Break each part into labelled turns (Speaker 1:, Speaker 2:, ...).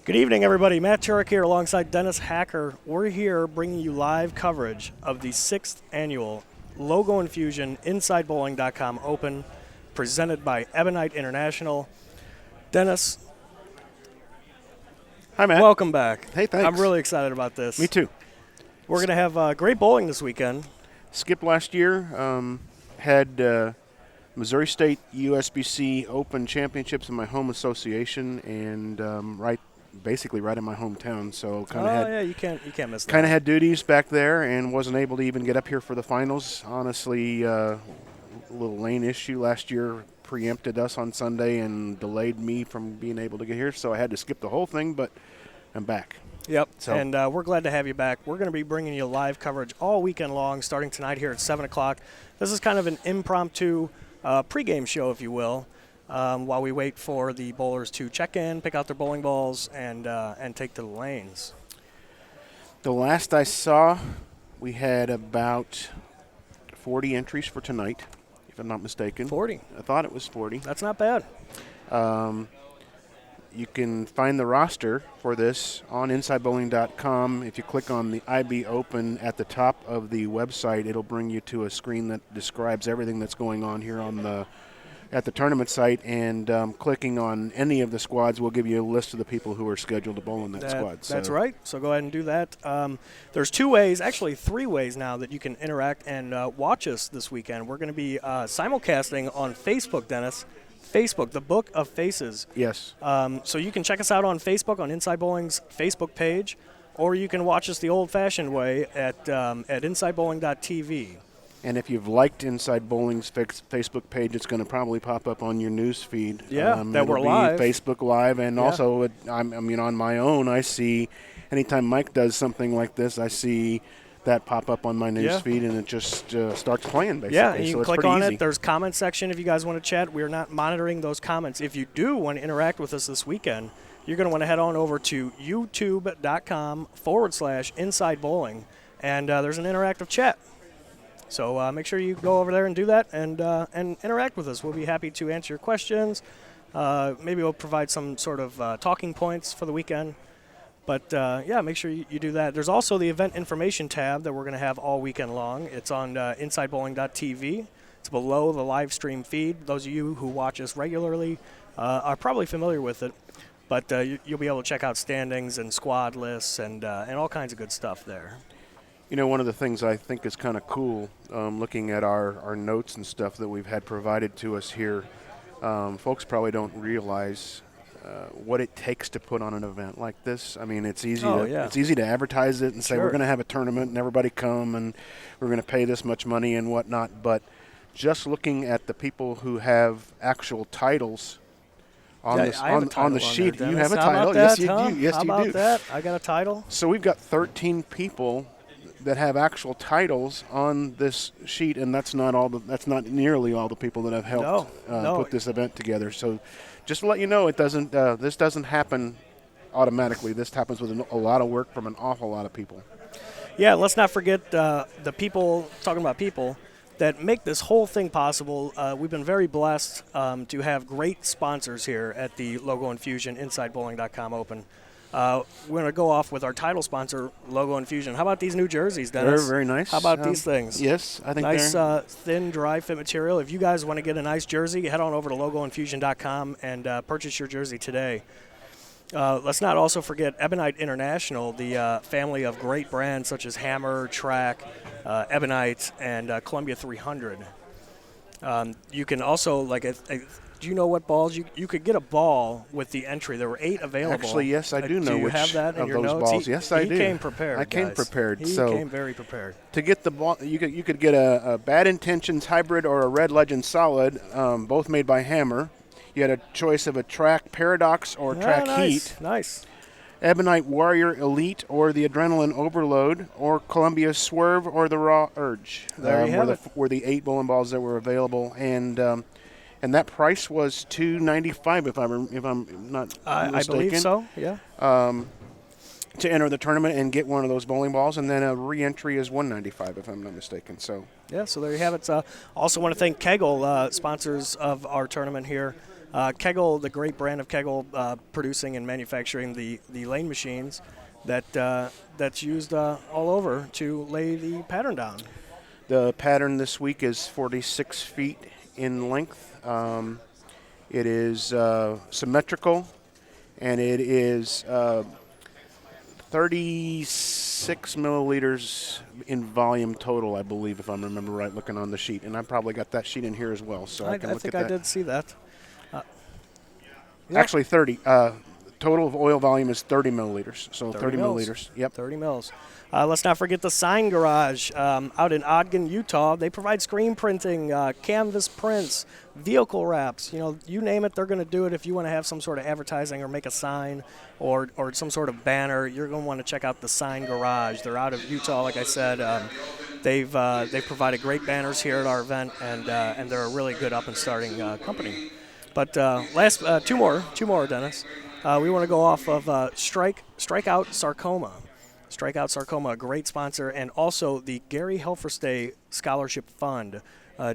Speaker 1: Good evening, everybody. Matt Turek here alongside Dennis Hacker. We're here bringing you live coverage of the 6th annual Logo Infusion InsideBowling.com Open presented by Ebonite International. Dennis.
Speaker 2: Hi, Matt.
Speaker 1: Welcome back.
Speaker 2: Hey, thanks.
Speaker 1: I'm really excited about this.
Speaker 2: Me too.
Speaker 1: We're going to have great bowling this weekend.
Speaker 2: Skipped last year. Had Missouri State USBC Open Championships in my home association, and basically right in my hometown. So
Speaker 1: you can't miss that.
Speaker 2: Kind of had duties back there, and wasn't able to even get up here for the finals. Honestly, a little lane issue last year preempted us on Sunday and delayed me from being able to get here. So I had to skip the whole thing, but I'm back.
Speaker 1: Yep,
Speaker 2: so.
Speaker 1: And we're glad to have you back. We're going to be bringing you live coverage all weekend long, starting tonight here at 7 o'clock. This is kind of an impromptu pregame show, if you will, while we wait for the bowlers to check in, pick out their bowling balls, and take to the lanes.
Speaker 2: The last I saw, we had about 40 entries for tonight, if I'm not mistaken.
Speaker 1: 40?
Speaker 2: I thought it was 40.
Speaker 1: That's not bad.
Speaker 2: You can find the roster for this on InsideBowling.com. If you click on the IB Open at the top of the website, it'll bring you to a screen that describes everything that's going on here at the tournament site. And clicking on any of the squads will give you a list of the people who are scheduled to bowl in that squad.
Speaker 1: That's right. So go ahead and do that. There's two ways, actually 3 ways now, that you can interact and watch us this weekend. We're going to be simulcasting on Facebook, Dennis. Facebook, the Book of Faces.
Speaker 2: Yes.
Speaker 1: So you can check us out on Facebook, on Inside Bowling's Facebook page, or you can watch us the old-fashioned way at insidebowling.tv.
Speaker 2: And if you've liked Inside Bowling's Facebook page, it's going to probably pop up on your news feed.
Speaker 1: Yeah, that we're live.
Speaker 2: Facebook Live, and also, on my own, I see anytime Mike does something like this, I see that pop up on my news feed, and it just starts playing, basically.
Speaker 1: Yeah, and you
Speaker 2: so
Speaker 1: can
Speaker 2: it's
Speaker 1: click
Speaker 2: pretty
Speaker 1: on
Speaker 2: easy.
Speaker 1: it. There's comment section if you guys want to chat. We're not monitoring those comments. If you do want to interact with us this weekend, you're going to want to head on over to youtube.com/Inside Bowling, and there's an interactive chat. So make sure you go over there and do that and interact with us. We'll be happy to answer your questions. Maybe we'll provide some sort of talking points for the weekend. But, make sure you do that. There's also the event information tab that we're going to have all weekend long. It's on insidebowling.tv. It's below the live stream feed. Those of you who watch us regularly are probably familiar with it. But you'll be able to check out standings and squad lists and all kinds of good stuff there.
Speaker 2: You know, one of the things I think is kind of cool, looking at our notes and stuff that we've had provided to us here, folks probably don't realize what it takes to put on an event like this. I mean, it's easy to advertise it and say we're going to have a tournament and everybody come and we're going to pay this much money and whatnot. But just looking at the people who have actual titles on the sheet,
Speaker 1: there,
Speaker 2: you have a
Speaker 1: How
Speaker 2: title.
Speaker 1: About that,
Speaker 2: yes, you
Speaker 1: huh?
Speaker 2: do. Yes,
Speaker 1: How
Speaker 2: you
Speaker 1: about
Speaker 2: do.
Speaker 1: that? I got a title.
Speaker 2: So we've got 13 people that have actual titles on this sheet, and that's not nearly all the people that have helped put this event together. So just to let you know, this doesn't happen automatically. This happens with a lot of work from an awful lot of people.
Speaker 1: Yeah, let's not forget the people, talking about people, that make this whole thing possible. We've been very blessed to have great sponsors here at the Logo Infusion InsideBowling.com Open. We're going to go off with our title sponsor, Logo Infusion. How about these new jerseys, Dennis?
Speaker 2: Very, very nice.
Speaker 1: How about these things?
Speaker 2: Yes, I think
Speaker 1: nice, thin, dry fit material. If you guys want to get a nice jersey, head on over to logoinfusion.com and purchase your jersey today. Let's not also forget Ebonite International, the family of great brands such as Hammer, Track, Ebonite, and Columbia 300. You can also, do you know what balls? You could get a ball with the entry. There were 8 available.
Speaker 2: Actually, yes, I do know
Speaker 1: you
Speaker 2: which
Speaker 1: have that in
Speaker 2: of
Speaker 1: your
Speaker 2: those
Speaker 1: notes?
Speaker 2: balls. Yes, I do.
Speaker 1: He came prepared,
Speaker 2: I came
Speaker 1: guys.
Speaker 2: prepared.
Speaker 1: He came very prepared.
Speaker 2: To get the ball, you could get a Bad Intentions Hybrid or a Red Legend Solid, both made by Hammer. You had a choice of a Track Paradox or Track Heat.
Speaker 1: Nice.
Speaker 2: Ebonite Warrior Elite or the Adrenaline Overload, or Columbia Swerve or the Raw Urge.
Speaker 1: There you have it.
Speaker 2: Were the 8 bowling balls that were available, and that price was $295 if I'm not mistaken.
Speaker 1: I believe so. Yeah.
Speaker 2: To enter the tournament and get one of those bowling balls, and then a re-entry is $195 if I'm not mistaken. So
Speaker 1: yeah, so there you have it. Also want to thank Kegel, sponsors of our tournament here. Kegel, the great brand of Kegel, producing and manufacturing the lane machines that's used all over to lay the pattern down.
Speaker 2: The pattern this week is 46 feet in length. It is symmetrical, and it is 36 milliliters in volume total, I believe, if I remember right, looking on the sheet. And I probably got that sheet in here as well, so I can look at that.
Speaker 1: I did see that.
Speaker 2: Actually, 30. Total of oil volume is 30 milliliters, so 30 milliliters. Yep.
Speaker 1: 30 mils. Let's not forget the Sign Garage out in Ogden, Utah. They provide screen printing, canvas prints, vehicle wraps. You name it, they're going to do it. If you want to have some sort of advertising or make a sign or some sort of banner, you're going to want to check out the Sign Garage. They're out of Utah, like I said. They've provided great banners here at our event, and they're a really good up and starting company. But last two more, Dennis. We want to go off of Strikeout Sarcoma. Strikeout Sarcoma, a great sponsor, and also the Gary Helferstay Scholarship Fund.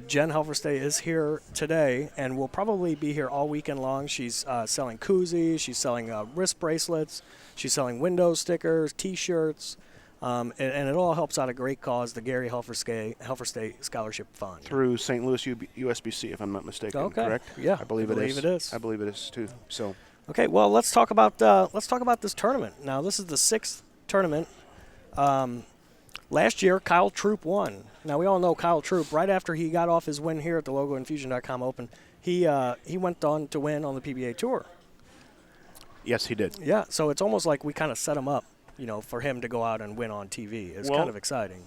Speaker 1: Jen Helferstay is here today and will probably be here all weekend long. She's selling koozies, she's selling wrist bracelets, she's selling window stickers, T-shirts, and it all helps out a great cause, the Gary Helferstay Scholarship Fund.
Speaker 2: Through St. Louis USBC, if I'm not mistaken, correct?
Speaker 1: Yeah,
Speaker 2: I believe it is. I believe it is too. So.
Speaker 1: Okay, well, let's talk about this tournament. Now, this is the 6th tournament. Last year, Kyle Troop won. Now, we all know Kyle Troop. Right after he got off his win here at the LogoInfusion.com Open, he went on to win on the PBA Tour.
Speaker 2: Yes, he did.
Speaker 1: Yeah, so it's almost like we kind of set him up, for him to go out and win on TV. It's kind of exciting.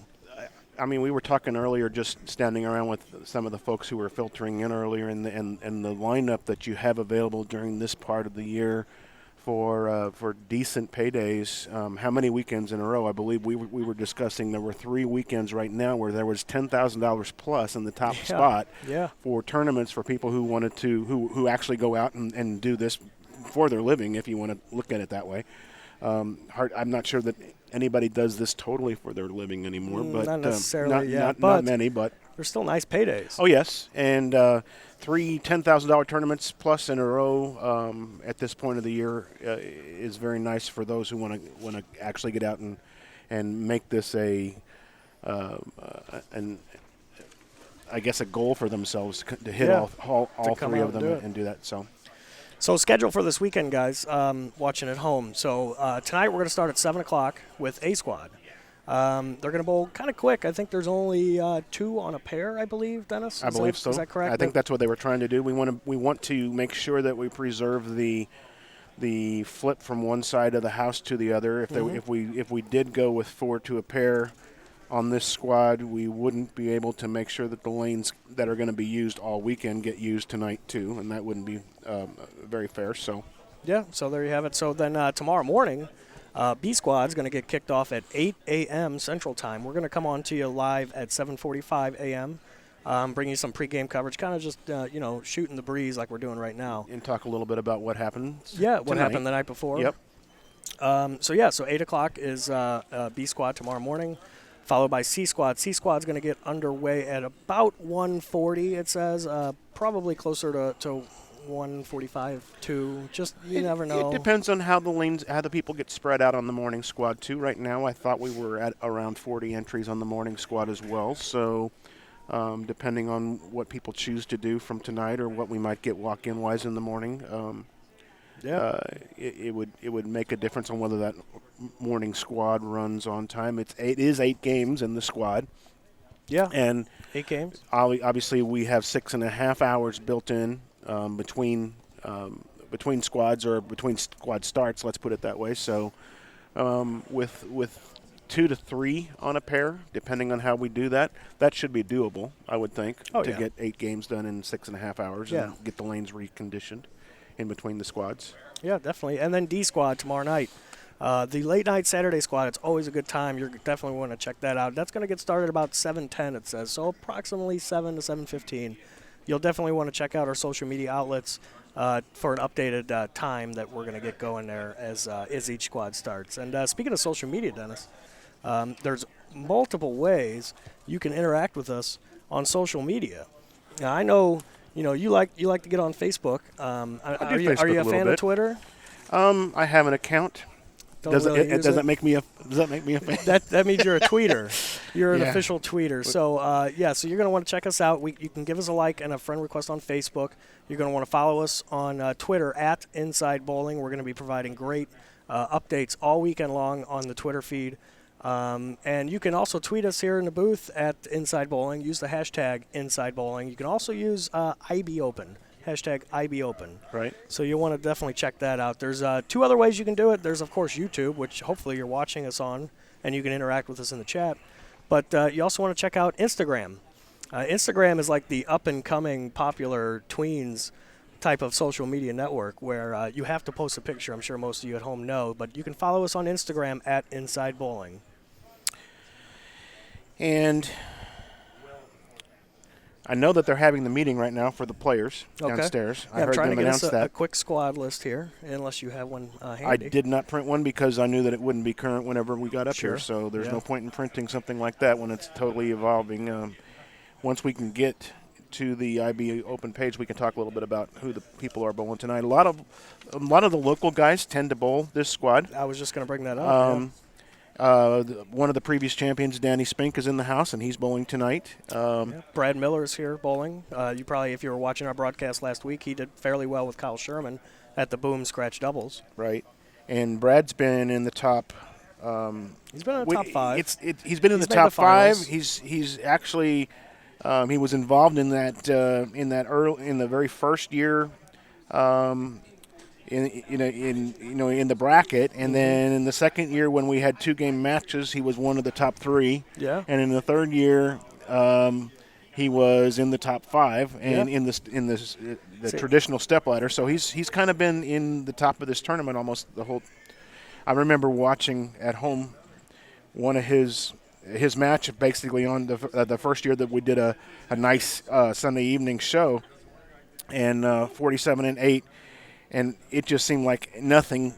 Speaker 2: I mean, we were talking earlier, just standing around with some of the folks who were filtering in earlier, and the lineup that you have available during this part of the year for decent paydays. How many weekends in a row? I believe we were discussing there were 3 weekends right now where there was $10,000 plus in the top spot for tournaments for people who wanted to who actually go out and do this for their living, if you want to look at it that way. I'm not sure that anybody does this totally for their living anymore, but
Speaker 1: not necessarily.
Speaker 2: Not many, but
Speaker 1: there's still nice paydays.
Speaker 2: Oh yes, and 3 $10,000 tournaments plus in a row at this point of the year is very nice for those who want to actually get out and make this I guess a goal for themselves to hit all 3 of them and do that.
Speaker 1: So schedule for this weekend, guys, watching at home. So tonight we're going to start at 7 o'clock with A Squad. They're going to bowl kind of quick. I think there's only 2 on a pair, I believe, Dennis?
Speaker 2: I believe so.
Speaker 1: Is that correct?
Speaker 2: I think that's what they were trying to do. We want to make sure that we preserve the flip from one side of the house to the other. If we did go with 4 to a pair on this squad, we wouldn't be able to make sure that the lanes that are going to be used all weekend get used tonight too, and that wouldn't be very fair. So
Speaker 1: there you have it. So then tomorrow morning, B Squad's going to get kicked off at 8 a.m. Central Time. We're going to come on to you live at 7:45 a.m. Bring you some pregame coverage, kind of just shooting the breeze like we're doing right now,
Speaker 2: and talk a little bit about what happened.
Speaker 1: What happened the night before.
Speaker 2: Yep.
Speaker 1: So 8 o'clock is B Squad tomorrow morning, followed by C Squad. C Squad's going to get underway at about 1:40. It says probably closer to 1:45 too. Just you never know.
Speaker 2: It depends on how the people get spread out on the morning squad too. Right now, I thought we were at around 40 entries on the morning squad as well. So, depending on what people choose to do from tonight or what we might get walk-in wise in the morning, it would make a difference on whether that morning squad runs on time. It is 8 games in the squad.
Speaker 1: Yeah,
Speaker 2: and
Speaker 1: 8 games.
Speaker 2: Obviously, we have 6.5 hours built in between squads or between squad starts. Let's put it that way. So, with 2 to 3 on a pair, depending on how we do that, that should be doable. I would think get 8 games done in 6.5 hours and get the lanes reconditioned in between the squads.
Speaker 1: Yeah, definitely. And then D Squad tomorrow night. The late night Saturday squad, it's always a good time. You're definitely want to check that out. That's going to get started about 7:10, it says. So approximately 7 to 7:15. You'll definitely want to check out our social media outlets for an updated time that we're going to get going there as each squad starts. And speaking of social media, Dennis, there's multiple ways you can interact with us on social media. Now, I know, you like to get on Facebook. Are you
Speaker 2: Facebook
Speaker 1: a
Speaker 2: a little
Speaker 1: fan
Speaker 2: bit.
Speaker 1: of Twitter?
Speaker 2: I have an account. Does that make me a fan?
Speaker 1: That means you're a tweeter. You're an
Speaker 2: Yeah.
Speaker 1: official tweeter. So so you're going to want to check us out. You can give us a like and a friend request on Facebook. You're going to want to follow us on Twitter at Inside Bowling. We're going to be providing great updates all weekend long on the Twitter feed. And you can also tweet us here in the booth at Inside Bowling. Use the hashtag Inside Bowling. You can also use IBOpen. Hashtag IBOpen.
Speaker 2: Right.
Speaker 1: So you'll want to definitely check that out. There's 2 other ways you can do it. There's, of course, YouTube, which hopefully you're watching us on, and you can interact with us in the chat. But you also want to check out Instagram. Instagram is like the up-and-coming popular tweens type of social media network where you have to post a picture. I'm sure most of you at home know. But you can follow us on Instagram at Inside Bowling.
Speaker 2: And I know that they're having the meeting right now for the players downstairs.
Speaker 1: Yeah,
Speaker 2: I heard
Speaker 1: I'm trying
Speaker 2: them
Speaker 1: to
Speaker 2: announce
Speaker 1: get us
Speaker 2: that.
Speaker 1: a quick squad list here, unless you have one handy.
Speaker 2: I did not print one because I knew that it wouldn't be current whenever we got up
Speaker 1: Sure.
Speaker 2: here, so there's
Speaker 1: Yeah.
Speaker 2: no point in printing something like that when it's totally evolving. Once we can get to the IB open page, we can talk a little bit about who the people are bowling tonight. A lot of the local guys tend to bowl this squad.
Speaker 1: I was just going to bring that up.
Speaker 2: One of the previous champions, Danny Spink, is in the house, and he's bowling tonight.
Speaker 1: Brad Miller is here bowling. You probably, if you were watching our broadcast last week, he did fairly well with Kyle Sherman at the Boom Scratch Doubles.
Speaker 2: Right. And Brad's been in the top.
Speaker 1: He's been in the top 5.
Speaker 2: He's been in the
Speaker 1: made
Speaker 2: top
Speaker 1: the finals.
Speaker 2: 5. He's actually he was involved in that in the very first year. In the bracket, and then in the second year when we had 2-game matches, he was one of the top 3.
Speaker 1: Yeah.
Speaker 2: And in the third year, he was in the top 5, and in the traditional stepladder. So he's kind of been in the top of this tournament almost the whole. I remember watching at home one of his match basically on the first year that we did a nice Sunday evening show, and 47-8. And it just seemed like nothing.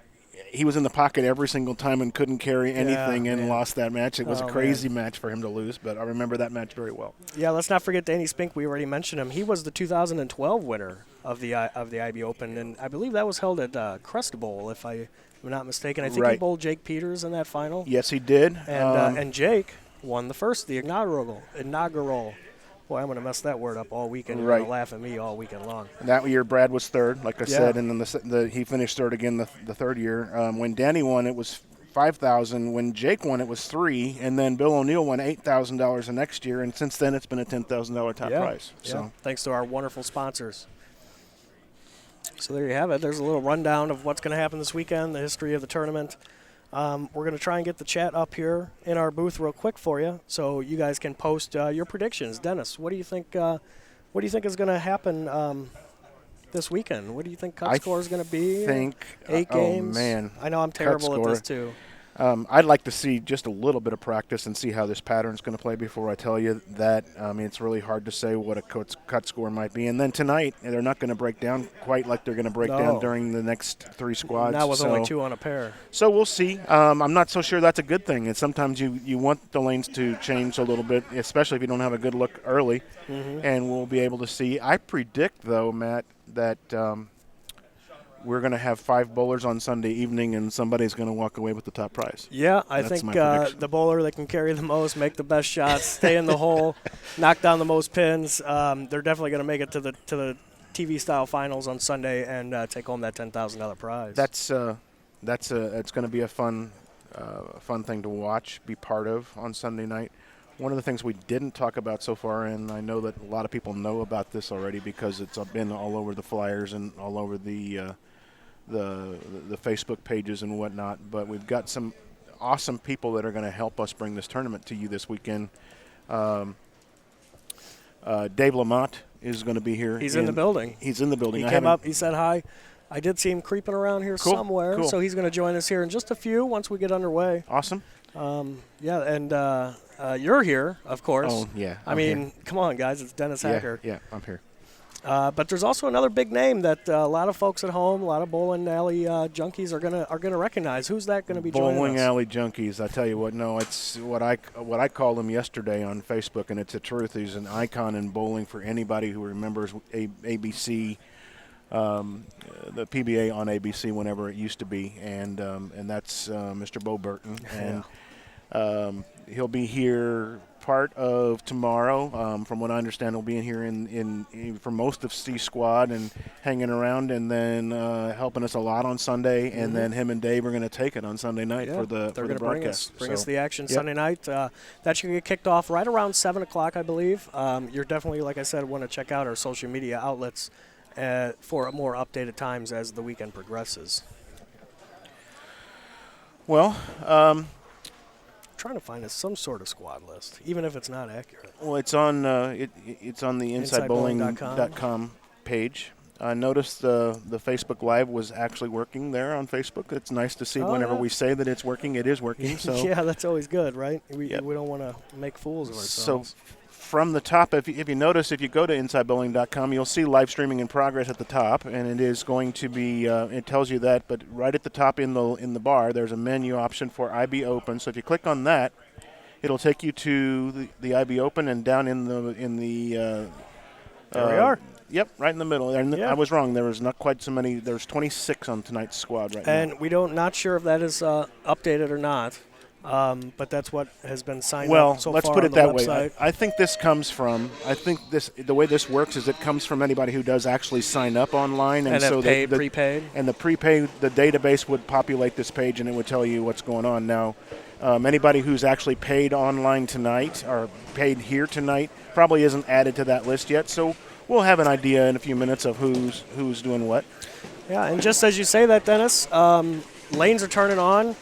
Speaker 2: He was in the pocket every single time and couldn't carry anything and lost that match. It was a crazy match for him to lose, but I remember that match very well. Yeah,
Speaker 1: let's not forget Danny Spink. We already mentioned him. He was the 2012 winner of the IB Open, and I believe that was held at Crest Bowl, if I'm not mistaken. I think he bowled Jake Peters in that final.
Speaker 2: Yes, he did.
Speaker 1: And Jake won the inaugural. Boy, I'm going to mess that word up all weekend. You're going to laugh at me all weekend long.
Speaker 2: And that year, Brad was third, like I said, and then he finished third again the third year. When Danny won, it was $5,000. When Jake won, it was $3,000, and then Bill O'Neill won $8,000 the next year, and since then it's been a $10,000 top prize. So
Speaker 1: thanks to our wonderful sponsors. So there you have it. There's a little rundown of what's going to happen this weekend, the history of the tournament. We're going to try and get the chat up here in our booth real quick for you, so you guys can post your predictions. Dennis, what do you think? What do you think is going to happen this weekend? What do you think cut score is going to be? 8 games.
Speaker 2: Oh man,
Speaker 1: I know I'm terrible at this too.
Speaker 2: I'd like to see just a little bit of practice and see how this pattern is going to play before I tell you that. It's really hard to say what a cut score might be. And then tonight, they're not going to break down quite like they're going to break down during the next 3 squads.
Speaker 1: Not with only 2 on a pair.
Speaker 2: So we'll see. I'm not so sure that's a good thing. And sometimes you want the lanes to change a little bit, especially if you don't have a good look early. Mm-hmm. And we'll be able to see. I predict, though, Matt, that we're going to have 5 bowlers on Sunday evening, and somebody's going to walk away with the top prize.
Speaker 1: Yeah, I think the bowler that can carry the most, make the best shots, stay in the hole, knock down the most pins, they're definitely going to make it to the TV-style finals on Sunday and take home that $10,000 prize.
Speaker 2: It's going to be a fun thing to watch, be part of on Sunday night. One of the things we didn't talk about so far, and I know that a lot of people know about this already because it's been all over the flyers and all over the Facebook pages and whatnot, but we've got some awesome people that are going to help us bring this tournament to you this weekend. Dave Lamont is going to be here.
Speaker 1: He's in the building.
Speaker 2: He's in the building.
Speaker 1: He came up. He said hi. I did see him creeping around here somewhere, so he's going to join us here in just a few once we get underway.
Speaker 2: Awesome.
Speaker 1: You're here, of course.
Speaker 2: Oh, yeah.
Speaker 1: I mean, come on, guys. It's Dennis Hacker.
Speaker 2: Yeah, I'm here.
Speaker 1: But there's also another big name that a lot of folks at home, a lot of bowling alley junkies are gonna recognize. Who's that going to be joining us?
Speaker 2: Bowling alley junkies. I tell you what, no, it's what I called him yesterday on Facebook, and it's the truth. He's an icon in bowling for anybody who remembers ABC, the PBA on ABC whenever it used to be, and that's Mr. Bo Burton, and he'll be here part of tomorrow. From what I understand, he'll be in here in for most of C Squad and hanging around, and then helping us a lot on Sunday. And then him and Dave are going to take it on Sunday night for the broadcast.
Speaker 1: Bring us the action Sunday night. That should get kicked off right around 7 o'clock, I believe. You're definitely, like I said, want to check out our social media outlets for more updated times as the weekend progresses.
Speaker 2: Well,
Speaker 1: trying to find some sort of squad list, even if it's not accurate.
Speaker 2: Well, it's on it's on the InsideBowling.com page. I noticed the Facebook Live was actually working there on Facebook. It's nice to see whenever we say that it's working, it is working. So
Speaker 1: yeah, that's always good, right? We don't want to make fools of ourselves.
Speaker 2: So from the top, if you notice, if you go to InsideBowling.com, you'll see live streaming in progress at the top, and it is going to be, it tells you that, but right at the top in the bar, there's a menu option for IB Open. So if you click on that, it'll take you to the IB Open, and down in the
Speaker 1: there we are.
Speaker 2: Yep, right in the middle. And I was wrong. There was not quite so many. There's 26 on tonight's squad right now.
Speaker 1: And we not sure if that is updated or not. But that's what has been signed up so far on the website. Well, let's put it that way.
Speaker 2: I think this comes from. The way this works is it comes from anybody who does actually sign up online, and so
Speaker 1: prepaid.
Speaker 2: And the database would populate this page, and it would tell you what's going on. Now, anybody who's actually paid online tonight or paid here tonight probably isn't added to that list yet. So we'll have an idea in a few minutes of who's doing what.
Speaker 1: Yeah, and just as you say that, Dennis, lanes are turning on.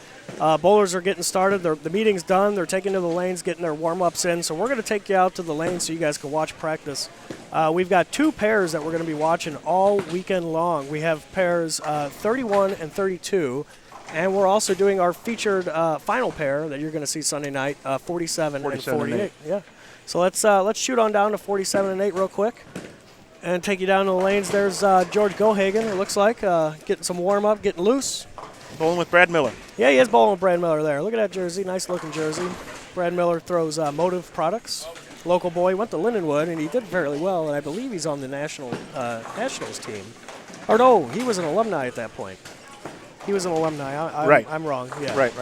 Speaker 1: Bowlers are getting started. The meeting's done. They're taking to the lanes, getting their warm-ups in. So we're going to take you out to the lanes so you guys can watch practice. We've got 2 pairs that we're going to be watching all weekend long. We have pairs 31 and 32, and we're also doing our featured final pair that you're going to see Sunday night, 47 and 48. Yeah. So let's shoot on down to 47 and 8 real quick and take you down to the lanes. There's George Gohagen, it looks like, getting some warm-up, getting loose.
Speaker 2: Bowling with Brad Miller.
Speaker 1: Yeah, he is bowling with Brad Miller there. Look at that jersey. Nice-looking jersey. Brad Miller throws Motive Products. Local boy. Went to Lindenwood, and he did fairly well, and I believe he's on the Nationals team. Or no, he was an alumni at that point. He was an alumni.
Speaker 2: Right.
Speaker 1: I'm wrong. Yeah,
Speaker 2: right.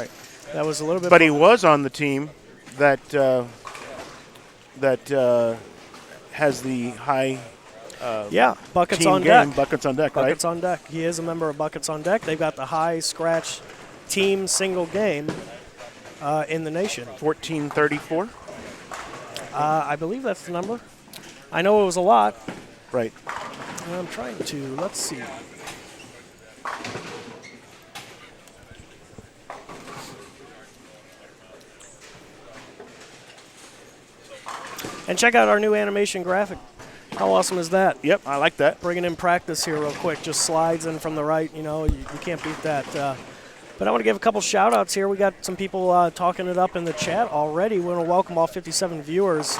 Speaker 1: That was a little bit.
Speaker 2: But he was on the team that has the high
Speaker 1: Buckets
Speaker 2: team
Speaker 1: on
Speaker 2: game,
Speaker 1: deck.
Speaker 2: Buckets on deck, right?
Speaker 1: Buckets on deck. He is a member of Buckets on Deck. They've got the high scratch team single game in the nation.
Speaker 2: 1434?
Speaker 1: I believe that's the number. I know it was a lot.
Speaker 2: Right.
Speaker 1: I'm trying to, let's see. And check out our new animation graphic. How awesome is that?
Speaker 2: Yep, I like that.
Speaker 1: Bringing in practice here real quick. Just slides in from the right. You know, you can't beat that. But I want to give a couple shout-outs here. We got some people talking it up in the chat already. We want to welcome all 57 viewers.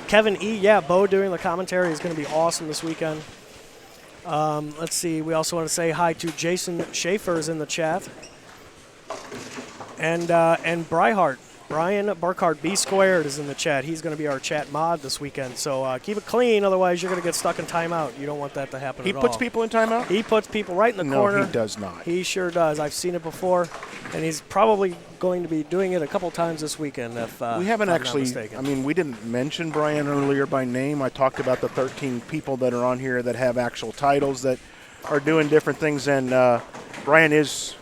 Speaker 1: Kevin E., Bo doing the commentary is going to be awesome this weekend. Let's see. We also want to say hi to Jason Schaefer is in the chat. And Brian Burkhardt, B Squared, is in the chat. He's going to be our chat mod this weekend. So keep it clean, otherwise you're going to get stuck in timeout. You don't want that to happen at all.
Speaker 2: He puts people in timeout?
Speaker 1: He puts people right in the corner.
Speaker 2: No, he does not.
Speaker 1: He sure does. I've seen it before, and he's probably going to be doing it a couple times this weekend.
Speaker 2: We haven't actually, I mean, we didn't mention Brian earlier by name. I talked about the 13 people that are on here that have actual titles that are doing different things, and Brian is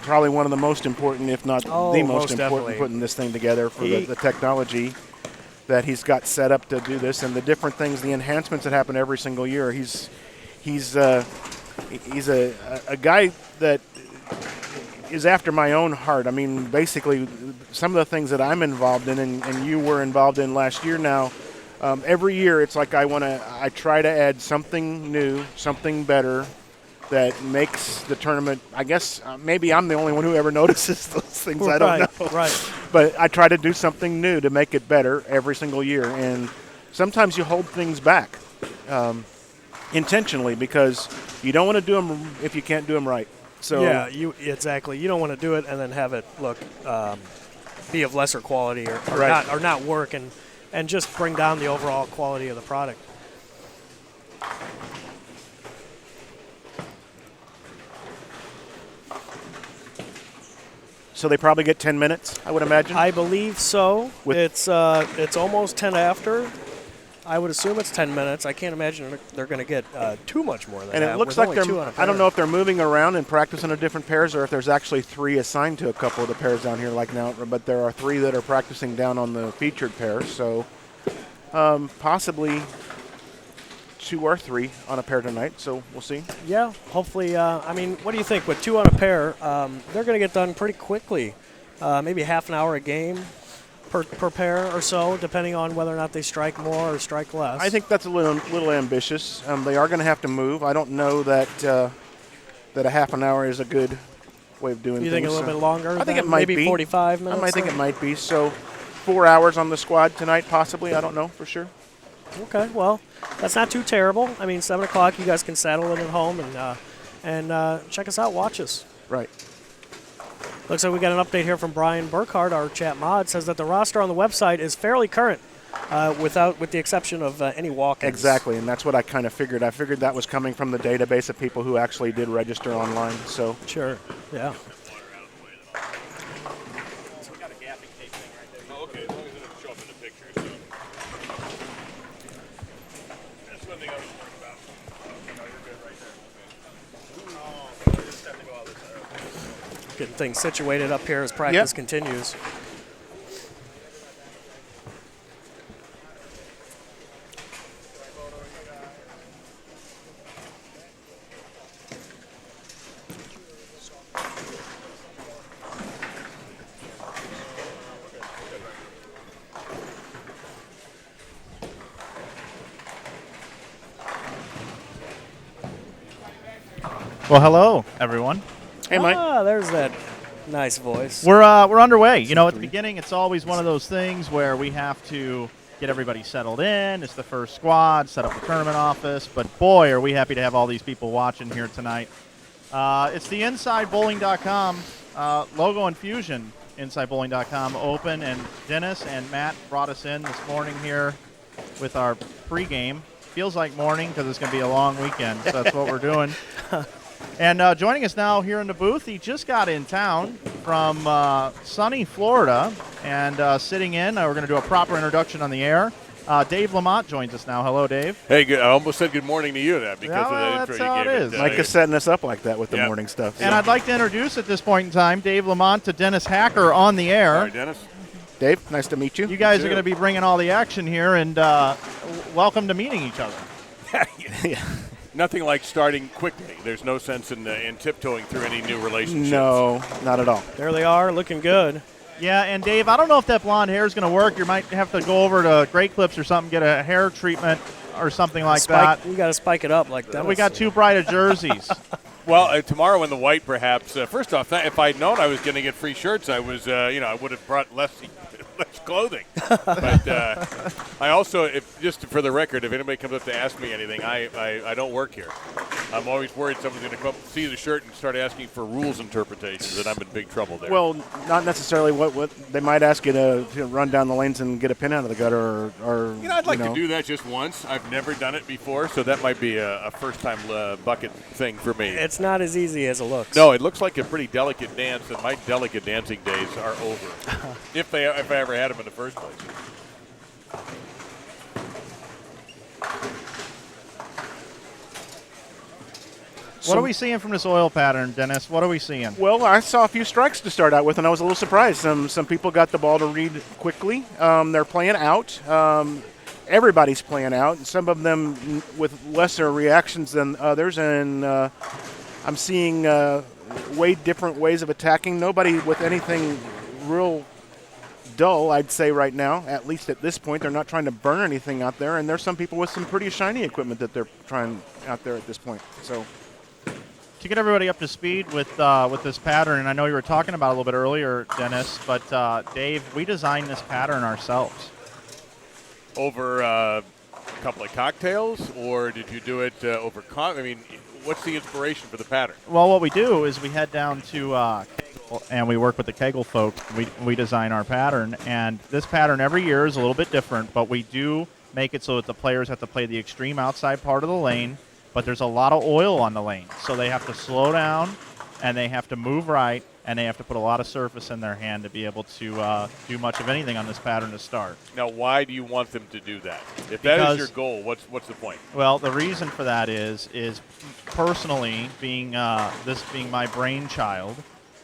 Speaker 2: probably one of the most important, if not the most important,
Speaker 1: definitely.
Speaker 2: Putting this thing together for the technology that he's got set up to do this, and the different things, the enhancements that happen every single year. He's a guy that is after my own heart. I mean, basically, some of the things that I'm involved in, and you were involved in last year now. Every year, it's like I try to add something new, something better, that makes the tournament, I guess maybe I'm the only one who ever notices those things. I don't know.
Speaker 1: Right.
Speaker 2: But I try to do something new to make it better every single year. And sometimes you hold things back. intentionally, because you don't want to do them if you can't do them right. So
Speaker 1: yeah, exactly. You don't want to do it and then have it look be of lesser quality or
Speaker 2: Right.
Speaker 1: not work and just bring down the overall quality of the product.
Speaker 2: So they probably get 10 minutes, I would imagine.
Speaker 1: I believe so. It's almost 10 after. I would assume it's 10 minutes. I can't imagine they're going to get too much more than that.
Speaker 2: And it looks
Speaker 1: with
Speaker 2: like
Speaker 1: only 2 on a pair.
Speaker 2: I don't know if they're moving around and practicing on different pairs, or if there's actually 3 assigned to a couple of the pairs down here like now. But there are 3 that are practicing down on the featured pair. So possibly 2 or 3 on a pair tonight. So we'll see.
Speaker 1: Yeah, hopefully. I mean, what do you think? With 2 on a pair, they're going to get done pretty quickly. Maybe half an hour a game per pair or so, depending on whether or not they strike more or strike less.
Speaker 2: I think that's a little ambitious. They are going to have to move. I don't know that that a half an hour is a good way of doing things.
Speaker 1: You think a little bit longer?
Speaker 2: I think it might be.
Speaker 1: Maybe 45 minutes?
Speaker 2: I think it might be. So 4 hours on the squad tonight, possibly. I don't know for sure.
Speaker 1: Okay, well, that's not too terrible. I mean, 7 o'clock, you guys can settle in at home and check us out, watch us.
Speaker 2: Right.
Speaker 1: Looks like we got an update here from Brian Burkhardt, our chat mod, says that the roster on the website is fairly current, with the exception of any walk-ins.
Speaker 2: Exactly, and that's what I kind of figured. I figured that was coming from the database of people who actually did register online. So
Speaker 1: sure, yeah. Getting things situated up here as practice continues.
Speaker 3: Well, hello, everyone.
Speaker 2: Hey, Mike.
Speaker 1: There's that nice voice.
Speaker 3: We're underway. You know, at the beginning, it's always one of those things where we have to get everybody settled in. It's the first squad, set up the tournament office. But boy, are we happy to have all these people watching here tonight. It's the InsideBowling.com logo Infusion. InsideBowling.com open, and Dennis and Matt brought us in this morning here with our pregame. Feels like morning because it's going to be a long weekend. So that's what we're doing. And joining us now here in the booth, he just got in town from sunny Florida and sitting in. We're going to do a proper introduction on the air. Dave Lamont joins us now. Hello, Dave.
Speaker 4: Hey, good. I almost said good morning to you because
Speaker 3: Yeah,
Speaker 4: of
Speaker 3: well,
Speaker 4: that intro
Speaker 3: that's
Speaker 4: you
Speaker 3: how
Speaker 4: gave
Speaker 3: it is.
Speaker 2: Mike is setting us up like that with the morning stuff.
Speaker 3: And I'd like to introduce at this point in time Dave Lamont to Dennis Hacker on the air.
Speaker 4: All right, Dennis.
Speaker 2: Dave, nice to meet you.
Speaker 3: You guys
Speaker 4: too.
Speaker 3: are going to be bringing all the action here, and welcome to meeting each other.
Speaker 4: Nothing like starting quickly. There's no sense in tiptoeing through any new relationships.
Speaker 2: No, not at all.
Speaker 1: There they are, looking good.
Speaker 3: Yeah, and Dave, I don't know if that blonde hair is going to work. You might have to go over to Great Clips or something, get a hair treatment or something like that.
Speaker 1: We got to spike it up like that.
Speaker 3: We got too bright of jerseys.
Speaker 4: Well, tomorrow in the white, perhaps. First off, if I'd known I was going to get free shirts, I was, I would have brought less clothing. But I also, just for the record, if anybody comes up to ask me anything, I don't work here. I'm always worried someone's going to come up, see the shirt, and start asking for rules interpretations, and I'm in big trouble there.
Speaker 2: Well, not necessarily. What they might ask you to run down the lanes and get a pin out of the gutter, or
Speaker 4: I'd like to do that just once. I've never done it before, so that might be a first-time bucket thing for me.
Speaker 1: It's not as easy as it looks.
Speaker 4: No, it looks like a pretty delicate dance, and my delicate dancing days are over. if I ever had them in the first place.
Speaker 3: What are we seeing from this oil pattern, Dennis? What are we seeing?
Speaker 2: Well, I saw a few strikes to start out with, and I was a little surprised. Some people got the ball to read quickly. They're playing out. Everybody's playing out. Some of them with lesser reactions than others, and I'm seeing way different ways of attacking. Nobody with anything real dull, I'd say right now, at least at this point. They're not trying to burn anything out there, and there's some people with some pretty shiny equipment that they're trying out there at this point. So,
Speaker 3: to get everybody up to speed with this pattern, and I know you were talking about it a little bit earlier, Dennis, but Dave, we designed this pattern ourselves.
Speaker 4: Over a couple of cocktails, or did you do it over I mean, what's the inspiration for the pattern?
Speaker 3: Well, what we do is we head down to Kegel and we work with the Kegel folk. We design our pattern, and this pattern every year is a little bit different, but we do make it so that the players have to play the extreme outside part of the lane, but there's a lot of oil on the lane, so they have to slow down, and they have to move right, and they have to put a lot of surface in their hand to be able to do much of anything on this pattern to start.
Speaker 4: Now, why do you want them to do that? If that is your goal, what's the point?
Speaker 3: Well, the reason for that is personally, being this being my brainchild,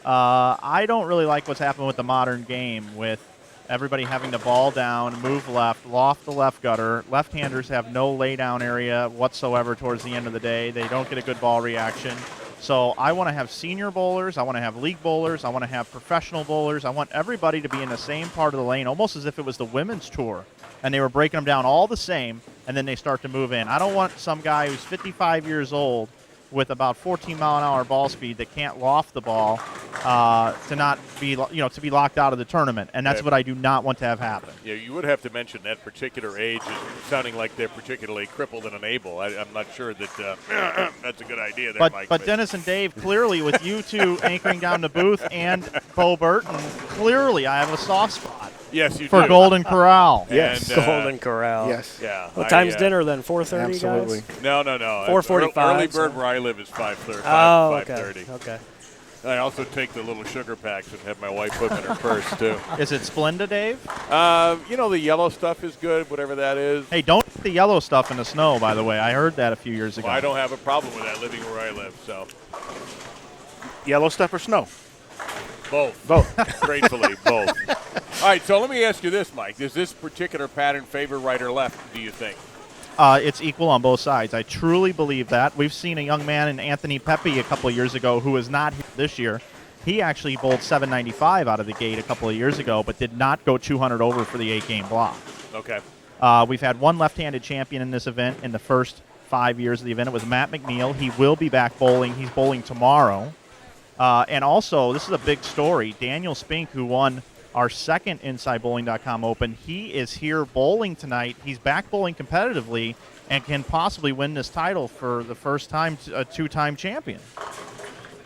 Speaker 3: I don't really like what's happened with the modern game with everybody having the ball down, move left, loft the left gutter. Left-handers have no lay-down area whatsoever towards the end of the day. They don't get a good ball reaction. So I want to have senior bowlers. I want to have league bowlers. I want to have professional bowlers. I want everybody to be in the same part of the lane, almost as if it was the women's tour, and they were breaking them down all the same, and then they start to move in. I don't want some guy who's 55 years old with about 14-mile-an-hour ball speed that can't loft the ball to not be, to be locked out of the tournament, and that's what I do not want to have happen.
Speaker 4: Yeah, you would have to mention that particular age is sounding like they're particularly crippled and unable. I'm not sure that that's a good idea there, Mike.
Speaker 3: But Dennis and Dave, clearly with you two anchoring down the booth and Bo Burton, clearly I have a soft spot.
Speaker 4: Yes, you
Speaker 3: for
Speaker 4: do.
Speaker 3: Golden Corral.
Speaker 1: Yes,
Speaker 4: And,
Speaker 1: Golden Corral.
Speaker 2: Yes.
Speaker 4: Yeah.
Speaker 1: What time's dinner then? 4:30,
Speaker 2: Absolutely.
Speaker 1: guys?
Speaker 4: No.
Speaker 1: 4:45.
Speaker 4: Early bird where I live is 5:30.
Speaker 1: Oh,
Speaker 4: 5:30.
Speaker 1: Okay.
Speaker 4: I also take the little sugar packs and have my wife put them in her purse too.
Speaker 3: Is it Splenda, Dave?
Speaker 4: The yellow stuff is good, whatever that is.
Speaker 3: Hey, don't put the yellow stuff in the snow, by the way. I heard that a few years ago.
Speaker 4: Well, I don't have a problem with that living where I live, so.
Speaker 2: Yellow stuff or snow?
Speaker 4: Both. Gratefully, both. All right, so let me ask you this, Mike. Does this particular pattern favor right or left, do you think?
Speaker 3: It's equal on both sides. I truly believe that. We've seen a young man in Anthony Pepe a couple of years ago who is not here this year. He actually bowled 795 out of the gate a couple of years ago, but did not go 200 over for the 8-game block.
Speaker 4: Okay.
Speaker 3: We've had one left-handed champion in this event in the first 5 years of the event. It was Matt McNeil. He will be back bowling. He's bowling tomorrow. And also, this is a big story. Daniel Spink, who won our second InsideBowling.com Open, he is here bowling tonight. He's back bowling competitively and can possibly win this title for the first time, a two-time champion.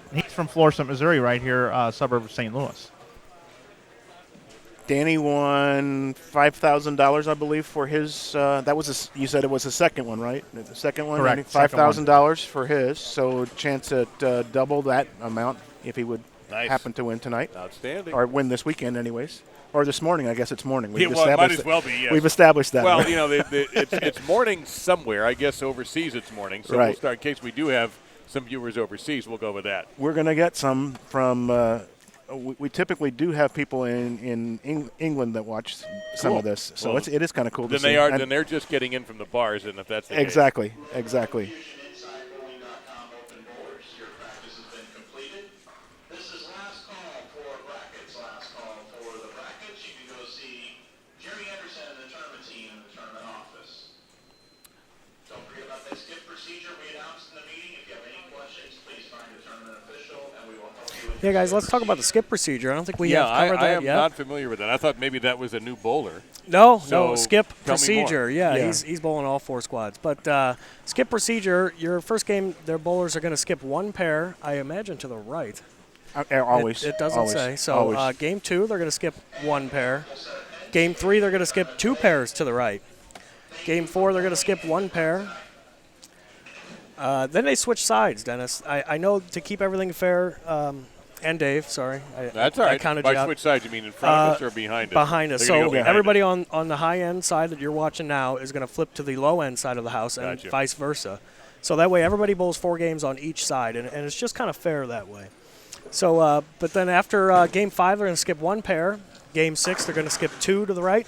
Speaker 3: And he's from Florissant, Missouri, right here, suburb of St. Louis.
Speaker 2: Danny won $5,000, I believe, for his. You said it was the second one, right? The second one,
Speaker 3: correct.
Speaker 2: $5,000 for his. So chance at double that amount if he would
Speaker 4: Nice.
Speaker 2: happen to win tonight,
Speaker 4: Outstanding.
Speaker 2: or win this weekend, anyways, or this morning. I guess it's morning.
Speaker 4: Yeah, well, it might as well be, yes.
Speaker 2: We've established that.
Speaker 4: Well, it's morning somewhere. I guess overseas it's morning. So
Speaker 2: Right.
Speaker 4: we'll start, in case we do have some viewers overseas, we'll go with that.
Speaker 2: We're going to get some from. We typically do have people in England that watch some
Speaker 4: Cool.
Speaker 2: of this, so
Speaker 4: Well,
Speaker 2: it is kind of cool to
Speaker 4: Then
Speaker 2: see.
Speaker 4: then they're just getting in from the bars, and if that's the case.
Speaker 2: Exactly.
Speaker 5: InsideBowling.com open doors. Your practice has been completed. This is last call for brackets. Last call for the brackets. You can go see Jerry Anderson and the tournament team in the tournament office. Don't forget about that skip procedure we announced in the meeting. If you have any questions, please find the tournament official, and we will help you.
Speaker 1: Yeah, guys, let's talk about the skip procedure. I don't think we have covered
Speaker 4: I
Speaker 1: that
Speaker 4: am
Speaker 1: yet.
Speaker 4: not familiar with that. I thought maybe that was a new bowler.
Speaker 1: No,
Speaker 4: So,
Speaker 1: skip
Speaker 4: tell me
Speaker 1: procedure.
Speaker 4: more.
Speaker 1: Yeah,
Speaker 2: Yeah.
Speaker 1: he's bowling all four squads. But skip procedure, your first game, their bowlers are going to skip one pair, I imagine, to the right.
Speaker 2: Always.
Speaker 1: It doesn't
Speaker 2: always,
Speaker 1: say. So
Speaker 2: always.
Speaker 1: game 2, they're going to skip one pair. Game 3, they're going to skip two pairs to the right. Game 4, they're going to skip one pair. Then they switch sides, Dennis. I know to keep everything fair, and Dave, sorry.
Speaker 4: That's all right.
Speaker 1: I counted
Speaker 4: By
Speaker 1: you out.
Speaker 4: switch sides, you mean in front of us or behind us?
Speaker 1: Behind us.
Speaker 4: They're gonna
Speaker 1: So
Speaker 4: go behind
Speaker 1: everybody
Speaker 4: us.
Speaker 1: on the high-end side that you're watching now is going to flip to the low-end side of the house and
Speaker 4: Gotcha.
Speaker 1: vice versa. So that way everybody bowls 4 games on each side, and it's just kind of fair that way. So, but then after Game 5, they're going to skip one pair. Game 6, they're going to skip 2 to the right.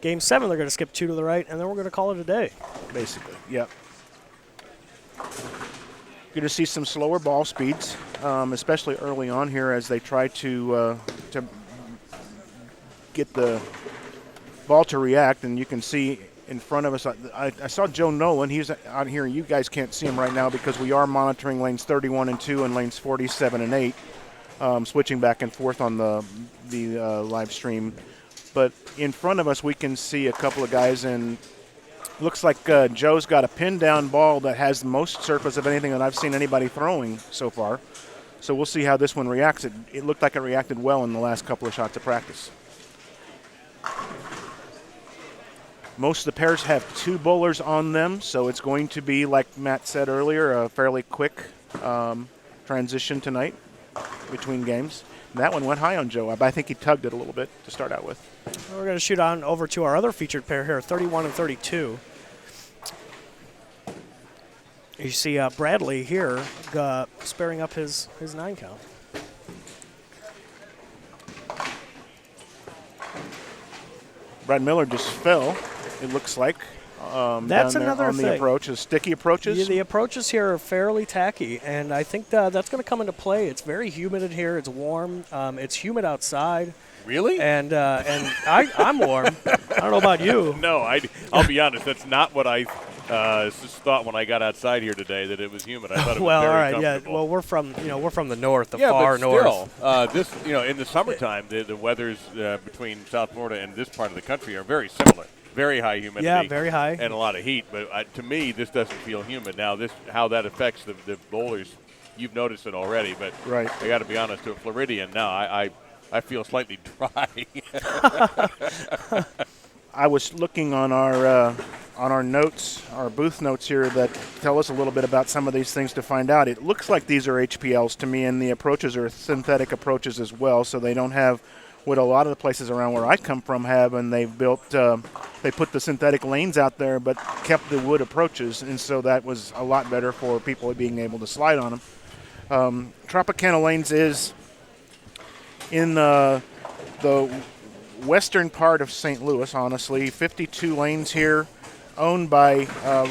Speaker 1: Game 7, they're going to skip 2 to the right, and then we're going to call it a day.
Speaker 2: Basically, yep. Going to see some slower ball speeds, especially early on here as they try to get the ball to react. And you can see in front of us, I saw Joe Nolan. He's out here. You guys can't see him right now because we are monitoring lanes 31 and 2 and lanes 47 and 8, switching back and forth on the live stream. But in front of us, we can see a couple of guys in Looks like Joe's got a pin down ball that has the most surface of anything that I've seen anybody throwing so far. So we'll see how this one reacts. It looked like it reacted well in the last couple of shots of practice. Most of the pairs have 2 bowlers on them, so it's going to be, like Matt said earlier, a fairly quick transition tonight between games. And that one went high on Joe. I think he tugged it a little bit to start out with.
Speaker 1: We're going to shoot on over to our other featured pair here, 31 and 32. You see Bradley here sparing up his 9 count.
Speaker 2: Brad Miller just fell, it looks like.
Speaker 1: That's another
Speaker 2: on
Speaker 1: thing.
Speaker 2: the approaches, sticky approaches.
Speaker 1: Yeah, the approaches here are fairly tacky, and I think that's going to come into play. It's very humid in here. It's warm. It's humid outside.
Speaker 4: Really?
Speaker 1: And I'm warm. I don't know about you.
Speaker 4: No, I'll be honest. That's not what I just thought when I got outside here today, that it was humid. I thought it was
Speaker 1: Well,
Speaker 4: very
Speaker 1: all right,
Speaker 4: comfortable.
Speaker 1: yeah. Well, we're from the north, the
Speaker 4: yeah,
Speaker 1: far
Speaker 4: but
Speaker 1: north.
Speaker 4: still, this in the summertime, the weathers between South Florida and this part of the country are very similar. Very high humidity.
Speaker 1: Yeah, very high.
Speaker 4: And a lot of heat. But to me, this doesn't feel humid. Now, how that affects the bowlers, you've noticed it already. But
Speaker 2: right.
Speaker 4: I got to be honest, to a Floridian, now I feel slightly dry.
Speaker 2: I was looking on our notes, our booth notes here that tell us a little bit about some of these things to find out. It looks like these are HPLs to me, and the approaches are synthetic approaches as well, so they don't have what a lot of the places around where I come from have, and they've built, they put the synthetic lanes out there but kept the wood approaches, and so that was a lot better for people being able to slide on them. Tropicana Lanes is in the western part of St. Louis, honestly. 52 lanes here, owned by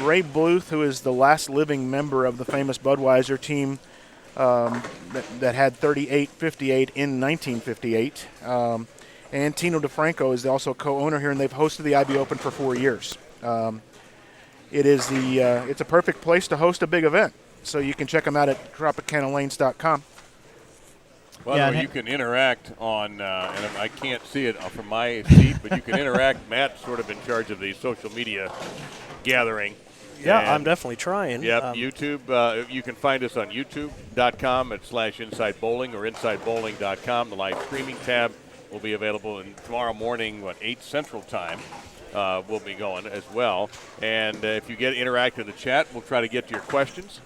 Speaker 2: Ray Bluth, who is the last living member of the famous Budweiser team that had 38-58 in 1958. And Tino DeFranco is also co-owner here, and they've hosted the IB Open for 4 years. It's a perfect place to host a big event, so you can check them out at tropicanalanes.com.
Speaker 4: Well, yeah, you can interact on, and I can't see it from my seat, but you can interact. Matt's sort of in charge of the social media gathering.
Speaker 1: Yeah, I'm definitely trying.
Speaker 4: Yep, YouTube. You can find us on youtube.com/Inside Bowling or InsideBowling.com. The live streaming tab will be available, and tomorrow morning, 8 Central Time, we'll be going as well. And if you interact in the chat, we'll try to get to your questions.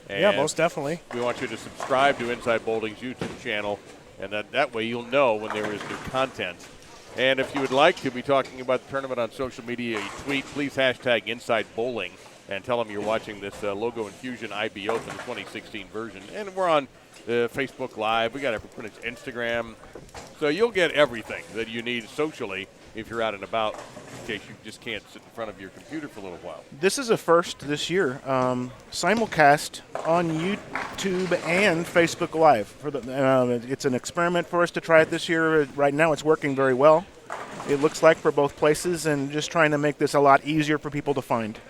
Speaker 4: And
Speaker 1: yeah, most definitely.
Speaker 4: We want you to subscribe to Inside Bowling's YouTube channel, and that way you'll know when there is new content. And if you would like to be talking about the tournament on social media, you tweet, please hashtag Inside Bowling and tell them you're watching this Logo Infusion IB Open 2016 version. And we're on Facebook Live. We got everything, Instagram. So you'll get everything that you need socially if you're out and about, in case you just can't sit in front of your computer for a little while.
Speaker 2: This is a first this year. Simulcast on YouTube and Facebook Live. It's an experiment for us to try it this year. Right now it's working very well, it looks like, for both places, and just trying to make this a lot easier for people to find.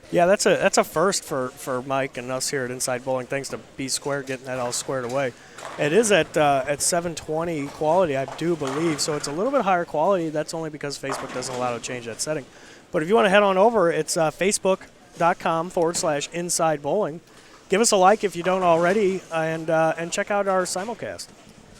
Speaker 1: Yeah, that's a first for Mike and us here at Inside Bowling. Thanks to B Square getting that all squared away. It is at 720 quality, I do believe, so it's a little bit higher quality. That's only because Facebook doesn't allow to change that setting. But if you want to head on over, it's facebook.com/Inside Bowling. Give us a like if you don't already, and check out our simulcast.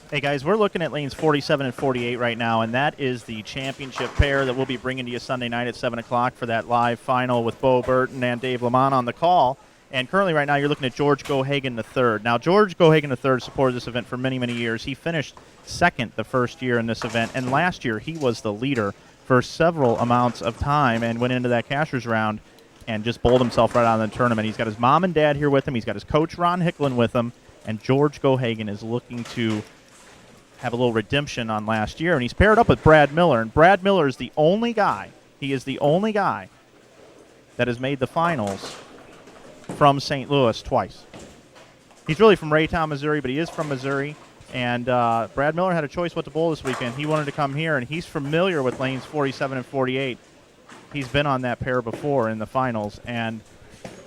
Speaker 3: Hey, guys, we're looking at lanes 47 and 48 right now, and that is the championship pair that we'll be bringing to you Sunday night at 7 o'clock for that live final with Bo Burton and Dave Lamont on the call. And currently right now you're looking at George Gohagan III. Now, George Gohagan III supported this event for many, many years. He finished second the first year in this event, and last year he was the leader for several amounts of time and went into that cashier's round and just bowled himself right out of the tournament. He's got his mom and dad here with him. He's got his coach, Ron Hicklin, with him, and George Gohagan is looking to have a little redemption on last year, and he's paired up with Brad Miller, and Brad Miller is the only guy, that has made the finals from St. Louis twice. He's really from Raytown, Missouri, but he is from Missouri, and Brad Miller had a choice what to bowl this weekend. He wanted to come here, and he's familiar with lanes 47 and 48. He's been on that pair before in the finals and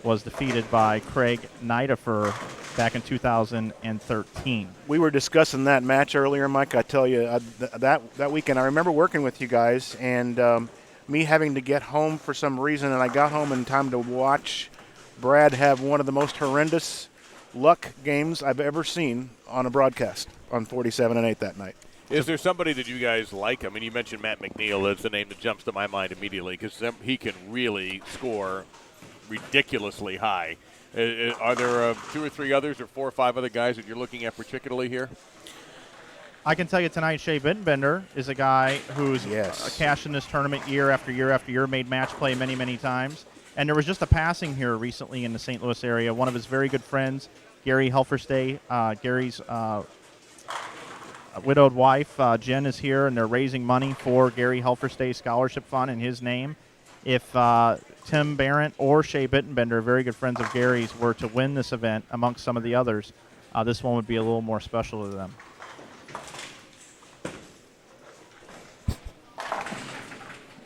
Speaker 3: was defeated by Craig Nidifer back in 2013.
Speaker 2: We were discussing that match earlier, Mike. I tell you, that weekend, I remember working with you guys, and me having to get home for some reason, and I got home in time to watch Brad have one of the most horrendous luck games I've ever seen on a broadcast on 47 and 8 that night.
Speaker 4: Is there somebody that you guys like? I mean, you mentioned Matt McNeil. That's the name that jumps to my mind immediately because he can really score ridiculously high. Are there 2 or 3 others or 4 or 5 other guys that you're looking at particularly here?
Speaker 3: I can tell you tonight, Shea Bittenbender is a guy who's cashed in this tournament year after year after year, made match play many, many times. And there was just a passing here recently in the St. Louis area. One of his very good friends, Gary Helferstay, Gary's widowed wife, Jen, is here, and they're raising money for Gary Helferstay Scholarship Fund in his name. If Tim Barrett or Shea Bittenbender, very good friends of Gary's, were to win this event amongst some of the others, this one would be a little more special to them.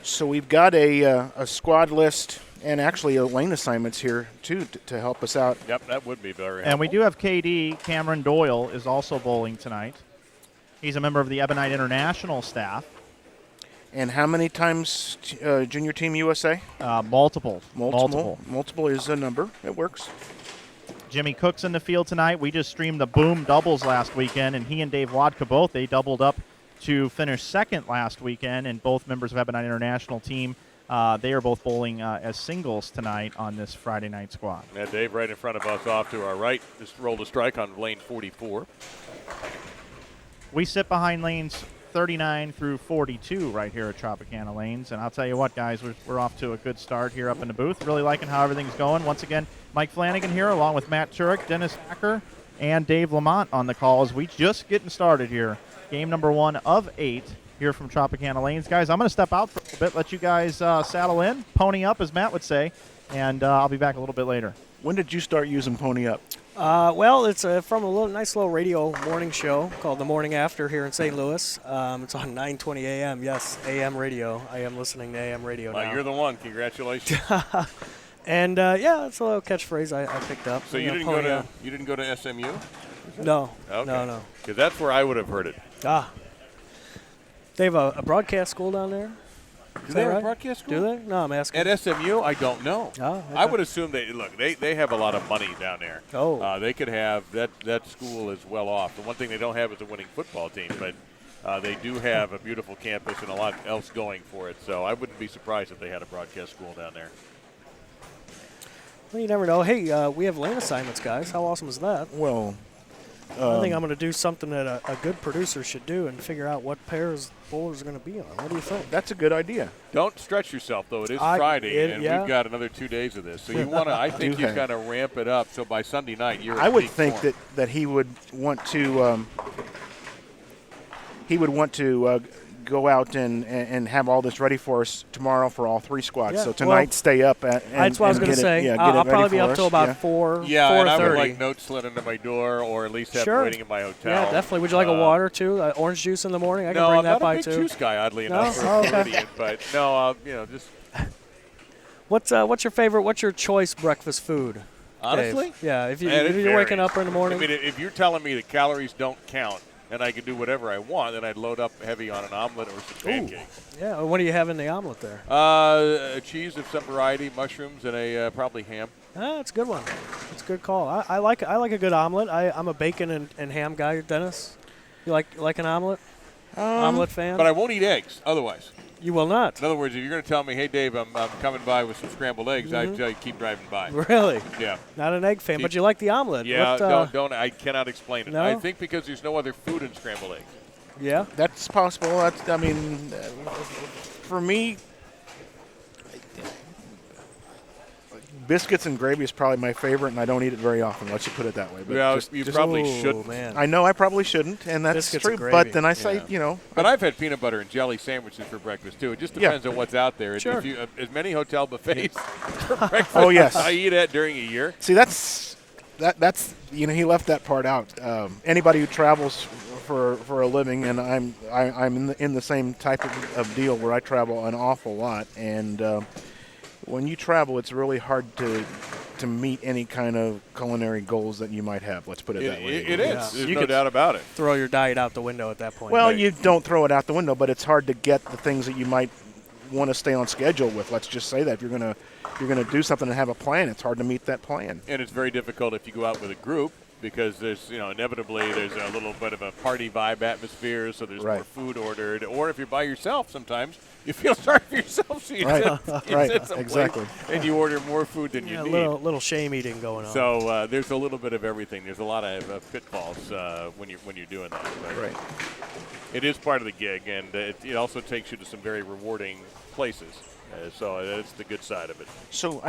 Speaker 2: So we've got a squad list and actually lane assignments here, too, to help us out.
Speaker 4: Yep, that would be very helpful.
Speaker 3: And we do have KD. Cameron Doyle is also bowling tonight. He's a member of the Ebonite International staff.
Speaker 2: And how many times Junior Team USA?
Speaker 3: Multiple.
Speaker 2: Multiple is a number. It works.
Speaker 3: Jimmy Cook's in the field tonight. We just streamed the Boom doubles last weekend, and he and Dave Wodka both, they doubled up to finish second last weekend, and both members of Ebonite International team. They are both bowling as singles tonight on this Friday night squad.
Speaker 4: Yeah, Dave right in front of us off to our right. Just rolled a strike on lane 44.
Speaker 3: We sit behind lanes 39 through 42 right here at Tropicana Lanes. And I'll tell you what, guys, we're off to a good start here up in the booth. Really liking how everything's going. Once again, Mike Flanagan here along with Matt Turek, Dennis Hacker, and Dave Lamont on the call as we just getting started here. Game number 1 of 8 here from Tropicana Lanes. Guys, I'm going to step out for a little bit, let you guys saddle in, pony up, as Matt would say, and I'll be back a little bit later.
Speaker 2: When did you start using Pony Up?
Speaker 1: Well, it's from a nice little radio morning show called The Morning After here in St. Louis. It's on 9:20 a.m. Yes, AM radio. I am listening to AM radio now.
Speaker 4: You're the one. Congratulations.
Speaker 1: And yeah, it's a little catchphrase I picked up.
Speaker 4: So you didn't go to SMU?
Speaker 1: No.
Speaker 4: Okay.
Speaker 1: No.
Speaker 4: Because that's where I would have heard it.
Speaker 1: They have a broadcast school down there.
Speaker 4: Do they have a broadcast school?
Speaker 1: Do they? No, I'm asking.
Speaker 4: At SMU, I don't know.
Speaker 1: Oh, okay.
Speaker 4: I would assume they have a lot of money down there.
Speaker 1: Oh.
Speaker 4: They could have that school is well off. The one thing they don't have is a winning football team, but they do have a beautiful campus and a lot else going for it. So I wouldn't be surprised if they had a broadcast school down there.
Speaker 1: Well, you never know. Hey, we have lane assignments, guys. How awesome is that?
Speaker 2: Well,
Speaker 1: I think I'm going to do something that a good producer should do and figure out what pairs bowlers are going to be on. What do you think?
Speaker 2: that's a good idea.
Speaker 4: Don't stretch yourself, though. It is Friday, and we've got another 2 days of this. So you want to. I think you've got to ramp it up. So by Sunday night, you're.
Speaker 2: I would think that he would want to. He would want to go out and have all this ready for us tomorrow for all 3 squads.
Speaker 1: Yeah,
Speaker 2: So tonight, stay up.
Speaker 1: That's what I was going to say. I'll probably be up till about 4.
Speaker 4: Yeah,
Speaker 1: 4:30.
Speaker 4: and I would like notes slid into my door, or at least have them waiting in my hotel.
Speaker 1: Yeah, definitely. Would you like a water too? Orange juice in the morning? I can bring that by too.
Speaker 4: No, I'm not a big juice guy, oddly enough.
Speaker 1: No? Oh, okay.
Speaker 4: But no, just.
Speaker 1: What's your favorite? What's your choice breakfast food?
Speaker 4: Honestly,
Speaker 1: Dave? Yeah. If you're waking up in the morning.
Speaker 4: I mean, if you're telling me that calories don't count and I could do whatever I want, then I'd load up heavy on an omelet or some pancakes.
Speaker 1: Yeah. What do you have in the omelet there?
Speaker 4: A cheese of some variety, mushrooms, and a probably ham.
Speaker 1: That's a good one. That's a good call. I like a good omelet. I'm a bacon and ham guy. Dennis, you like an omelet? Omelet fan?
Speaker 4: But I won't eat eggs otherwise.
Speaker 1: You will not.
Speaker 4: In other words, if you're going to tell me, hey, Dave, I'm coming by with some scrambled eggs, I'd tell you keep driving by.
Speaker 1: Really?
Speaker 4: Yeah.
Speaker 1: Not an egg fan, but you like the omelet.
Speaker 4: Yeah, I cannot explain it.
Speaker 1: No?
Speaker 4: I think because there's no other food in scrambled eggs.
Speaker 1: Yeah?
Speaker 2: That's possible. For me, biscuits and gravy is probably my favorite, and I don't eat it very often. Let's just put it that way. But
Speaker 4: you probably shouldn't.
Speaker 1: Man.
Speaker 2: I know I probably shouldn't, and that's
Speaker 1: Biscuits
Speaker 2: true.
Speaker 1: and gravy.
Speaker 2: But then I say,
Speaker 4: But I've had peanut butter and jelly sandwiches for breakfast too. It just depends on what's out there.
Speaker 1: Sure.
Speaker 4: If you, as many hotel buffets for breakfast.
Speaker 2: Oh, yes.
Speaker 4: I eat that during a year.
Speaker 2: See, that's he left that part out. Anybody who travels for a living, and I'm in the same type of deal where I travel an awful lot, and when you travel, it's really hard to meet any kind of culinary goals that you might have. Let's put it that way.
Speaker 4: It is.
Speaker 1: Yeah.
Speaker 4: There's
Speaker 1: You
Speaker 4: no
Speaker 1: could
Speaker 4: doubt about it.
Speaker 1: Throw your diet out the window at that point.
Speaker 2: Well,
Speaker 1: Right.
Speaker 2: you don't throw it out the window, but it's hard to get the things that you might want to stay on schedule with. Let's just say that if you're gonna do something and have a plan, it's hard to meet that plan.
Speaker 4: And it's very difficult if you go out with a group because there's, inevitably there's a little bit of a party vibe atmosphere, so there's more food ordered. Or if you're by yourself, sometimes you feel sorry for yourself, so you sit someplace
Speaker 2: exactly,
Speaker 4: and you order more food than you need.
Speaker 1: Little shame eating going on.
Speaker 4: So there's a little bit of everything. There's a lot of pitfalls when you're doing that. But
Speaker 2: right.
Speaker 4: It is part of the gig, and it also takes you to some very rewarding places. So that's the good side of it.
Speaker 2: So,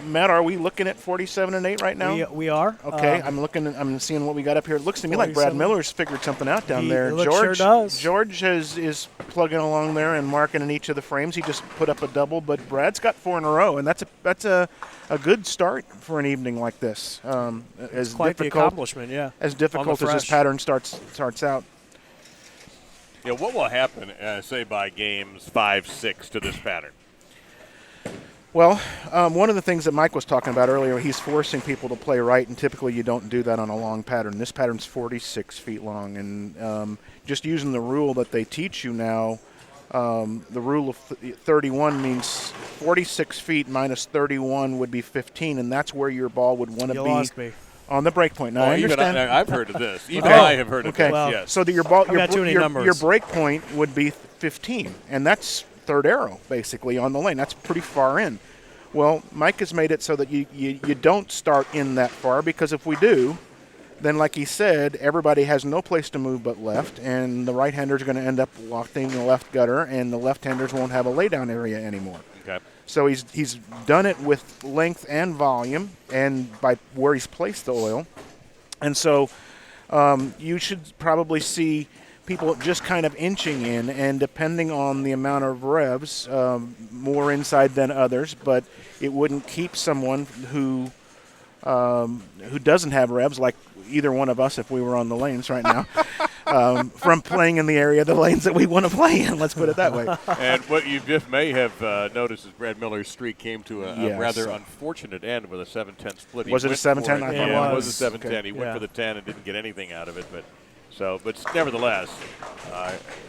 Speaker 2: Matt, are we looking at 47 and 8 right now?
Speaker 1: We are.
Speaker 2: Okay, I'm seeing what we got up here. It looks to me like Brad Miller's figured something out down there.
Speaker 1: George sure does.
Speaker 2: George is plugging along there and marking in each of the frames. He just put up a double, but Brad's got 4 in a row, and that's a good start for an evening like this.
Speaker 1: It's quite the accomplishment, yeah.
Speaker 2: As difficult as this pattern starts out.
Speaker 4: Yeah, what will happen, say, by games 5, 6 to this pattern?
Speaker 2: Well, one of the things that Mike was talking about earlier, he's forcing people to play right, and typically you don't do that on a long pattern. This pattern's 46 feet long, and just using the rule that they teach you now, the rule of 31 means 46 feet minus 31 would be 15, and that's where your ball would want to be.
Speaker 1: You lost me.
Speaker 2: On the break point. Now, I understand.
Speaker 4: I've heard of this. Even I have heard of this.
Speaker 1: Well,
Speaker 4: yes.
Speaker 2: So that your break point would be 15, and that's third arrow basically on the lane. That's pretty far in. Well, Mike has made it so that you don't start in that far, because if we do, then like he said, everybody has no place to move but left, and the right-handers are going to end up locked in the left gutter, and the left-handers won't have a laydown area anymore.
Speaker 4: Okay.
Speaker 2: So he's done it with length and volume, and by where he's placed the oil. And so you should probably see people just kind of inching in, and depending on the amount of revs, more inside than others, but it wouldn't keep someone who doesn't have revs, like either one of us if we were on the lanes right now, from playing in the area of the lanes that we want to play in. Let's put it that way.
Speaker 4: And what you just may have noticed is Brad Miller's streak came to a rather unfortunate end with a 7-10 split.
Speaker 2: Was it a 7-10? I thought
Speaker 4: it was a 7-10.
Speaker 2: Okay.
Speaker 4: He went for the 10 and didn't get anything out of it. But nevertheless,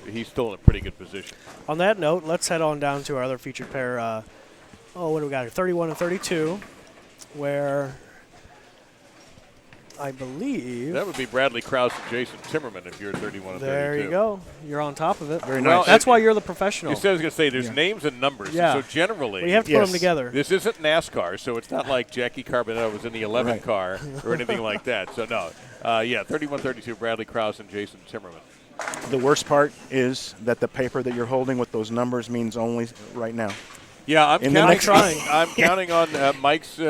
Speaker 4: he's still in a pretty good position.
Speaker 1: On that note, let's head on down to our other featured pair. What do we got here? 31 and 32, where I believe
Speaker 4: that would be Bradley Krause and Jason Timmerman if you're 31 and 32.
Speaker 1: There you go. You're on top of it.
Speaker 2: Very nice.
Speaker 1: That's why you're the professional.
Speaker 4: You said I was going to say there's names and numbers.
Speaker 1: Yeah.
Speaker 4: So generally,
Speaker 1: well, you have to put them together.
Speaker 4: This isn't NASCAR, so it's not like Jackie Carbonell was in the 11 car or anything like that. So no, 31-32, Bradley Krause and Jason Timmerman.
Speaker 2: The worst part is that the paper that you're holding with those numbers means only right now.
Speaker 4: Yeah, I'm counting on Mike's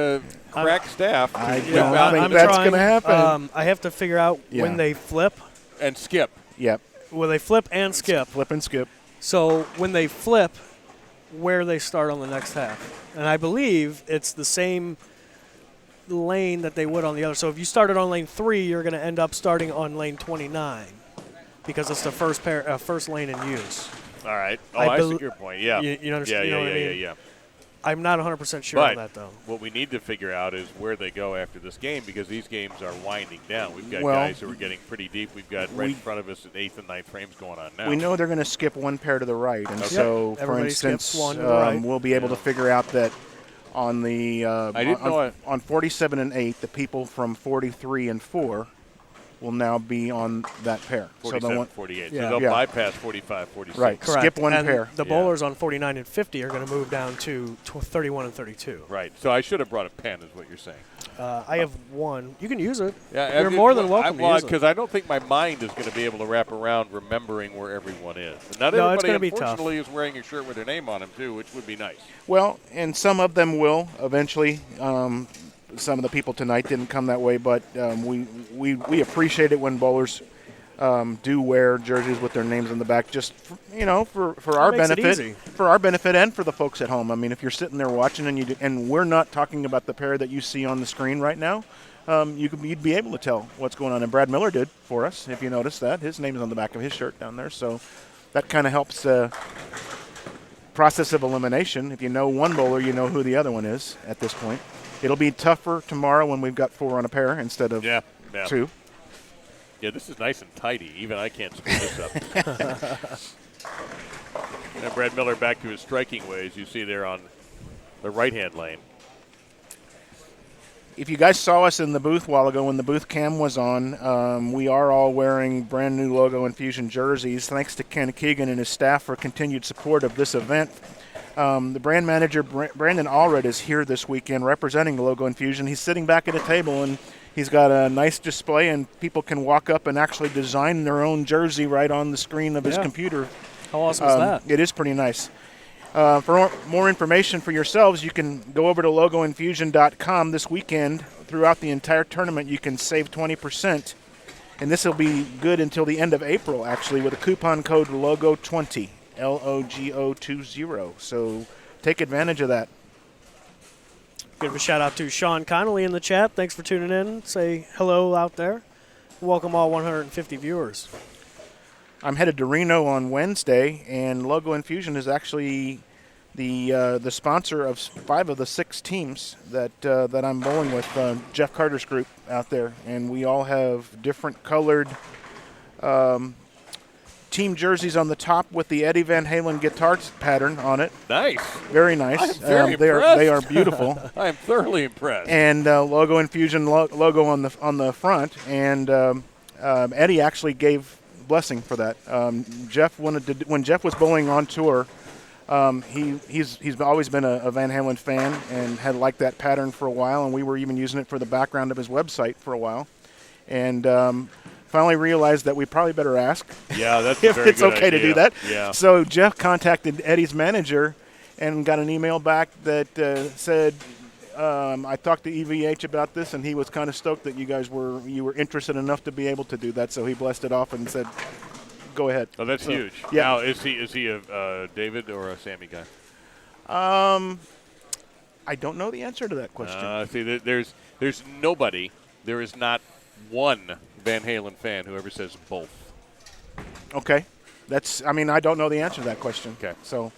Speaker 4: crack staff.
Speaker 2: I don't think that's going to happen.
Speaker 1: I have to figure out when they flip.
Speaker 4: And skip.
Speaker 2: Yep.
Speaker 1: Will they flip and skip?
Speaker 2: Flip and skip.
Speaker 1: So when they flip, where they start on the next half. And I believe it's the same lane that they would on the other. So if you started on lane 3, you're going to end up starting on lane 29 because it's the first lane in use.
Speaker 4: All right. I see your point. Yeah.
Speaker 1: You understand?
Speaker 4: Yeah.
Speaker 1: I'm not 100% sure on that, though.
Speaker 4: What we need to figure out is where they go after this game, because these games are winding down. We've got guys who are getting pretty deep. We've got right in front of us at 8th and 9th frames going on now.
Speaker 2: We know they're going to skip one pair to the right. And so, for instance, we'll be able to figure out that on the on 47 and 8, the people from 43 and 4 will now be on that pair.
Speaker 4: 47, 48. So they'll bypass 45, 46.
Speaker 2: Right.
Speaker 1: Correct.
Speaker 2: Skip one
Speaker 1: and
Speaker 2: pair.
Speaker 1: The bowlers on 49 and 50 are going to move down to 31 and 32.
Speaker 4: Right. So I should have brought a pen, is what you're saying.
Speaker 1: I have one. You can use it.
Speaker 4: Yeah,
Speaker 1: You're more than welcome to use it.
Speaker 4: Because I don't think my mind is going to be able to wrap around remembering where everyone is. And not
Speaker 1: it's
Speaker 4: everybody,
Speaker 1: be
Speaker 4: unfortunately, is wearing a shirt with their name on them, too, which would be nice.
Speaker 2: Well, and some of them will eventually. Some of the people tonight didn't come that way, but we appreciate it when bowlers do wear jerseys with their names on the back, just for our benefit and for the folks at home. I mean, if you're sitting there watching and we're not talking about the pair that you see on the screen right now, you'd be able to tell what's going on. And Brad Miller did for us, if you noticed that. His name is on the back of his shirt down there, so that kind of helps process of elimination. If you know one bowler, you know who the other one is at this point. It'll be tougher tomorrow when we've got 4 on a pair instead of 2.
Speaker 4: Yeah, this is nice and tidy. Even I can't screw this up. And Brad Miller back to his striking ways. You see there on the right-hand lane.
Speaker 2: If you guys saw us in the booth a while ago when the booth cam was on, we are all wearing brand new Logo Infusion jerseys. Thanks to Ken Keegan and his staff for continued support of this event. The brand manager, Brandon Allred, is here this weekend representing the Logo Infusion. He's sitting back at a table, and he's got a nice display, and people can walk up and actually design their own jersey right on the screen of his computer.
Speaker 1: How awesome is that?
Speaker 2: It is pretty nice. For more information for yourselves, you can go over to logoinfusion.com this weekend. Throughout the entire tournament, you can save 20%. And this will be good until the end of April, actually, with a coupon code LOGO20, LOGO20. So take advantage of that.
Speaker 1: Give a shout out to Sean Connolly in the chat. Thanks for tuning in. Say hello out there. Welcome all 150 viewers.
Speaker 2: I'm headed to Reno on Wednesday, and Logo Infusion is actually the sponsor of 5 of the 6 teams that I'm bowling with, Jeff Carter's group out there, and we all have different colored team jerseys on the top with the Eddie Van Halen guitar pattern on it.
Speaker 4: Nice.
Speaker 2: Very nice.
Speaker 4: I'm very
Speaker 2: impressed. They are beautiful.
Speaker 4: I am thoroughly impressed.
Speaker 2: And Logo Infusion logo on the front, and Eddie actually gave blessing for that. Jeff wanted to, when Jeff was bowling on tour, he's always been a Van Halen fan and had liked that pattern for a while, and we were even using it for the background of his website for a while, and finally realized that we probably better ask
Speaker 4: that's
Speaker 2: if it's okay to do that.
Speaker 4: Yeah.
Speaker 2: So Jeff contacted Eddie's manager and got an email back that said, I talked to EVH about this, and he was kind of stoked that you were interested enough to be able to do that. So he blessed it off and said, "Go ahead."
Speaker 4: Oh, that's huge.
Speaker 2: Yeah.
Speaker 4: Now, is he a David or a Sammy guy?
Speaker 2: I don't know the answer to that question.
Speaker 4: See, there's nobody. There is not one Van Halen fan who ever says both.
Speaker 2: Okay, I don't know the answer to that question.
Speaker 4: Okay,
Speaker 2: so.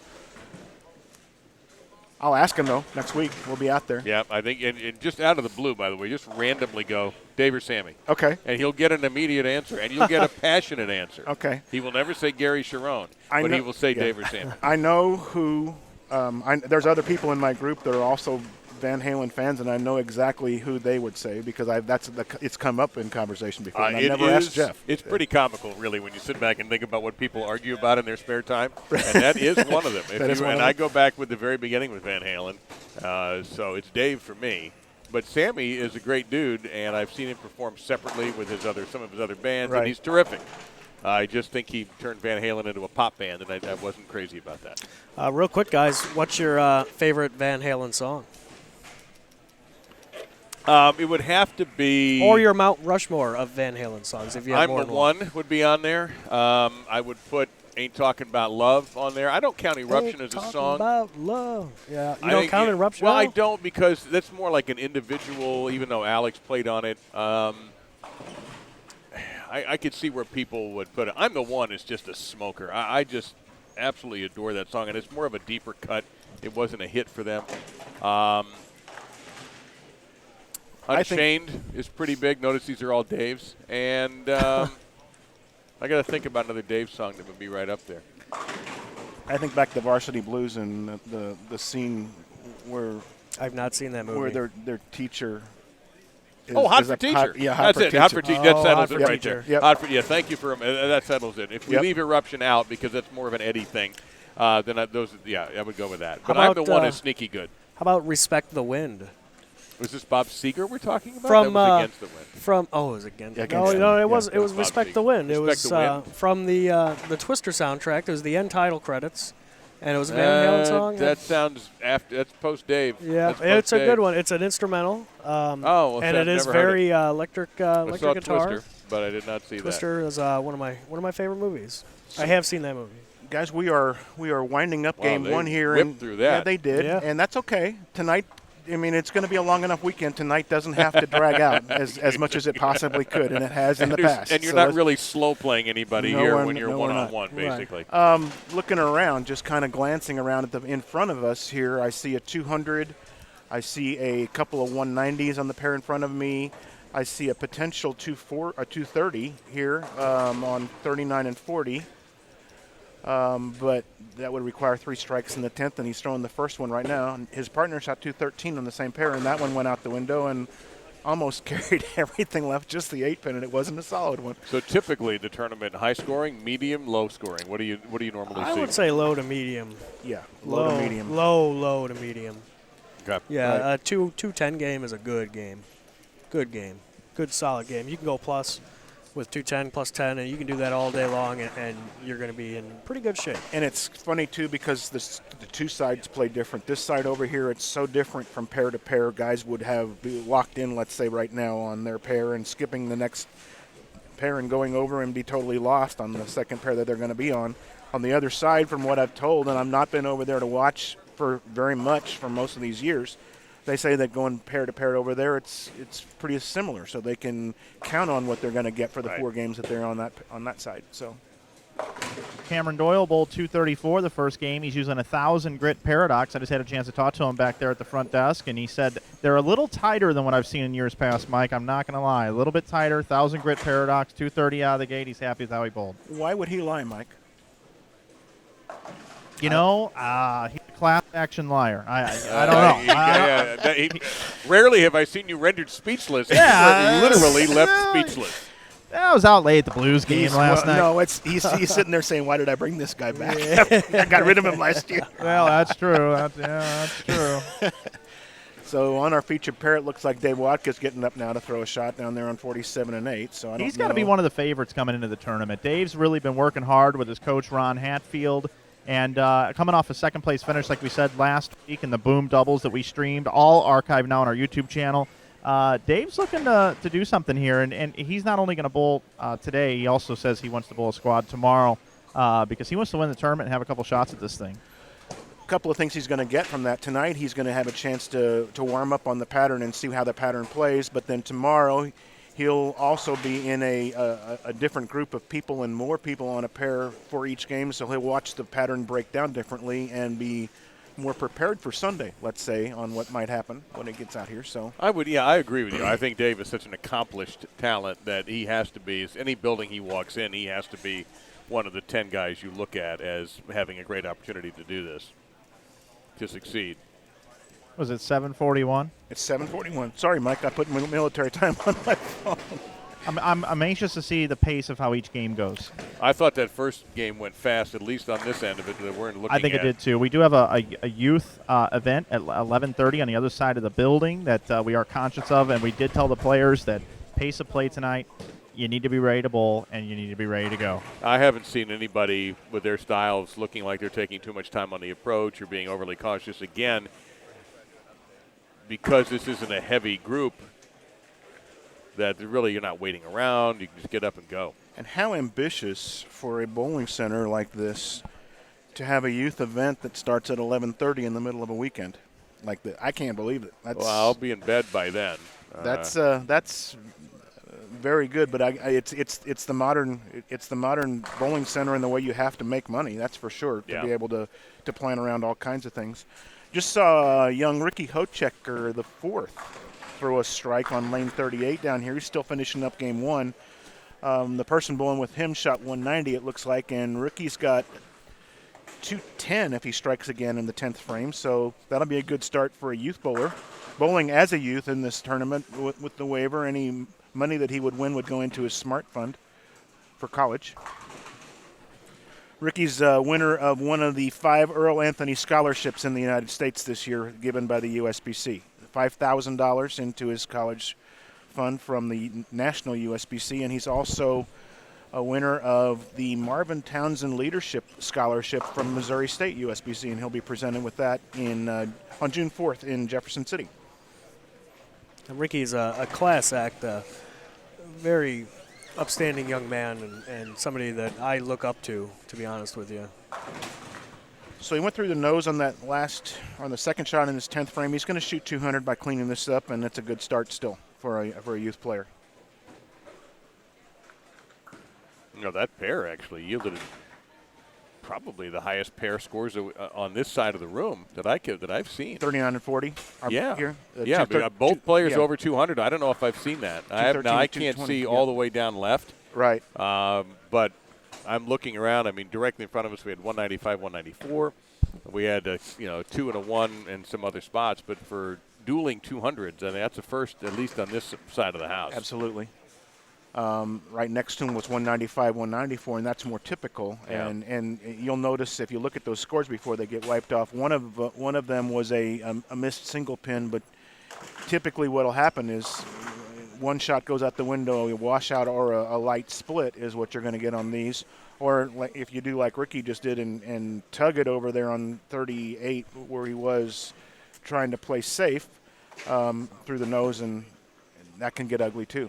Speaker 2: I'll ask him, though, next week. We'll be out there.
Speaker 4: Yeah, I think, and just out of the blue, by the way, just randomly go, Dave or Sammy.
Speaker 2: Okay.
Speaker 4: And he'll get an immediate answer, and you'll get a passionate answer.
Speaker 2: Okay.
Speaker 4: He will never say Gary Sharon, but he will say Dave or Sammy.
Speaker 2: I know who there's other people in my group that are also Van Halen fans, and I know exactly who they would say because it's come up in conversation before. And I never asked Jeff.
Speaker 4: It's pretty comical, really, when you sit back and think about what people argue about in their spare time, and that is one of them. I go back with the very beginning with Van Halen, so it's Dave for me. But Sammy is a great dude, and I've seen him perform separately with some of his other bands, and he's terrific. I just think he turned Van Halen into a pop band, and I wasn't crazy about that.
Speaker 1: Real quick, guys, what's your favorite Van Halen song?
Speaker 4: It would have to be...
Speaker 1: Or your Mount Rushmore of Van Halen songs, if you have more than one.
Speaker 4: I'm the One would be on there. I would put Ain't Talking About Love on there. I don't count Eruption as a song.
Speaker 1: Ain't Talking About Love. Yeah, you don't count Eruption?
Speaker 4: Well, I don't because that's more like an individual, even though Alex played on it. I could see where people would put it. I'm the One is just a smoker. I just absolutely adore that song, and it's more of a deeper cut. It wasn't a hit for them. Unchained is pretty big. Notice these are all Dave's. And I got to think about another Dave song that would be right up there.
Speaker 2: I think back to Varsity Blues and the scene where
Speaker 1: I've not seen that movie.
Speaker 2: Where their teacher.
Speaker 4: Hot for Teacher.
Speaker 2: Hot
Speaker 4: That's
Speaker 2: for
Speaker 4: it.
Speaker 2: Teacher.
Speaker 4: Hot for Teacher. That settles it right
Speaker 1: Teacher.
Speaker 4: there.
Speaker 2: Yep.
Speaker 4: Thank you for that settles it. If we leave Eruption out because that's more of an Eddie thing, then I would go with that. But I'm the One is sneaky good.
Speaker 1: How about Respect the Wind?
Speaker 4: Was this Bob Seger we're talking about?
Speaker 1: From
Speaker 4: that was Against the Wind.
Speaker 1: It was Against.
Speaker 2: Against
Speaker 1: No, it was
Speaker 4: Bob
Speaker 1: Respect
Speaker 4: Seger.
Speaker 1: the Wind. It
Speaker 4: Respect
Speaker 1: was
Speaker 4: the Wind.
Speaker 1: from the Twister soundtrack. It was the end title credits, and it was a Van Halen song.
Speaker 4: That sounds after. That's post Dave.
Speaker 1: Yeah,
Speaker 4: That's
Speaker 1: it's a
Speaker 4: post-Dave.
Speaker 1: good one. It's an instrumental.
Speaker 4: Well,
Speaker 1: and
Speaker 4: I've
Speaker 1: it is
Speaker 4: never heard
Speaker 1: very electric
Speaker 4: I saw
Speaker 1: guitar.
Speaker 4: Twister, but I did not see
Speaker 1: Twister is one of my favorite movies. I have seen that movie.
Speaker 2: Guys, we are winding up game
Speaker 4: they
Speaker 2: one here.
Speaker 4: whipped through that.
Speaker 2: Yeah, they did,
Speaker 1: Yeah.
Speaker 2: and that's okay. Tonight, it's going to be a long enough weekend. Tonight doesn't have to drag out as much as it possibly could, and it has in the past.
Speaker 4: And you're
Speaker 2: So
Speaker 4: not
Speaker 2: let's-
Speaker 4: really slow playing anybody
Speaker 2: No,
Speaker 4: here
Speaker 2: we're-
Speaker 4: when you're
Speaker 2: no, we're not.
Speaker 4: one-on-one, basically.
Speaker 2: Looking around, just kind of glancing around in front of us here, I see a 200. I see a couple of 190s on the pair in front of me. I see a potential 230 here on 39 and 40. but that would require 3 strikes in the 10th, and he's throwing the first one right now. And his partner shot 213 on the same pair, and that one went out the window and almost carried everything left, just the 8-pin, and it wasn't a solid one.
Speaker 4: So typically the tournament, high scoring, medium, low scoring. What do you normally see?
Speaker 1: I would say low to medium.
Speaker 2: Yeah, low to medium.
Speaker 1: Low to medium.
Speaker 4: Okay.
Speaker 1: Yeah, a 2-10 game is a good game. Good game. Good solid game. You can go plus with 210 plus 10, and you can do that all day long, and you're going to be in pretty good shape.
Speaker 2: And it's funny, too, because the two sides play different. This side over here, it's so different from pair to pair. Guys would be locked in, let's say, right now on their pair and skipping the next pair and going over and be totally lost on the second pair that they're going to be on. On the other side, from what I've told, and I've not been over there to watch for very much for most of these years, they say that going pair to pair over there, it's pretty similar, so they can count on what they're going to get for the 4 games that they're on that side. So
Speaker 3: Cameron Doyle bowled 234 the first game. He's using a 1,000 grit Paradox. I just had a chance to talk to him back there at the front desk, and he said they're a little tighter than what I've seen in years past, Mike. I'm not going to lie. A little bit tighter, 1,000 grit Paradox, 230 out of the gate. He's happy with how he bowled.
Speaker 2: why would he lie, Mike?
Speaker 3: You know, he's a class action liar. I don't know.
Speaker 4: Rarely have I seen you rendered speechless.
Speaker 3: Yeah,
Speaker 4: Literally left speechless.
Speaker 3: I was out late at the Blues game last night.
Speaker 2: No, he's sitting there saying, "Why did I bring this guy back? I got rid of him last year."
Speaker 3: Well, that's true. That's true.
Speaker 2: So on our featured pair, it looks like Dave Watkins getting up now to throw a shot down there on 47 and 8. So
Speaker 3: He's got to be one of the favorites coming into the tournament. Dave's really been working hard with his coach Ron Hatfield. And coming off a second-place finish, like we said last week, in the Boom doubles that we streamed, all archived now on our YouTube channel. Dave's looking to do something here, and he's not only going to bowl today, he also says he wants to bowl a squad tomorrow because he wants to win the tournament and have a couple shots at this thing.
Speaker 2: A couple of things he's going to get from that tonight. He's going to have a chance to warm up on the pattern and see how the pattern plays, but then tomorrow he'll also be in a different group of people and more people on a pair for each game, so he'll watch the pattern break down differently and be more prepared for Sunday, let's say, on what might happen when it gets out here. So
Speaker 4: I agree with you. I think Dave is such an accomplished talent that he has to be, any building he walks in, he has to be one of the 10 guys you look at as having a great opportunity to do this, to succeed.
Speaker 3: Was it 7:41?
Speaker 2: It's 7:41. Sorry, Mike, I put military time on my phone.
Speaker 3: I'm anxious to see the pace of how each game goes.
Speaker 4: I thought that first game went fast, at least on this end of it that we're looking at.
Speaker 3: I think it did too. We do have a youth event at 11:30 on the other side of the building that we are conscious of, and we did tell the players that pace of play tonight, you need to be ready to bowl and you need to be ready to go.
Speaker 4: I haven't seen anybody with their styles looking like they're taking too much time on the approach or being overly cautious. Again, because this isn't a heavy group, that really you're not waiting around. You can just get up and go.
Speaker 2: And how ambitious for a bowling center like this to have a youth event that starts at 11:30 in the middle of a weekend like that. I can't believe it.
Speaker 4: Well, I'll be in bed by then.
Speaker 2: That's very good, but it's the modern bowling center and the way you have to make money. That's for sure, to be able to plan around all kinds of things. Just saw young Ricky Hochecker, the 4th, throw a strike on lane 38 down here. He's still finishing up game 1. The person bowling with him shot 190, it looks like, and Ricky's got 210 if he strikes again in the 10th frame, so that'll be a good start for a youth bowler. Bowling as a youth in this tournament with the waiver, any money that he would win would go into his smart fund for college. Ricky's winner of one of the 5 Earl Anthony scholarships in the United States this year given by the USBC. $5,000 into his college fund from the National USBC, and he's also a winner of the Marvin Townsend Leadership Scholarship from Missouri State USBC, and he'll be presented with that on June 4th in Jefferson City.
Speaker 1: Ricky's a class act, very upstanding young man and somebody that I look up to be honest with you.
Speaker 2: So he went through the nose on on the second shot in his 10th frame. He's going to shoot 200 by cleaning this up, and it's a good start still for a youth player.
Speaker 4: You know, that pair actually yielded probably the highest pair scores on this side of the room that I've seen.
Speaker 2: 39 and 40.
Speaker 4: Here. Both players over 200. I don't know if I've seen that. I can't see all the way down left.
Speaker 2: Right.
Speaker 4: But I'm looking around. I mean, directly in front of us, we had 195, 194. We had, 2 and a 1 and some other spots. But for dueling 200s, I mean, that's a first, at least on this side of the house.
Speaker 2: Absolutely. Right next to him was 195, 194, and that's more typical.
Speaker 4: Yeah.
Speaker 2: And you'll notice if you look at those scores before they get wiped off, one of them was a missed single pin. But typically, what'll happen is one shot goes out the window, a washout or a light split is what you're going to get on these. Or if you do like Ricky just did and tug it over there on 38, where he was trying to play safe through the nose, and that can get ugly too.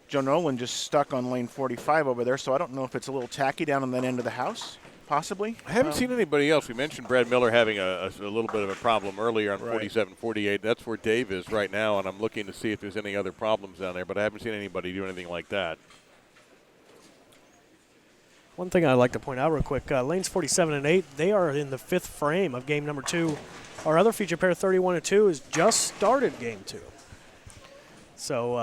Speaker 2: Joe Nolan just stuck on lane 45 over there, so I don't know if it's a little tacky down on that end of the house, possibly.
Speaker 4: I haven't seen anybody else. We mentioned Brad Miller having a little bit of a problem earlier on
Speaker 2: Right.
Speaker 4: 47, 48. That's where Dave is right now, and I'm looking to see if there's any other problems down there, but I haven't seen anybody do anything like that.
Speaker 1: One thing I'd like to point out real quick, lanes 47 and 8, they are in the 5th frame of game number 2. Our other feature pair, 31 and 2, has just started game 2. So,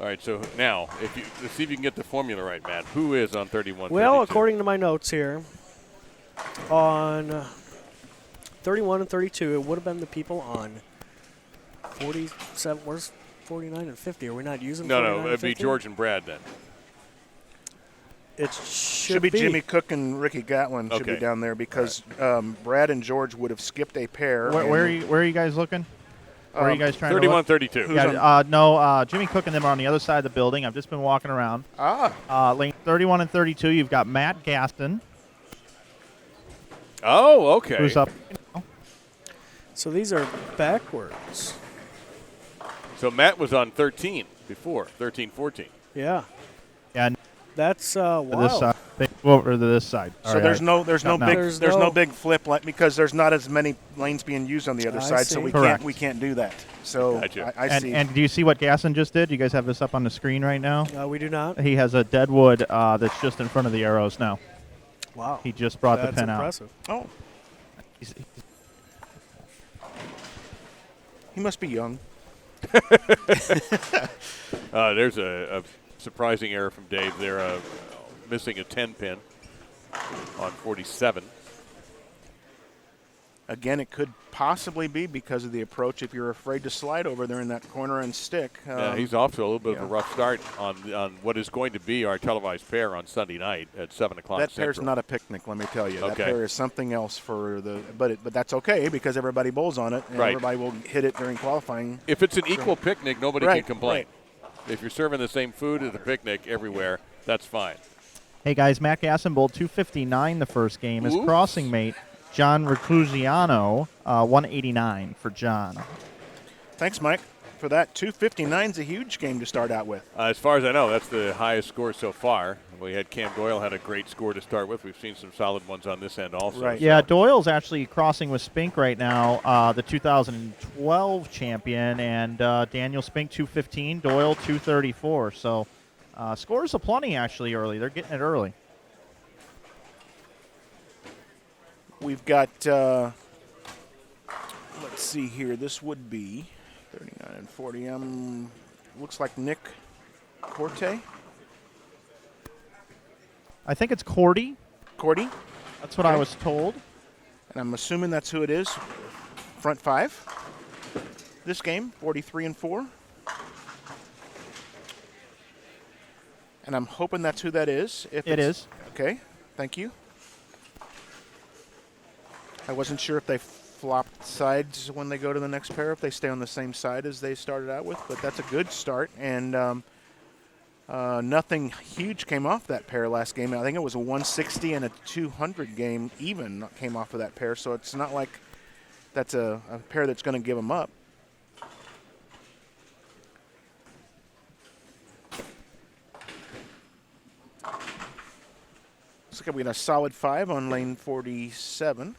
Speaker 4: All right, so now, let's see if you can get the formula right, Matt. Who is on 31?
Speaker 1: well,
Speaker 4: 32?
Speaker 1: according to my notes here, on 31 and 32, it would have been the people on 47. Where's 49 and 50? Are we not using 49
Speaker 4: No,
Speaker 1: and
Speaker 4: it'd be
Speaker 1: 50?
Speaker 4: George and Brad then.
Speaker 1: It
Speaker 2: Should be Jimmy Cook and Ricky Gatlin should be
Speaker 4: Okay.
Speaker 2: down there because Brad and George would have skipped a pair.
Speaker 3: Where are you guys looking? Where are you guys trying
Speaker 4: 31,
Speaker 3: to look?
Speaker 4: 32.
Speaker 3: Yeah, Jimmy Cook and them are on the other side of the building. I've just been walking around. Lane 31 and 32, you've got Matt Gaston,
Speaker 4: Oh, okay.
Speaker 3: who's up.
Speaker 1: So these are backwards.
Speaker 4: So Matt was on 13 before, 13, 14.
Speaker 1: Yeah.
Speaker 3: Yeah,
Speaker 1: That's
Speaker 3: to this
Speaker 1: wild.
Speaker 3: side. Go over to this side.
Speaker 2: So
Speaker 3: All right,
Speaker 2: there's no
Speaker 3: There's
Speaker 2: no big flip because there's not as many lanes being used on the other
Speaker 1: I
Speaker 2: side, so
Speaker 1: see.
Speaker 2: we can't do that. So
Speaker 4: Gotcha.
Speaker 2: I see.
Speaker 3: And do you see what Gaston just did? You guys have this up on the screen right now?
Speaker 1: We do not.
Speaker 3: He has a deadwood that's just in front of the arrows now.
Speaker 1: Wow.
Speaker 3: He just brought
Speaker 1: That's
Speaker 3: the pin
Speaker 1: impressive.
Speaker 2: Oh,
Speaker 3: out.
Speaker 2: he must be young.
Speaker 4: There's a surprising error from Dave there, missing a 10 pin on 47.
Speaker 2: Again, it could possibly be because of the approach. If you're afraid to slide over there in that corner and stick,
Speaker 4: Yeah, he's off to a little bit of a
Speaker 2: yeah.
Speaker 4: rough start on what is going to be our televised pair on Sunday night at 7 o'clock
Speaker 2: that
Speaker 4: Central.
Speaker 2: pair's not a picnic. Let me tell you, that
Speaker 4: Okay.
Speaker 2: pair is something else for the. But that's okay because everybody bowls on it, and
Speaker 4: Right.
Speaker 2: everybody will hit it during qualifying.
Speaker 4: If it's an equal picnic, nobody
Speaker 2: Right,
Speaker 4: can complain.
Speaker 2: right.
Speaker 4: If you're serving the same food at the picnic everywhere, that's fine.
Speaker 3: Hey, guys, Matt Gaston bowled 259 the first game. His
Speaker 4: Oops.
Speaker 3: crossing mate, John Reclusiano, 189 for John.
Speaker 2: Thanks, Mike, for that. 259's a huge game to start out with.
Speaker 4: As far as I know, that's the highest score so far. We had Cam Doyle had a great score to start with. We've seen some solid ones on this end also.
Speaker 2: Right.
Speaker 3: Yeah, Doyle's actually crossing with Spink right now, the 2012 champion, and Daniel Spink 215, Doyle 234. So scores aplenty actually early. They're getting it early.
Speaker 2: We've got, let's see here. This would be 39 and 40. Looks like Nick Corte.
Speaker 3: I think it's Cordy.
Speaker 2: Cordy.
Speaker 3: That's what I was told.
Speaker 2: And I'm assuming that's who it is. Front five. This game, 43 and 4. And I'm hoping that's who that is. If
Speaker 3: It
Speaker 2: it's-
Speaker 3: is.
Speaker 2: Okay, thank you. I wasn't sure if they flopped sides when they go to the next pair, if they stay on the same side as they started out with, but that's a good start. And nothing huge came off that pair last game. I think it was a 160 and a 200 game even came off of that pair, so it's not like that's a pair that's going to give them up. Looks like we got a solid 5 on lane 47.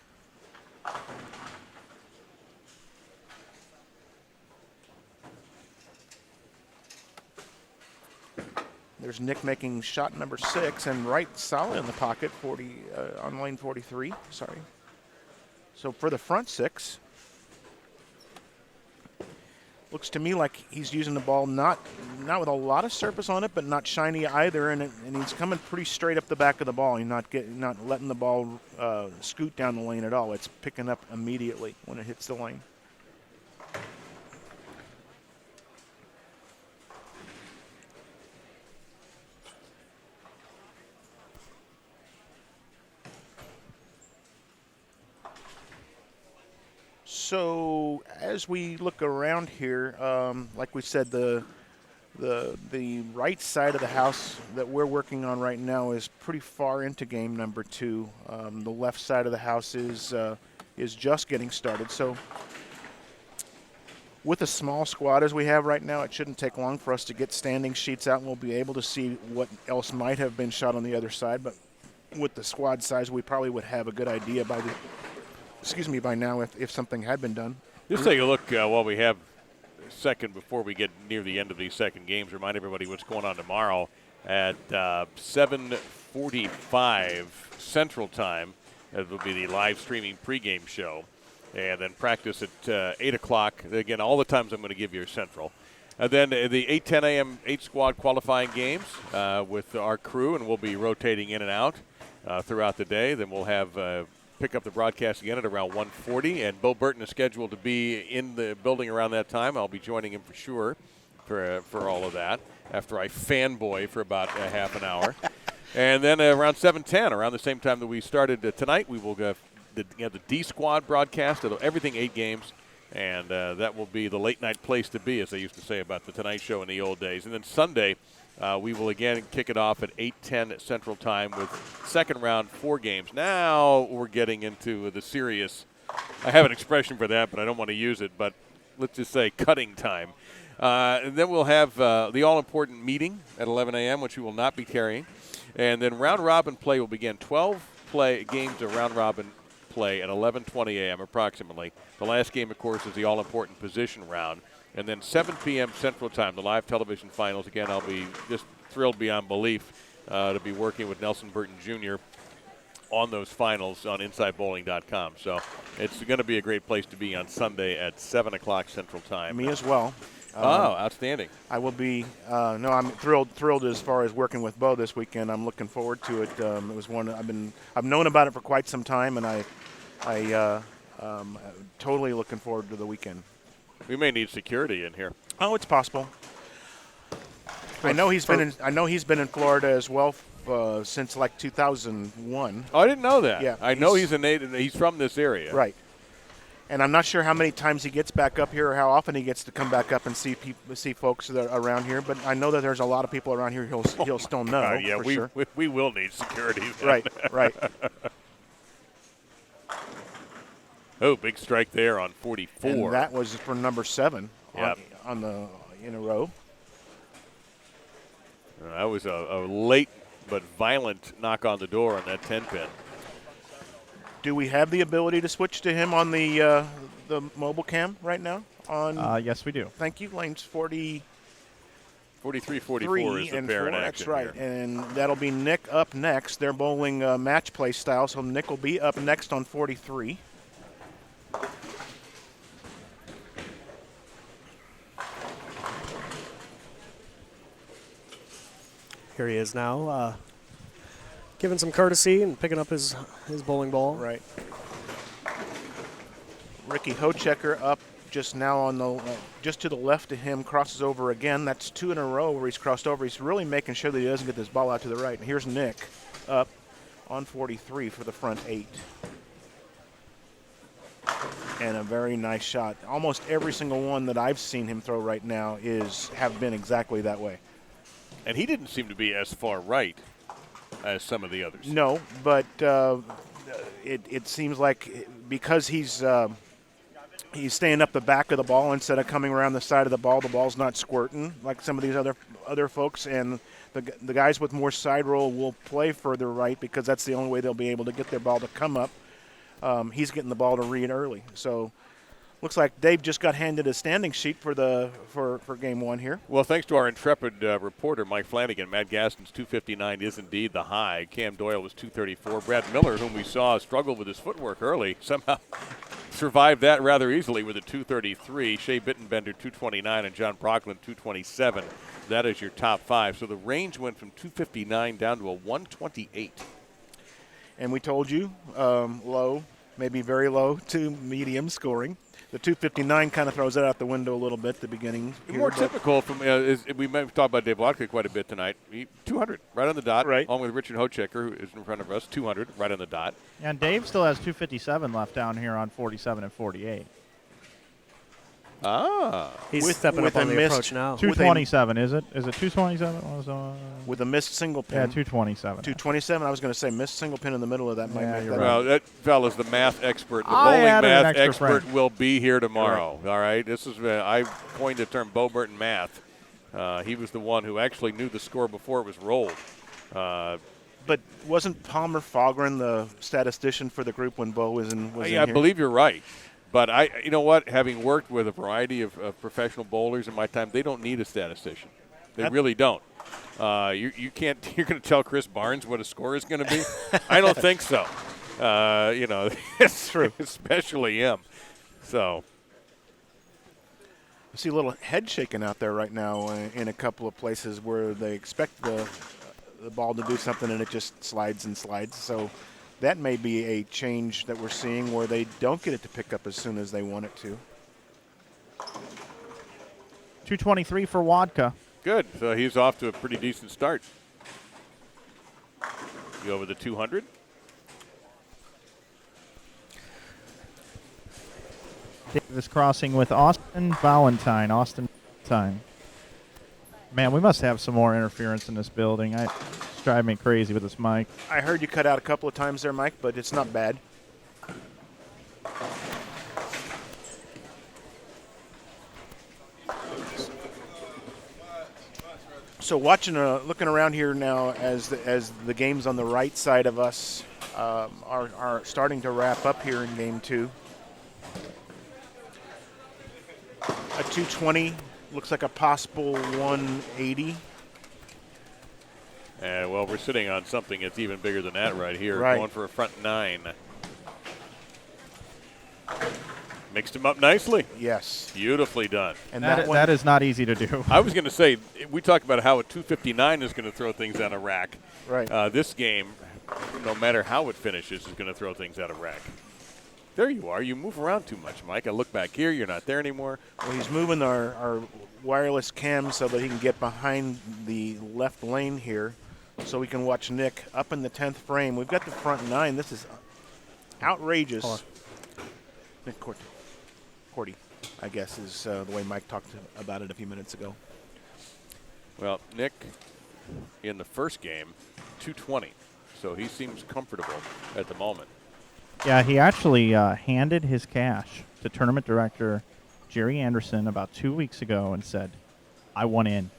Speaker 2: There's Nick making shot number 6 and right solid in the pocket, 40 on lane 43. Sorry. So for the front 6, looks to me like he's using the ball not with a lot of surface on it, but not shiny either, and he's coming pretty straight up the back of the ball. He's not letting the ball scoot down the lane at all. It's picking up immediately when it hits the lane. So as we look around here, like we said, the right side of the house that we're working on right now is pretty far into game number 2. The left side of the house is just getting started. So with a small squad as we have right now, it shouldn't take long for us to get standing sheets out, and we'll be able to see what else might have been shot on the other side. But with the squad size, we probably would have a good idea by now if something had been done.
Speaker 4: Just take a look while we have a second before we get near the end of these second games. Remind everybody what's going on tomorrow at 7:45 Central Time. That will be the live streaming pregame show. And then practice at 8 o'clock. Again, all the times I'm going to give you are Central. And then the 8:10 a.m. 8-squad qualifying games with our crew, and we'll be rotating in and out throughout the day. Then we'll have pick up the broadcast again at around 1:40, and Bill Burton is scheduled to be in the building around that time. I'll be joining him for sure for all of that after I fanboy for about a half an hour. And then around 7:10, around the same time that we started tonight, we will have the D Squad broadcast of everything 8 games, and that will be the late night place to be, as they used to say about the Tonight Show in the old days. And then Sunday, we will again kick it off at 8:10 Central Time with second round 4 games. Now we're getting into the serious, I have an expression for that, but I don't want to use it, but let's just say cutting time. And then we'll have the all-important meeting at 11 a.m., which we will not be carrying. And then round-robin play will begin. 12 games of round-robin play at 11:20 a.m. approximately. The last game, of course, is the all-important position round. And then 7 p.m. Central Time, the live television finals. Again, I'll be just thrilled beyond belief to be working with Nelson Burton Jr. on those finals on InsideBowling.com. So it's going to be a great place to be on Sunday at 7 o'clock Central Time.
Speaker 2: Me as well.
Speaker 4: Outstanding.
Speaker 2: I will be. I'm thrilled as far as working with Bo this weekend. I'm looking forward to it. It was one I've known about it for quite some time, and I totally looking forward to the weekend.
Speaker 4: We may need security in here.
Speaker 2: Oh, it's possible. I know he's been in Florida as well since like 2001.
Speaker 4: Oh, I didn't know that.
Speaker 2: Yeah,
Speaker 4: I know he's a native. He's from this area.
Speaker 2: Right. And I'm not sure how many times he gets back up here or how often he gets to come back up and see folks that are around here. But I know that there's a lot of people around here he'll still know.
Speaker 4: Yeah,
Speaker 2: sure.
Speaker 4: we will need security.
Speaker 2: Right.
Speaker 4: Oh, big strike there on 44.
Speaker 2: And that was for number 7
Speaker 4: Yep.
Speaker 2: in a row.
Speaker 4: That was a late but violent knock on the door on that 10-pin.
Speaker 2: Do we have the ability to switch to him on the mobile cam right now?
Speaker 3: Yes, we do.
Speaker 2: Thank you. Lanes 40.
Speaker 4: 43, 44 is the pair in action.
Speaker 2: That's right.
Speaker 4: Here.
Speaker 2: And that'll be Nick up next. They're bowling match play style, so Nick will be up next on 43.
Speaker 1: Here he is now, giving some courtesy and picking up his bowling ball.
Speaker 2: Right. Ricky Hochecker up just now on the just to the left of him, crosses over again. That's 2 in a row where he's crossed over. He's really making sure that he doesn't get this ball out to the right. And here's Nick up on 43 for the front 8. And a very nice shot. Almost every single one that I've seen him throw right now have been exactly that way.
Speaker 4: And he didn't seem to be as far right as some of the others.
Speaker 2: No, but it seems like because he's staying up the back of the ball instead of coming around the side of the ball's not squirting like some of these other folks. And the guys with more side roll will play further right because that's the only way they'll be able to get their ball to come up. He's getting the ball to read early. So
Speaker 6: Looks like Dave just got handed a standing sheet for game one here.
Speaker 4: Well, thanks to our intrepid reporter, Mike Flanagan, Matt Gaston's 259 is indeed the high. Cam Doyle was 234. Brad Miller, whom we saw struggle with his footwork early, somehow survived that rather easily with a 233. Shea Bittenbender, 229, and John Brocklin, 227. That is your top 5. So the range went from 259 down to a 128.
Speaker 6: And we told you low, maybe very low to medium scoring. The 259 kind of throws it out the window a little bit at the beginning.
Speaker 4: More typical from is we might talk about Dave Vodka quite a bit tonight. 200 right on the dot,
Speaker 6: right?
Speaker 4: Along with Richard Hochecker, who is in front of us. 200 right on the dot.
Speaker 3: And Dave still has 257 left down here on 47 and 48.
Speaker 1: He's stepping up on the approach now.
Speaker 3: 227, is it? Is it 227?
Speaker 6: With a missed single pin.
Speaker 3: Yeah, 227.
Speaker 6: 227. I was going to say missed single pin in the middle of that might make that.
Speaker 4: Well, that fella's the math expert. The bowling math expert will be here tomorrow. All right. This is I coined the term Bo Burton math. He was the one who actually knew the score before it was rolled.
Speaker 6: But wasn't Palmer Fogren the statistician for the group when Bo was in?
Speaker 4: I believe you're right. But you know what? Having worked with a variety of professional bowlers in my time, they don't need a statistician. They really don't. You can't. You're going to tell Chris Barnes what a score is going to be? I don't think so. It's true, especially him. So
Speaker 6: I see a little head shaking out there right now in a couple of places where they expect the ball to do something and it just slides and slides. So that may be a change that we're seeing where they don't get it to pick up as soon as they want it to.
Speaker 3: 223 for Wadka.
Speaker 4: Good. So he's off to a pretty decent start. You over the 200?
Speaker 3: Davis crossing with Austin Valentine. Man, we must have some more interference in this building. It's driving me crazy with this mic.
Speaker 6: I heard you cut out a couple of times there, Mike, but it's not bad. So looking around here now as the games on the right side of us are starting to wrap up here in game two. A 220 looks like a possible 180.
Speaker 4: And, well, we're sitting on something that's even bigger than that right here.
Speaker 6: Right.
Speaker 4: Going for a front 9. Mixed him up nicely.
Speaker 6: Yes.
Speaker 4: Beautifully done.
Speaker 3: And that is not easy to do.
Speaker 4: I was going to say, we talked about how a 259 is going to throw things out of rack.
Speaker 6: Right.
Speaker 4: This game, no matter how it finishes, is going to throw things out of rack. There you are. You move around too much, Mike. I look back here. You're not there anymore.
Speaker 6: Well, he's moving our wireless cam so that he can get behind the left lane here so we can watch Nick up in the 10th frame. We've got the front 9. This is outrageous. Nick Cordy, I guess, is the way Mike talked about it a few minutes ago.
Speaker 4: Well, Nick, in the first game, 220. So he seems comfortable at the moment.
Speaker 3: Yeah, he actually handed his cash to tournament director Jerry Anderson about 2 weeks ago and said, I want in.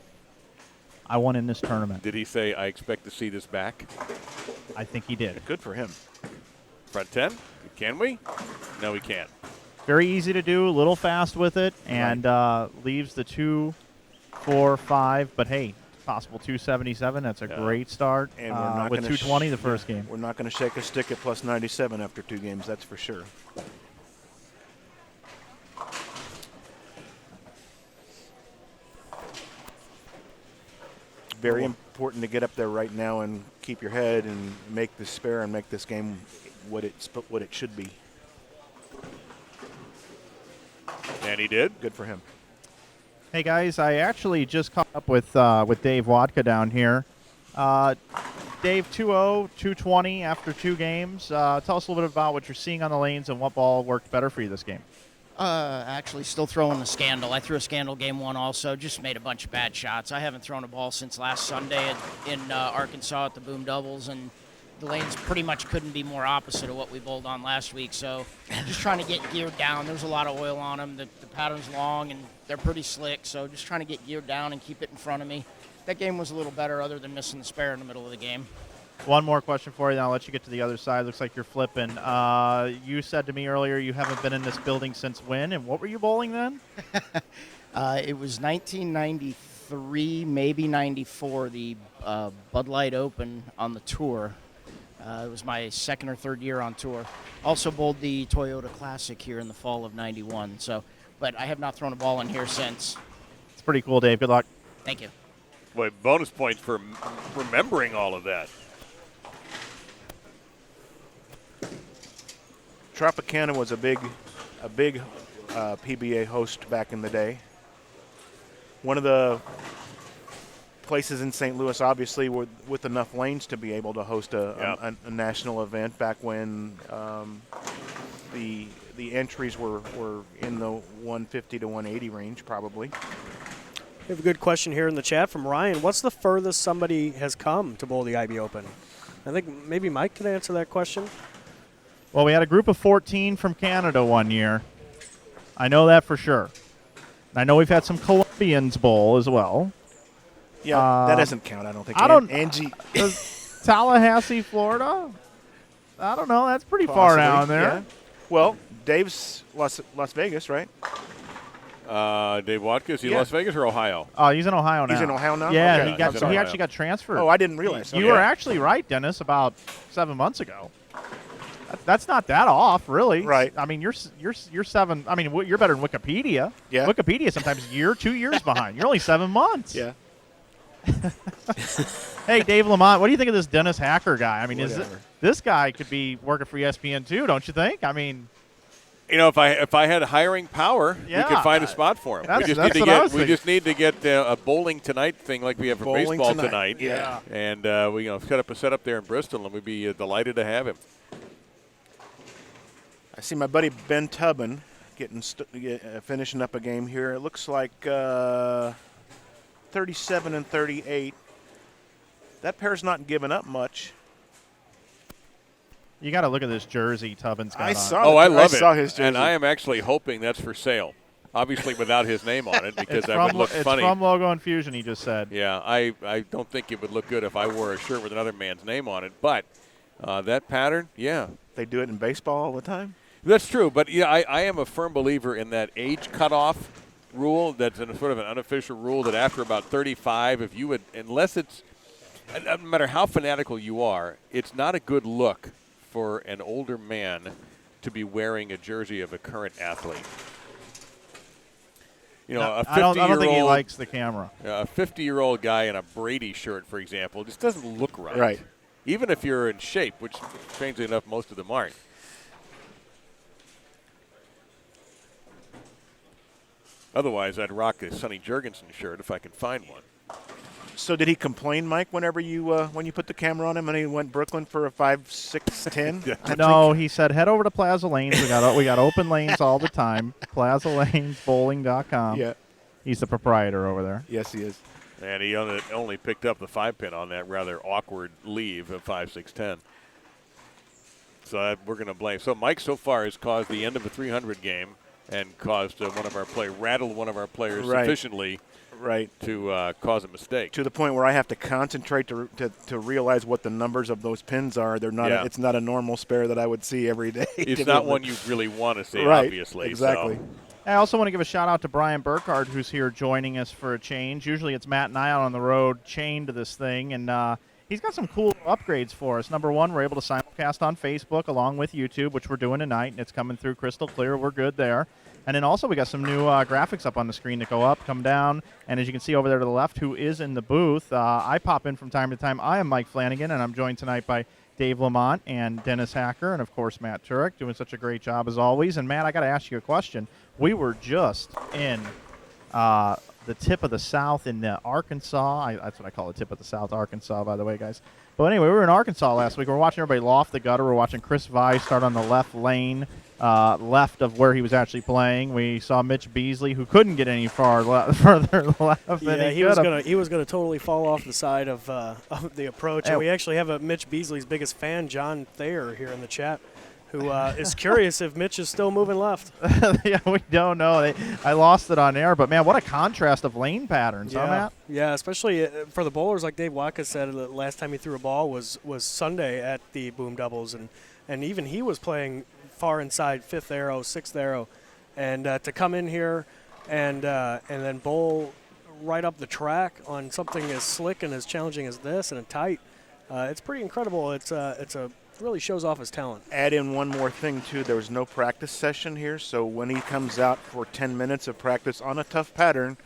Speaker 3: I want in this tournament.
Speaker 4: Did he say, I expect to see this back?
Speaker 3: I think he did.
Speaker 6: Good for him.
Speaker 4: Front 10? Can we? No, we can't.
Speaker 3: Very easy to do, a little fast with it, and leaves the 2, 4, 5. But, hey, possible 277. That's a great start.
Speaker 6: And we're not
Speaker 3: with 220 the first game.
Speaker 6: We're not going to shake a stick at plus 97 after 2 games, that's for sure. Very important to get up there right now and keep your head and make this spare and make this game what it should be.
Speaker 4: And he did.
Speaker 6: Good for him.
Speaker 3: Hey guys, I actually just caught up with Dave Wadka down here. Dave, 2-0, 220 after 2 games. Tell us a little bit about what you're seeing on the lanes and what ball worked better for you this game.
Speaker 7: Actually still throwing the scandal. I threw a scandal game 1 also, just made a bunch of bad shots. I haven't thrown a ball since last Sunday in Arkansas at the Boom Doubles, and the lanes pretty much couldn't be more opposite of what we bowled on last week. So just trying to get geared down. There's a lot of oil on them. The pattern's long, and they're pretty slick, so just trying to get geared down and keep it in front of me. That game was a little better other than missing the spare in the middle of the game.
Speaker 3: One more question for you, then I'll let you get to the other side. Looks like you're flipping. You said to me earlier you haven't been in this building since when, and what were you bowling then?
Speaker 7: It was 1993, maybe 94, the Bud Light Open on the tour. It was my second or third year on tour. Also bowled the Toyota Classic here in the fall of 91. But I have not thrown a ball in here since.
Speaker 3: It's pretty cool, Dave. Good luck.
Speaker 7: Thank you.
Speaker 4: Boy, bonus points for remembering all of that.
Speaker 6: Tropicana was a big PBA host back in the day. One of the places in St. Louis, obviously, with enough lanes to be able to host a national event back when the entries were in the 150 to 180 range, probably.
Speaker 1: We have a good question here in the chat from Ryan. What's the furthest somebody has come to bowl the IB Open? I think maybe Mike could answer that question.
Speaker 3: Well, we had a group of 14 from Canada one year. I know that for sure. I know we've had some Colombians bowl as well.
Speaker 6: Yeah, that doesn't count, I don't think. Angie.
Speaker 3: Tallahassee, Florida? I don't know. That's pretty far down there.
Speaker 6: Yeah. Well, Dave's Las Vegas, right?
Speaker 4: Dave Watka, is he Las Vegas or Ohio?
Speaker 3: He's in Ohio now.
Speaker 6: He's in Ohio now?
Speaker 3: Yeah,
Speaker 6: Okay.
Speaker 3: he actually got transferred.
Speaker 6: Oh, I didn't realize.
Speaker 3: You were actually right, Dennis, about 7 months ago. That's not that off, really.
Speaker 6: Right.
Speaker 3: I mean, you're 7. I mean, you're better than Wikipedia.
Speaker 6: Yeah.
Speaker 3: Wikipedia sometimes a year, 2 years behind. You're only 7 months.
Speaker 6: Yeah.
Speaker 3: Hey, Dave Lamont, what do you think of this Dennis Hacker guy? I mean,
Speaker 6: Whatever.
Speaker 3: this guy could be working for ESPN too, don't you think? I mean,
Speaker 4: You know, if I had hiring power, we
Speaker 3: Yeah.
Speaker 4: could find a spot for him.
Speaker 3: That's
Speaker 4: We
Speaker 3: what I was
Speaker 4: just need to get a bowling tonight thing like we have for
Speaker 6: Bowling
Speaker 4: baseball
Speaker 6: tonight.
Speaker 4: tonight.
Speaker 6: Yeah.
Speaker 4: And we set up a setup there in Bristol, and we'd be delighted to have him.
Speaker 6: I see my buddy Ben Tubbin finishing up a game here. It looks like 37 and 38. That pair's not giving up much.
Speaker 3: you got to look at this jersey Tubbins got on.
Speaker 4: I love it.
Speaker 6: saw his jersey.
Speaker 4: And I am actually hoping that's for sale. Obviously without his name on it, because that would look
Speaker 3: it's
Speaker 4: funny.
Speaker 3: from Logo Infusion, he just said.
Speaker 4: Yeah, I don't think it would look good if I wore a shirt with another man's name on it. But that pattern, yeah.
Speaker 6: They do it in baseball all the time.
Speaker 4: That's true. But, yeah, I am a firm believer in that age cutoff rule. That's sort of an unofficial rule that after about 35, if you would, unless it's, no matter how fanatical you are, it's not a good look for an older man to be wearing a jersey of a current athlete. You know, a 50-year-old.
Speaker 3: I don't think he likes the camera.
Speaker 4: A 50-year-old guy in a Brady shirt, for example, just doesn't look right.
Speaker 6: Right.
Speaker 4: Even if you're in shape, which, strangely enough, most of them aren't. Otherwise, I'd rock a Sonny Jurgensen shirt if I can find one.
Speaker 6: So did he complain, Mike, whenever when you put the camera on him and he went Brooklyn for a 5, 6, 10?
Speaker 3: No, he said head over to Plaza Lanes. We got open lanes all the time. PlazaLanesBowling.com.
Speaker 6: Yeah.
Speaker 3: He's the proprietor over there.
Speaker 6: Yes, he is.
Speaker 4: And he only picked up the 5-pin on that rather awkward leave of 5, 6, 10. So we're going to blame. So Mike so far has caused the end of a 300 game and caused rattled one of our players sufficiently to cause a mistake.
Speaker 6: To the point where I have to concentrate to realize what the numbers of those pins are. They're not. It's not a normal spare that I would see every day.
Speaker 4: It's not one you really want to see,
Speaker 6: right,
Speaker 4: obviously.
Speaker 6: Exactly.
Speaker 4: So.
Speaker 3: I also want to give a shout-out to Brian Burkhardt, who's here joining us for a change. Usually it's Matt and I out on the road chained to this thing, and he's got some cool upgrades for us. Number one, we're able to simulcast on Facebook along with YouTube, which we're doing tonight, and it's coming through crystal clear. We're good there. And then also we got some new graphics up on the screen that go up, come down, and as you can see over there to the left, who is in the booth, I pop in from time to time. I am Mike Flanagan, and I'm joined tonight by Dave Lamont and Dennis Hacker, and, of course, Matt Turek, doing such a great job as always. And, Matt, I got to ask you a question. We were just in the tip of the South in Arkansas. That's what I call the tip of the South, Arkansas, by the way, guys. But anyway, we were in Arkansas last week. We were watching everybody loft the gutter. We were watching Chris Vise start on the left lane, left of where he was actually playing. We saw Mitch Beasley, who couldn't get any further left.
Speaker 1: Yeah, he was gonna totally fall off the side of the approach. And we actually have a Mitch Beasley's biggest fan, John Thayer, here in the chat. who is curious if Mitch is still moving left.
Speaker 3: Yeah, we don't know. I lost it on air, but man, what a contrast of lane patterns, huh,
Speaker 1: Yeah,
Speaker 3: Matt?
Speaker 1: yeah, especially for the bowlers, like Dave Watka said, the last time he threw a ball was Sunday at the Boom Doubles, and even he was playing far inside 5th arrow, 6th arrow, and to come in here and then bowl right up the track on something as slick and as challenging as this and a tight, it's pretty incredible. It's really shows off his talent.
Speaker 6: Add in one more thing, too. There was no practice session here, so when he comes out for 10 minutes of practice on a tough pattern,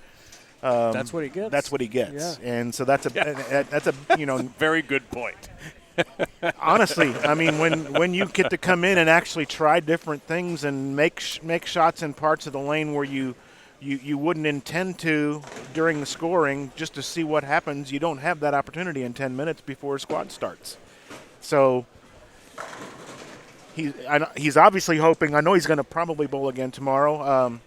Speaker 1: that's what he gets.
Speaker 6: That's what he gets.
Speaker 1: Yeah.
Speaker 6: And so that's a
Speaker 4: Very good point.
Speaker 6: honestly, I mean, when you get to come in and actually try different things and make shots in parts of the lane where you wouldn't intend to during the scoring, just to see what happens, you don't have that opportunity in 10 minutes before a squad starts. So he's obviously hoping. I know he's going to probably bowl again tomorrow.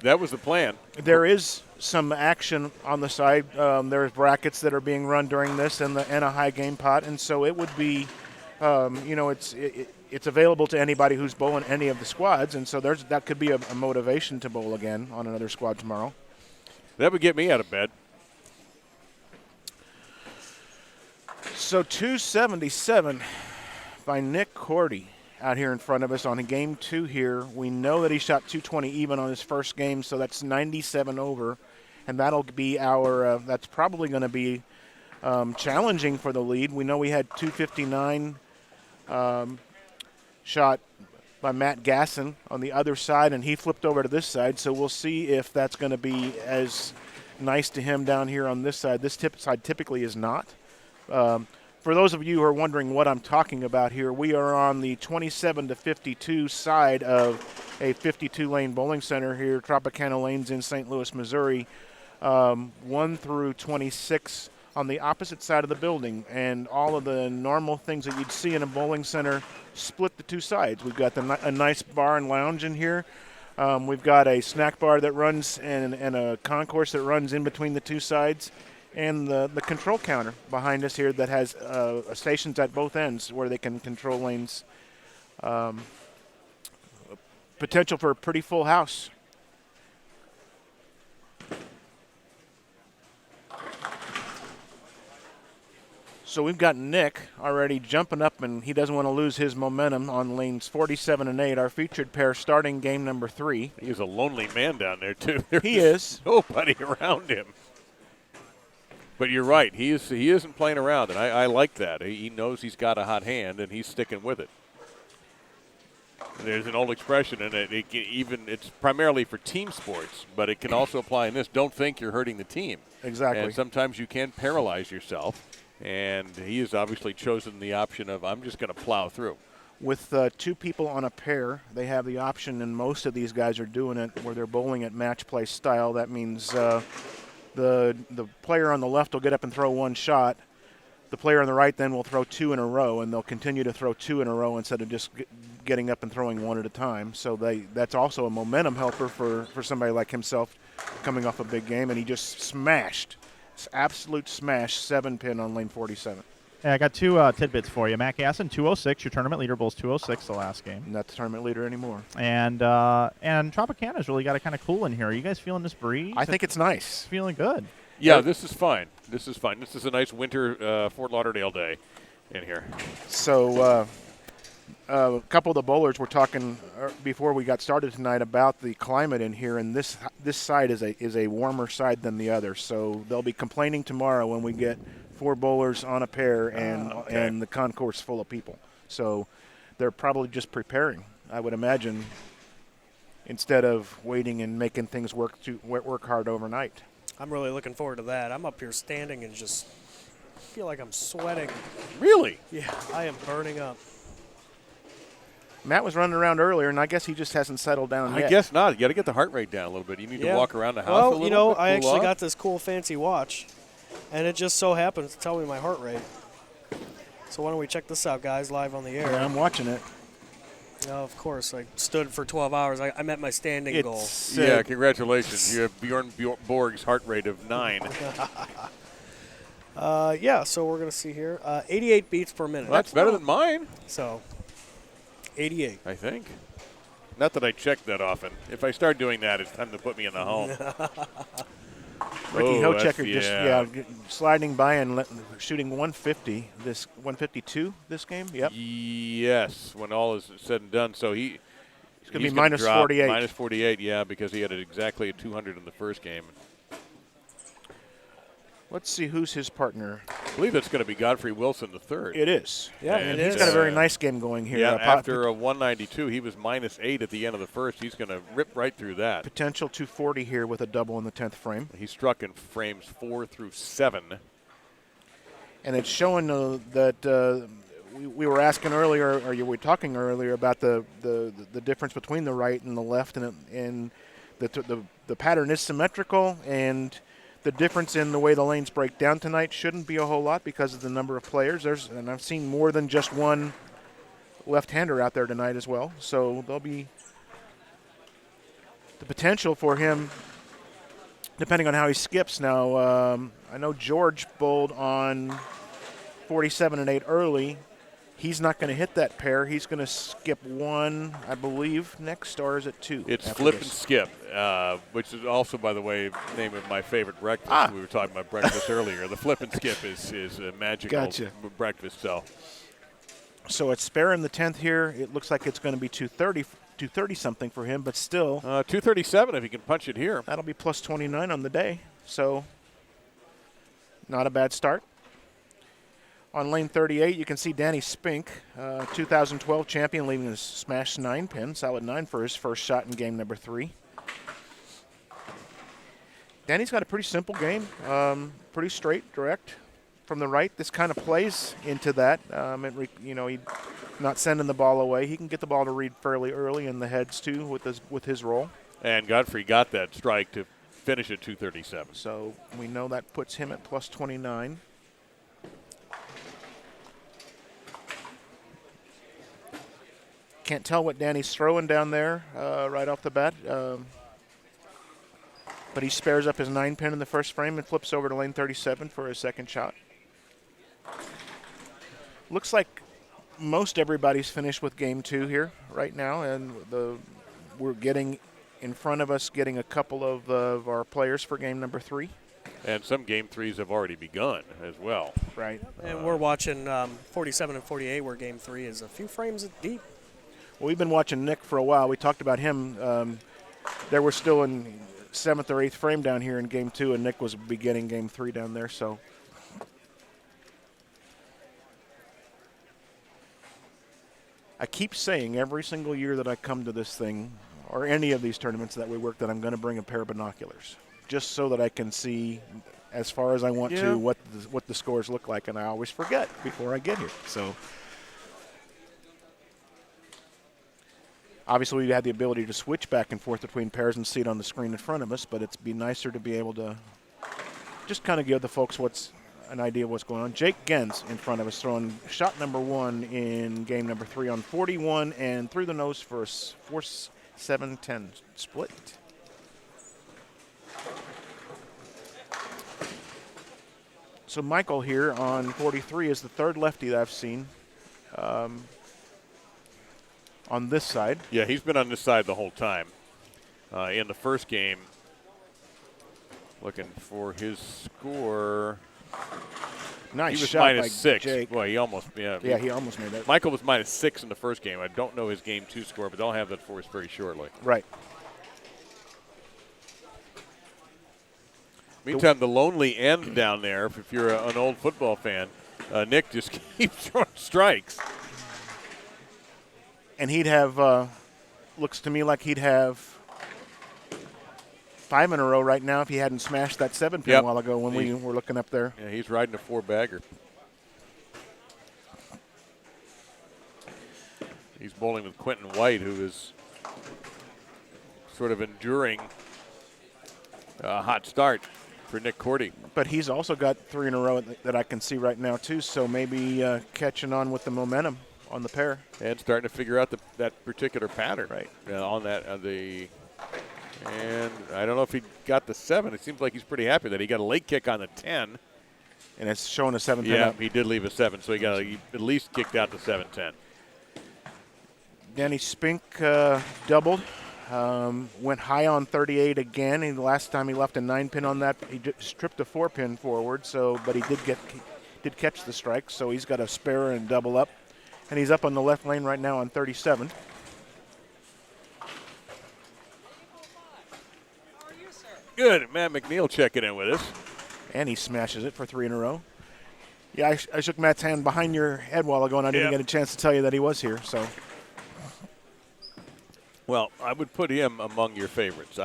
Speaker 4: That was the plan.
Speaker 6: There is some action on the side. There's brackets that are being run during this and a high game pot, and so it would be, it's available to anybody who's bowling any of the squads, and so that could be a motivation to bowl again on another squad tomorrow.
Speaker 4: That would get me out of bed.
Speaker 6: So 277 by Nick Cordy out here in front of us on game 2 here. We know that he shot 220 even on his first game, so that's 97 over, and that'll be that's probably going to be challenging for the lead. We know we had 259 shot by Matt Gasson on the other side, and he flipped over to this side, so we'll see if that's going to be as nice to him down here on this side. This side typically is not. For those of you who are wondering what I'm talking about here, we are on the 27 to 52 side of a 52-lane bowling center here, Tropicana Lanes in St. Louis, Missouri, 1 through 26 on the opposite side of the building. And all of the normal things that you'd see in a bowling center split the two sides. We've got a nice bar and lounge in here. We've got a snack bar that runs and a concourse that runs in between the two sides. And the control counter behind us here that has stations at both ends where they can control lanes. Potential for a pretty full house. So we've got Nick already jumping up, and he doesn't want to lose his momentum on lanes 47 and 8, our featured pair starting game number 3.
Speaker 4: He's a lonely man down there, too.
Speaker 6: He is.
Speaker 4: Nobody around him. But you're right. He isn't playing around, and I like that. He knows he's got a hot hand, and he's sticking with it. And there's an old expression, and it's primarily for team sports, but it can also apply in this. Don't think you're hurting the team.
Speaker 6: Exactly.
Speaker 4: And sometimes you can paralyze yourself, and he has obviously chosen the option of I'm just going to plow through.
Speaker 6: With 2 people on a pair, they have the option, and most of these guys are doing it where they're bowling at match play style. That means the player on the left will get up and throw 1 shot. The player on the right then will throw 2 in a row, and they'll continue to throw 2 in a row instead of just getting up and throwing 1 at a time. So that's also a momentum helper for somebody like himself coming off a big game, and he just smashed, absolute smash, 7-pin on lane 47.
Speaker 3: Hey, I got 2 tidbits for you. Matt Gasson, 206. Your tournament leader bowls 206 the last game.
Speaker 6: Not the tournament leader anymore.
Speaker 3: And Tropicana's really got it kind of cool in here. Are you guys feeling this breeze?
Speaker 6: I think it's nice.
Speaker 3: It's feeling good.
Speaker 4: Yeah, this is fine. This is fine. This is a nice winter Fort Lauderdale day in here.
Speaker 6: So a couple of the bowlers were talking before we got started tonight about the climate in here, and this side is a warmer side than the other. So they'll be complaining tomorrow when we get 4 bowlers on a pair and the concourse full of people. So they're probably just preparing, I would imagine, instead of waiting and making things work hard overnight.
Speaker 1: I'm really looking forward to that. I'm up here standing and just feel like I'm sweating.
Speaker 4: Really?
Speaker 1: Yeah, I am burning up.
Speaker 6: Matt was running around earlier, and I guess he just hasn't settled down yet.
Speaker 4: I guess not. You got to get the heart rate down a little bit. You need to walk around the house a little bit.
Speaker 1: I actually got this cool fancy watch, and it just so happens to tell me my heart rate. So why don't we check this out, guys, live on the air.
Speaker 6: Yeah, I'm watching it.
Speaker 1: Oh, of course. I stood for 12 hours. I met my standing goal.
Speaker 4: Yeah, congratulations. You have Bjorn Borg's heart rate of 9.
Speaker 1: Yeah, so we're going to see here. 88 beats per minute.
Speaker 4: Well, that's better than mine.
Speaker 1: So 88.
Speaker 4: I think. Not that I check that often. If I start doing that, it's time to put me in the home.
Speaker 6: Ricky
Speaker 4: that's-
Speaker 6: Hochecker just sliding by and shooting 152 this game. Yep.
Speaker 4: Yes, when all is said and done. So he's
Speaker 6: gonna be
Speaker 4: gonna
Speaker 6: minus
Speaker 4: drop
Speaker 6: 48.
Speaker 4: Minus 48, yeah, because he had exactly a 200 in the first game.
Speaker 6: Let's see who's his partner.
Speaker 4: I believe that's going to be Godfrey Wilson the third.
Speaker 6: It is.
Speaker 1: Yeah,
Speaker 4: And
Speaker 1: it
Speaker 6: He's
Speaker 1: is.
Speaker 6: got a very nice game going here.
Speaker 4: Yeah, after a 192, he was minus 8 at the end of the first. He's going to rip right through that.
Speaker 6: Potential 240 here with a double in the 10th frame.
Speaker 4: He struck in frames 4 through 7.
Speaker 6: And it's showing that we were asking earlier, or you were talking earlier about the difference between the right and the left, and the pattern is symmetrical, and the difference in the way the lanes break down tonight shouldn't be a whole lot because of the number of players. And I've seen more than just one left-hander out there tonight as well. So there'll be the potential for him, depending on how he skips. Now, I know George bowled on 47 and 8 early. He's not going to hit that pair. He's going to skip one, I believe, next, or is it two?
Speaker 4: It's flip and skip, which is also, by the way, the name of my favorite breakfast. We were talking about breakfast earlier. The flip and skip is a magical breakfast.
Speaker 6: So it's spare in the 10th here. It looks like it's going to be 230 something for him, but still.
Speaker 4: 237 if he can punch it here.
Speaker 6: That'll be plus 29 on the day. So not a bad start. On lane 38, you can see Danny Spink, 2012 champion, leaving his smash 9-pin, solid 9 for his first shot in game number 3. Danny's got a pretty simple game, pretty straight, direct from the right. This kind of plays into that. He's not sending the ball away. He can get the ball to read fairly early in the heads too with his roll.
Speaker 4: And Godfrey got that strike to finish at 237.
Speaker 6: So we know that puts him at plus 29. Can't tell what Danny's throwing down there right off the bat. But he spares up his 9-pin in the first frame and flips over to lane 37 for his second shot. Looks like most everybody's finished with game 2 here right now, and we're getting in front of us, getting a couple of our players for game number 3.
Speaker 4: And some game 3s have already begun as well.
Speaker 6: Right.
Speaker 1: And we're watching 47 and 48, where game 3 is a few frames deep.
Speaker 6: Well, we've been watching Nick for a while. We talked about him. They were still in 7th or 8th frame down here in game 2, and Nick was beginning game 3 down there. So I keep saying every single year that I come to this thing or any of these tournaments that we work that I'm going to bring a pair of binoculars just so that I can see as far as I want to what the scores look like, and I always forget before I get here. So obviously, we had the ability to switch back and forth between pairs and see it on the screen in front of us, but it'd be nicer to be able to just kind of give the folks an idea of what's going on. Jake Gens in front of us throwing shot number 1 in game number 3 on 41 and through the nose for a 4-7-10 split. So Michael here on 43 is the third lefty that I've seen. On this side.
Speaker 4: Yeah, he's been on this side the whole time. In the first game, looking for his score.
Speaker 6: Nice
Speaker 4: he was
Speaker 6: shot
Speaker 4: minus
Speaker 6: by
Speaker 4: 6.
Speaker 6: Jake.
Speaker 4: Boy, he almost,
Speaker 6: he almost made that.
Speaker 4: Michael was minus 6 in the first game. I don't know his game 2 score, but I'll have that for us very shortly.
Speaker 6: Right.
Speaker 4: Meantime, the lonely end down there, if you're an old football fan, Nick just keeps throwing strikes.
Speaker 6: And he'd have, looks to me like he'd have 5 in a row right now if he hadn't smashed that 7-pin a while ago when we were looking up there.
Speaker 4: Yeah, he's riding a 4-bagger. He's bowling with Quentin White, who is sort of enduring a hot start for Nick Cordy.
Speaker 6: But he's also got 3 in a row that I can see right now, too, so maybe catching on with the momentum on the pair.
Speaker 4: And starting to figure out that particular pattern.
Speaker 6: Right.
Speaker 4: On that, and I don't know if he got the 7. It seems like he's pretty happy that he got a late kick on the 10.
Speaker 6: And it's showing a 7-10
Speaker 4: Yeah,
Speaker 6: up.
Speaker 4: he did leave a 7, so he at least kicked out the 7-10.
Speaker 6: Danny Spink doubled. Went high on 38 again. And the last time he left a 9-pin on that, he stripped a 4-pin forward. But he did catch the strike. So he's got a spare and double up, and he's up on the left lane right now on 37.
Speaker 4: Good. Matt McNeil checking in with us.
Speaker 6: And he smashes it for 3 in a row. Yeah, I shook Matt's hand behind your head while ago, and I didn't get a chance to tell you that he was here. So,
Speaker 4: well, I would put him among your favorites.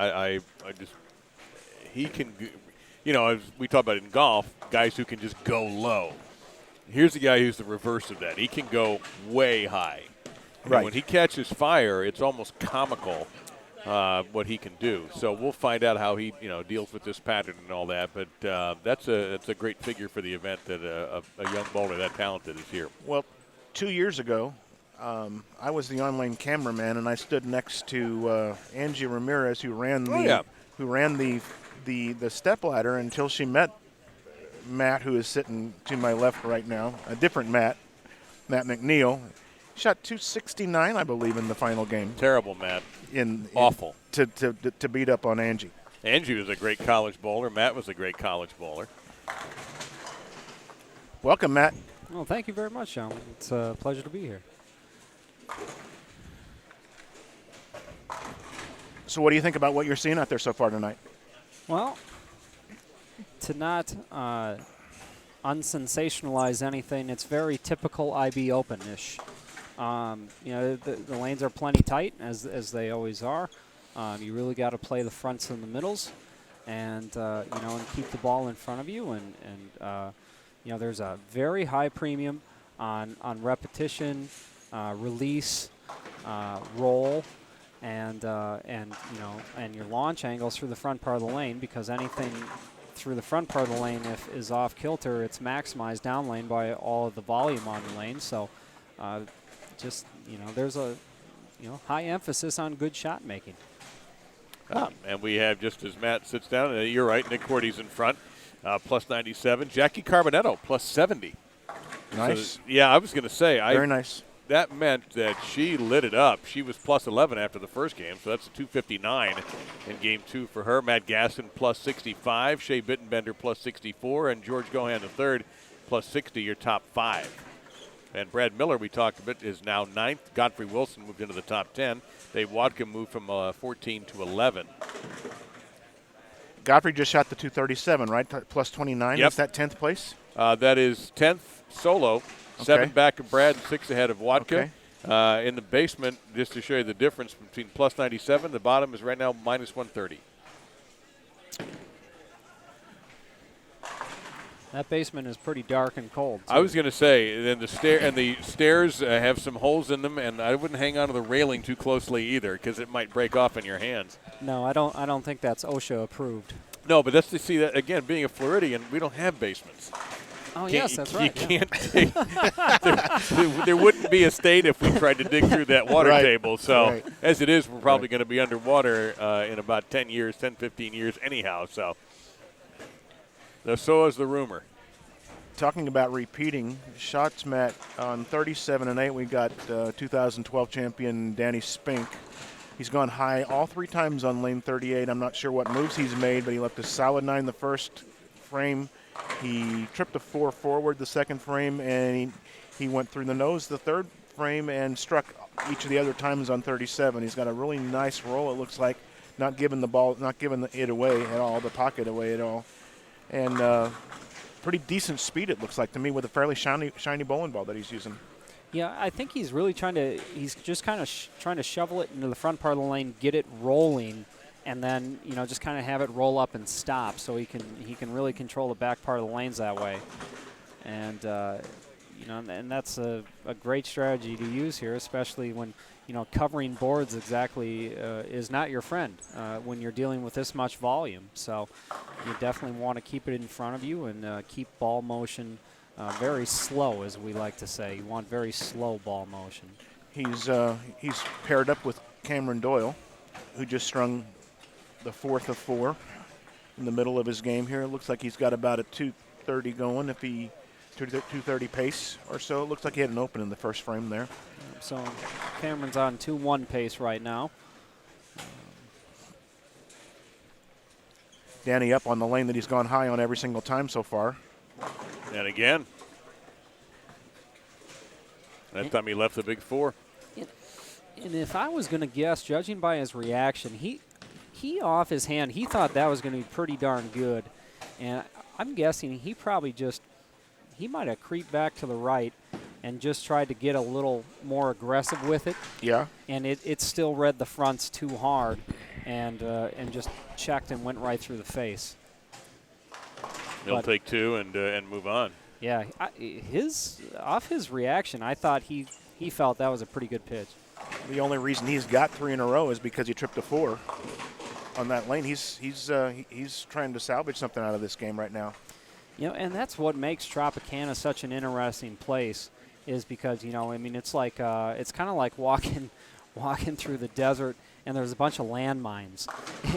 Speaker 4: He can, as we talk about in golf, guys who can just go low. Here's a guy who's the reverse of that. He can go way high.
Speaker 6: Right.
Speaker 4: And when he catches fire, it's almost comical what he can do. So we'll find out how he deals with this pattern and all that. But that's a great figure for the event that a young bowler that talented is here.
Speaker 6: Well, 2 years ago, I was the online cameraman, and I stood next to Angie Ramirez, who ran the step ladder until she met Matt, who is sitting to my left right now. A different Matt McNeil. Shot 269, I believe, in the final game.
Speaker 4: Terrible, Matt. Awful.
Speaker 6: To beat up on Angie.
Speaker 4: Angie was a great college bowler. Matt was a great college bowler.
Speaker 6: Welcome, Matt.
Speaker 8: Well, thank you very much, Sean. It's a pleasure to be here.
Speaker 6: So what do you think about what you're seeing out there so far tonight?
Speaker 8: Well, to not unsensationalize anything, it's very typical IB Open-ish. The lanes are plenty tight, as they always are. You really got to play the fronts and the middles, and and keep the ball in front of you. And there's a very high premium on repetition, release, roll, and your launch angles through the front part of the lane, because anything through the front part of the lane, if is off kilter, it's maximized down lane by all of the volume on the lane. So there's a high emphasis on good shot making.
Speaker 4: And we have, just as Matt sits down, you're right, Nick Cordy's in front, plus 97. Jackie Carbonetto, plus 70.
Speaker 6: Nice.
Speaker 4: So, yeah, I was going to say.
Speaker 6: Very nice.
Speaker 4: That meant that she lit it up. She was plus 11 after the first game, so that's a 259 in game 2 for her. Matt Gasson, plus 65. Shea Bittenbender, plus 64. And George Gohan III, plus 60, your top 5. And Brad Miller, we talked about, is now 9th. Godfrey Wilson moved into the top 10. Dave Wadka moved from 14 to 11.
Speaker 6: Godfrey just shot the 237, right? Plus 29.
Speaker 4: Yep.
Speaker 6: Is that 10th place?
Speaker 4: That is 10th solo, 7 back of Brad, and 6 ahead of Wadka.
Speaker 6: Okay.
Speaker 4: In the basement, just to show you the difference between plus 97, the bottom is right now minus 130.
Speaker 8: That basement is pretty dark and cold, too.
Speaker 4: I was going to say, then the stairs have some holes in them, and I wouldn't hang on to the railing too closely either, because it might break off in your hands.
Speaker 8: No, I don't think that's OSHA approved.
Speaker 4: No, but that's to see that, again, being a Floridian, we don't have basements.
Speaker 8: Oh, yes, that's right.
Speaker 4: You can't take there wouldn't be a state if we tried to dig through that water table. So as it is, we're probably going to be underwater in about 10 years, 10, 15 years anyhow. So is the rumor.
Speaker 6: Talking about repeating, shots, Matt, on 37 and 8, we got 2012 champion Danny Spink. He's gone high all 3 times on lane 38. I'm not sure what moves he's made, but he left a solid 9 the first frame. He tripped a 4 forward the second frame, and he went through the nose the third frame and struck each of the other times on 37. He's got a really nice roll, it looks like, not giving it away at all, the pocket away at all. And pretty decent speed, it looks like to me, with a fairly shiny bowling ball that he's using.
Speaker 8: Yeah, I think he's really trying to shovel it into the front part of the lane, get it rolling, and then just kind of have it roll up and stop, so he can really control the back part of the lanes that way. And and that's a great strategy to use here, especially when covering boards exactly is not your friend when you're dealing with this much volume. So you definitely want to keep it in front of you and keep ball motion very slow, as we like to say. You want very slow ball motion.
Speaker 6: He's paired up with Cameron Doyle, who just strung the 4th of 4 in the middle of his game here. It looks like he's got about a 230 going if he 230 pace or so. It looks like he had an open in the first frame there.
Speaker 8: So Cameron's on 2-1 pace right now.
Speaker 6: Danny up on the lane that he's gone high on every single time so far.
Speaker 4: And again. That time he left the big 4.
Speaker 8: And if I was going to guess, judging by his reaction, he off his hand, he thought that was going to be pretty darn good. And I'm guessing he probably he might have creeped back to the right and just tried to get a little more aggressive with it.
Speaker 6: Yeah.
Speaker 8: And it still read the fronts too hard and just checked and went right through the face.
Speaker 4: He'll take 2 and move on.
Speaker 8: Yeah, off his reaction, I thought he felt that was a pretty good pitch.
Speaker 6: The only reason he's got 3 in a row is because he tripped a 4 on that lane. He's trying to salvage something out of this game right now.
Speaker 8: You know, and that's what makes Tropicana such an interesting place, is because, you know, I mean, it's like it's kind of like walking through the desert and there's a bunch of landmines,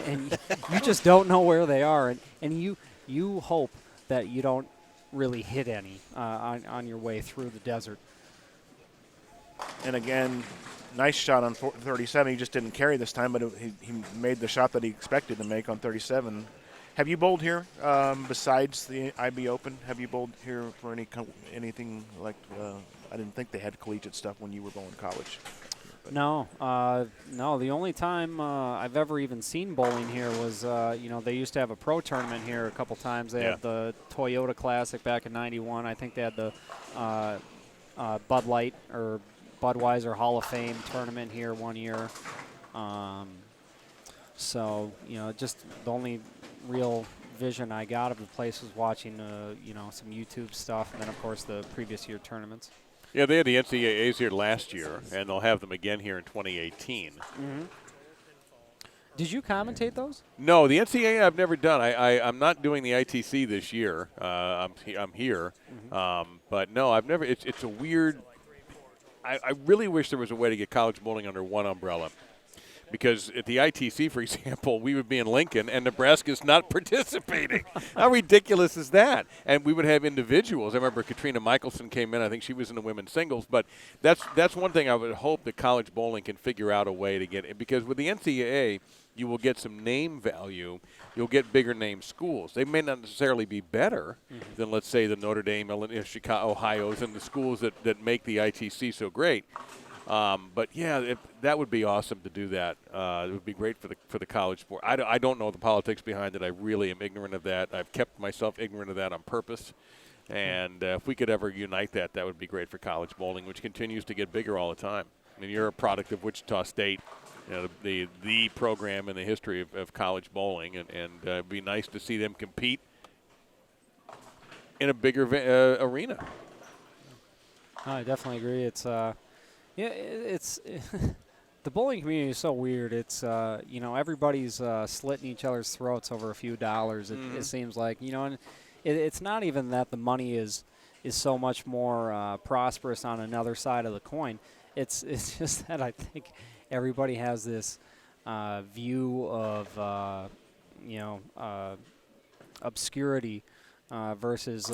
Speaker 8: and you just don't know where they are, and you hope that you don't really hit any on your way through the desert.
Speaker 6: And again, nice shot on 37. He just didn't carry this time, but he made the shot that he expected to make on 37. Have you bowled here besides the IB Open? Have you bowled here for anything like? I didn't think they had collegiate stuff when you were bowling college.
Speaker 8: No, no. The only time I've ever even seen bowling here was, you know, they used to have a pro tournament here a couple times. They had the Toyota Classic back in '91. I think they had the Bud Light or Budweiser Hall of Fame tournament here one year. So, you know, just the only real vision I got of the place was watching, you know, some YouTube stuff, and then, of course, the previous year tournaments.
Speaker 4: Yeah, they had the NCAAs here last year, and they'll have them again here in 2018.
Speaker 8: Mm-hmm. Did you commentate those?
Speaker 4: No, the NCAA I've never done. I'm not doing the ITC this year. I'm here.
Speaker 8: Mm-hmm.
Speaker 4: But, no, I've never. It's a weird – I really wish there was a way to get college bowling under one umbrella. Because at the ITC, for example, we would be in Lincoln and Nebraska's not participating. How ridiculous is that? And we would have individuals. I remember Katrina Michelson came in. I think she was in the women's singles. But that's one thing I would hope that college bowling can figure out a way to get it. Because with the NCAA, you will get some name value. You'll get bigger name schools. They may not necessarily be better than, let's say, the Notre Dame, Chicago, Ohio's, and the schools that make the ITC so great. But yeah, that would be awesome to do that. It would be great for the college sport. I don't know the politics behind it. I really am ignorant of that. I've kept myself ignorant of that on purpose. And if we could ever unite that, that would be great for college bowling, which continues to get bigger all the time. I mean, you're a product of Wichita State, you know, the program in the history of college bowling, and it'd be nice to see them compete in a bigger arena.
Speaker 8: I definitely agree. It's yeah, it's the bowling community is so weird. It's you know, everybody's slitting each other's throats over a few dollars. It seems like, you know, and it's not even that the money is so much more prosperous on another side of the coin. It's just that I think everybody has this view of you know, obscurity versus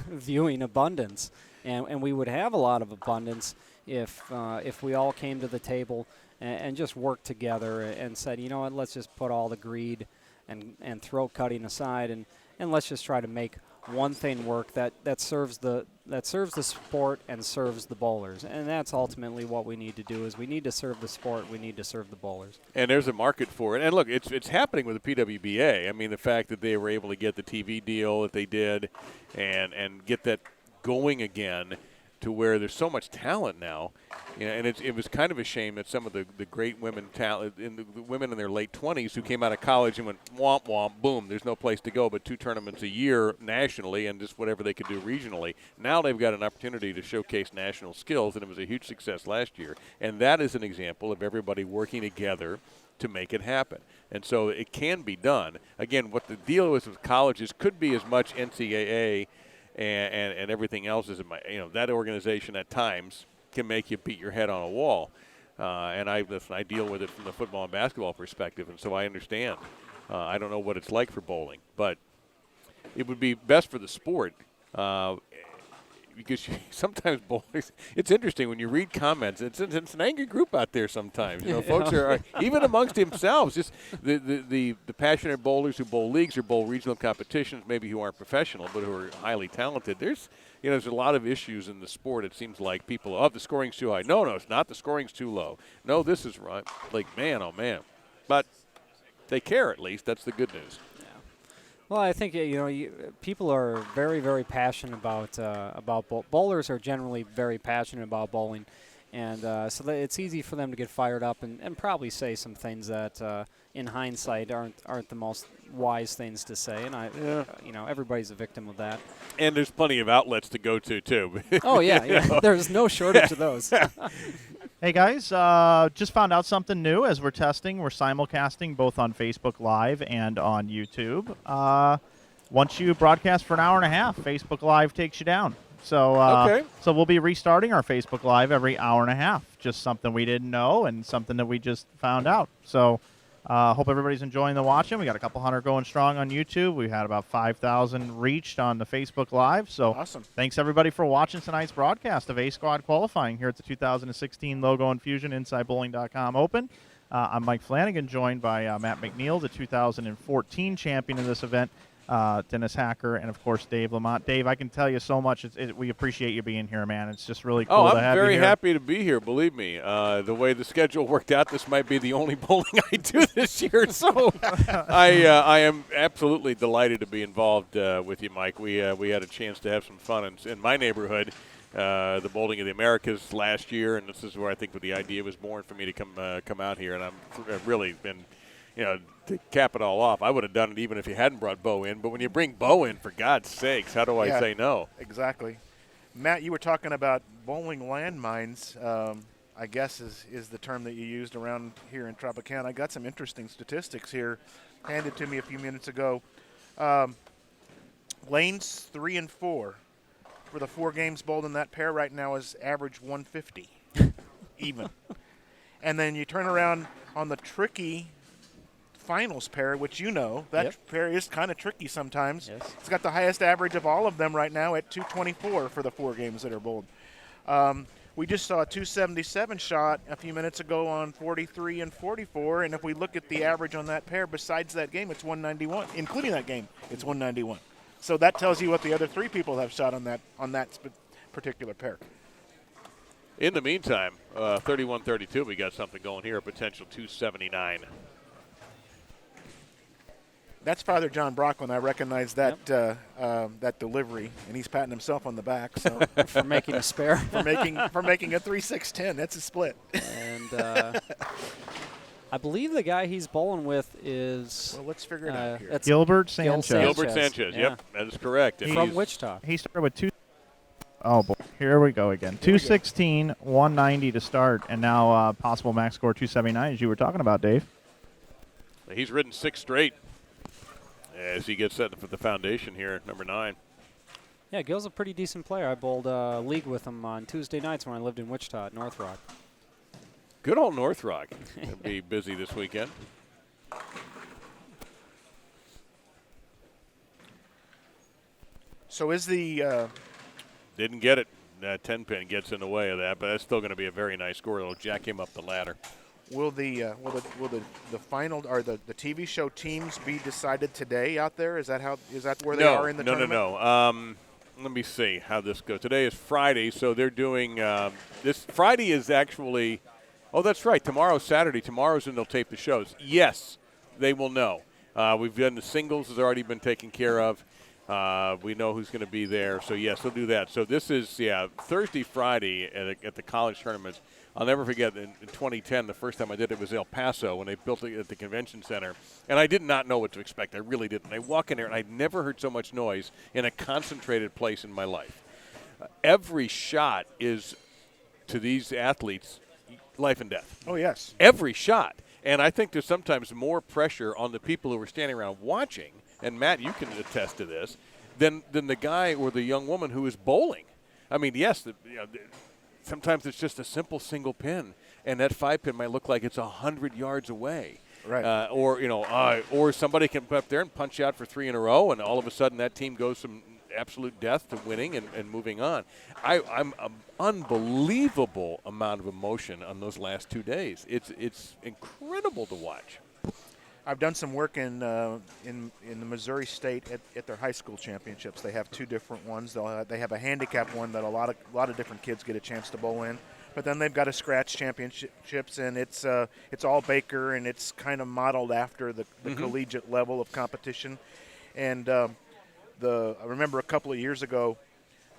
Speaker 8: viewing abundance, and we would have a lot of abundance if we all came to the table and just worked together and said, you know what, let's just put all the greed and throat cutting aside and let's just try to make one thing work that serves the sport and serves the bowlers. And that's ultimately what we need to do, is we need to serve the sport, we need to serve the bowlers.
Speaker 4: And there's a market for it. And look, it's happening with the PWBA. I mean, the fact that they were able to get the TV deal that they did and get that going again, to where there's so much talent now, you know, and it was kind of a shame that some of the great women talent, the women in their late 20s who came out of college and went womp womp, boom, there's no place to go but 2 tournaments a year nationally and just whatever they could do regionally. Now they've got an opportunity to showcase national skills, and it was a huge success last year. And that is an example of everybody working together to make it happen. And so it can be done. Again, what the deal is with colleges could be as much NCAA and everything else is, you know, that organization at times can make you beat your head on a wall. And I deal with it from the football and basketball perspective, and so I understand. I don't know what it's like for bowling, but it would be best for the sport because sometimes bowlers, it's interesting when you read comments. It's an angry group out there sometimes. Folks are even amongst themselves. Just the passionate bowlers who bowl leagues or bowl regional competitions, maybe who aren't professional but who are highly talented. There's a lot of issues in the sport. It seems like people, the scoring's too high. No, it's not. The scoring's too low. No, this is right. Like, man, oh man. But they care at least. That's the good news.
Speaker 8: Well, I think people are very, very passionate about bowlers are generally very passionate about bowling, and so it's easy for them to get fired up and probably say some things that in hindsight aren't the most wise things to say. And everybody's a victim of that.
Speaker 4: And there's plenty of outlets to go to too.
Speaker 8: Oh yeah. There's no shortage of those.
Speaker 3: Hey guys, just found out something new as we're testing. We're simulcasting both on Facebook Live and on YouTube. Once you broadcast for an hour and a half, Facebook Live takes you down. So, so we'll be restarting our Facebook Live every hour and a half. Just something we didn't know and something that we just found out. So hope everybody's enjoying the watching. We got a couple hundred going strong on YouTube. We had about 5,000 reached on the Facebook Live. So
Speaker 6: awesome. Thanks
Speaker 3: everybody for watching tonight's broadcast of A-Squad qualifying here at the 2016 Logo Infusion InsideBowling.com Open. I'm Mike Flanagan, joined by Matt McNeil, the 2014 champion of this event, Dennis Hacker, and of course Dave Lamont. Dave, I can tell you so much. We appreciate you being here, man. It's just really cool to have you here.
Speaker 4: I'm very happy to be here. Believe me, the way the schedule worked out, this might be the only bowling I do this year. So I am absolutely delighted to be involved with you, Mike. We had a chance to have some fun in my neighborhood. The Bowling of the Americas last year, and this is where I think the idea was born for me to come out here, and I've really been. To cap it all off, I would have done it even if you hadn't brought Bo in. But when you bring Bo in, for God's sakes, how do I say no?
Speaker 6: Exactly. Matt, you were talking about bowling landmines, I guess is the term that you used around here in Tropicana. I got some interesting statistics here handed to me a few minutes ago. Lanes 3 and 4 for the 4 games bowled in that pair right now is average 150 even. And then you turn around on the tricky finals pair, which that pair is kind of tricky sometimes.
Speaker 8: Yes.
Speaker 6: It's got the highest average of all of them right now at 224 for the 4 games that are bowled. We just saw a 277 shot a few minutes ago on 43 and 44, and if we look at the average on that pair, besides that game, it's 191. Including that game, it's 191. So that tells you what the other 3 people have shot on that particular pair.
Speaker 4: In the meantime, 31-32, we got something going here, a potential 279.
Speaker 6: That's Father John Brocklin. I recognize that that delivery, and he's patting himself on the back. So
Speaker 8: for making a spare,
Speaker 6: for making a 3-6-10. That's a split.
Speaker 8: And I believe the guy he's bowling with is.
Speaker 6: Well, let's figure it out here.
Speaker 3: It's Gilbert Sanchez.
Speaker 4: Gilbert Sanchez.
Speaker 8: Yeah.
Speaker 4: Yep, that is correct. And
Speaker 8: from Wichita.
Speaker 3: He started with 2. Oh boy, here we go again. 216, 190 to start, and now possible max score 279, as you were talking about, Dave.
Speaker 4: He's ridden 6 straight. As he gets set for the foundation here, number 9.
Speaker 8: Yeah, Gil's a pretty decent player. I bowled a league with him on Tuesday nights when I lived in Wichita at North Rock.
Speaker 4: Good old North Rock. He'll be busy this weekend.
Speaker 6: So is the
Speaker 4: didn't get it. That 10-pin gets in the way of that, but that's still going to be a very nice score. It'll jack him up the ladder.
Speaker 6: Will the final or the TV show teams be decided today out there? Is that where they are in the tournament?
Speaker 4: No. Let me see how this goes. Today is Friday, so they're doing this. Friday is actually. Oh, that's right. Tomorrow's Saturday. Tomorrow's when they'll tape the shows. Yes, they will know. We've done the singles has already been taken care of. We know who's going to be there. So yes, they'll do that. So this is Thursday, Friday at the college tournaments. I'll never forget in 2010, the first time I did it was El Paso when they built it at the convention center. And I did not know what to expect. I really didn't. I walk in there, and I'd never heard so much noise in a concentrated place in my life. Every shot is, to these athletes, life and death.
Speaker 6: Oh, yes.
Speaker 4: Every shot. And I think there's sometimes more pressure on the people who are standing around watching, and Matt, you can attest to this, than the guy or the young woman who is bowling. I mean, yes, sometimes it's just a simple single pin, and that 5-pin might look like it's 100 yards away.
Speaker 6: Right.
Speaker 4: Or somebody can put up there and punch out for 3 in a row, and all of a sudden that team goes from absolute death to winning and moving on. I'm an unbelievable amount of emotion on those last 2 days. It's incredible to watch.
Speaker 6: I've done some work in the Missouri State at their high school championships. They have 2 different ones. They have a handicap one that a lot of different kids get a chance to bowl in. But then they've got a scratch championships, and it's all Baker, and it's kind of modeled after the collegiate level of competition. And I remember a couple of years ago,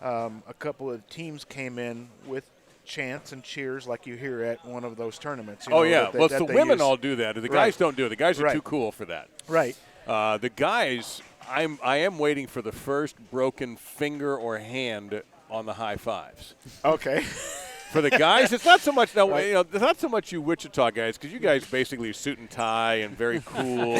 Speaker 6: a couple of teams came in with chants and cheers like you hear at one of those tournaments.
Speaker 4: Well, it's the women all do that. The guys don't do it. The guys are too cool for that.
Speaker 6: Right.
Speaker 4: The guys, I am waiting for the first broken finger or hand on the high fives.
Speaker 6: Okay.
Speaker 4: For the guys, it's not so much it's not so much you Wichita guys, because you guys basically suit and tie and very cool.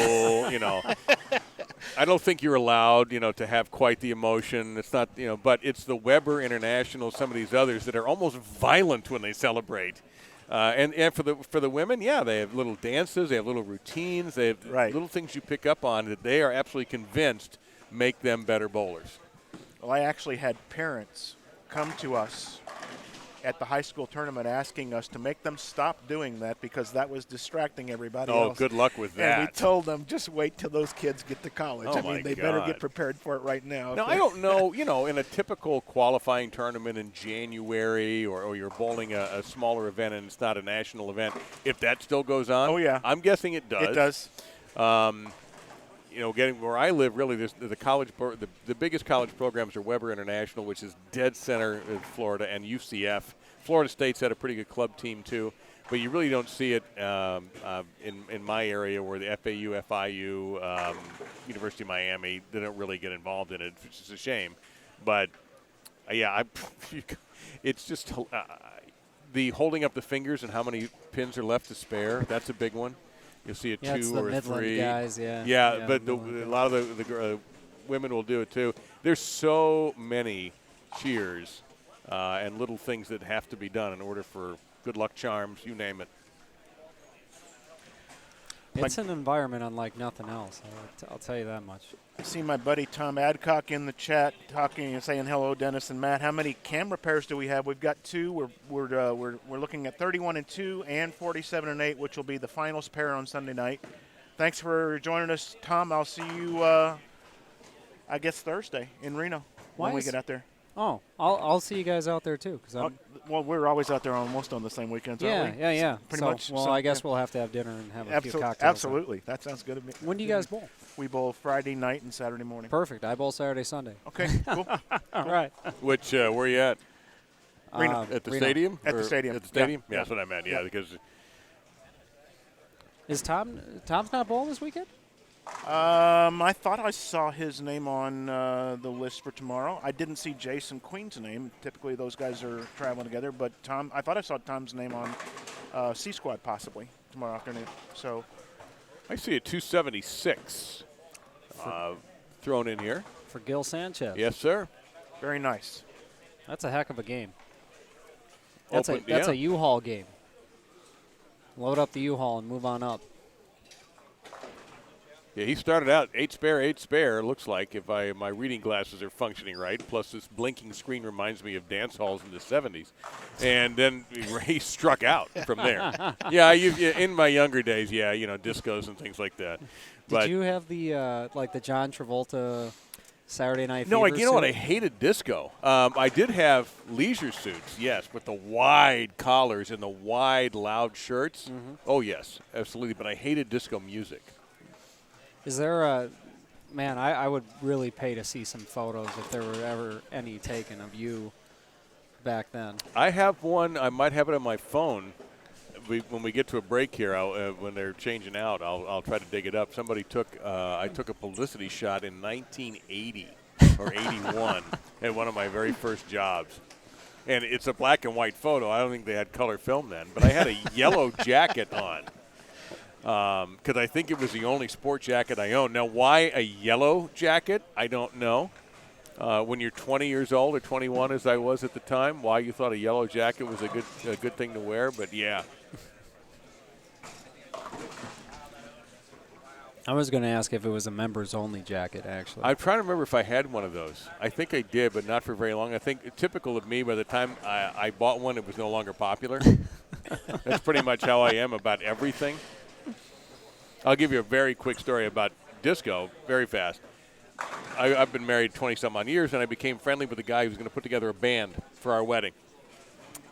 Speaker 4: I don't think you're allowed, to have quite the emotion. It's not, but it's the Weber International, some of these others that are almost violent when they celebrate. And for the women, they have little dances, they have little routines, they have little things you pick up on that they are absolutely convinced make them better bowlers.
Speaker 6: Well, I actually had parents come to us at the high school tournament asking us to make them stop doing that because that was distracting everybody else.
Speaker 4: Oh, good luck with that.
Speaker 6: And we told them, just wait till those kids get to college.
Speaker 4: Oh,
Speaker 6: I mean, they better get prepared for it right now.
Speaker 4: Now, I don't know, in a typical qualifying tournament in January or you're bowling a smaller event and it's not a national event, if that still goes on.
Speaker 6: Oh, yeah.
Speaker 4: I'm guessing it does.
Speaker 6: It does.
Speaker 4: Getting where I live, really, the college, the biggest college programs are Weber International, which is dead center in Florida, and UCF. Florida State's had a pretty good club team too, but you really don't see it in my area where the FAU, FIU, University of Miami, they don't really get involved in it, which is a shame. But it's just the holding up the fingers and how many pins are left to spare. That's a big one. You'll see a 2 or
Speaker 8: Midland
Speaker 4: 3.
Speaker 8: Guys,
Speaker 4: but a lot of the women will do it too. There's so many cheers and little things that have to be done in order for good luck charms, you name it.
Speaker 8: It's an environment unlike nothing else. I'll tell you that much.
Speaker 6: I see my buddy Tom Adcock in the chat talking and saying hello, Dennis and Matt. How many camera pairs do we have? We've got 2. We're looking at 31-2 and 47-8, which will be the finals pair on Sunday night. Thanks for joining us, Tom. I'll see you, I guess, Thursday in Reno when we get out there.
Speaker 8: Oh, I'll see you guys out there too.
Speaker 6: Well, we're always out there almost on the same weekends, aren't we?
Speaker 8: Yeah.
Speaker 6: Pretty much.
Speaker 8: Well, I guess we'll have to have dinner and have a few cocktails.
Speaker 6: Absolutely. That sounds good to me.
Speaker 8: When do you guys bowl?
Speaker 6: We bowl Friday night and Saturday morning.
Speaker 8: Perfect. I bowl Saturday, Sunday.
Speaker 6: Okay, cool.
Speaker 8: All right.
Speaker 4: Which, where are you at?
Speaker 6: Reno.
Speaker 4: At the
Speaker 8: Reno.
Speaker 4: stadium?
Speaker 6: At the stadium.
Speaker 4: At the stadium?
Speaker 6: Yeah.
Speaker 4: Yeah, that's what I meant, because...
Speaker 8: Is Tom's not bowling this weekend?
Speaker 6: I thought I saw his name on the list for tomorrow. I didn't see Jason Queen's name. Typically, those guys are traveling together. But Tom, I thought I saw Tom's name on C Squad possibly tomorrow afternoon. So
Speaker 4: I see a 276 thrown in here.
Speaker 8: For Gil Sanchez.
Speaker 4: Yes, sir.
Speaker 6: very nice.
Speaker 8: That's a heck of a game. That's
Speaker 4: Open,
Speaker 8: a U-Haul game. Load up the U-Haul and move on up.
Speaker 4: Yeah, he started out 8 spare, looks like, if my reading glasses are functioning right. Plus, this blinking screen reminds me of dance halls in the 70s. And then he struck out from there. In my younger days, discos and things like that.
Speaker 8: Did you have the the John Travolta Saturday Night
Speaker 4: No,
Speaker 8: Fever
Speaker 4: you know what? I
Speaker 8: suit?
Speaker 4: hated disco. I did have leisure suits, yes, with the wide collars and the wide, loud shirts.
Speaker 8: Mm-hmm.
Speaker 4: Oh, yes, absolutely. But I hated disco music.
Speaker 8: Is there a – man, I would really pay to see some photos if there were ever any taken of you back then.
Speaker 4: I have one. I might have it on my phone. When we get to a break here, when they're changing out, I'll try to dig it up. Somebody took I took a publicity shot in 1980 or 81 at one of my very first jobs. And it's a black and white photo. I don't think they had color film then. But I had a yellow jacket on. Because I think it was the only sport jacket I owned. Now, why a yellow jacket, I don't know. When you're 20 years old or 21, as I was at the time, why you thought a yellow jacket was a good thing to wear. But, yeah.
Speaker 8: I was going to ask if it was a members-only jacket, actually.
Speaker 4: I'm trying to remember if I had one of those. I think I did, but not for very long. I think typical of me, by the time I bought one, it was no longer popular. That's pretty much how I am about everything. I'll give you a very quick story about disco, very fast. I've been married 20-some-odd years, and I became friendly with a guy who was going to put together a band for our wedding.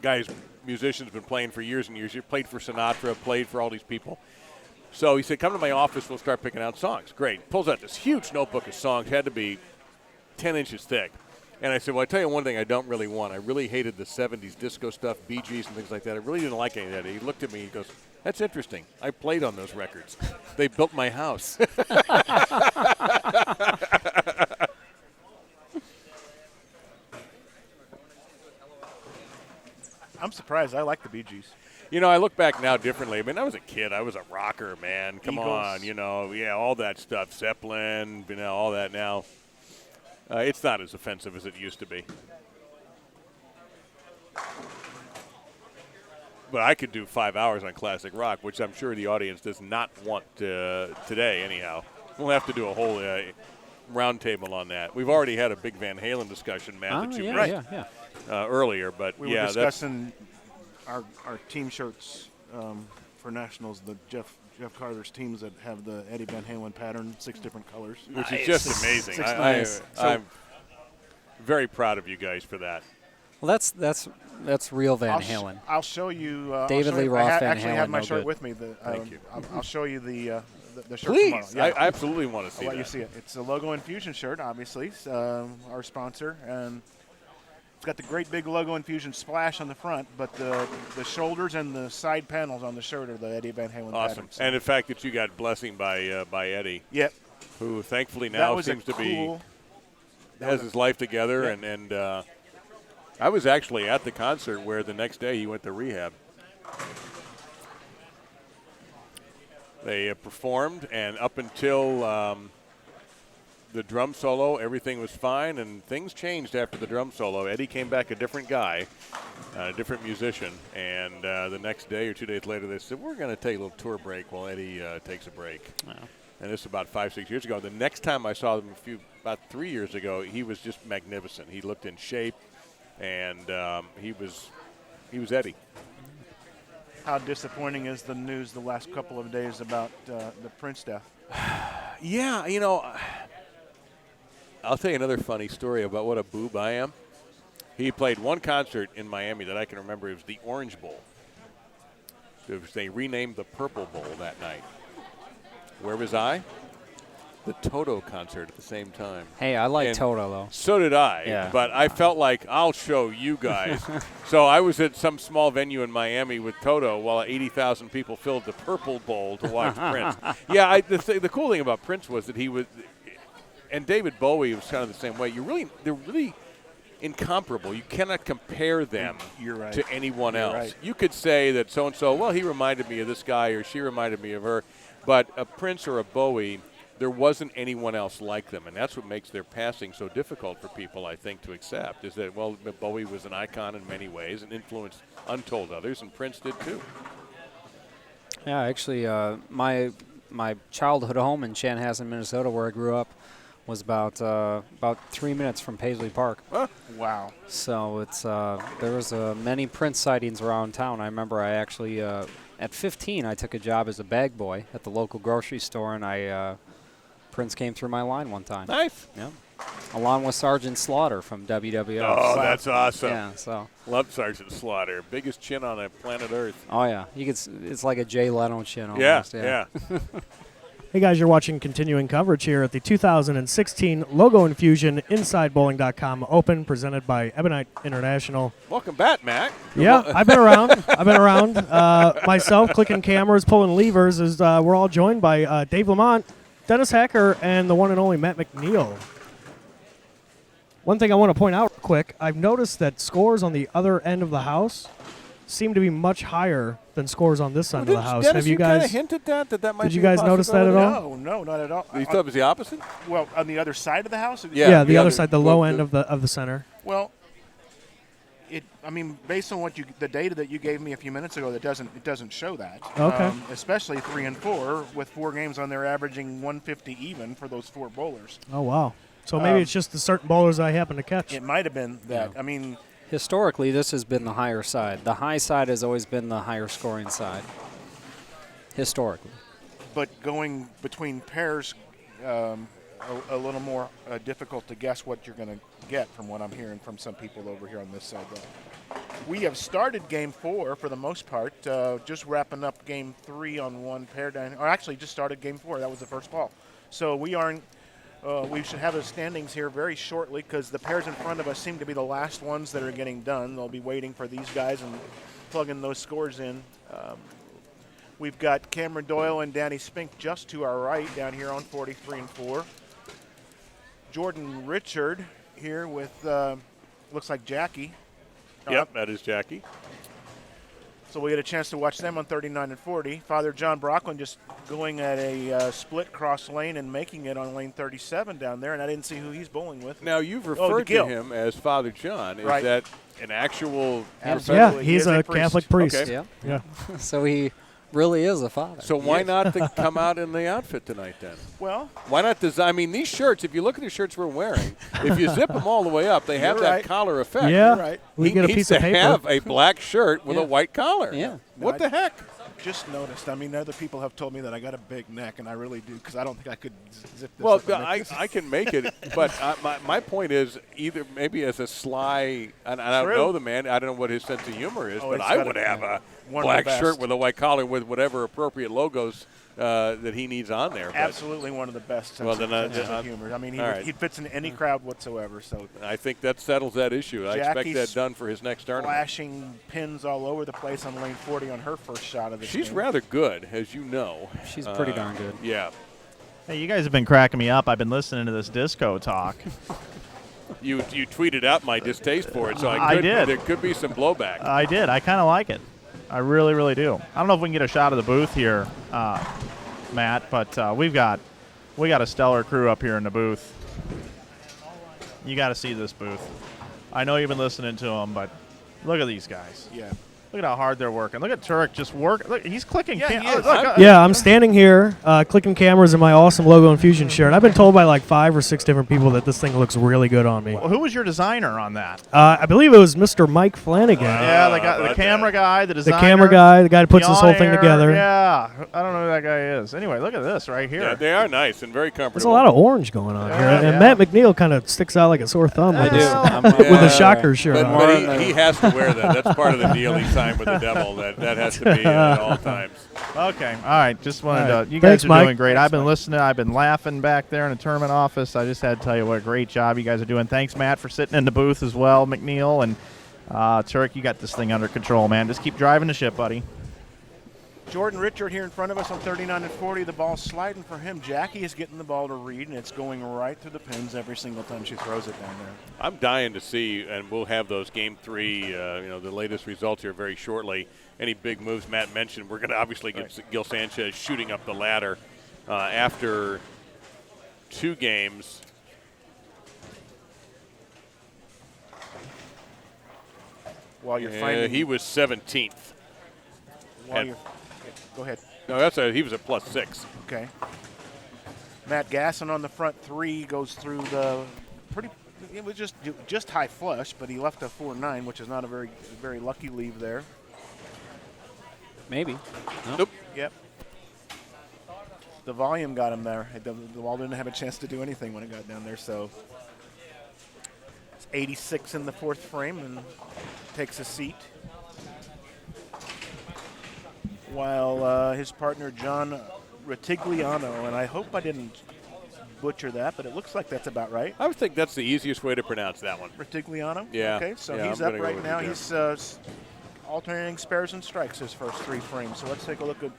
Speaker 4: Guy's musician's been playing for years and years. He played for Sinatra, played for all these people. So he said, come to my office, we'll start picking out songs. Great. Pulls out this huge notebook of songs, had to be 10 inches thick. And I said, well, I tell you one thing I don't really want. I really hated the 70s disco stuff, Bee Gees and things like that. I really didn't like any of that. He looked at me, he goes, that's interesting. I played on those records. They built my house.
Speaker 6: I'm surprised. I like the Bee Gees.
Speaker 4: You know, I look back now differently. I mean, I was a kid. I was a rocker, man. Come
Speaker 6: Eagles.
Speaker 4: on, you know, yeah, all that stuff. Zeppelin, you know, all that now. It's not as offensive as it used to be. But I could do 5 hours on classic rock, which I'm sure the audience does not want today anyhow. We'll have to do a whole roundtable on that. We've already had a big Van Halen discussion, Matt, that you missed earlier. But
Speaker 6: We were discussing our team shirts for nationals, the Jeff Carter's teams that have the Eddie Van Halen pattern, 6 different colors.
Speaker 4: which is just amazing. I'm very proud of you guys for that.
Speaker 8: Well, that's real Van Halen.
Speaker 6: I'll show you.
Speaker 8: David
Speaker 6: I'll show
Speaker 8: Lee
Speaker 6: you,
Speaker 8: Roth
Speaker 6: I
Speaker 8: Van
Speaker 6: actually have
Speaker 8: Halen,
Speaker 6: my
Speaker 8: no
Speaker 6: shirt
Speaker 8: good.
Speaker 6: with me.
Speaker 4: Thank you.
Speaker 6: I'll show you the shirt
Speaker 4: Please,
Speaker 6: tomorrow. Yeah.
Speaker 4: I absolutely want to see
Speaker 6: I'll let
Speaker 4: that.
Speaker 6: you see it. It's a logo Infusion shirt, obviously, our sponsor, and it's got the great big logo Infusion splash on the front, but the shoulders and the side panels on the shirt are the Eddie Van Halen
Speaker 4: Awesome.
Speaker 6: patterns.
Speaker 4: And the fact that you got blessing by Eddie,
Speaker 6: Yep.
Speaker 4: who thankfully
Speaker 6: That
Speaker 4: now
Speaker 6: was
Speaker 4: seems
Speaker 6: a
Speaker 4: to be
Speaker 6: cool.
Speaker 4: has his life together,
Speaker 6: Yeah.
Speaker 4: and I was actually at the concert where the next day he went to rehab. They performed, and up until the drum solo, everything was fine, and things changed after the drum solo. Eddie came back a different guy, a different musician, and the next day or 2 days later they said, we're going to take a little tour break while Eddie takes a break. Wow. And this is about 5-6 years ago. The next time I saw them about 3 years ago, he was just magnificent. He looked in shape, and he was Eddie.
Speaker 6: How disappointing is the news the last couple of days about the Prince death?
Speaker 4: Yeah, you know, I'll tell you another funny story about what a boob I am. He played one concert in Miami that I can remember. It was the Orange Bowl. They renamed the Purple Bowl that night. Where was I? The Toto concert at the same time.
Speaker 8: Hey, I like
Speaker 4: And
Speaker 8: Toto, though.
Speaker 4: So did I,
Speaker 8: Yeah.
Speaker 4: but I felt like I'll show you guys. So I was at some small venue in Miami with Toto while 80,000 people filled the Purple Bowl to watch Prince. Yeah, the cool thing about Prince was that he was, and David Bowie was kind of the same way. They're really incomparable. You cannot compare them
Speaker 6: You're right.
Speaker 4: to anyone
Speaker 6: You're
Speaker 4: else.
Speaker 6: right.
Speaker 4: You could say that so-and-so, well, he reminded me of this guy or she reminded me of her, but a Prince or a Bowie, there wasn't anyone else like them, and that's what makes their passing so difficult for people, I think, to accept, is that, well, Bowie was an icon in many ways and influenced untold others, and Prince did too.
Speaker 8: Yeah, actually, my childhood home in Chanhassen, Minnesota, where I grew up, was about 3 minutes from Paisley Park.
Speaker 6: Wow.
Speaker 8: So it's there was many Prince sightings around town. I remember I actually at 15 I took a job as a bag boy at the local grocery store, and Prince came through my line one time.
Speaker 4: Nice.
Speaker 8: Yeah, along with Sergeant Slaughter from WWF.
Speaker 4: Oh,
Speaker 8: So,
Speaker 4: that's awesome.
Speaker 8: yeah. So.
Speaker 4: Love Sergeant Slaughter. Biggest chin on the planet Earth.
Speaker 8: Oh yeah, it's like a Jay Leno chin
Speaker 4: Yeah,
Speaker 8: almost.
Speaker 4: yeah.
Speaker 1: Hey guys, you're watching continuing coverage here at the 2016 Logo Infusion InsideBowling.com Open, presented by Ebonite International.
Speaker 4: Welcome back, Matt.
Speaker 1: Yeah, I've been around. Myself, clicking cameras, pulling levers, as we're all joined by Dave Lamont, Dennis Hacker, and the one and only Matt McNeil. One thing I want to point out real quick, I've noticed that scores on the other end of the house seem to be much higher than scores on this end of the house.
Speaker 4: Dennis,
Speaker 1: Have you
Speaker 4: kind
Speaker 1: guys
Speaker 4: of hinted that might
Speaker 1: Did
Speaker 4: be
Speaker 1: you
Speaker 4: a
Speaker 1: guys notice that at
Speaker 4: possibility?
Speaker 1: all?
Speaker 6: No, not at all.
Speaker 4: You thought it was the opposite?
Speaker 6: Well, on the other side of the house?
Speaker 4: Yeah.
Speaker 1: the
Speaker 4: the
Speaker 1: other
Speaker 4: other-
Speaker 1: side, the
Speaker 4: well,
Speaker 1: low end of the center.
Speaker 6: Well, I mean, based on the data that you gave me a few minutes ago, it doesn't show that.
Speaker 1: Okay.
Speaker 6: Especially 3 and 4 with 4 games on there, averaging 150 even for those 4 bowlers.
Speaker 1: Oh, wow. So maybe it's just the certain bowlers I happen to catch.
Speaker 6: It might have been that.
Speaker 8: Yeah.
Speaker 6: I mean,
Speaker 8: Historically, this has been the higher side. The high side has always been the higher scoring side. Historically.
Speaker 6: but going between pairs, a little more difficult to guess what you're going to get from what I'm hearing from some people over here on this side. Though. We have started Game 4 for the most part, just wrapping up Game 3 on one pair down. Or actually, just started Game 4. That was the first ball. So we aren't. We should have the standings here very shortly because the pairs in front of us seem to be the last ones that are getting done. They'll be waiting for these guys and plugging those scores in. We've got Cameron Doyle and Danny Spink just to our right down here on 43 and 4. Jordan Richard here with looks like Jackie.
Speaker 4: Yep, that is Jackie.
Speaker 6: So we get a chance to watch them on 39 and 40. Father John Brocklin just going at a split cross lane and making it on lane 37 down there, and I didn't see who he's bowling with.
Speaker 4: Now, you've referred to him as Father John. Is that an actual
Speaker 1: Yeah, he's a Catholic priest.
Speaker 4: Okay.
Speaker 1: Yeah.
Speaker 8: So he really is a father.
Speaker 4: So why not come out in the outfit tonight then?
Speaker 6: Well,
Speaker 4: why not design? I mean, these shirts, if you look at the shirts we're wearing, if you zip them all the way up, they have that collar effect.
Speaker 1: Yeah,
Speaker 6: You're right.
Speaker 1: We get a
Speaker 4: needs
Speaker 1: piece
Speaker 4: to
Speaker 1: of paper.
Speaker 4: have a black shirt with a white collar.
Speaker 8: Yeah.
Speaker 4: What the heck?
Speaker 6: Just noticed. I mean, other people have told me that I got a big neck, and I really do because I don't think I could zip this.
Speaker 4: Well,
Speaker 6: up and make this.
Speaker 4: I can make it, but my point is either maybe as a sly, and I don't know the man, I don't know what his sense of humor is, but I would have a black shirt with a white collar with whatever appropriate logos that he needs on there.
Speaker 6: Absolutely one of the best senses of humor. I mean, he fits in any crowd whatsoever. So
Speaker 4: I think that settles that issue. I expect that done for his next tournament.
Speaker 6: Flashing pins all over the place on lane 40 on her first shot of the
Speaker 4: She's
Speaker 6: game.
Speaker 4: rather good, as you know.
Speaker 8: She's pretty darn good.
Speaker 4: Yeah.
Speaker 3: Hey, you guys have been cracking me up. I've been listening to this disco talk.
Speaker 4: You tweeted out my distaste for it, so
Speaker 3: I did.
Speaker 4: There could be some blowback.
Speaker 3: I did. I kind of like it. I really, really do. I don't know if we can get a shot of the booth here, Matt, but we got a stellar crew up here in the booth. You got to see this booth. I know you've been listening to them, but look at these guys.
Speaker 6: Yeah.
Speaker 3: Look at how hard they're working. Look at Turek just work. Look, he's clicking.
Speaker 6: Yeah, he is.
Speaker 1: Yeah, I'm standing here clicking cameras in my awesome logo Infusion shirt. I've been told by like 5 or 6 different people that this thing looks really good on me.
Speaker 3: Well, who was your designer on that?
Speaker 1: I believe it was Mr. Mike Flanagan.
Speaker 3: Yeah, the camera guy, the designer.
Speaker 1: The camera guy, the guy who puts this whole thing together.
Speaker 3: Yeah, I don't know who that guy is. Anyway, look at this right here.
Speaker 4: Yeah, they are nice and very comfortable.
Speaker 1: There's a lot of orange going on here. And Matt McNeil kind of sticks out like a sore thumb with, with a shocker shirt on.
Speaker 4: But he has to wear that. That's part of the deal he signed with the devil. That has to be at all times.
Speaker 3: Okay. All right. Just wanted to. You
Speaker 1: Thanks,
Speaker 3: guys are
Speaker 1: Mike.
Speaker 3: doing great. I've been listening. I've been laughing back there in the tournament office. I just had to tell you what a great job you guys are doing. Thanks, Matt, for sitting in the booth as well, McNeil. And Turek, you got this thing under control, man. Just keep driving the ship, buddy.
Speaker 6: Jordan Richard here in front of us on 39 and 40. The ball's sliding for him. Jackie is getting the ball to read, and it's going right through the pins every single time she throws it down there.
Speaker 4: I'm dying to see, and we'll have those Game 3, the latest results here very shortly. Any big moves Matt mentioned, we're going to obviously get Gil Sanchez shooting up the ladder after 2 games.
Speaker 6: While you're finding,
Speaker 4: he was 17th.
Speaker 6: Go ahead.
Speaker 4: No, he was at +6.
Speaker 6: Okay. Matt Gasson on the front 3 goes through the pretty. It was just high flush, but he left a 4-9, which is not a very lucky leave there.
Speaker 8: Maybe.
Speaker 4: Nope.
Speaker 6: Yep. The volume got him there. The ball didn't have a chance to do anything when it got down there. So it's 86 in the 4th frame and takes a seat. While his partner John Retigliano, and I hope I didn't butcher that, but it looks like that's about right.
Speaker 4: I would think that's the easiest way to pronounce that one.
Speaker 6: Retigliano?
Speaker 4: Yeah.
Speaker 6: Okay, so
Speaker 4: yeah,
Speaker 6: he's up right now. He's alternating spares and strikes his first 3 frames. So let's take a look at,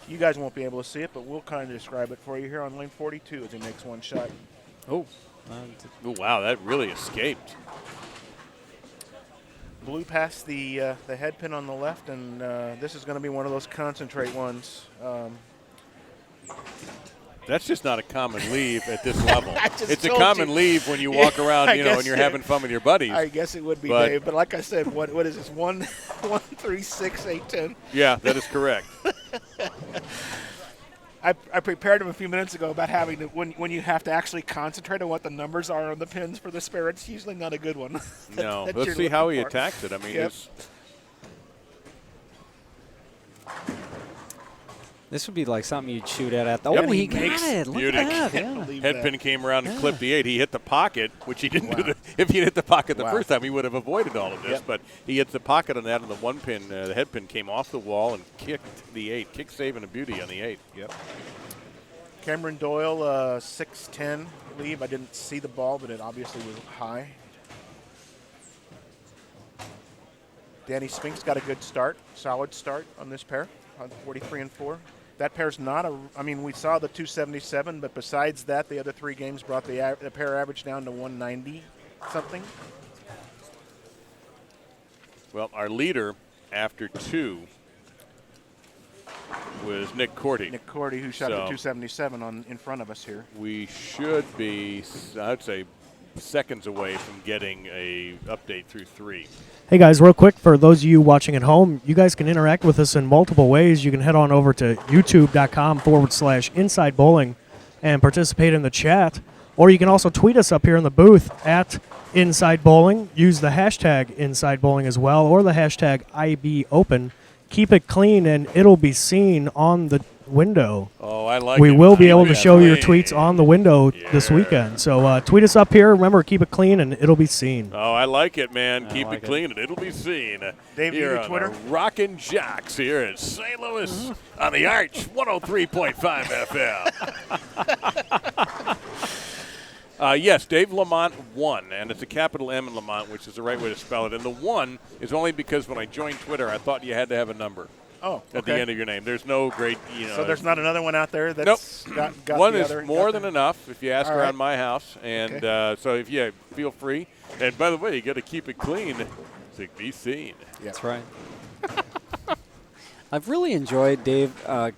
Speaker 6: you guys won't be able to see it, but we'll kind of describe it for you here on lane 42 as he makes one shot.
Speaker 4: Oh, wow, that really escaped.
Speaker 6: Blew past the head pin on the left, and this is going to be one of those concentrate ones.
Speaker 4: That's just not a common leave at this level. It's a
Speaker 6: told
Speaker 4: common
Speaker 6: you.
Speaker 4: leave when you walk around,
Speaker 6: I
Speaker 4: and you're having fun with your buddies.
Speaker 6: I guess it would be,
Speaker 4: But-
Speaker 6: Dave. But like I said, what is this? 1, 3, 6, 8, 10.
Speaker 4: Yeah, that is correct.
Speaker 6: I prepared him a few minutes ago about having to, when you have to actually concentrate on what the numbers are on the pins for the spare. It's usually not a good one.
Speaker 4: No,
Speaker 6: that
Speaker 4: let's
Speaker 6: you're
Speaker 4: see how he
Speaker 6: looking for.
Speaker 4: attacks it. I mean,
Speaker 6: Yep.
Speaker 4: it's
Speaker 8: This would be like something you'd shoot at. Oh,
Speaker 4: Yep.
Speaker 8: he
Speaker 6: He
Speaker 8: got
Speaker 6: makes
Speaker 8: it. Look
Speaker 4: beauty.
Speaker 8: at that. Yeah.
Speaker 6: Believe
Speaker 4: head
Speaker 6: that.
Speaker 4: pin came around and clipped the 8. He hit the pocket, which he didn't do. If he hit the pocket the
Speaker 6: Wow.
Speaker 4: first time, he would have avoided all of this.
Speaker 6: Yep.
Speaker 4: But he hits the pocket on that, and the 1 pin, the head pin came off the wall and kicked the 8. Kick save and a beauty on the 8.
Speaker 6: Yep. Cameron Doyle, 6'10", lead. I didn't see the ball, but it obviously was high. Danny Spink's got a good start, solid start on this pair, on 43 and 4. That pair's not a. I mean, we saw the 277, but besides that, the other 3 games brought the pair average down to 190 something.
Speaker 4: Well, our leader after 2 was Nick Cordy.
Speaker 6: Nick Cordy, who shot the
Speaker 4: So-
Speaker 6: 277 in front of us here.
Speaker 4: We should be, I'd say, seconds away from getting a update through 3.
Speaker 1: Hey guys, real quick, for those of you watching at home, you guys can interact with us in multiple ways. You can head on over to youtube.com/inside bowling and participate in the chat. Or you can also tweet us up here in the booth at Inside Bowling. Use the hashtag Inside Bowling as well, or the hashtag IBOpen. Keep it clean and it'll be seen on the window.
Speaker 4: Oh, I like
Speaker 1: We
Speaker 4: it.
Speaker 1: will be able to
Speaker 4: Keep it
Speaker 1: show your
Speaker 4: clean.
Speaker 1: tweets on the window this
Speaker 4: Yeah.
Speaker 1: weekend. So tweet us up here. Remember, keep it clean and it'll be seen.
Speaker 4: Oh, I like it, man. Keep
Speaker 8: like
Speaker 4: it
Speaker 8: it.
Speaker 4: clean and it'll be seen.
Speaker 6: Dave, you
Speaker 4: here
Speaker 6: do
Speaker 4: on
Speaker 6: Twitter?
Speaker 4: Rockin' Jocks here in St. Louis on the Arch 103.5 FM. Yes, Dave Lamont 1, and it's a capital M in Lamont, which is the right way to spell it. And the 1 is only because when I joined Twitter, I thought you had to have a number
Speaker 6: Oh,
Speaker 4: at the end of your name. There's no great,
Speaker 6: So there's not another one out there that's got
Speaker 4: One
Speaker 6: the
Speaker 4: is
Speaker 6: other.
Speaker 4: more
Speaker 6: got
Speaker 4: than
Speaker 6: the-
Speaker 4: enough if you ask
Speaker 6: All
Speaker 4: around
Speaker 6: right.
Speaker 4: my house. And so if you feel free. And by the way, you got to keep it clean to be seen.
Speaker 8: That's right. I've really enjoyed, Dave,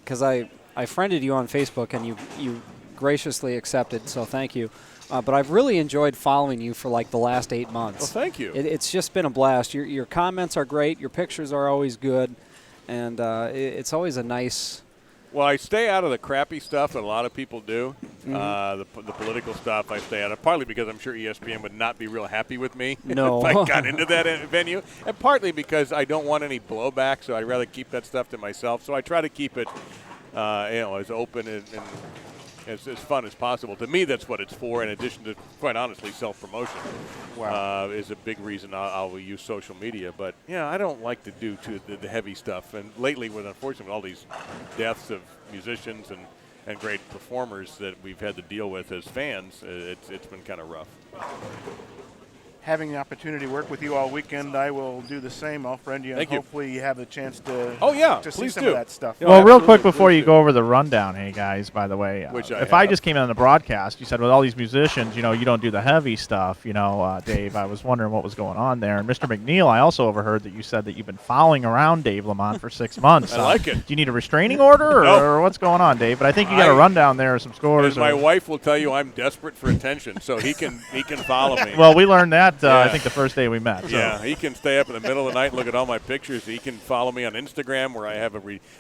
Speaker 8: because I friended you on Facebook and you graciously accepted, so thank you. But I've really enjoyed following you for like the last 8 months.
Speaker 4: Well, thank you.
Speaker 8: It's just been a blast. Your comments are great. Your pictures are always good. And it's always a nice...
Speaker 4: Well, I stay out of the crappy stuff that a lot of people do. The political stuff I stay out of, partly because I'm sure ESPN would not be real happy with me
Speaker 8: No.
Speaker 4: if I got into that venue, and partly because I don't want any blowback, so I'd rather keep that stuff to myself. So I try to keep it as open and as fun as possible. To me, that's what it's for, in addition to, quite honestly, self-promotion.
Speaker 6: Wow.
Speaker 4: Is a big reason I'll use social media. But, yeah, I don't like to do the heavy stuff. And lately, unfortunately, all these deaths of musicians and great performers that we've had to deal with as fans, it's been kind of rough.
Speaker 6: Having the opportunity to work with you all weekend, I will do the same. I'll friend you, and
Speaker 4: Thank you.
Speaker 6: hopefully you have the chance to.
Speaker 4: Oh, yeah,
Speaker 6: to see
Speaker 4: please
Speaker 6: some
Speaker 4: do.
Speaker 6: of that stuff.
Speaker 4: Yeah.
Speaker 3: Well, real
Speaker 4: absolutely,
Speaker 3: quick before
Speaker 4: please
Speaker 3: you
Speaker 4: do.
Speaker 3: go over the rundown, hey guys, by the way,
Speaker 4: Which I
Speaker 3: if I
Speaker 4: have.
Speaker 3: just came in on the broadcast, you said with all these musicians, you don't do the heavy stuff, Dave. I was wondering what was going on there. And Mr. McNeil, I also overheard that you said that you've been following around Dave Lamont for 6 months.
Speaker 4: I like it.
Speaker 3: Do you need a restraining order
Speaker 4: No.
Speaker 3: or what's going on, Dave? But I think you got a rundown there of some scores.
Speaker 4: As my wife will tell you, I'm desperate for attention, so he can follow me.
Speaker 3: Well, we learned that I
Speaker 4: Yeah.
Speaker 3: think the first day we met. So.
Speaker 4: Yeah, he can stay up in the middle of the night and look at all my pictures. He can follow me on Instagram, where I have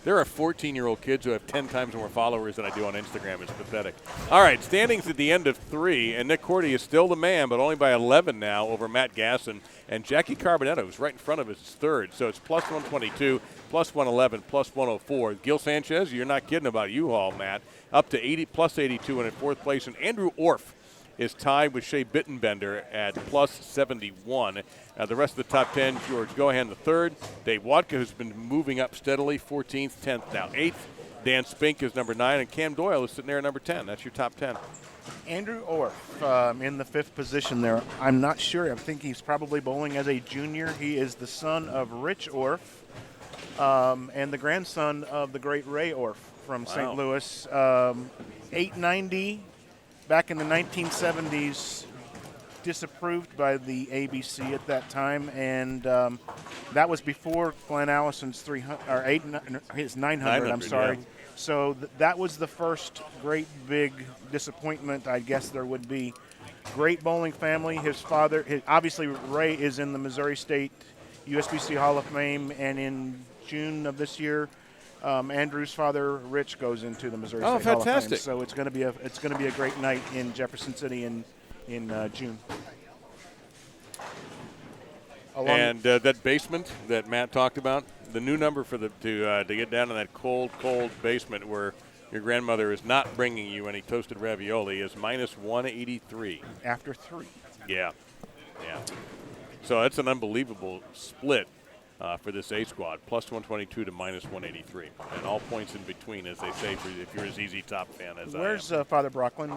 Speaker 4: there are 14-year-old kids who have 10 times more followers than I do on Instagram. It's pathetic. All right, standings at the end of 3, and Nick Cordy is still the man, but only by 11 now over Matt Gasson. And Jackie Carbonetto, who's right in front of us, is third. So it's plus 122, plus 111, plus 104. Gil Sanchez, you're not kidding about U-Haul, Matt, up to 80, plus 82, and in fourth place. And Andrew Orff is tied with Shea Bittenbender at plus 71. The rest of the top 10, George Gohan the third. Dave Watka, who's been moving up steadily, 14th, 10th, now 8th. Dan Spink is number 9, and Cam Doyle is sitting there at number 10. That's your top 10.
Speaker 6: Andrew Orff in the 5th position there. I'm not sure. I think he's probably bowling as a junior. He is the son of Rich Orff and the grandson of the great Ray Orff from St. Louis. 890 back in the 1970s, disapproved by the ABC at that time, and That was before Glenn Allison's 300 or his 900. I'm sorry.
Speaker 4: Yeah.
Speaker 6: So that was the first great big disappointment I guess there would be. Great bowling family. His father, obviously Ray is in the Missouri State USBC Hall of Fame, and in June of this year, Andrew's father Rich goes into the Missouri State Hall of Fame.
Speaker 4: Fantastic!
Speaker 6: So it's going to be a great night in Jefferson City in June.
Speaker 4: And that basement that Matt talked about, the new number for to get down in that cold basement where your grandmother is not bringing you any toasted ravioli is minus 183.
Speaker 6: After 3.
Speaker 4: Yeah. So that's an unbelievable split for this A squad, plus 122 to minus 183, and all points in between, as they say, if you're a ZZ Top fan as
Speaker 6: Where's
Speaker 4: I am.
Speaker 6: Father Brocklin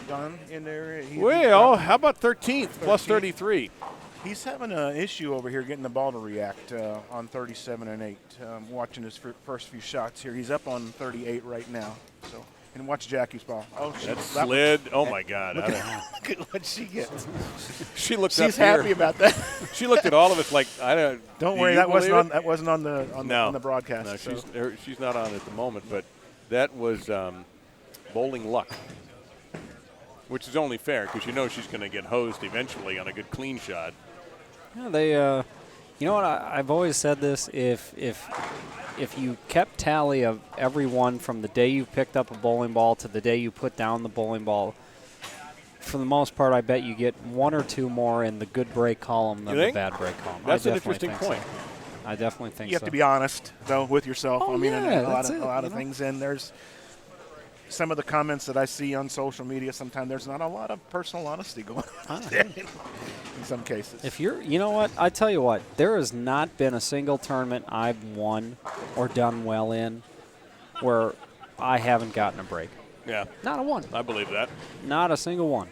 Speaker 6: gone in there?
Speaker 4: Well, how about 13th, plus 33?
Speaker 6: He's having an issue over here getting the ball to react on 37 and 8. Watching his first few shots here. He's up on 38 right now. So, and watch Jackie's ball. Oh,
Speaker 4: that slid. Oh, my God.
Speaker 6: Look at what she gets.
Speaker 4: She looked
Speaker 6: She's
Speaker 4: up
Speaker 6: happy
Speaker 4: here.
Speaker 6: about that.
Speaker 4: She looked at all of us like, I don't.
Speaker 6: Don't
Speaker 4: do
Speaker 6: worry,
Speaker 4: you
Speaker 6: that wasn't
Speaker 4: believe
Speaker 6: on
Speaker 4: it?
Speaker 6: on the broadcast.
Speaker 4: No,
Speaker 6: so.
Speaker 4: she's not on at the moment, but that was bowling luck, which is only fair because you know she's going to get hosed eventually on a good clean shot.
Speaker 8: Yeah, they, you know what? I've always said this: if you kept tally of everyone from the day you picked up a bowling ball to the day you put down the bowling ball, for the most part, I bet you get 1 or 2 more in the good break column than the bad break column.
Speaker 4: That's an
Speaker 8: definitely
Speaker 4: interesting point.
Speaker 8: So. I definitely think
Speaker 6: You have to be honest, though, with yourself.
Speaker 8: Oh,
Speaker 6: I mean,
Speaker 8: yeah,
Speaker 6: a lot of things. And there's some of the comments that I see on social media. Sometimes there's not a lot of personal honesty going on there in some cases.
Speaker 8: If you're, you know what? I tell you what, there has not been a single tournament I've won or done well in where I haven't gotten a break.
Speaker 4: Yeah.
Speaker 8: Not a one.
Speaker 4: I believe that.
Speaker 8: Not a single one.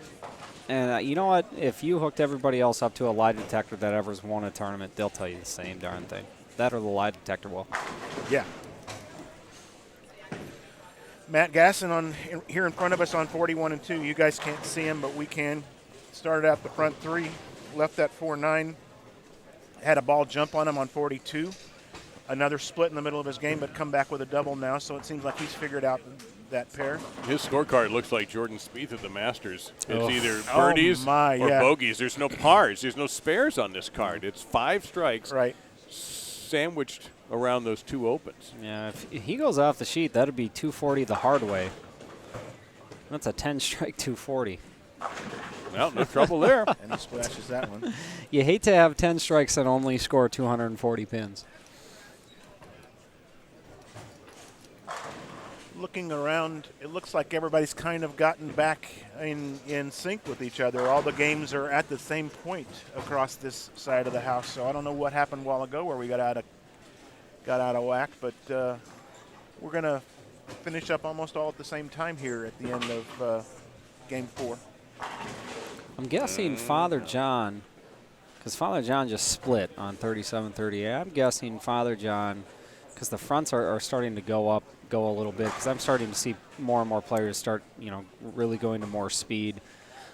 Speaker 8: And you know what? If you hooked everybody else up to a lie detector that ever's won a tournament, they'll tell you the same darn thing. That or the lie detector will.
Speaker 6: Yeah. Matt Gasson here in front of us on 41 and 2. You guys can't see him, but we can. Started out the front 3, left at 4-9. Had a ball jump on him on 42. Another split in the middle of his game, but come back with a double now. So it seems like he's figured out that pair.
Speaker 4: His scorecard looks like Jordan Spieth at the Masters. It's either birdies or bogeys. There's no pars. There's no spares on this card. It's 5 strikes sandwiched around those 2 opens.
Speaker 8: Yeah, if he goes off the sheet, that'd be 240 the hard way. That's a 10-strike 240.
Speaker 4: Well, no trouble there.
Speaker 6: And he splashes that one.
Speaker 8: You hate to have 10 strikes and only score 240 pins.
Speaker 6: Looking around, it looks like everybody's kind of gotten back in sync with each other. All the games are at the same point across this side of the house. So I don't know what happened a while ago where we got out of whack, but we're going to finish up almost all at the same time here at the end of Game 4.
Speaker 8: I'm guessing Father John, because Father John just split on 37-38. I'm guessing Father John, because the fronts are starting to go a little bit, because I'm starting to see more and more players start, really going to more speed.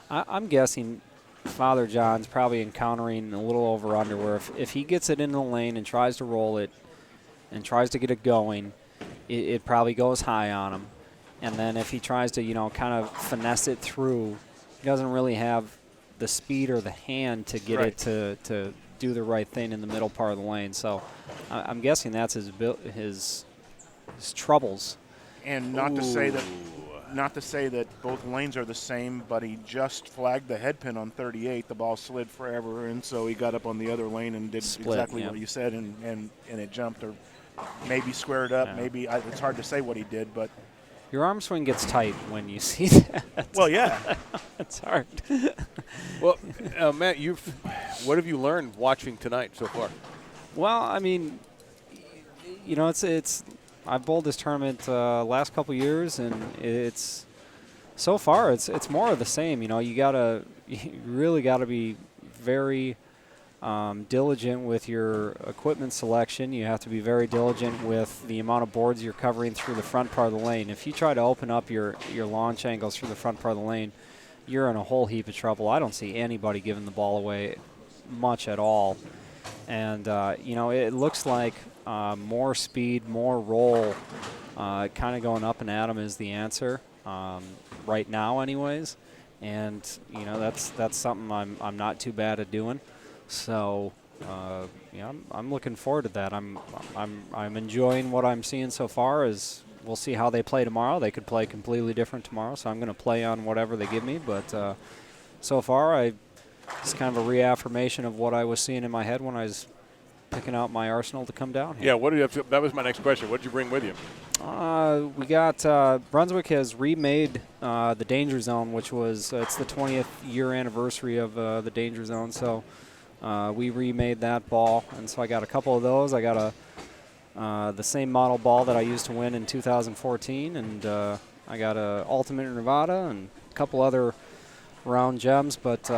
Speaker 8: I'm guessing Father John's probably encountering a little over-under where if he gets it into the lane and tries to roll it and tries to get it going, it probably goes high on him. And then if he tries to, kind of finesse it through, he doesn't really have the speed or the hand to get it to do the right thing in the middle part of the lane. So I'm guessing that's his troubles.
Speaker 6: And not to say that both lanes are the same, but he just flagged the head pin on 38. The ball slid forever, and so he got up on the other lane and did exactly what you said, and it jumped or maybe squared up. Yeah. Maybe it's hard to say what he did, but
Speaker 8: your arm swing gets tight when you see that.
Speaker 6: Well, yeah,
Speaker 8: it's hard.
Speaker 4: Well, Matt, what have you learned watching tonight so far?
Speaker 8: Well, I mean, it's. I've bowled this tournament last couple years, and it's so far it's more of the same. You really gotta be very diligent with your equipment selection. You have to be very diligent with the amount of boards you're covering through the front part of the lane. If you try to open up your launch angles through the front part of the lane, you're in a whole heap of trouble. I don't see anybody giving the ball away much at all. And, it looks like more speed, more roll, kind of going up and at 'em is the answer right now anyways. And, that's something I'm not too bad at doing. So, I'm looking forward to that. I'm enjoying what I'm seeing so far. We'll see how they play tomorrow. They could play completely different tomorrow, so I'm going to play on whatever they give me. But so far, it's kind of a reaffirmation of what I was seeing in my head when I was picking out my arsenal to come down here.
Speaker 4: Yeah, what did you have to, that was my next question. What did you bring with you?
Speaker 8: We got Brunswick has remade the Danger Zone, which was it's the 20th year anniversary of the Danger Zone. So we remade that ball, and so I got a couple of those. I got the same model ball that I used to win in 2014, and I got a Ultimate Nevada and a couple other round gems, but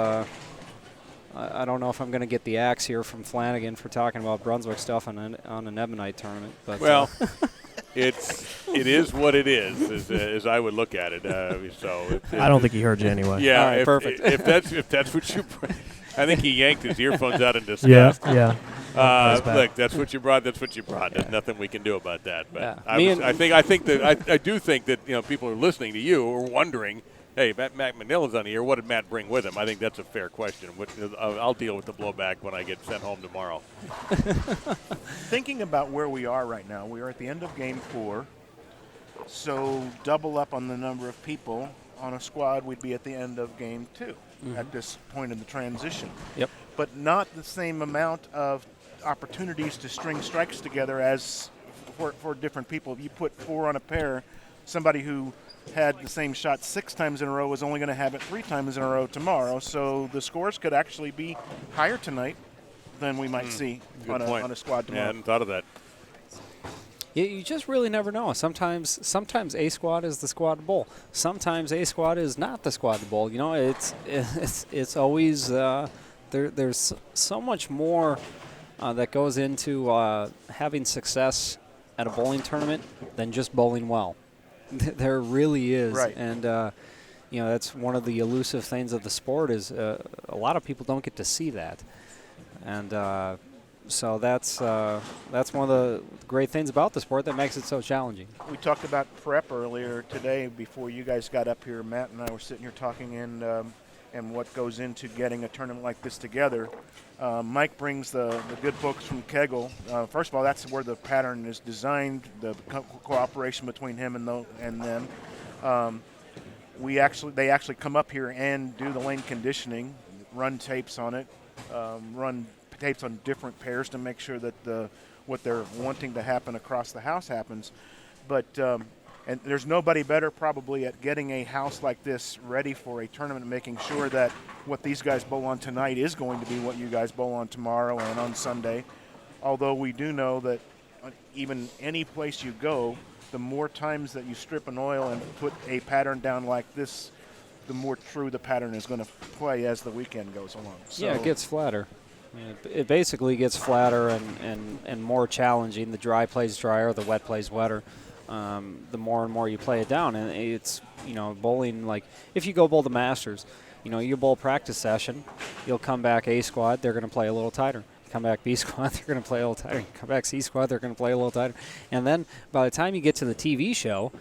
Speaker 8: I don't know if I'm going to get the axe here from Flanagan for talking about Brunswick stuff on an Ebonite tournament. But
Speaker 4: well, it is what it is, as I would look at it.
Speaker 1: I don't think he heard you anyway.
Speaker 4: Yeah,
Speaker 8: all right, perfect.
Speaker 4: If that's what you, I think he yanked his earphones out in disgust.
Speaker 1: Yeah.
Speaker 4: Look, that's what you brought. That's what you brought. There's nothing we can do about that. But
Speaker 8: yeah.
Speaker 4: I do think that people are listening to you are wondering, hey, Matt McNeil's on here. What did Matt bring with him? I think that's a fair question. I'll deal with the blowback when I get sent home tomorrow.
Speaker 6: Thinking about where we are right now, we are at the end of Game 4. So double up on the number of people on a squad, we'd be at the end of Game 2 at this point in the transition.
Speaker 8: Yep.
Speaker 6: But not the same amount of opportunities to string strikes together as for different people. If you put 4 on a pair, somebody who had the same shot 6 times in a row is only going to have it 3 times in a row tomorrow. So the scores could actually be higher tonight than we might see on a squad tomorrow.
Speaker 4: Yeah, I hadn't thought of that.
Speaker 8: You just really never know. Sometimes A squad is the squad to bowl. Sometimes A squad is not the squad to bowl. It's always there's so much more that goes into having success at a bowling tournament than just bowling well. There really is,
Speaker 6: right.
Speaker 8: And that's one of the elusive things of the sport is a lot of people don't get to see that, and so that's one of the great things about the sport that makes it so challenging.
Speaker 6: We talked about prep earlier today before you guys got up here. Matt and I were sitting here talking and what goes into getting a tournament like this together. Mike brings the good books from Kegel. First of all, that's where the pattern is designed, the cooperation between him and them. They actually come up here and do the lane conditioning, run tapes on it, run tapes on different pairs to make sure that what they're wanting to happen across the house happens. But and there's nobody better probably at getting a house like this ready for a tournament and making sure that what these guys bowl on tonight is going to be what you guys bowl on tomorrow and on Sunday. Although we do know that even any place you go, the more times that you strip an oil and put a pattern down like this, the more true the pattern is going to play as the weekend goes along. So
Speaker 8: yeah, it gets flatter. It basically gets flatter and more challenging. The dry plays drier, the wet plays wetter. The more and more you play it down, and it's bowling like if you go bowl the Masters, you bowl practice session, you'll come back A squad, they're going to play a little tighter. Come back B squad, they're going to play a little tighter. Come back C squad, they're going to play a little tighter. And then by the time you get to the TV show,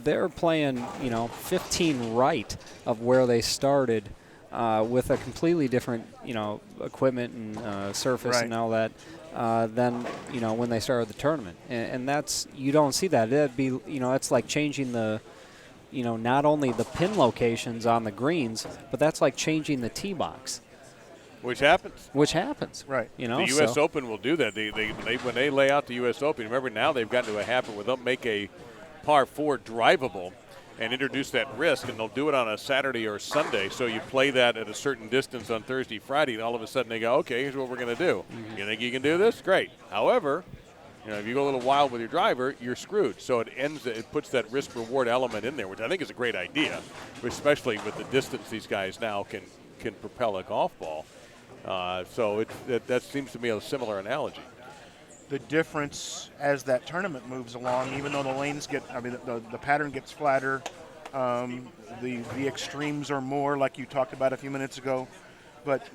Speaker 8: they're playing 15 right of where they started with a completely different equipment and surface
Speaker 6: right.
Speaker 8: and all that. Than when they started the tournament, and that's you don't see that. It'd be it's like changing the not only the pin locations on the greens, but that's like changing the tee box,
Speaker 4: which happens.
Speaker 6: Right.
Speaker 4: The U.S. Open will do that. They when they lay out the U.S. Open. Remember now they've gotten to a habit where they'll make a par 4 drivable and introduce that risk, and they'll do it on a Saturday or Sunday. So you play that at a certain distance on Thursday, Friday, and all of a sudden they go, okay, here's what we're going to do. Mm-hmm. You think you can do this? Great. However, if you go a little wild with your driver, you're screwed. So it puts that risk-reward element in there, which I think is a great idea, especially with the distance these guys now can propel a golf ball. So that seems to me a similar analogy.
Speaker 6: The difference as that tournament moves along, even though the lanes the pattern gets flatter, the extremes are more, like you talked about a few minutes ago. But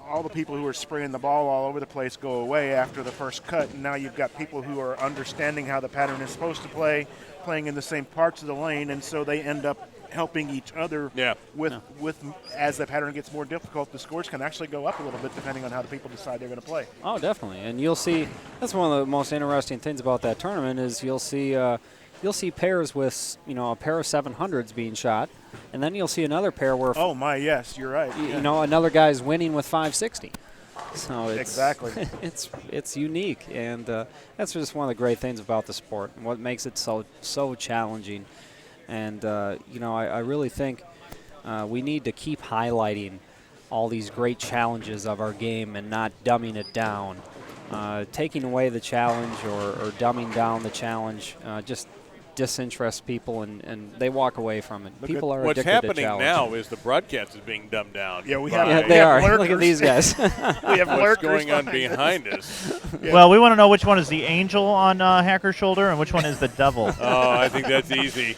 Speaker 6: all the people who are spraying the ball all over the place go away after the first cut, and now you've got people who are understanding how the pattern is supposed to play, playing in the same parts of the lane, and so they end up helping each other with as the pattern gets more difficult, the scores can actually go up a little bit depending on how the people decide they're going to play.
Speaker 8: Oh, definitely. And you'll see, that's one of the most interesting things about that tournament is you'll see pairs with, a pair of 700s being shot, and then you'll see another pair where
Speaker 6: oh my, yes, you're right.
Speaker 8: Another guy's winning with 560. So it's
Speaker 6: exactly.
Speaker 8: it's unique, and that's just one of the great things about the sport and what makes it so challenging. And I really think we need to keep highlighting all these great challenges of our game and not dumbing it down. Taking away the challenge or dumbing down the challenge just disinterests people, and they walk away from it. People are
Speaker 4: what's
Speaker 8: addicted to challenge.
Speaker 4: happening now is the broadcast is being dumbed down.
Speaker 6: Yeah, we have.
Speaker 8: Yeah,
Speaker 6: we
Speaker 8: they
Speaker 6: have
Speaker 8: are.
Speaker 6: lurkers.
Speaker 8: Look at these guys.
Speaker 6: We have
Speaker 4: What's going on behind us?
Speaker 6: Yeah.
Speaker 3: Well, we want to know which one is the angel on Hacker's shoulder and which one is the devil.
Speaker 4: Oh, I think that's easy.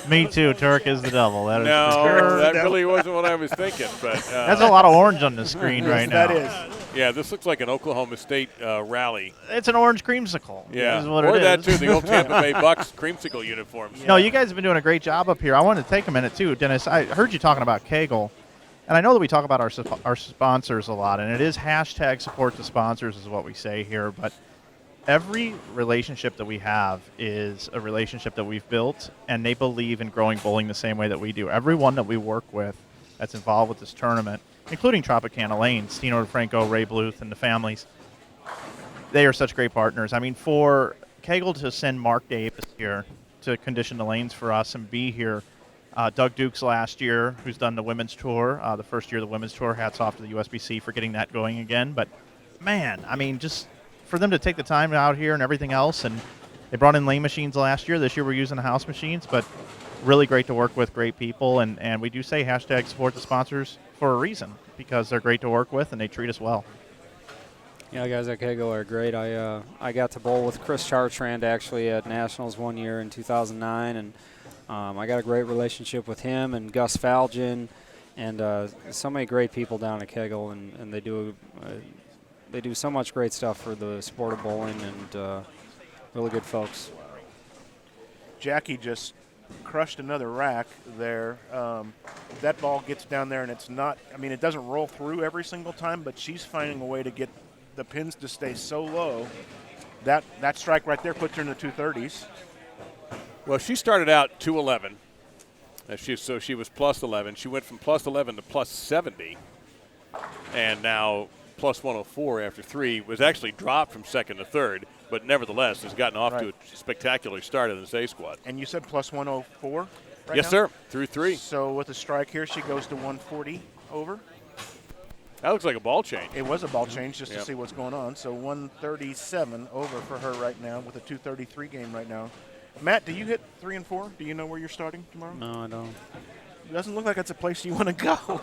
Speaker 3: Me too. Turek is the devil. That is
Speaker 4: No, that really wasn't what I was thinking. But
Speaker 3: That's a lot of orange on the screen right now.
Speaker 6: That is.
Speaker 4: yeah, this looks like an Oklahoma State rally.
Speaker 3: It's an orange creamsicle.
Speaker 4: Yeah,
Speaker 3: is what
Speaker 4: or
Speaker 3: it
Speaker 4: that
Speaker 3: is.
Speaker 4: too. The old Tampa Bay Bucks creamsicle uniforms.
Speaker 3: No, you guys have been doing a great job up here. I wanted to take a minute too, Dennis. I heard you talking about Kegel, and I know that we talk about our sponsors a lot, and it is hashtag support the sponsors is what we say here. But every relationship that we have is a relationship that we've built, and they believe in growing bowling the same way that we do. Everyone that we work with that's involved with this tournament, including Tropicana Lanes, Tino DeFranco, Ray Bluth, and the families, they are such great partners. I mean, for Kegel to send Mark Davis here to condition the lanes for us and be here, Doug Dukes last year, who's done the women's tour, the first year of the women's tour, hats off to the USBC for getting that going again. But, man, I mean, just for them to take the time out here and everything else, and they brought in lane machines last year. This year we're using the house machines, but really great to work with great people. And we do say hashtag support the sponsors for a reason, because they're great to work with and they treat us well.
Speaker 8: Yeah, guys at Kegel are great. I got to bowl with Chris Chartrand actually at Nationals one year in 2009, and I got a great relationship with him and Gus Falgen, and so many great people down at Kegel, and they do so much great stuff for the sport of bowling, and really good folks.
Speaker 6: Jackie just crushed another rack there. That ball gets down there, and it's not, I mean, it doesn't roll through every single time, but she's finding a way to get the pins to stay so low. That strike right there puts her in the 230s.
Speaker 4: Well, she started out 211. So she was plus 11. She went from plus 11 to plus 70, and now plus 104 after 3. Was actually dropped from second to third, but nevertheless has gotten off to a spectacular start in this A squad.
Speaker 6: And you said plus 104 right
Speaker 4: Yes,
Speaker 6: now?
Speaker 4: sir, through 3.
Speaker 6: So with a strike here, she goes to 140 over.
Speaker 4: That looks like a ball change.
Speaker 6: It was a ball change just to see what's going on. So 137 over for her right now with a 233 game right now. Matt, do you hit 3 and 4? Do you know where you're starting tomorrow?
Speaker 8: No, I don't.
Speaker 6: It doesn't look like it's a place you want to go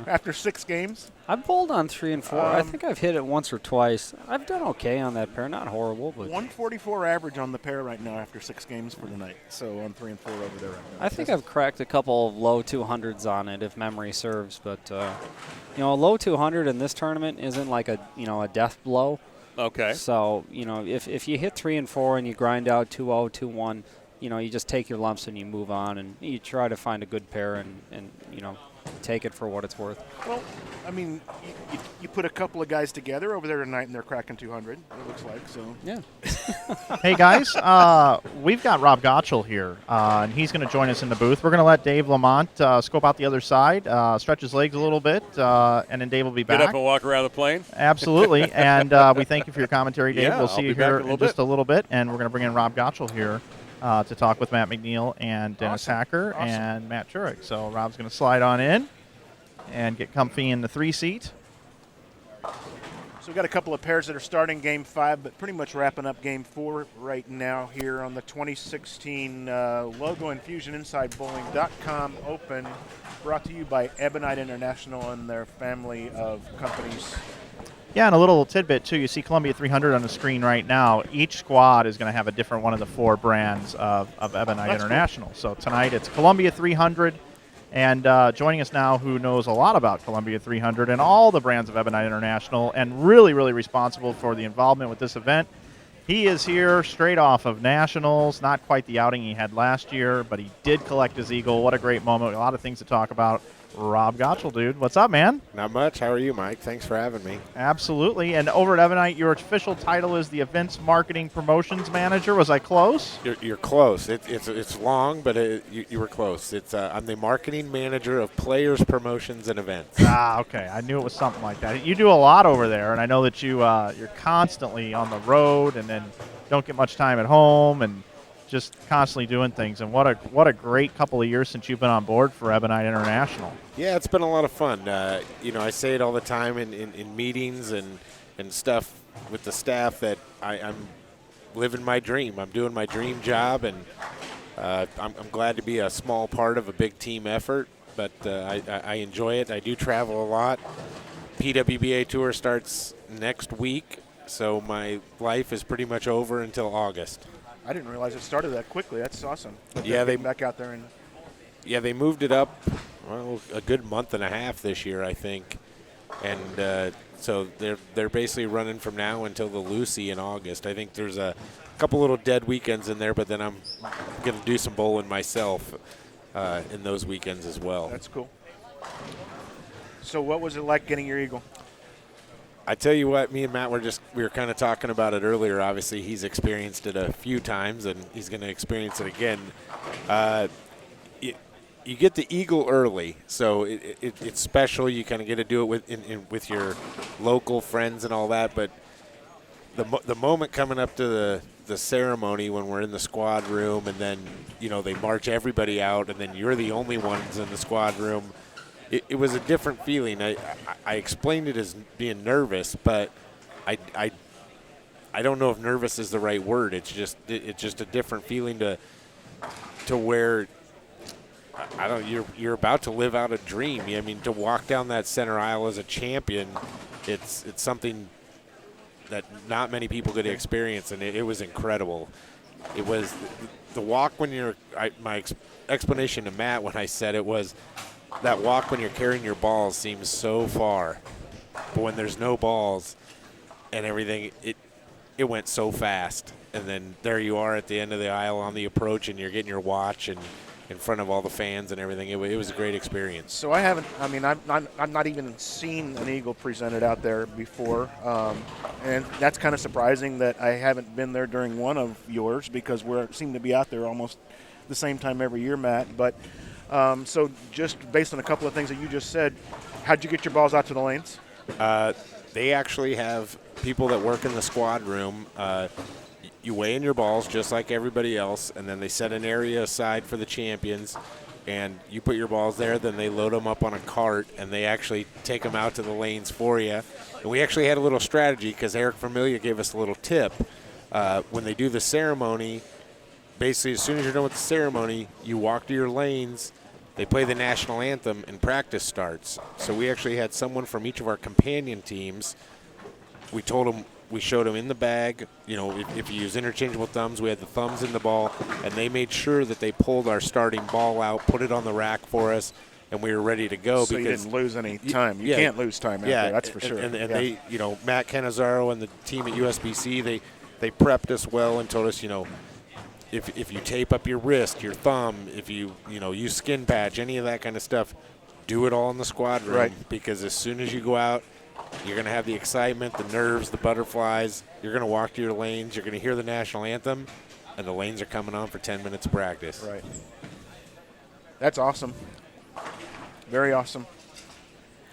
Speaker 6: after 6 games.
Speaker 8: I've bowled on 3 and 4. I think I've hit it once or twice. I've done okay on that pair, not horrible, but
Speaker 6: 144 average on the pair right now after 6 games for the night. So on 3 and 4 over there right now.
Speaker 8: I think I've cracked a couple of low 200s on it if memory serves, but a low 200 in this tournament isn't like a death blow.
Speaker 4: Okay.
Speaker 8: So, if you hit 3 and 4 and you grind out 2-0, 2-1, you just take your lumps and you move on, and you try to find a good pair and take it for what it's worth.
Speaker 6: Well, I mean, you put a couple of guys together over there tonight and they're cracking 200, it looks like. So
Speaker 8: Yeah.
Speaker 3: Hey, guys, we've got Rob Gottschall here, and he's going to join us in the booth. We're going to let Dave Lamont scope out the other side, stretch his legs a little bit, and then Dave will be back.
Speaker 4: Get up and walk around the plane.
Speaker 3: Absolutely, and we thank you for your commentary, Dave.
Speaker 4: Yeah,
Speaker 3: we'll see
Speaker 4: I'll
Speaker 3: you
Speaker 4: be back
Speaker 3: here
Speaker 4: in a little
Speaker 3: in just
Speaker 4: bit.
Speaker 3: a little bit, and we're going to bring in Rob Gottschall here to talk with Matt McNeil and Dennis Hacker and Matt Turek. So Rob's going to slide on in and get comfy in the 3 seat.
Speaker 6: So we've got a couple of pairs that are starting Game 5, but pretty much wrapping up Game 4 right now here on the 2016 Logo Infusion Inside Bowling.com Open, brought to you by Ebonite International and their family of companies.
Speaker 3: Yeah, and a little tidbit, too. You see Columbia 300 on the screen right now. Each squad is going to have a different one of the 4 brands of Ebonite International. Cool. So tonight it's Columbia 300, And joining us now, who knows a lot about Columbia 300 and all the brands of Ebonite International, and really, really responsible for the involvement with this event. He is here straight off of Nationals, not quite the outing he had last year, but he did collect his eagle. What a great moment. A lot of things to talk about. Rob Gottschall, dude. What's up, man?
Speaker 9: Not much. How are you, Mike? Thanks for having me.
Speaker 3: Absolutely. And over at Ebonite, your official title is the Events Marketing Promotions Manager. Was I close?
Speaker 9: You're close. It's long, but you were close. I'm the marketing manager of players, promotions, and events.
Speaker 3: Okay. I knew it was something like that. You do a lot over there, and I know that you're constantly on the road and then don't get much time at home and just constantly doing things. And what a great couple of years since you've been on board for Ebonite International.
Speaker 9: Yeah, it's been a lot of fun. I say it all the time in meetings and stuff with the staff that I'm living my dream. I'm doing my dream job, and I'm glad to be a small part of a big team effort, but I enjoy it. I do travel a lot. PWBA Tour starts next week, so my life is pretty much over until August.
Speaker 6: I didn't realize it started that quickly. That's awesome.
Speaker 9: Yeah,
Speaker 6: they back out there and.
Speaker 9: Yeah, they moved it up a good month and a half this year, I think, and so they're basically running from now until the Lucy in August. I think there's a couple little dead weekends in there, but then I'm going to do some bowling myself in those weekends as well.
Speaker 6: That's cool. So, what was it like getting your eagle?
Speaker 9: I tell you what, me and Matt we were kind of talking about it earlier. Obviously, he's experienced it a few times, and he's going to experience it again. You get the eagle early, so it's special. You kind of get to do it with your local friends and all that. But the moment coming up to the ceremony when we're in the squad room, and then they march everybody out, and then you're the only ones in the squad room. It was a different feeling. I explained it as being nervous, but I don't know if nervous is the right word. It's just a different feeling to where you're about to live out a dream. I mean, to walk down that center aisle as a champion, it's something that not many people get to experience, and it was incredible. It was the walk when my explanation to Matt when I said it was, that walk when you're carrying your balls seems so far, but when there's no balls and everything, it went so fast. And then there you are at the end of the aisle on the approach, and you're getting your watch and in front of all the fans and everything. It was a great experience.
Speaker 6: So I've not even seen an eagle presented out there before, and that's kind of surprising that I haven't been there during one of yours, because we seem to be out there almost the same time every year, Matt. But so just based on a couple of things that you just said, how'd you get your balls out to the lanes?
Speaker 9: They actually have people that work in the squad room. You weigh in your balls just like everybody else, and then they set an area aside for the champions, and you put your balls there. Then they load them up on a cart, and they actually take them out to the lanes for you. And we actually had a little strategy, because Eric Familia gave us a little tip. When they do the ceremony, basically as soon as you're done with the ceremony, you walk to your lanes, they play the national anthem, and practice starts. So we actually had someone from each of our companion teams. We showed them in the bag, if you use interchangeable thumbs, we had the thumbs in the ball, and they made sure that they pulled our starting ball out, put it on the rack for us, and we were ready to go.
Speaker 6: So
Speaker 9: because
Speaker 6: you didn't lose any time. You can't lose time out there, that's for sure.
Speaker 9: And they, Matt Canizaro and the team at USBC, they prepped us well and told us, if you tape up your wrist, your thumb, if you use skin patch, any of that kind of stuff, do it all in the squad room.
Speaker 6: Right.
Speaker 9: Because as soon as you go out, you're going to have the excitement, the nerves, the butterflies. You're going to walk to your lanes. You're going to hear the national anthem, and the lanes are coming on for 10 minutes of practice.
Speaker 6: Right. That's awesome. Very awesome.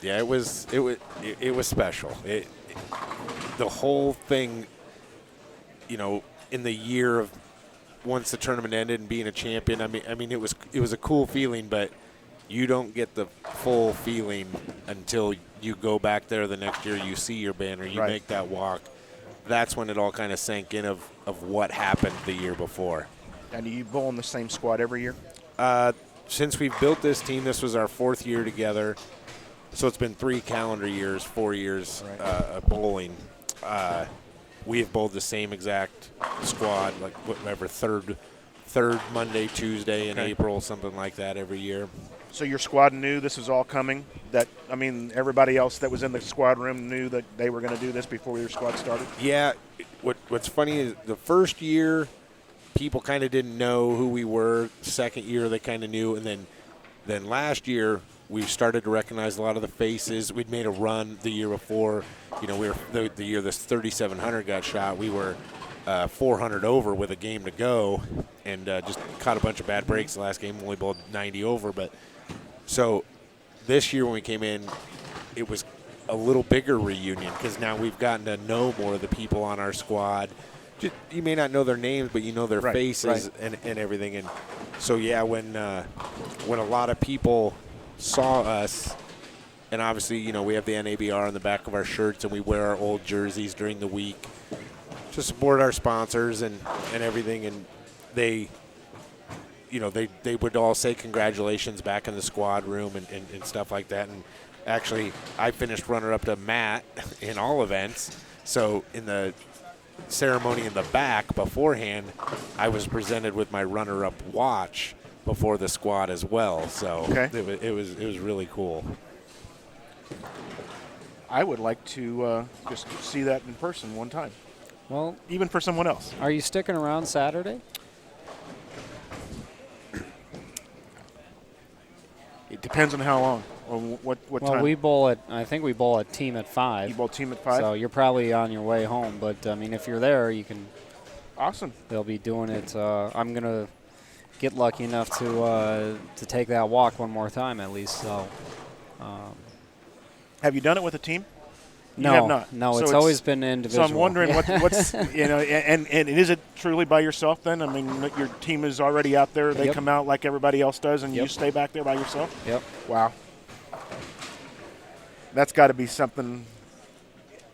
Speaker 9: Yeah, it was special. The whole thing, in the year of once the tournament ended and being a champion, I mean it was a cool feeling, but you don't get the full feeling until you go back there the next year, you see your banner, you make that walk. That's when it all kind of sank in of what happened the year before.
Speaker 6: And you bowl in the same squad every year?
Speaker 9: Since we've built this team, this was our 4th year together. So it's been 3 calendar years, 4 years of bowling. We have bowled the same exact squad, like whatever, third third Monday, Tuesday in April, something like that every year.
Speaker 6: So your squad knew this was all coming? Everybody else that was in the squad room knew that they were going to do this before your squad started?
Speaker 9: Yeah. What's funny is the first year, people kind of didn't know who we were. Second year, they kind of knew. And then last year, we started to recognize a lot of the faces. We'd made a run the year before. We were the year this 3,700 got shot. We were 400 over with a game to go, and just caught a bunch of bad breaks the last game. Only bowled 90 over, but so this year when we came in, it was a little bigger reunion because now we've gotten to know more of the people on our squad. You may not know their names, but you know their faces and everything. And so when a lot of people saw us, and obviously we have the NABR on the back of our shirts, and we wear our old jerseys during the week to support our sponsors and everything, and they would all say congratulations back in the squad room and stuff like that. And actually, I finished runner-up to Matt in all events. So in the ceremony in the back beforehand, I was presented with my runner-up watch before the squad as well. So it was really cool.
Speaker 6: I would like to just see that in person one time.
Speaker 8: Well,
Speaker 6: even for someone else.
Speaker 8: Are you sticking around Saturday?
Speaker 6: It depends on how long or what time.
Speaker 8: Well, I think we bowl at team at 5.
Speaker 6: You bowl team at 5?
Speaker 8: So you're probably on your way home. But, I mean, if you're there, you can.
Speaker 6: Awesome.
Speaker 8: They'll be doing it. I'm going to get lucky enough to take that walk one more time at least. So.
Speaker 6: Have you done it with a team?
Speaker 8: No,
Speaker 6: you have not.
Speaker 8: No,
Speaker 6: so
Speaker 8: it's always been individual.
Speaker 6: So I'm wondering what's and is it truly by yourself then? I mean, your team is already out there. They come out like everybody else does, and you stay back there by yourself?
Speaker 8: Yep.
Speaker 6: Wow. That's got to be something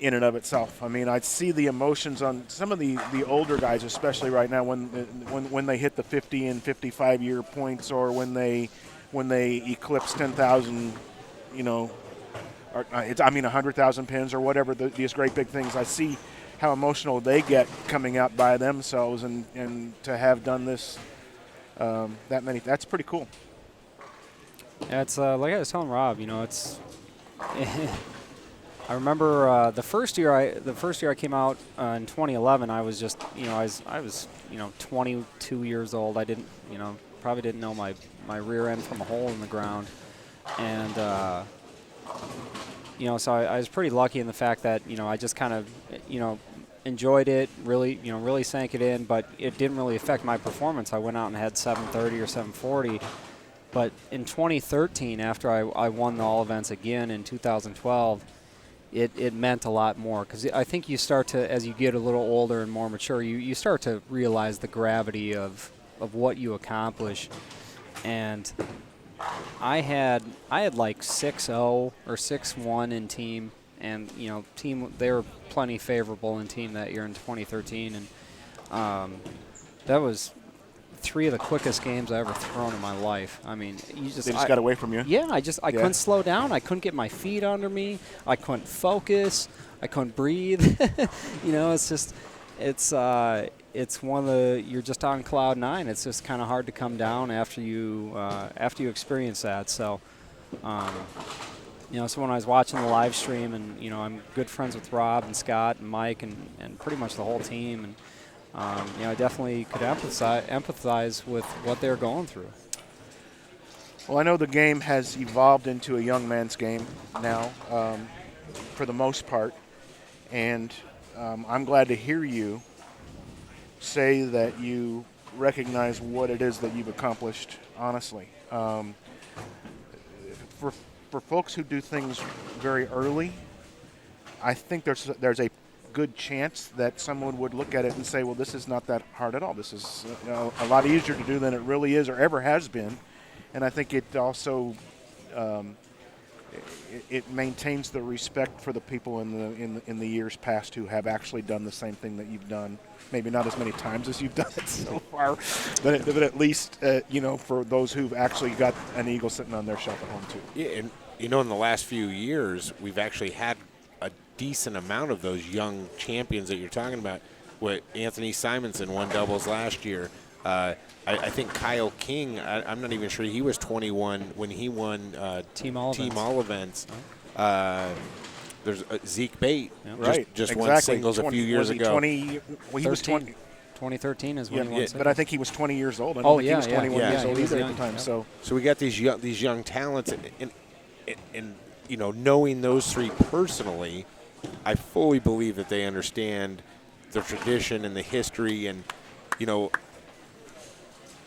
Speaker 6: in and of itself. I mean, I see the emotions on some of the older guys, especially right now, when they hit the 50 and 55 year points, or when they eclipse 10,000, 100,000 pins or whatever, these great big things. I see how emotional they get coming out by themselves, and to have done this that many, that's pretty cool.
Speaker 8: Yeah, it's like I was telling Rob, it's. I remember the first year I came out in 2011. I was just I was 22 years old. I didn't probably didn't know my rear end from a hole in the ground, and. So I was pretty lucky in the fact that, I just kind of, enjoyed it, really sank it in, but it didn't really affect my performance. I went out and had 730 or 740. But in 2013, after I won the all events again in 2012, it meant a lot more, because I think you start to, as you get a little older and more mature, you start to realize the gravity of what you accomplish. And I had like 6-0 or 6-1 in team, and team, they were plenty favorable in team that year in 2013, and that was 3 of the quickest games I ever thrown in my life. I mean,
Speaker 6: they just got away from you.
Speaker 8: Yeah, I couldn't slow down. I couldn't get my feet under me. I couldn't focus. I couldn't breathe. It's one of the, you're just on cloud 9. It's just kind of hard to come down after you experience that. So, so when I was watching the live stream, and I'm good friends with Rob and Scott and Mike and pretty much the whole team, and I definitely could empathize with what they're going through.
Speaker 6: Well, I know the game has evolved into a young man's game now, for the most part, and I'm glad to hear you say that you recognize what it is that you've accomplished, honestly. For folks who do things very early, I think there's a good chance that someone would look at it and say, well, this is not that hard at all. This is a lot easier to do than it really is or ever has been. And I think it also it maintains the respect for the people in the years past who have actually done the same thing that you've done. Maybe not as many times as you've done it so far, but at least for those who've actually got an eagle sitting on their shelf at home too.
Speaker 9: Yeah, and in the last few years, we've actually had a decent amount of those young champions that you're talking about. What Anthony Simonson won doubles last year. I think Kyle King, I'm not even sure, he was 21 when he won
Speaker 8: Team All
Speaker 9: Events. There's Zeke Bate, just
Speaker 6: exactly.
Speaker 9: won singles a few years ago.
Speaker 8: 2013 is when he won.
Speaker 6: But I think he was 20 years old. I
Speaker 8: don't
Speaker 6: think he was 21 years old either at the time.
Speaker 9: So we got these young talents, and you know, knowing those three personally, I fully believe that they understand the tradition and the history, and you know,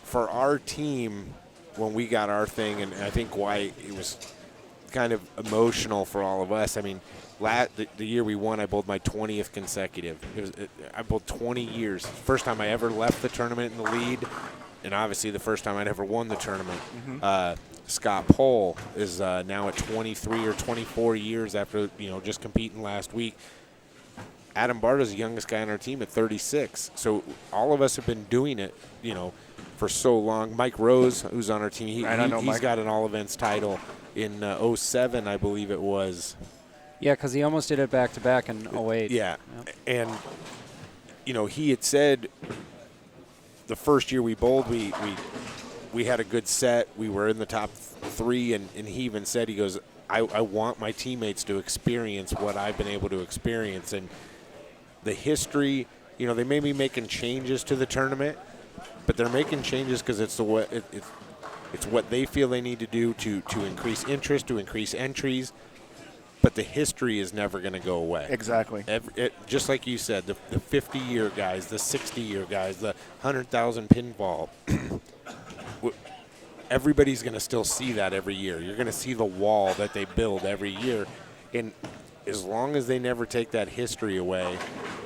Speaker 9: for our team when we got our thing, and I think why it was kind of emotional for all of us. I mean, the year we won, I bowled my 20th consecutive. I bowled 20 years. First time I ever left the tournament in the lead, and obviously the first time I'd ever won the tournament. Scott Pohl is now at 23 or 24 years after, you know, just competing last week. Adam Barta's the youngest guy on our team at 36. So all of us have been doing it, you know, for so long. Mike Rose, who's on our team, he's got an all events title in 07, I believe it was.
Speaker 8: Yeah, because he almost did it back-to-back in 08.
Speaker 9: Yeah, and, you know, he had said the first year we bowled, we had a good set. We were in the top 3, and he even said, he goes, I want my teammates to experience what I've been able to experience. And the history, you know, they may be making changes to the tournament, but they're making changes because it's what they feel they need to do to increase interest, to increase entries. But the history is never going to go away.
Speaker 6: Exactly.
Speaker 9: Just like you said, the 50-year guys, the 60-year guys, the 100,000 pinball, everybody's going to still see that every year. You're going to see the wall that they build every year. And as long as they never take that history away,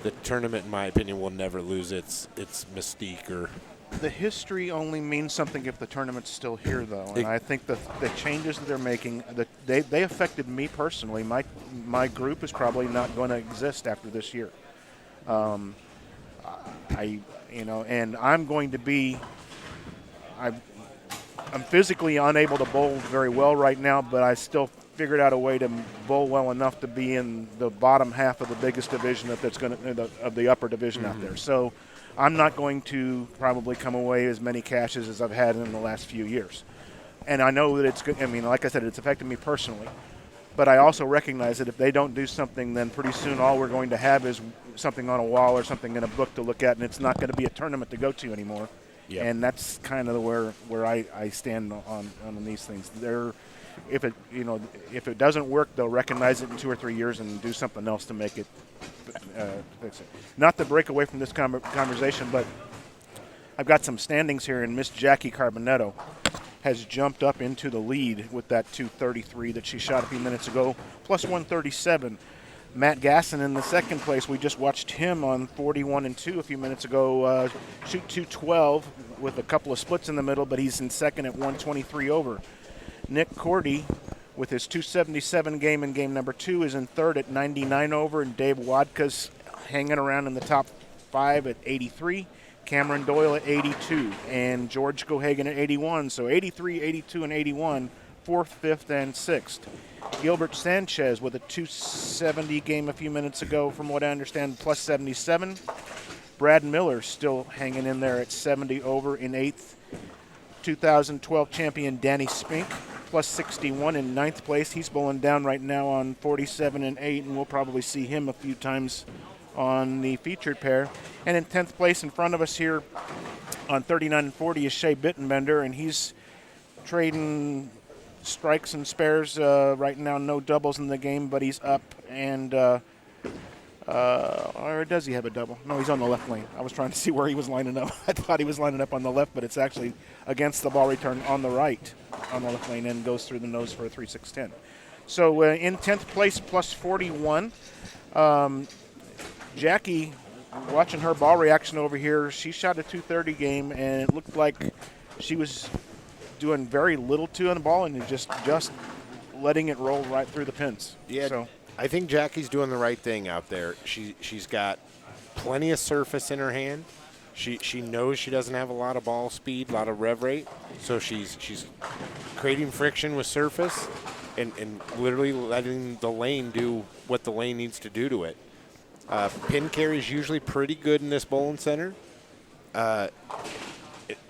Speaker 9: the tournament, in my opinion, will never lose its mystique. Or
Speaker 6: the history only means something if the tournament's still here, though. And I think the changes that they're making, they affected me personally. My group is probably not going to exist after this year. And I'm going to be. I'm physically unable to bowl very well right now, but I still figured out a way to bowl well enough to be in the bottom half of the biggest division of the upper division out there. So I'm not going to probably come away as many cashes as I've had in the last few years. And I know that it's good. I mean, like I said, it's affected me personally. But I also recognize that if they don't do something, then pretty soon all we're going to have is something on a wall or something in a book to look at, and it's not going to be a tournament to go to anymore. Yep. And that's kind of where I stand on these things. If it doesn't work, they'll recognize it in 2 or 3 years and do something else to make it fix it. Not to break away from this conversation, but I've got some standings here, and Miss Jackie Carbonetto has jumped up into the lead with that 233 that she shot a few minutes ago, plus 137. Matt Gasson in the second place. We just watched him on 41 and 2 a few minutes ago shoot 212 with a couple of splits in the middle, but he's in second at 123 over. Nick Cordy with his 277 game in game number 2 is in third at 99 over, and Dave Wadka's hanging around in the top 5 at 83. Cameron Doyle at 82, and George Gohagan at 81. So 83, 82, and 81, 4th, 5th, and 6th. Gilbert Sanchez with a 270 game a few minutes ago, from what I understand, plus 77. Brad Miller still hanging in there at 70 over in 8th. 2012 champion Danny Spink, plus 61 in 9th place. He's bowling down right now on 47 and 8, and we'll probably see him a few times on the featured pair. And in 10th place in front of us here on 39 and 40 is Shea Bittenbender, and he's trading strikes and spares right now. No doubles in the game, but he's up. And or does he have a double? No, he's on the left lane. I was trying to see where he was lining up. I thought he was lining up on the left, but it's actually against the ball return on the right on the left lane and goes through the nose for a 3-6-10. So in 10th place, plus 41. Jackie, watching her ball reaction over here, she shot a 230 game, and it looked like she was doing very little to the ball and just letting it roll right through the pins.
Speaker 9: Yeah, so I think Jackie's doing the right thing out there. She's got plenty of surface in her hand. She knows she doesn't have a lot of ball speed, a lot of rev rate, so she's creating friction with surface and literally letting the lane do what the lane needs to do to it. Pin carry is usually pretty good in this bowling center.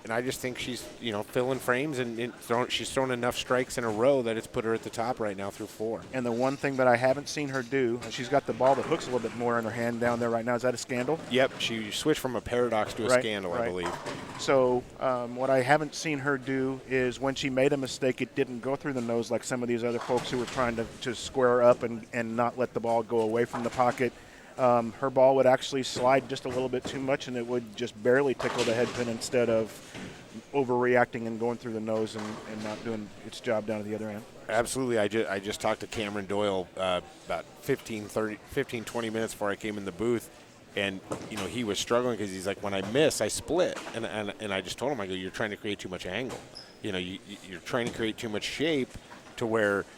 Speaker 9: and I just think she's filling frames and she's thrown enough strikes in a row that it's put her at the top right now through 4.
Speaker 6: And the one thing that I haven't seen her do, she's got the ball that hooks a little bit more in her hand down there right now. Is that a scandal?
Speaker 9: Yep, she switched from a paradox to a scandal, I believe.
Speaker 6: So what I haven't seen her do is when she made a mistake, it didn't go through the nose like some of these other folks who were trying to square up and not let the ball go away from the pocket. Her ball would actually slide just a little bit too much, and it would just barely tickle the head pin instead of overreacting and going through the nose and not doing its job down at the other end.
Speaker 9: Absolutely. I just talked to Cameron Doyle about 15, 20 minutes before I came in the booth, and he was struggling because he's like, when I miss, I split. And I just told him, I go, you're trying to create too much angle. You're trying to create too much shape to where –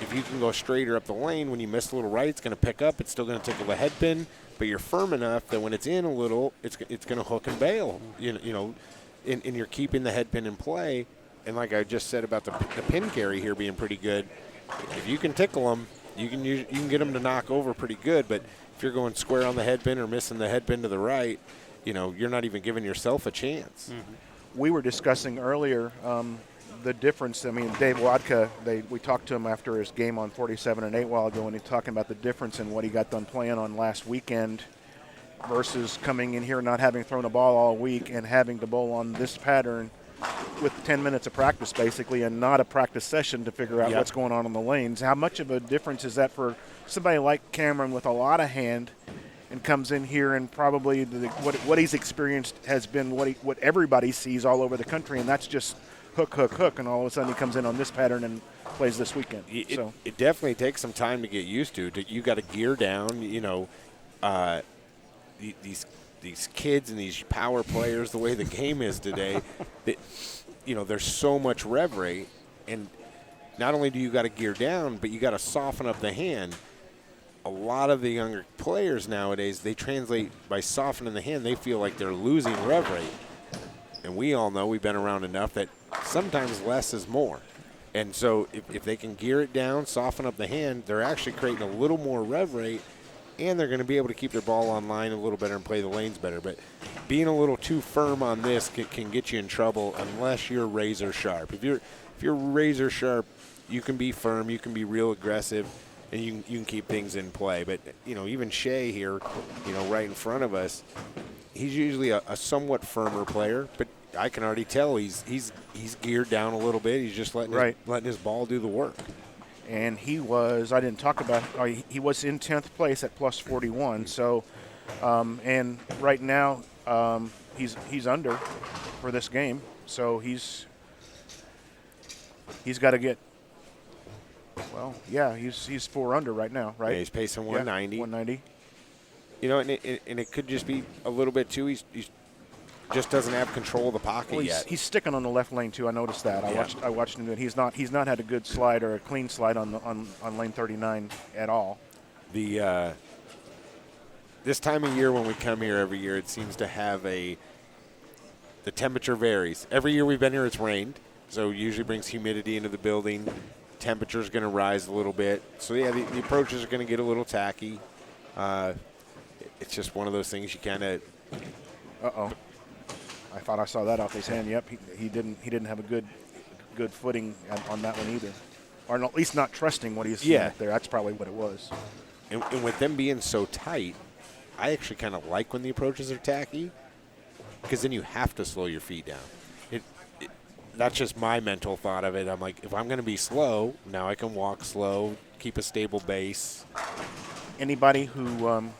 Speaker 9: if you can go straighter up the lane, when you miss a little right, it's going to pick up. It's still going to tickle the head pin, but you're firm enough that when it's in a little, it's going to hook and bail. And you're keeping the head pin in play. And like I just said about the pin carry here being pretty good, if you can tickle them, you can get them to knock over pretty good. But if you're going square on the head pin or missing the head pin to the right, you're not even giving yourself a chance.
Speaker 6: Mm-hmm. We were discussing earlier. The difference, I mean, Dave Wadka, we talked to him after his game on 47 and 8 while ago, and he's talking about the difference in what he got done playing on last weekend versus coming in here not having thrown a ball all week and having to bowl on this pattern with 10 minutes of practice basically and not a practice session to figure out what's going on the lanes. How much of a difference is that for somebody like Cameron with a lot of hand and comes in here and probably what he's experienced has been what everybody sees all over the country, and that's just hook, and all of a sudden he comes in on this pattern and plays this weekend.
Speaker 9: It definitely takes some time to get used to. You got to gear down, these kids and these power players, the way the game is today, there's so much rev rate, and not only do you got to gear down, but you got to soften up the hand. A lot of the younger players nowadays, they translate by softening the hand, they feel like they're losing rev rate. And we all know, we've been around enough, that sometimes less is more. And so if they can gear it down, soften up the hand, they're actually creating a little more rev rate, and they're going to be able to keep their ball on line a little better and play the lanes better. But being a little too firm on this can get you in trouble unless you're razor sharp. If you're razor sharp, you can be firm, you can be real aggressive, and you can keep things in play. But, even Shea here, right in front of us, he's usually a somewhat firmer player, but I can already tell he's geared down a little bit. He's just letting his ball do the work.
Speaker 6: And he was, I didn't talk about, he was in 10th place at plus 41. So, and right now he's under for this game. So he's got to get, he's 4 under right now, right?
Speaker 9: Yeah, he's pacing 190.
Speaker 6: Yeah, 190.
Speaker 9: And it could just be a little bit too. He's just doesn't have control of the pocket yet.
Speaker 6: He's sticking on the left lane too. I noticed that. I watched him do it. He's not had a good slide or a clean slide on lane 39 at all.
Speaker 9: This time of year when we come here every year, it seems to have the temperature varies. Every year we've been here, it's rained, so it usually brings humidity into the building. Temperature's going to rise a little bit. So the approaches are going to get a little tacky. It's just one of those things you kind of.
Speaker 6: I thought I saw that off his hand. Yep, he didn't have a good footing on that one either, or at least not trusting what he's seeing up there. That's probably what it was.
Speaker 9: And with them being so tight, I actually kind of like when the approaches are tacky, because then you have to slow your feet down. That's just my mental thought of it. I'm like, if I'm going to be slow, now I can walk slow, keep a stable base.
Speaker 6: Anybody who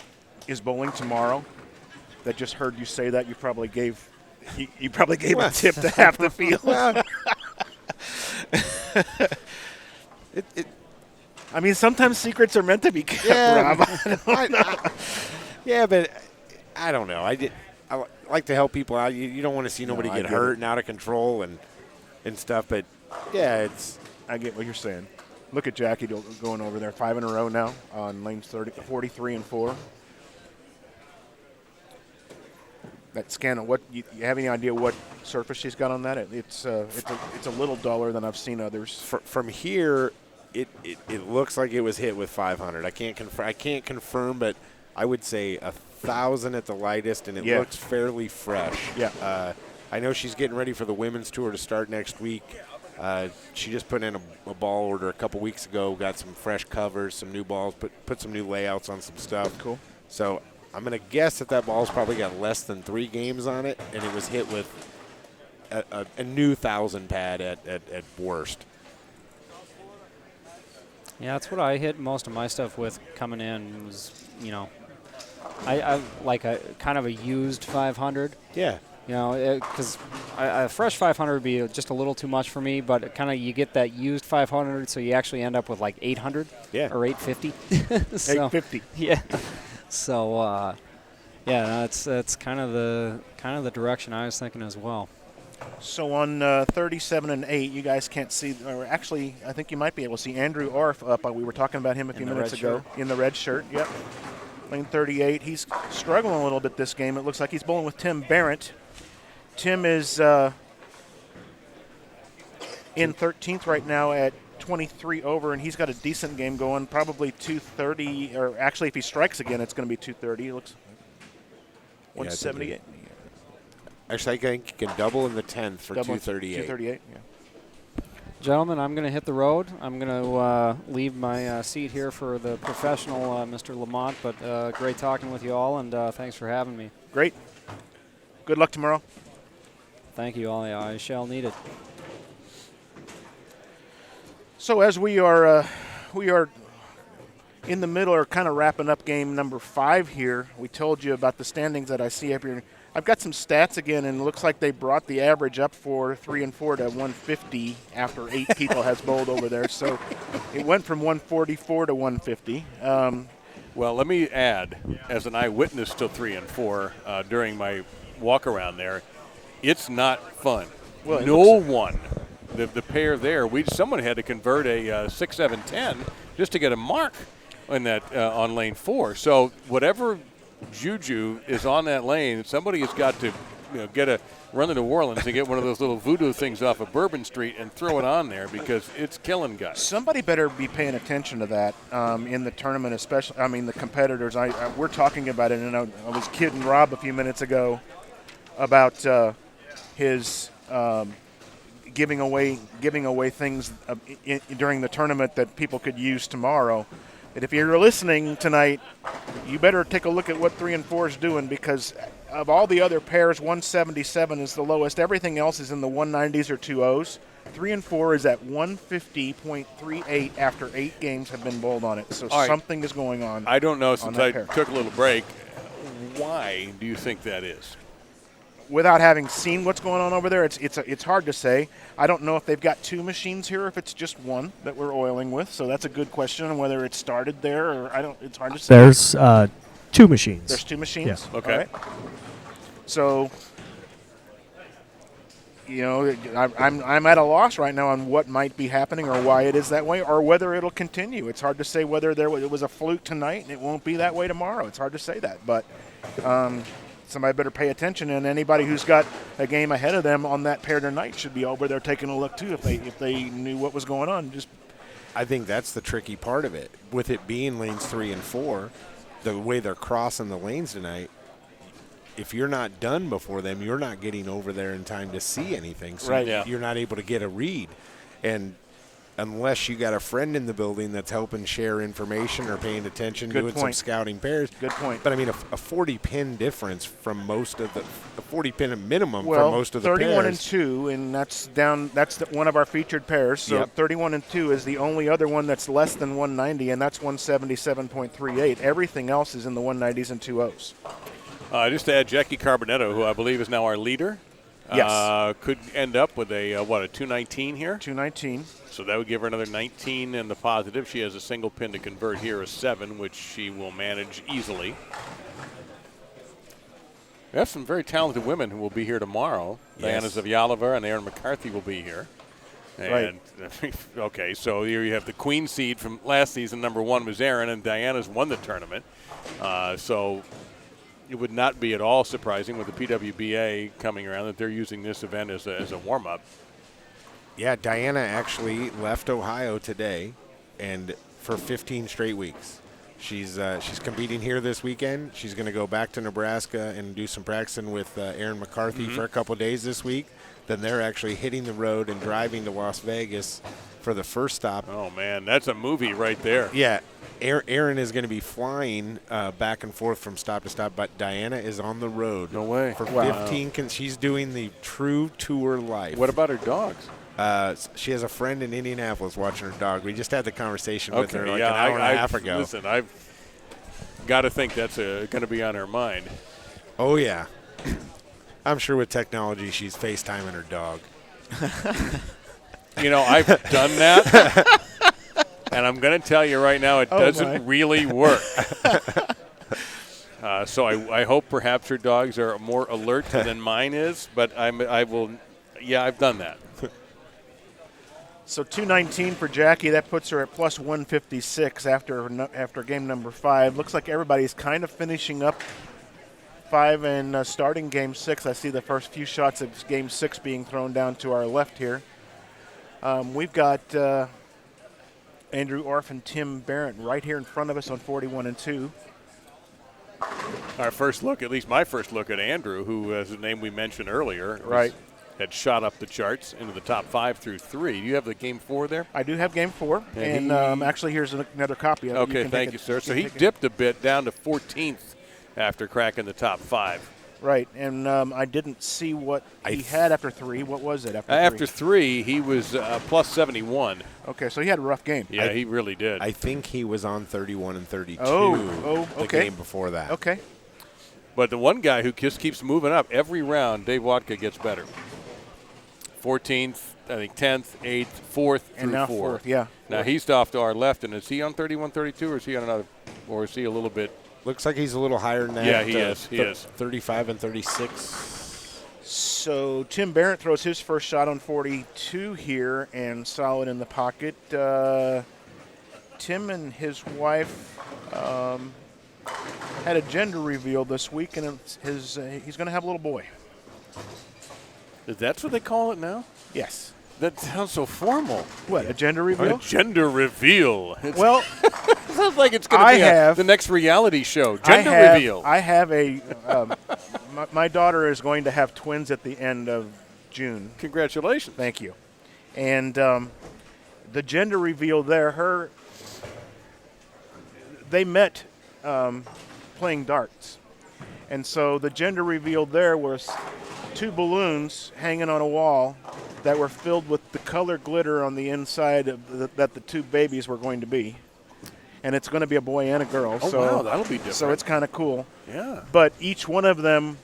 Speaker 6: is bowling tomorrow that just heard you say that, you probably gave a tip to half the field. I mean, sometimes secrets are meant to be kept, Rob.
Speaker 9: Yeah, but I don't know. I like to help people out. You don't want to see nobody get hurt and out of control and stuff. But, yeah,
Speaker 6: I get what you're saying. Look at Jackie going over there. 5 in a row now on lanes 43 and 4. That scanner, what you have any idea what surface she's got on that? It's a little duller than I've seen others.
Speaker 9: From here, it looks like it was hit with 500. I can't confirm, but I would say 1,000 at the lightest, and it looks fairly fresh.
Speaker 6: Yeah.
Speaker 9: I know she's getting ready for the women's tour to start next week. She just put in a ball order a couple weeks ago, got some fresh covers, some new balls, put some new layouts on some stuff.
Speaker 6: Cool.
Speaker 9: So I'm going to guess that ball's probably got less than 3 games on it, and it was hit with a new 1,000 pad at worst.
Speaker 8: Yeah, that's what I hit most of my stuff with coming in was, I like a kind of a used 500.
Speaker 9: Yeah.
Speaker 8: Because a fresh 500 would be just a little too much for me, but kind of you get that used 500, so you actually end up with like 800 or 850.
Speaker 6: 850.
Speaker 8: Yeah. So, that's kind of the direction I was thinking as well.
Speaker 6: So on 37 and 8, you guys can't see, or actually, I think you might be able to see Andrew Orff up. We were talking about him a few minutes ago in the red shirt. Yep. Lane 38. He's struggling a little bit this game. It looks like he's bowling with Tim Barrett. Tim is in 13th right now at 23 over, and he's got a decent game going, probably 230, or actually if he strikes again, it's going to be 230. It looks 178.
Speaker 9: Actually, I think you can double in the 10th for
Speaker 6: Double
Speaker 9: 238.
Speaker 6: 238, yeah.
Speaker 8: Gentlemen, I'm going to hit the road. I'm going to leave my seat here for the professional Mr. Lamont, but great talking with you all, and thanks for having me.
Speaker 6: Great. Good luck tomorrow.
Speaker 8: Thank you all. I shall need it.
Speaker 6: So as we are in the middle, or kind of wrapping up game number 5 here, we told you about the standings that I see up here. I've got some stats again, and it looks like they brought the average up for 3 and 4 to 150 after 8 people has bowled over there. So it went from 144 to 150.
Speaker 4: Well, let me add, as an eyewitness to 3 and 4 during my walk around there, it's not fun.
Speaker 6: Well,
Speaker 4: no one, the pair there, someone had to convert a 6-7-10 just to get a mark in that on lane 4. So whatever juju is on that lane, somebody has got to run to New Orleans and get one of those little voodoo things off of Bourbon Street and throw it on there, because it's killing guys.
Speaker 6: Somebody better be paying attention to that in the tournament, especially. I mean, the competitors. We're talking about it, and I was kidding Rob a few minutes ago about his giving away things during the tournament that people could use tomorrow. And if you're listening tonight, you better take a look at what 3 and 4 is doing, because of all the other pairs, 177 is the lowest. Everything else is in the 190s or 2.0s. 3 and 4 is at 150.38 after 8 games have been bowled on it. So something is going on.
Speaker 4: I don't know, since I took a little break, why do you think that is?
Speaker 6: Without having seen what's going on over there, it's hard to say. I don't know if they've got 2 machines here, or if it's just one that we're oiling with. So that's a good question on whether it started there, or it's hard to say.
Speaker 1: There's 2 machines.
Speaker 6: There's 2 machines.
Speaker 1: Yes.
Speaker 4: Okay.
Speaker 6: All right. So, I'm at a loss right now on what might be happening, or why it is that way, or whether it'll continue. It's hard to say whether it was a fluke tonight and it won't be that way tomorrow. It's hard to say that, but. Somebody better pay attention, and anybody who's got a game ahead of them on that pair tonight should be over there taking a look too, if they knew what was going on.
Speaker 9: I think that's the tricky part of it. With it being lanes 3 and 4, the way they're crossing the lanes tonight, if you're not done before them, you're not getting over there in time to see anything. So you're not able to get a read. And unless you got a friend in the building that's helping share information or paying attention, doing some scouting pairs.
Speaker 6: Good point.
Speaker 9: But I mean, a 40-pin difference from most of a 40-pin minimum from most of the
Speaker 6: 31
Speaker 9: pairs.
Speaker 6: and 2, and that's down. That's one of our featured pairs. So 31 and 2 is the only other one that's less than 190, and that's 177.38. Everything else is in the 190s and 2.0s.
Speaker 4: Just to add, Jackie Carbonetto, who I believe is now our leader.
Speaker 6: Yes.
Speaker 4: Could end up with a 219 here.
Speaker 6: 219.
Speaker 4: So that would give her another 19 in the positive. She has a single pin to convert here, a 7, which she will manage easily. We have some very talented women who will be here tomorrow. Diana Zavyalova and Erin McCarthy will be here. And okay, so here you have the queen seed from last season. Number 1 was Erin, and Diana's won the tournament. So it would not be at all surprising with the PWBA coming around that they're using this event as a warm-up.
Speaker 9: Yeah, Diana actually left Ohio today and for 15 straight weeks. She's competing here this weekend. She's going to go back to Nebraska and do some practicing with Aaron McCarthy for a couple of days this week. Then they're actually hitting the road and driving to Las Vegas for the first stop.
Speaker 4: Oh, man, that's a movie right there.
Speaker 9: Yeah. Aaron is going to be flying back and forth from stop to stop, but Diana is on the road.
Speaker 4: No way.
Speaker 9: For 15. She's doing the true tour life.
Speaker 4: What about her dogs?
Speaker 9: She has a friend in Indianapolis watching her dog. We just had the conversation with her like
Speaker 4: yeah,
Speaker 9: an hour and a half ago.
Speaker 4: Listen, I've got to think that's going to be on her mind.
Speaker 9: Oh, yeah. I'm sure with technology she's FaceTiming her dog.
Speaker 4: You know, I've done that, and I'm going to tell you right now it doesn't really work. So I hope perhaps her dogs are more alert than mine is, but I will. Yeah, I've done that.
Speaker 6: So 219 for Jackie. That puts her at plus 156 after game number 5. Looks like everybody's kind of finishing up 5 and starting game 6. I see the first few shots of game 6 being thrown down to our left here. We've got Andrew Orff and Tim Barrett right here in front of us on 41 and 2.
Speaker 4: Our first look, at least my first look at Andrew, who is a name we mentioned earlier.
Speaker 6: Right.
Speaker 4: Had shot up the charts into the top 5 through 3. Do you have the game 4 there?
Speaker 6: I do have game 4, and actually here's another copy of it.
Speaker 4: Okay, thank you, sir. So he dipped a bit down to 14th after cracking the top 5.
Speaker 6: Right, and I didn't see what he had after 3. What was it after 3?
Speaker 4: After 3, he was plus 71.
Speaker 6: Okay, so he had a rough game.
Speaker 4: Yeah, he really did.
Speaker 9: I think he was on 31 and 32
Speaker 6: okay.
Speaker 9: the game before that.
Speaker 6: Okay.
Speaker 4: But the one guy who just keeps moving up every round, Dave Watka, gets better. 14th, I think 10th, 8th, 4th
Speaker 6: and
Speaker 4: through
Speaker 6: now
Speaker 4: 4th.
Speaker 6: Yeah.
Speaker 4: Now he's off to our left, and is he on 31, 32, or is he on another, or is he a little bit?
Speaker 9: Looks like he's a little higher than that.
Speaker 4: Yeah, he is. He is.
Speaker 9: 35 and 36.
Speaker 6: So Tim Barrett throws his first shot on 42 here and solid in the pocket. Tim and his wife had a gender reveal this week, and he's going to have a little boy.
Speaker 4: That's what they call it now?
Speaker 6: Yes.
Speaker 4: That sounds so formal.
Speaker 6: What, a gender reveal?
Speaker 4: A gender reveal.
Speaker 6: Well,
Speaker 4: it sounds like it's going to be the next reality show. Gender reveal.
Speaker 6: I have a my daughter is going to have twins at the end of June.
Speaker 4: Congratulations.
Speaker 6: Thank you. And the gender reveal there, they met playing darts. And so the gender reveal there was 2 balloons hanging on a wall that were filled with the color glitter on the inside that the 2 babies were going to be. And it's going to be a boy and a girl.
Speaker 4: Oh,
Speaker 6: so,
Speaker 4: wow, that'll be different.
Speaker 6: So it's kind of cool.
Speaker 4: Yeah.
Speaker 6: But each one of them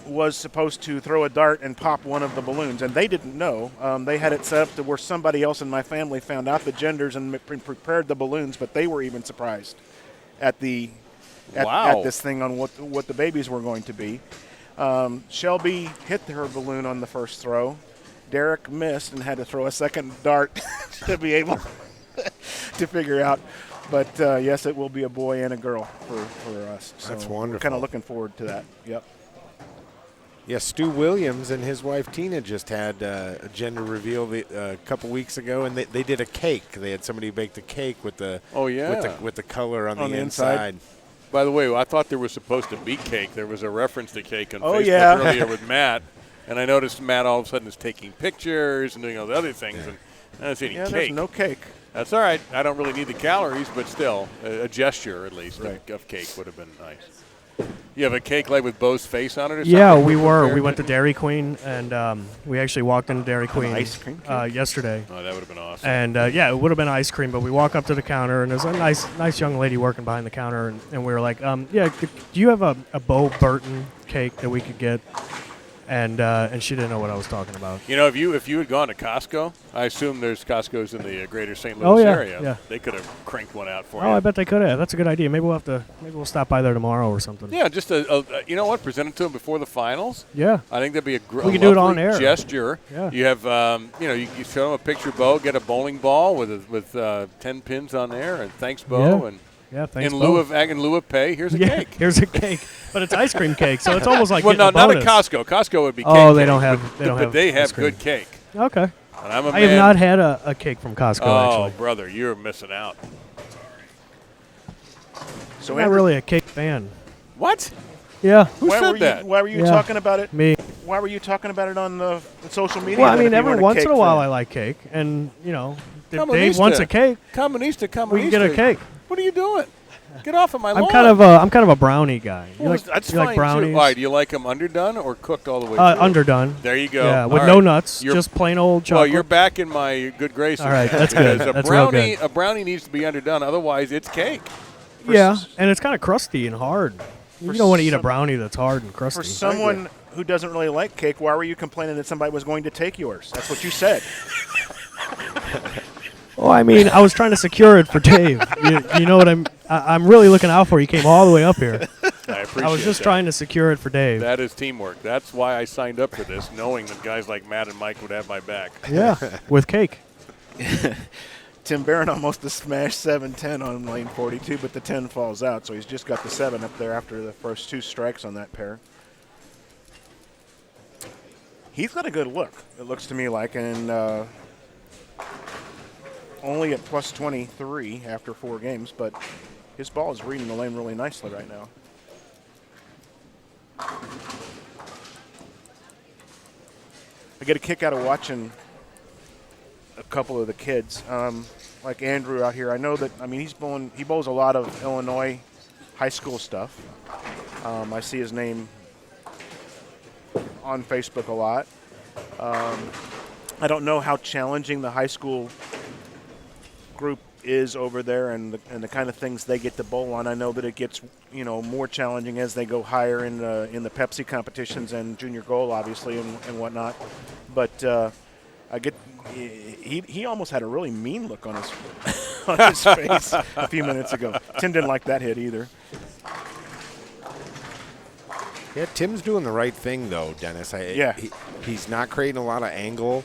Speaker 6: was supposed to throw a dart and pop one of the balloons, and they didn't know. They had it set up to where somebody else in my family found out the genders and prepared the balloons, but they were even surprised at this thing on what the babies were going to be. Shelby hit her balloon on the first throw. Derek missed and had to throw a second dart to be able to figure out. But, yes, it will be a boy and a girl for us. So
Speaker 9: that's wonderful.
Speaker 6: We're kind of looking forward to that. Yep.
Speaker 9: Yeah, Stu Williams and his wife Tina just had a gender reveal a couple weeks ago, and they did a cake. They had somebody baked a cake with the with the color on the inside.
Speaker 4: By the way, I thought there was supposed to be cake. There was a reference to cake on Facebook earlier with Matt, and I noticed Matt all of a sudden is taking pictures and doing all the other things, and I don't see any cake.
Speaker 6: There's no cake.
Speaker 4: That's all right. I don't really need the calories, but still, a gesture at least of cake would have been nice. You have a cake like with Bo's face on it or something?
Speaker 1: Yeah, we were. We went to Dairy Queen, and we actually walked into Dairy Queen
Speaker 6: ice cream cake?
Speaker 1: yesterday.
Speaker 4: Oh, that would have been awesome.
Speaker 1: And, it would have been ice cream, but we walk up to the counter, and there's a nice young lady working behind the counter, and we were like, do you have a Bo Burton cake that we could get? And she didn't know what I was talking about.
Speaker 4: You know, if you had gone to Costco, I assume there's Costco's in the greater St. Louis area.
Speaker 1: Yeah.
Speaker 4: They could have cranked one out for you.
Speaker 1: Oh, I bet they could have. That's a good idea. Maybe we'll stop by there tomorrow or something.
Speaker 4: Yeah, just you know what? Present it to them before the finals.
Speaker 1: Yeah.
Speaker 4: I think that'd be
Speaker 1: we can do it on air.
Speaker 4: Gesture.
Speaker 1: Yeah.
Speaker 4: You have you show them a picture of Bo, get a bowling ball with 10 pins on there, and thanks Bo, and
Speaker 1: thanks
Speaker 4: in
Speaker 1: Bo.
Speaker 4: lieu of pay, here's a cake.
Speaker 1: Here's a cake, but it's ice cream cake, so it's almost like
Speaker 4: well, no,
Speaker 1: a
Speaker 4: not at
Speaker 1: bonus.
Speaker 4: Costco. Costco would be cake.
Speaker 1: Oh, they don't have. But
Speaker 4: they have
Speaker 1: ice cream.
Speaker 4: good cake.
Speaker 1: Okay.
Speaker 4: And I'm a
Speaker 1: I
Speaker 4: man.
Speaker 1: have not had a cake from Costco.
Speaker 4: Oh,
Speaker 1: actually.
Speaker 4: brother, you're missing out.
Speaker 6: So
Speaker 1: I'm not
Speaker 6: Andrew,
Speaker 1: really a cake fan.
Speaker 4: What?
Speaker 1: Yeah.
Speaker 4: Who said that?
Speaker 6: Why were you
Speaker 1: Yeah.
Speaker 6: talking about it?
Speaker 1: Me.
Speaker 6: Why were you talking about it on the social media?
Speaker 1: Well, I
Speaker 6: then if
Speaker 1: mean,
Speaker 6: you
Speaker 1: every
Speaker 6: weren't
Speaker 1: once in
Speaker 6: cake
Speaker 1: a while
Speaker 6: fan?
Speaker 1: I like cake, and if
Speaker 4: Come
Speaker 1: Dave
Speaker 4: on,
Speaker 1: wants
Speaker 4: Easter.
Speaker 1: a cake,
Speaker 4: Communista.
Speaker 1: we can get a cake.
Speaker 4: What are you doing? Get off of my lawn.
Speaker 1: I'm kind of a brownie guy. You
Speaker 4: Well,
Speaker 1: like,
Speaker 4: that's
Speaker 1: you
Speaker 4: fine
Speaker 1: like brownies?
Speaker 4: too. Why, do you like them underdone or cooked all the way through?
Speaker 1: Underdone.
Speaker 4: There you go.
Speaker 1: Yeah, with
Speaker 4: All
Speaker 1: no
Speaker 4: right.
Speaker 1: nuts,
Speaker 4: You're-
Speaker 1: just plain old chocolate.
Speaker 4: Well, you're back in my good graces.
Speaker 1: All right,
Speaker 4: now,
Speaker 1: that's
Speaker 4: because
Speaker 1: good.
Speaker 4: A
Speaker 1: That's real
Speaker 4: brownie,
Speaker 1: good.
Speaker 4: a brownie needs to be underdone. Otherwise, it's cake.
Speaker 1: Yeah, and it's kind of crusty and hard. You don't want to eat a
Speaker 6: some-
Speaker 1: brownie that's hard and crusty.
Speaker 6: For someone who doesn't really like cake, why were you complaining that somebody was going to take yours? That's what you said.
Speaker 1: Well, I mean, I was trying to secure it for Dave. You know what I'm really looking out for. He came all the way up here.
Speaker 4: I appreciate
Speaker 1: I was just
Speaker 4: that.
Speaker 1: trying to secure it for Dave.
Speaker 4: That is teamwork. That's why I signed up for this, knowing that guys like Matt and Mike would have my back.
Speaker 1: Yeah, with cake.
Speaker 6: Tim Barron almost to smash 7-10 on lane 42, but the 10 falls out, so he's just got the 7 up there after the first 2 strikes on that pair. He's got a good look, it looks to me like, and only at plus 23 after 4 games, but his ball is reading the lane really nicely right now. I get a kick out of watching a couple of the kids, like Andrew out here. I know that. I mean, he bowls a lot of Illinois high school stuff. I see his name on Facebook a lot. I don't know how challenging the high school group is over there, and the kind of things they get to bowl on. I know that it gets more challenging as they go higher in the Pepsi competitions and junior goal, obviously, and whatnot. But I get. He almost had a really mean look on his on his face a few minutes ago. Tim didn't like that hit either.
Speaker 9: Yeah, Tim's doing the right thing, though, Dennis. He's not creating a lot of angle.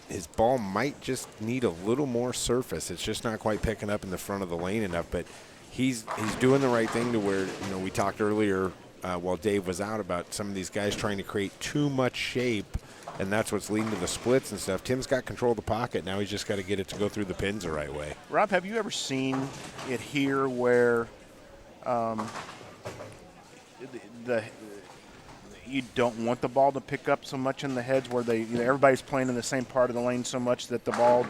Speaker 9: His ball might just need a little more surface. It's just not quite picking up in the front of the lane enough. But he's doing the right thing to where, we talked earlier while Dave was out about some of these guys trying to create too much shape, and that's what's leading to the splits and stuff. Tim's got control of the pocket. Now he's just got to get it to go through the pins the right way.
Speaker 6: Rob, have you ever seen it here where you don't want the ball to pick up so much in the heads, where everybody's playing in the same part of the lane so much that the ball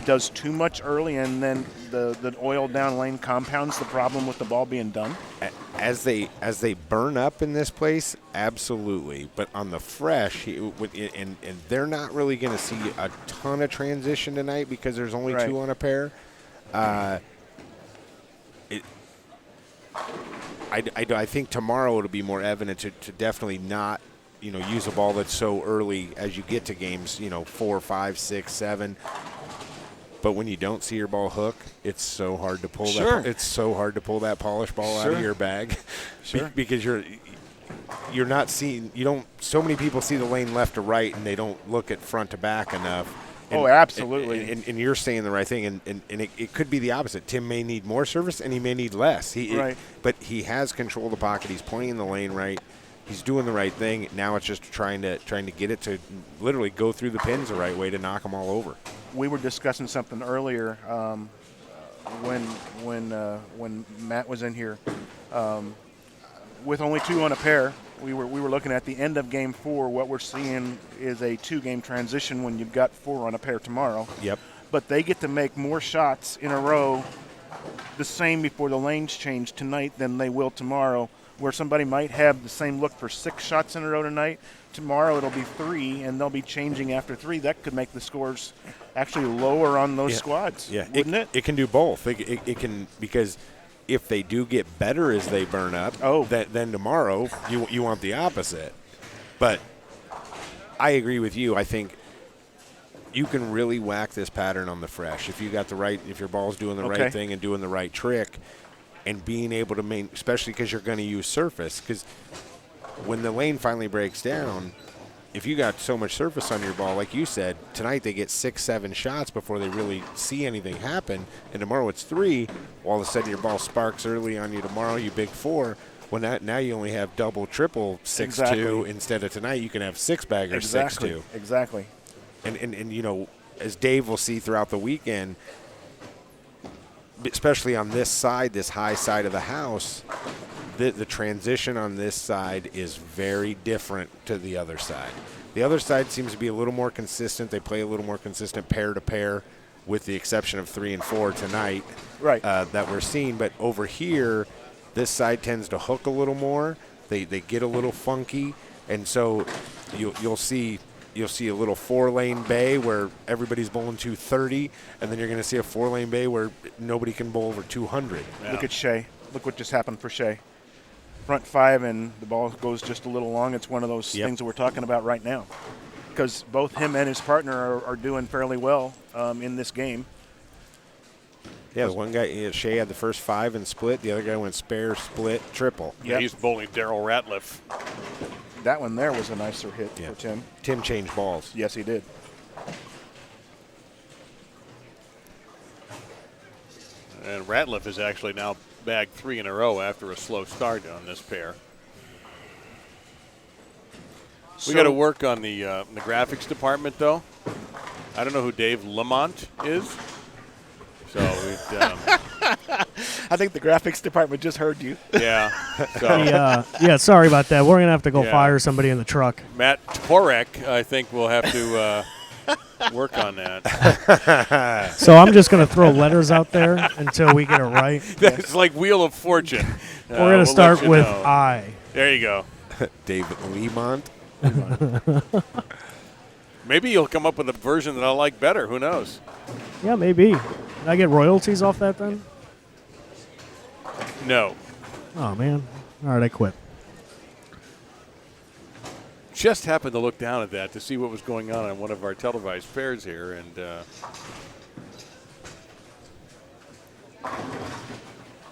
Speaker 6: does too much early, and then the oiled down lane compounds the problem with the ball being done?
Speaker 9: As they burn up in this place, absolutely. But on the fresh, and they're not really going to see a ton of transition tonight because there's only 2 on a pair. I think tomorrow it'll be more evident to definitely not, use a ball that's so early as you get to games, 4, 5, 6, 7. But when you don't see your ball hook, it's so hard to pull that. It's so hard to pull that polished ball out of your bag, because you're not seeing. You don't. So many people see the lane left to right, and they don't look at front to back enough. And,
Speaker 6: absolutely.
Speaker 9: And you're saying the right thing, and it could be the opposite. Tim may need more service, and he may need less. But he has control of the pocket. He's playing the lane right. He's doing the right thing. Now it's just trying to get it to literally go through the pins the right way to knock them all over.
Speaker 6: We were discussing something earlier when Matt was in here. With only 2 on a pair, we were looking at the end of Game 4. What we're seeing is a 2-game transition when you've got 4 on a pair tomorrow.
Speaker 9: Yep.
Speaker 6: But they get to make more shots in a row the same before the lanes change tonight than they will tomorrow, where somebody might have the same look for 6 shots in a row tonight. Tomorrow it'll be 3, and they'll be changing after 3. That could make the scores actually lower on those squads, wouldn't it?
Speaker 9: It can do both. It can, because if they do get better as they burn up, then tomorrow you want the opposite. But I agree with you. I think you can really whack this pattern on the fresh if if your ball's doing the right thing and doing the right trick, and being able to especially because you're going to use surface. Because when the lane finally breaks down, if you got so much surface on your ball, like you said, tonight they get 6, 7 shots before they really see anything happen, and tomorrow it's 3. All of a sudden your ball sparks early on you tomorrow, you big 4. Well, now you only have double, triple 6-2 instead of tonight you can have 6-baggers 6-2.
Speaker 6: Exactly.
Speaker 9: And as Dave will see throughout the weekend, especially on this side, this high side of the house, the transition on this side is very different to the other side. The other side seems to be a little more consistent. They play a little more consistent pair to pair, with the exception of 3 and 4 tonight,
Speaker 6: right?
Speaker 9: That we're seeing. But over here, this side tends to hook a little more. They get a little funky, and so you'll see a little 4-lane bay where everybody's bowling 230, and then you're going to see a 4-lane bay where nobody can bowl over 200.
Speaker 6: Yeah. Look at Shea. Look what just happened for Shea. Front 5 and the ball goes just a little long. It's one of those things that we're talking about right now, because both him and his partner are doing fairly well in this game.
Speaker 9: Yeah, the one guy, Shea, had the first 5 and split. The other guy went spare, split, triple.
Speaker 4: Yeah, he's bowling Daryl Ratliff.
Speaker 6: That one there was a nicer hit for Tim.
Speaker 9: Tim changed balls.
Speaker 6: Yes, he did.
Speaker 4: And Ratliff is actually now bagged 3 in a row after a slow start on this pair. We got to work on the graphics department, though. I don't know who Dave Lamont is. So
Speaker 6: I think the graphics department just heard you.
Speaker 4: Yeah. So.
Speaker 1: Yeah, sorry about that. We're going to have to go fire somebody in the truck.
Speaker 4: Matt Turek, I think, will have to work on that.
Speaker 1: So I'm just going to throw letters out there until we get it right.
Speaker 4: It's like Wheel of Fortune.
Speaker 1: We're going to start with I.
Speaker 4: There you go.
Speaker 9: David Lemont.
Speaker 4: Maybe you'll come up with a version that I like better. Who knows?
Speaker 1: Yeah, maybe. Did I get royalties off that then?
Speaker 4: No.
Speaker 1: Oh, man. All right, I quit.
Speaker 4: Just happened to look down at that to see what was going on one of our televised pairs here, and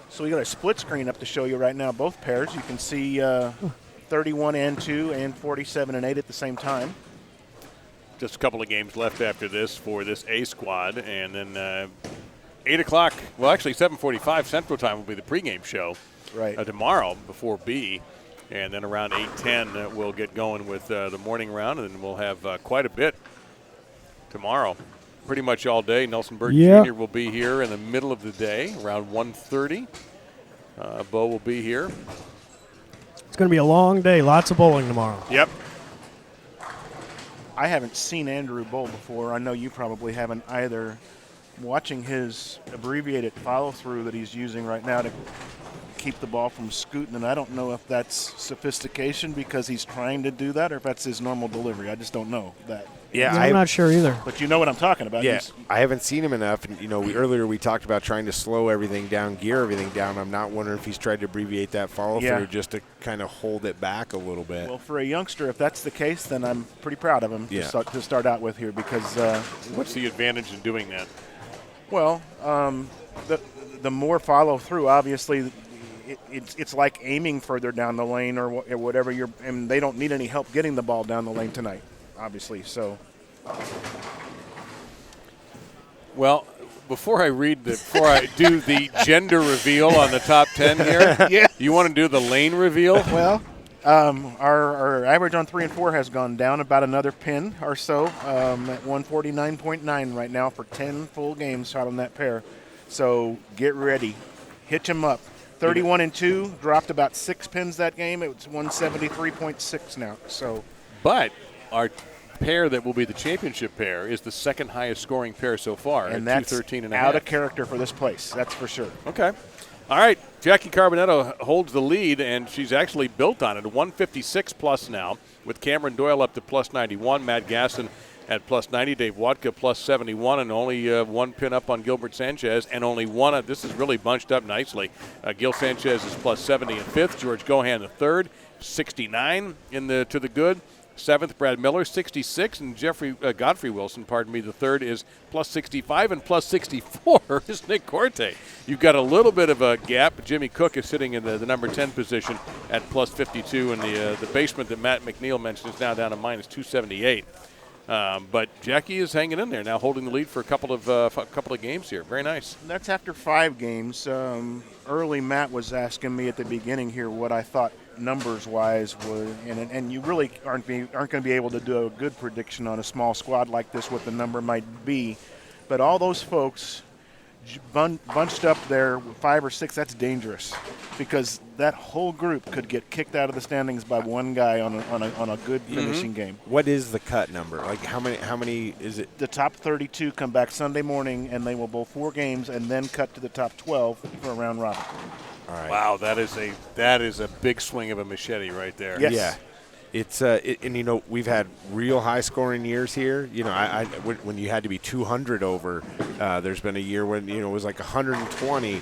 Speaker 6: so we got a split screen up to show you right now. Both pairs, you can see 31 and 2 and 47 and 8 at the same time.
Speaker 4: Just a couple of games left after this for this A squad, and then 8 o'clock. Well, actually 7:45 Central Time will be the pregame show.
Speaker 6: Right.
Speaker 4: Tomorrow before B. And then around 8:10, we'll get going with the morning round, and we'll have quite a bit tomorrow. Pretty much all day. Nelson Berg Jr. will be here in the middle of the day, around 1:30. Bo will be here.
Speaker 1: It's going to be a long day. Lots of bowling tomorrow.
Speaker 4: Yep.
Speaker 6: I haven't seen Andrew bowl before. I know you probably haven't either. Watching his abbreviated follow-through that he's using right now to keep the ball from scooting, and I don't know if that's sophistication because he's trying to do that or if that's his normal delivery. I just don't know that.
Speaker 9: Yeah,
Speaker 1: I'm not sure either.
Speaker 6: But you know what I'm talking about.
Speaker 9: Yeah, I haven't seen him enough. And, earlier we talked about trying to slow everything down, gear everything down. I'm not wondering if he's tried to abbreviate that follow-through just to kind of hold it back a little bit.
Speaker 6: Well, for a youngster, if that's the case, then I'm pretty proud of him to start out with here because
Speaker 4: what's the advantage in doing that?
Speaker 6: Well, the more follow-through, obviously, it's like aiming further down the lane or whatever and they don't need any help getting the ball down the lane tonight, obviously. So,
Speaker 4: well, before I do the gender reveal on the top 10 here, you want to do the lane reveal?
Speaker 6: Well, our average on 3 and 4 has gone down about another pin or so at 149.9 right now for 10 full games shot on that pair. So get ready, hitch them up. 31 and 2 dropped about 6 pins that game. It's 173.6 now. So,
Speaker 4: but our pair that will be the championship pair is the second highest scoring pair so far,
Speaker 6: and
Speaker 4: at
Speaker 6: that's
Speaker 4: 213 and
Speaker 6: out of character for this place. That's for sure.
Speaker 4: Okay. All right, Jackie Carbonetto holds the lead, and she's actually built on it. 156 plus now, with Cameron Doyle up to plus 91, Matt Gasson at plus 90, Dave Watka plus 71, and only one pin up on Gilbert Sanchez, and only one. This is really bunched up nicely. Gil Sanchez is plus 70 in fifth, George Gohan the third, 69 to the good. Seventh, Brad Miller, 66, and Godfrey Wilson, the third, is plus 65, and plus 64 is Nick Corte. You've got a little bit of a gap. Jimmy Cook is sitting in the number 10 position at plus 52, and the basement that Matt McNeil mentioned is now down to minus 278. But Jackie is hanging in there now, holding the lead for a couple of games here. Very nice.
Speaker 6: That's after 5 games. Early Matt was asking me at the beginning here what I thought numbers-wise would, and you really aren't going to be able to do a good prediction on a small squad like this what the number might be. But all those folks bunched up there, 5 or 6, that's dangerous, because that whole group could get kicked out of the standings by one guy on a good finishing game.
Speaker 9: What is the cut number? Like how many is it?
Speaker 6: The top 32 come back Sunday morning, and they will bowl 4 games and then cut to the top 12 for a round robin.
Speaker 9: All right.
Speaker 4: Wow, that is a big swing of a machete right there.
Speaker 6: Yes.
Speaker 9: Yeah. It's and you know, we've had real high scoring years here. You know, when you had to be 200 over, there's been a year when, you know, it was like 120.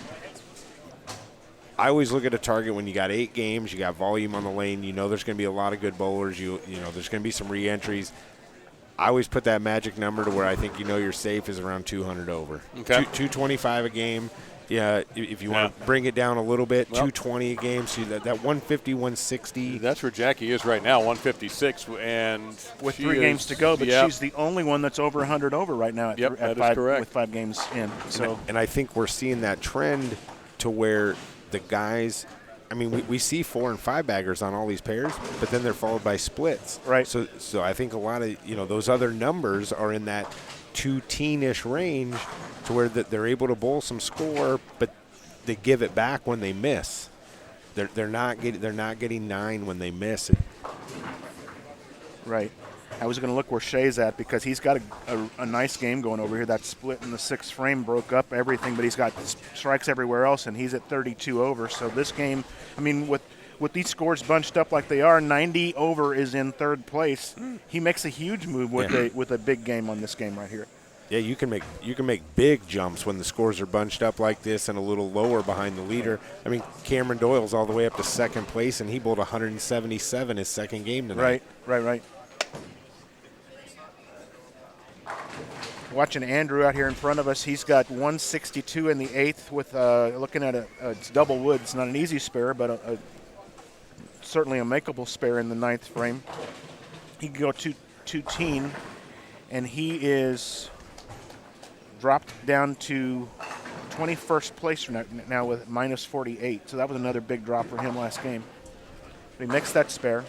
Speaker 9: I always look at a target when you got 8 games, you got volume on the lane, you know there's going to be a lot of good bowlers, you know there's going to be some re-entries. I always put that magic number to where I think, you know, you're safe is around 200 over.
Speaker 4: Okay.
Speaker 9: 225 a game. Yeah, if you want to bring it down a little bit, 220 a game. So that 150, 160.
Speaker 4: That's where Jackie is right now, 156, and
Speaker 6: with 3 games to go. But she's the only one that's over 100 over right now at,
Speaker 4: that
Speaker 6: 5,
Speaker 4: is correct.
Speaker 6: with 5 games in. So,
Speaker 9: and I think we're seeing that trend to where the guys. I mean, we see 4 and 5 baggers on all these pairs, but then they're followed by splits.
Speaker 6: Right.
Speaker 9: So I think a lot of, you know, those other numbers are in that 2-teen-ish range, to where that they're able to bowl some score, but they give it back when they miss. They're not getting 9 when they miss it.
Speaker 6: Right. I was going to look where Shea's at, because he's got a nice game going over here. That split in the 6th frame broke up everything, but he's got strikes everywhere else, and he's at 32 over. So this game, I mean, with these scores bunched up like they are, 90 over is in 3rd place. He makes a huge move with a big game on this game right here.
Speaker 9: Yeah, you can make big jumps when the scores are bunched up like this and a little lower behind the leader. I mean, Cameron Doyle's all the way up to 2nd place, and he bowled 177 his 2nd game tonight.
Speaker 6: Right. Watching Andrew out here in front of us, he's got 162 in the 8th with looking at it's double wood. It's not an easy spare, but certainly a makeable spare in the 9th frame. He can go 2-teen, and he is dropped down to 21st place now with minus 48. So that was another big drop for him last game. But he makes that spare.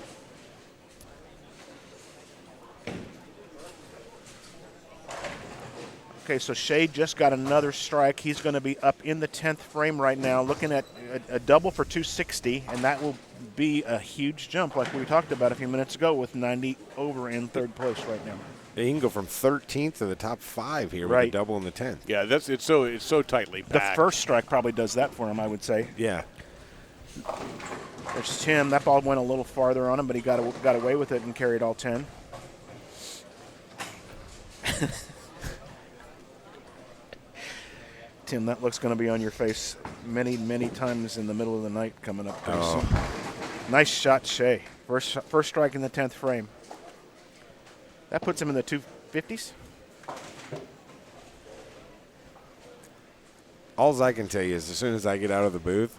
Speaker 6: Okay, so Shea just got another strike. He's going to be up in the 10th frame right now, looking at a double for 260, and that will be a huge jump like we talked about a few minutes ago with 90 over in 3rd place right now.
Speaker 9: Yeah, he can go from 13th to the top 5 here with a double in the 10th.
Speaker 4: Yeah, it's so tightly packed.
Speaker 6: The first strike probably does that for him, I would say.
Speaker 9: Yeah.
Speaker 6: There's Tim. That ball went a little farther on him, but he got away with it and carried all 10. Tim, that look's going to be on your face many, many times in the middle of the night coming up pretty soon. Nice shot, Shea. First strike in the 10th frame. That puts him in the 250s.
Speaker 9: All I can tell you is as soon as I get out of the booth,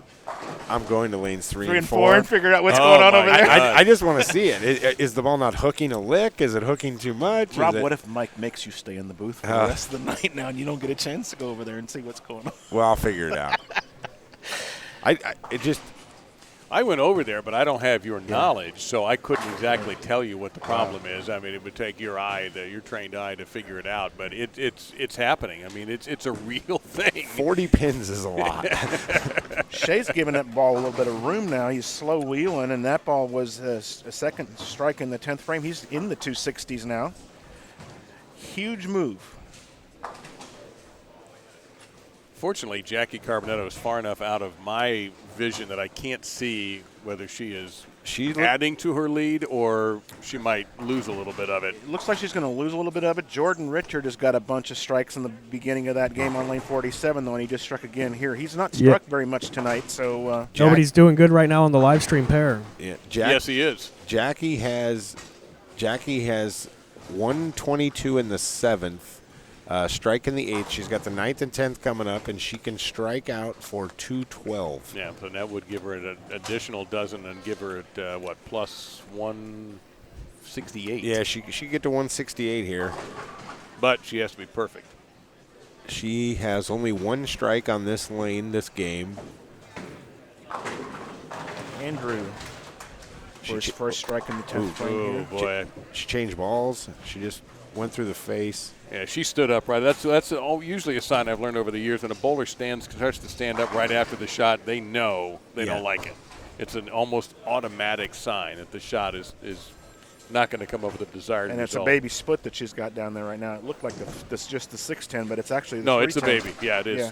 Speaker 9: I'm going to lanes 3 and
Speaker 6: 4 and figure out what's going on over there.
Speaker 9: I just want to see it. Is the ball not hooking a lick? Is it hooking too much?
Speaker 6: Rob, what if Mike makes you stay in the booth for the rest of the night now and you don't get a chance to go over there and see what's going on?
Speaker 9: Well, I'll figure it out.
Speaker 4: I went over there, but I don't have your knowledge, so I couldn't exactly tell you what the problem is. I mean, it would take your trained eye to figure it out, but it's happening. I mean, it's a real thing.
Speaker 9: 40 pins is a lot.
Speaker 6: Shea's giving that ball a little bit of room now. He's slow wheeling, and that ball was a 2nd strike in the 10th frame. He's in the 260s now. Huge move.
Speaker 4: Fortunately, Jackie Carbonetto is far enough out of my vision that I can't see whether she is adding to her lead or she might lose a little bit of it.
Speaker 6: It looks like she's going to lose a little bit of it. Jordan Richard has got a bunch of strikes in the beginning of that game on lane 47, though, and he just struck again here. He's not struck very much tonight, so
Speaker 1: nobody's doing good right now on the live stream pair.
Speaker 9: Yeah,
Speaker 4: yes, he is.
Speaker 9: Jackie has 122 in the 7th. Strike in the 8th. She's got the 9th and 10th coming up, and she can strike out for 212.
Speaker 4: Yeah, so that would give her an additional dozen and give her at, plus 168.
Speaker 9: Yeah, she could get to 168 here.
Speaker 4: But she has to be perfect.
Speaker 9: She has only 1 strike on this lane this game.
Speaker 6: Andrew. for his first strike in the 10th frame
Speaker 4: Oh,
Speaker 6: here.
Speaker 4: boy.
Speaker 9: She changed balls. She just went through the face.
Speaker 4: Yeah, she stood up right. That's usually a sign I've learned over the years. When a bowler starts to stand up right after the shot, they know they don't like it. It's an almost automatic sign that the shot is not going to come up with a desired
Speaker 6: And it's
Speaker 4: result.
Speaker 6: a baby split that she's got down there right now. It looked like this just the 610, but it's actually the
Speaker 4: No, it's a
Speaker 6: 310.
Speaker 4: baby. Yeah, it is.
Speaker 6: Yeah.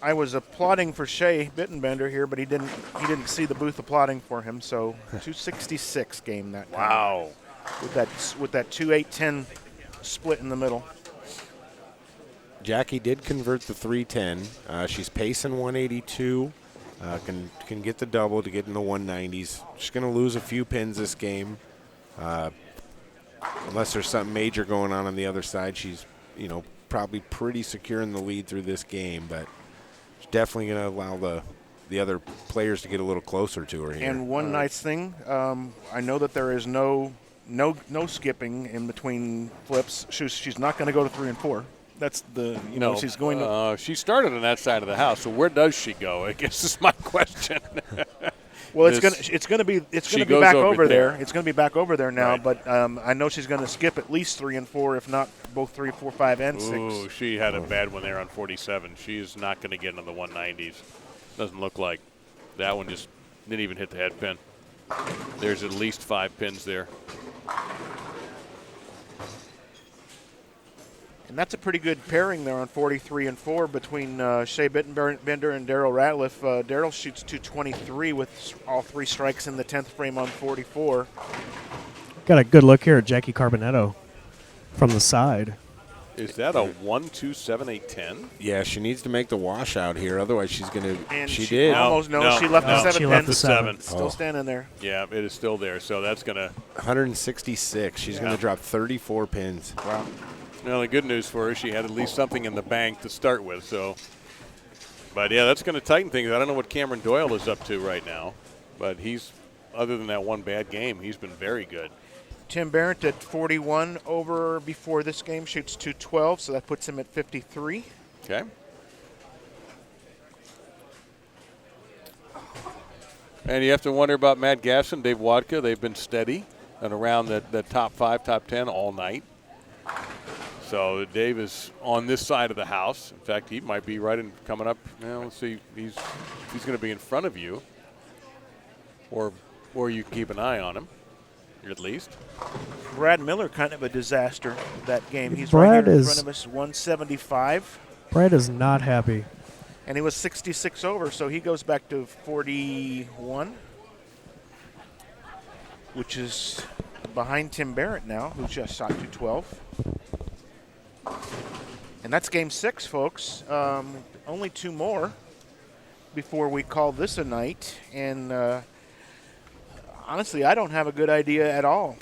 Speaker 6: I was applauding for Shea Bittenbender here, but he didn't see the booth applauding for him. So 266 game that time.
Speaker 4: Wow.
Speaker 6: With that 2-8-10 split in the middle.
Speaker 9: Jackie did convert the 310. She's pacing 182. Can get the double to get in the 190s. She's going to lose a few pins this game. Unless there's something major going on the other side, she's probably pretty secure in the lead through this game, but she's definitely going to allow the other players to get a little closer to her here.
Speaker 6: And one nice thing, I know that there is no skipping in between flips. She's not going to go to 3 and 4. That's she's going to.
Speaker 4: She started on that side of the house, so where does she go? I guess is my question.
Speaker 6: Well, it's going to be back over there. It's going to be back over there now.
Speaker 4: Right.
Speaker 6: But I know she's going to skip at least 3 and 4, if not both 3, 4, 5, and 6.
Speaker 4: Ooh, she had a bad one there on 47. She's not going to get into the 190s. Doesn't look like. That one just didn't even hit the head pin. There's at least 5 pins there.
Speaker 6: And that's a pretty good pairing there on 43 and 4 between Shea Bittenbender and Daryl Ratliff. Daryl shoots 223 with all 3 strikes in the 10th frame on 44.
Speaker 1: Got a good look here at Jackie Carbonetto from the side.
Speaker 4: Is that a 1, 2, 7, 8, 10?
Speaker 9: Yeah, she needs to make the washout here. Otherwise, she's going to.
Speaker 6: And
Speaker 9: She did.
Speaker 6: Almost
Speaker 4: No,
Speaker 6: she left the 7
Speaker 1: she
Speaker 6: pin.
Speaker 1: left the 7.
Speaker 6: Still standing there.
Speaker 4: Yeah, it is still there. So that's going to.
Speaker 9: 166. She's going to drop 34 pins.
Speaker 6: Wow.
Speaker 4: Well, the good news for her, she had at least something in the bank to start with. So, but yeah, that's going to tighten things. I don't know what Cameron Doyle is up to right now, but he's, other than that one bad game, he's been very good.
Speaker 6: Tim Barrett at 41 over before this game, shoots 212, so that puts him at 53.
Speaker 4: Okay. And you have to wonder about Matt Gasson, Dave Wadka. They've been steady and around the top 5, top 10 all night. So Dave is on this side of the house. In fact, he might be right in coming up. Well, let's see. He's going to be in front of you, or you can keep an eye on him, at least.
Speaker 6: Brad Miller, kind of a disaster that game. He's
Speaker 1: Brad
Speaker 6: right here in
Speaker 1: is-
Speaker 6: front of us, 175.
Speaker 1: Brad is not happy.
Speaker 6: And he was 66 over, so he goes back to 41, which is behind Tim Barrett now, who just shot 212. And that's game 6, folks. Only 2 more before we call this a night. And honestly, I don't have a good idea at all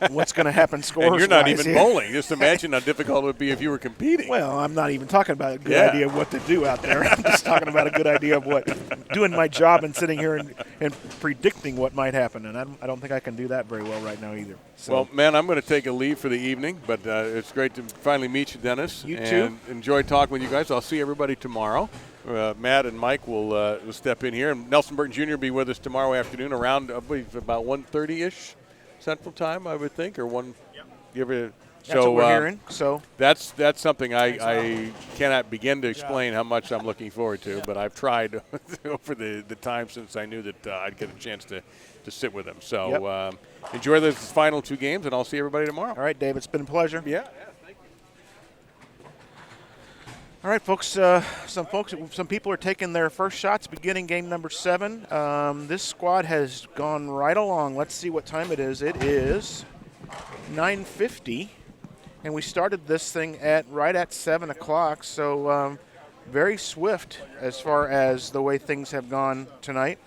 Speaker 6: what's going to happen scores-wise.
Speaker 4: And you're not even
Speaker 6: here.
Speaker 4: bowling. Just imagine how difficult it would be if you were competing.
Speaker 6: Well, I'm not even talking about a good idea of what to do out there. I'm just talking about a good idea of doing my job and sitting here and predicting what might happen. And I don't think I can do that very well right now either. So.
Speaker 4: Well, man, I'm going to take a leave for the evening, but it's great to finally meet you, Dennis.
Speaker 6: You
Speaker 4: and
Speaker 6: too.
Speaker 4: Enjoy talking with you guys. I'll see everybody tomorrow. Matt and Mike will step in here, and Nelson Burton Jr. will be with us tomorrow afternoon around, I believe, about 1:30-ish Central Time, I would think, or 1. Yep.
Speaker 6: That's what we're hearing. So
Speaker 4: that's something I cannot begin to explain how much I'm looking forward to, but I've tried over the time since I knew that I'd get a chance to sit with him. So enjoy those final 2 games, and I'll see everybody tomorrow.
Speaker 6: all right, Dave, it's been a pleasure.
Speaker 4: Yeah.
Speaker 6: All right, folks. Some people are taking their first shots beginning game number 7. This squad has gone right along. Let's see what time it is. It is 9:50, and we started this thing right at 7 o'clock. So very swift as far as the way things have gone tonight.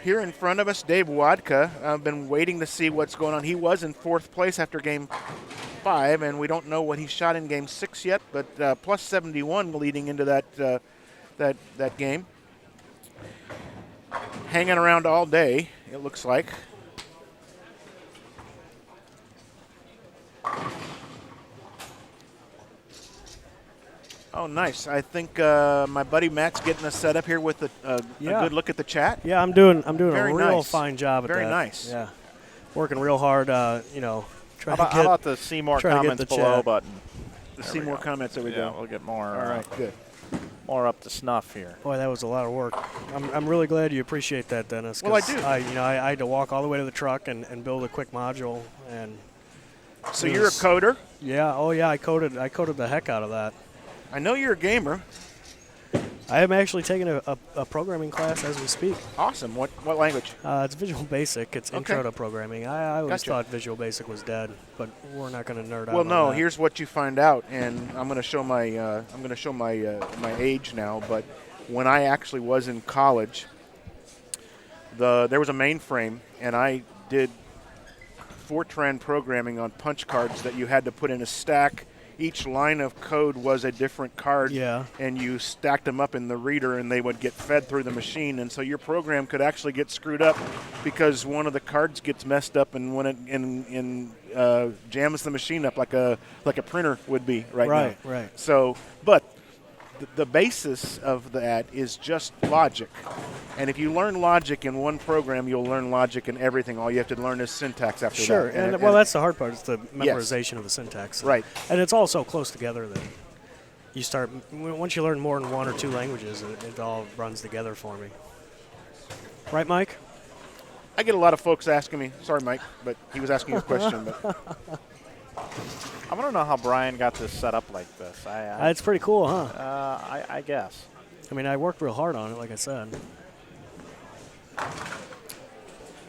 Speaker 6: Here in front of us, Dave Wadka. I've been waiting to see what's going on. He was in 4th place after game 5, and we don't know what he shot in game 6 yet, but plus 71 leading into that game. Hanging around all day, it looks like. Oh, nice. I think my buddy Matt's getting us set up here with a good look at the chat.
Speaker 1: Yeah, I'm doing
Speaker 6: Very
Speaker 1: a real
Speaker 6: nice.
Speaker 1: fine job at that.
Speaker 6: Very nice.
Speaker 1: Yeah, working real hard.
Speaker 3: How about the see more
Speaker 1: trying to get
Speaker 3: comments
Speaker 1: the
Speaker 3: below
Speaker 1: chat.
Speaker 3: button?
Speaker 6: To see more comments, there we go.
Speaker 3: We'll get more.
Speaker 6: All right, good.
Speaker 3: More up to snuff here.
Speaker 1: Boy, that was a lot of work. I'm really glad you appreciate that, Dennis.
Speaker 6: Well, I
Speaker 1: 'cause
Speaker 6: do.
Speaker 1: I had to walk all the way to the truck and build a quick module. And
Speaker 6: So you're a coder?
Speaker 1: Yeah. Oh, yeah. I coded the heck out of that.
Speaker 6: I know you're a gamer.
Speaker 1: I am actually taking a programming class as we speak.
Speaker 6: Awesome. What language?
Speaker 1: It's Visual Basic. It's intro
Speaker 6: Okay.
Speaker 1: to programming. I always
Speaker 6: Gotcha.
Speaker 1: thought Visual Basic was dead, but we're not going to nerd out.
Speaker 6: Well,
Speaker 1: on
Speaker 6: no.
Speaker 1: that.
Speaker 6: Here's what you find out, and I'm going to show my my age now. But when I actually was in college, there was a mainframe, and I did Fortran programming on punch cards that you had to put in a stack. Each line of code was a different card,
Speaker 1: Yeah.
Speaker 6: and you stacked them up in the reader, and they would get fed through the machine. And so your program could actually get screwed up because one of the cards gets messed up, and when it jams the machine up like a printer would be right now.
Speaker 1: Right.
Speaker 6: So, but the basis of that is just logic. And if you learn logic in one program, you'll learn logic in everything. All you have to learn is syntax after
Speaker 1: Sure.
Speaker 6: that.
Speaker 1: And that's the hard part. It's the memorization of the syntax.
Speaker 6: Right.
Speaker 1: And it's all so close together that you start once you learn more than one or two languages, it all runs together for me. Right, Mike?
Speaker 6: I get a lot of folks asking me, sorry, Mike, but he was asking a question. But
Speaker 3: I want to know how Brian got this set up like this.
Speaker 1: It's pretty cool, huh?
Speaker 3: I guess.
Speaker 1: I mean, I worked real hard on it, like I said.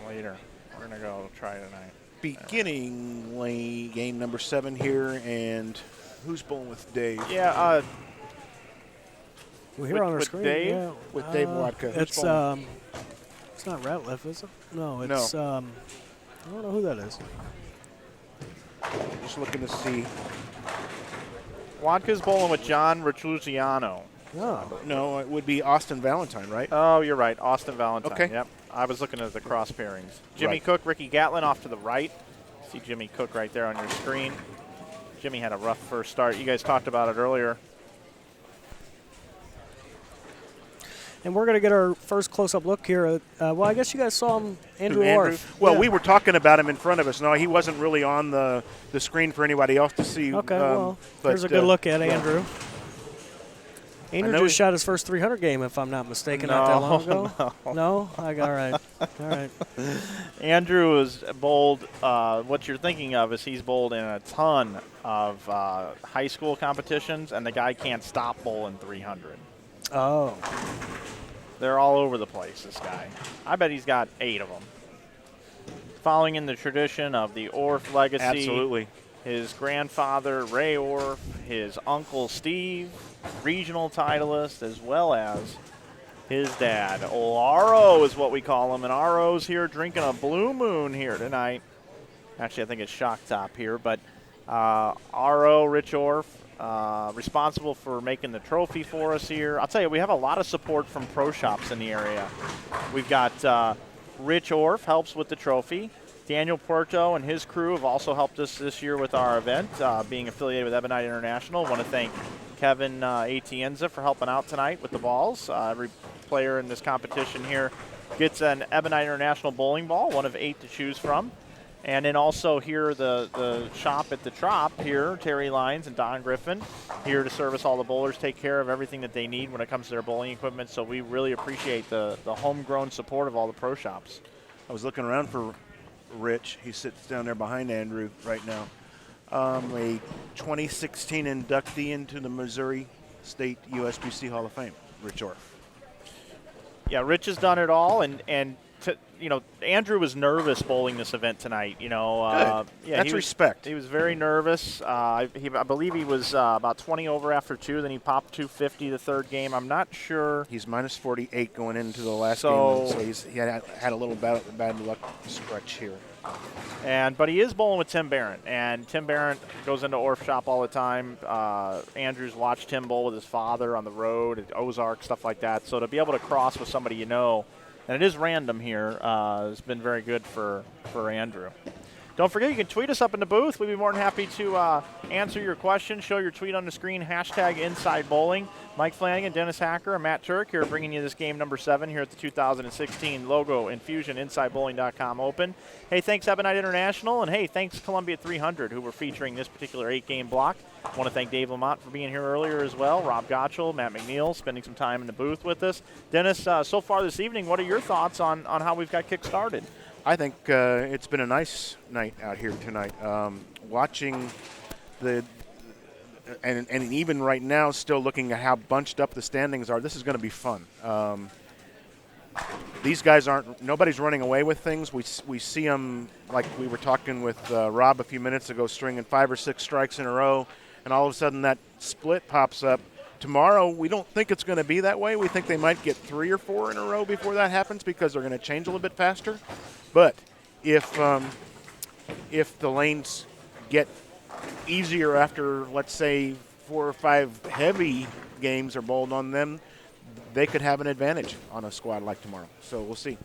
Speaker 3: Later. We're going to go try tonight.
Speaker 6: beginning game number 7 here, and who's bowling with Dave?
Speaker 3: Yeah,
Speaker 1: We're here on our
Speaker 3: with
Speaker 1: screen.
Speaker 3: Dave?
Speaker 1: Yeah.
Speaker 6: With Dave Wadka. Who's
Speaker 1: It's
Speaker 6: bowling?
Speaker 1: it's not Ratliff, is it? No, it's I don't know who that is.
Speaker 6: Just looking to see.
Speaker 3: Wadka's bowling with John Ricciuziano.
Speaker 1: Oh.
Speaker 6: No, it would be Austin Valentine, right?
Speaker 3: Oh, you're right. Austin Valentine.
Speaker 6: Okay.
Speaker 3: Yep. I was looking at the cross pairings. Jimmy
Speaker 6: Right.
Speaker 3: Cook, Ricky Gatlin off to the right. See Jimmy Cook right there on your screen. Jimmy had a rough first start. You guys talked about it earlier.
Speaker 1: And we're going to get our first close-up look here. Well, I guess you guys saw him, Andrew Orff.
Speaker 6: Well,
Speaker 1: Yeah.
Speaker 6: we were talking about him in front of us. No, he wasn't really on the screen for anybody else to see.
Speaker 1: Okay, well,
Speaker 6: but,
Speaker 1: here's a good look at
Speaker 6: yeah.
Speaker 1: Andrew. Andrew
Speaker 6: know
Speaker 1: just
Speaker 6: he-
Speaker 1: shot his first 300 game, if I'm not mistaken, not that long ago. No? All right. All right.
Speaker 3: Andrew is bowled. What you're thinking of is he's bowled in a ton of high school competitions, and the guy can't stop bowling 300.
Speaker 1: Oh.
Speaker 3: They're all over the place, this guy. I bet he's got 8 of them. Following in the tradition of the Orff legacy.
Speaker 6: Absolutely.
Speaker 3: His grandfather, Ray Orff, his uncle, Steve, regional titleist, as well as his dad. Aro is what we call him, and Aro's here drinking a Blue Moon here tonight. Actually, I think it's Shock Top here, but Aro, Rich Orff, responsible for making the trophy for us here. I'll tell you, we have a lot of support from pro shops in the area. We've got Rich Orff helps with the trophy. Daniel Puerto and his crew have also helped us this year with our event, being affiliated with Ebonite International. I want to thank Kevin Atienza for helping out tonight with the balls. Every player in this competition here gets an Ebonite International bowling ball, one of 8 to choose from. And then also here, the shop at the Trop here, Terry Lyons and Don Griffin, here to service all the bowlers, take care of everything that they need when it comes to their bowling equipment. So we really appreciate the homegrown support of all the pro shops.
Speaker 6: I was looking around for Rich. He sits down there behind Andrew right now. A 2016 inductee into the Missouri State USBC Hall of Fame, Rich Orff.
Speaker 3: Yeah, Rich has done it all, and Andrew was nervous bowling this event tonight.
Speaker 6: Good.
Speaker 3: Yeah,
Speaker 6: That's respect.
Speaker 3: He was very nervous. I believe he was about 20 over after 2. Then he popped 250 the third game. I'm not sure.
Speaker 6: He's minus 48 going into the last
Speaker 3: So-
Speaker 6: game, so he had a little bad luck stretch here.
Speaker 3: But he is bowling with Tim Barrett, and Tim Barrett goes into Orff shop all the time. Andrew's watched him bowl with his father on the road at Ozark, stuff like that. So to be able to cross with somebody and it is random here, has been very good for Andrew. Don't forget, you can tweet us up in the booth. We'd be more than happy to answer your questions. Show your tweet on the screen, hashtag Inside Bowling. Mike Flanagan, Dennis Hacker, and Matt Turek here bringing you this game number 7 here at the 2016 Logo Infusion InsideBowling.com Open. Hey, thanks Ebonite International, and hey, thanks Columbia 300, who were featuring this particular 8-game block. I want to thank Dave Lamont for being here earlier as well, Rob Gottschall, Matt McNeil, spending some time in the booth with us. Dennis, so far this evening, what are your thoughts on how we've got kick-started?
Speaker 6: I think it's been a nice night out here tonight. Watching and even right now, still looking at how bunched up the standings are, this is going to be fun. These guys nobody's running away with things. We see them, like we were talking with Rob a few minutes ago, stringing 5 or 6 strikes in a row, and all of a sudden that split pops up. Tomorrow, we don't think it's going to be that way. We think they might get 3 or 4 in a row before that happens because they're going to change a little bit faster. But if the lanes get easier after, let's say, 4 or 5 heavy games are bowled on them, they could have an advantage on a squad like tomorrow. So we'll see.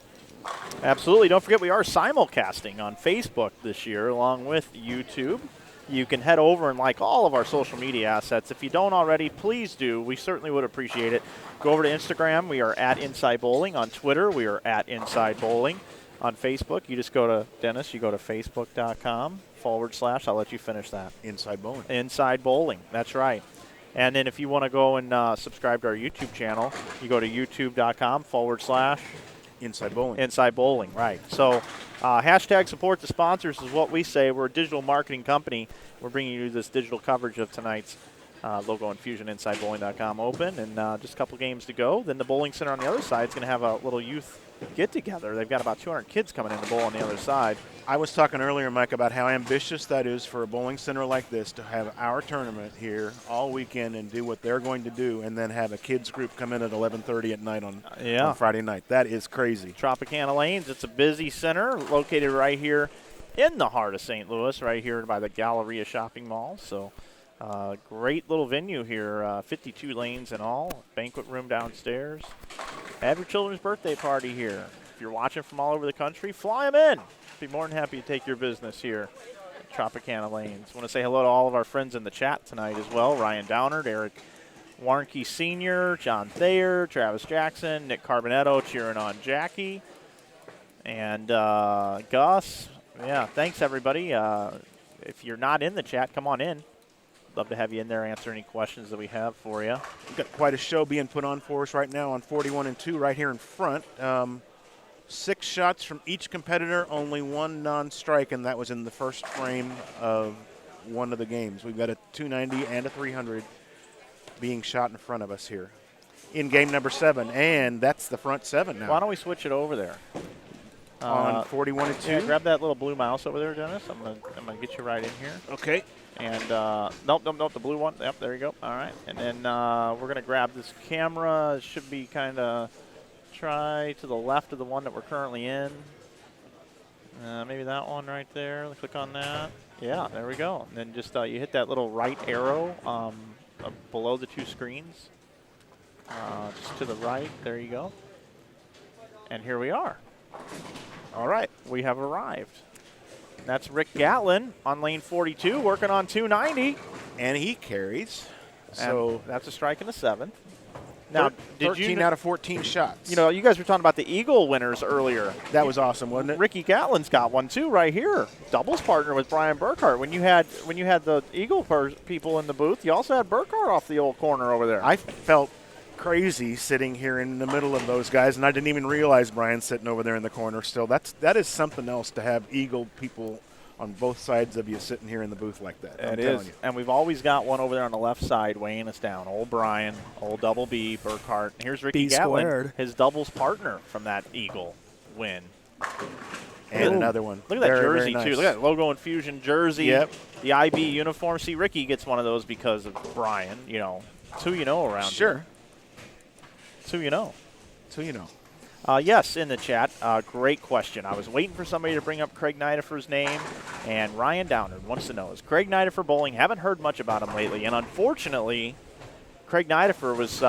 Speaker 3: Absolutely. Don't forget we are simulcasting on Facebook this year along with YouTube. You can head over and like all of our social media assets. If you don't already, please do. We certainly would appreciate it. Go over to Instagram. We are at Inside Bowling. On Twitter, we are at Inside Bowling. On Facebook, you just go to, Dennis, you go to facebook.com/ I'll let you finish that.
Speaker 6: Inside Bowling.
Speaker 3: Inside Bowling. That's right. And then if you want to go and subscribe to our YouTube channel, you go to youtube.com/
Speaker 6: Inside Bowling.
Speaker 3: Inside Bowling, right. So hashtag support the sponsors is what we say. We're a digital marketing company. We're bringing you this digital coverage of tonight's Logo Infusion InsideBowling.com Open. And just a couple games to go. Then the bowling center on the other side is going to have a little youth get-together. They've got about 200 kids coming in to bowl on the other side.
Speaker 6: I was talking earlier, Mike, about how ambitious that is for a bowling center like this to have our tournament here all weekend and do what they're going to do and then have a kids group come in at 11:30 at night on Friday night. That is crazy.
Speaker 3: Tropicana Lanes, it's a busy center located right here in the heart of St. Louis, right here by the Galleria Shopping Mall. So great little venue here, 52 lanes in all, banquet room downstairs. Have your children's birthday party here. If you're watching from all over the country, fly them in. Be more than happy to take your business here at Tropicana Lanes. Want to say hello to all of our friends in the chat tonight as well. Ryan Downard, Eric Warnke Sr., John Thayer, Travis Jackson, Nick Carbonetto cheering on Jackie, and Gus. Yeah, thanks, everybody. If you're not in the chat, come on in. Love to have you in there, answer any questions that we have for you.
Speaker 6: We've got quite a show being put on for us right now on 41 and 2 right here in front. 6 shots from each competitor, only 1 non-strike, and that was in the first frame of one of the games. We've got a 290 and a 300 being shot in front of us here in game number 7, and that's the front 7 now.
Speaker 3: Why don't we switch it over there?
Speaker 6: On 41 and 2.
Speaker 3: Yeah, grab that little blue mouse over there, Dennis. I'm gonna get you right in here.
Speaker 6: Okay.
Speaker 3: And nope, the blue one. Yep, there you go. All right. And then we're gonna grab this camera. It should be kind of try to the left of the one that we're currently in. Maybe that one right there. Click on that. Yeah, there we go. And then just you hit that little right arrow below the 2 screens. Just to the right. There you go. And here we are. All right, we have arrived. That's Rick Gatlin on lane 42, working on 290.
Speaker 6: And he carries.
Speaker 3: So
Speaker 6: And
Speaker 3: that's a strike in the 7th. Now,
Speaker 6: 13 out of 14 shots.
Speaker 3: You know, you guys were talking about the Eagle winners earlier.
Speaker 6: That was awesome, wasn't it?
Speaker 3: Ricky Gatlin's got one too, right here. Doubles partner with Brian Burkhart. When you had the Eagle people in the booth, you also had Burkhart off the old corner over there.
Speaker 6: I felt crazy sitting here in the middle of those guys, and I didn't even realize Brian's sitting over there in the corner still. That is something else to have Eagle people on both sides of you sitting here in the booth like that.
Speaker 3: It is. And we've always got one over there on the left side weighing us down. Old Brian, old Double B, Burkhart. Here's Ricky Gatlin, his doubles partner from that Eagle win.
Speaker 6: And another one.
Speaker 3: Look at that jersey, too. Look at that Logo Infusion jersey.
Speaker 6: Yep.
Speaker 3: The IB uniform. See, Ricky gets one of those because of Brian. You know, it's who you know around here. It's who you know.
Speaker 6: It's who you know.
Speaker 3: Yes, in the chat. Great question. I was waiting for somebody to bring up Craig Nidifer's name, and Ryan Downard wants to know, is Craig Nidifer bowling? Haven't heard much about him lately, and unfortunately, Craig Nidifer was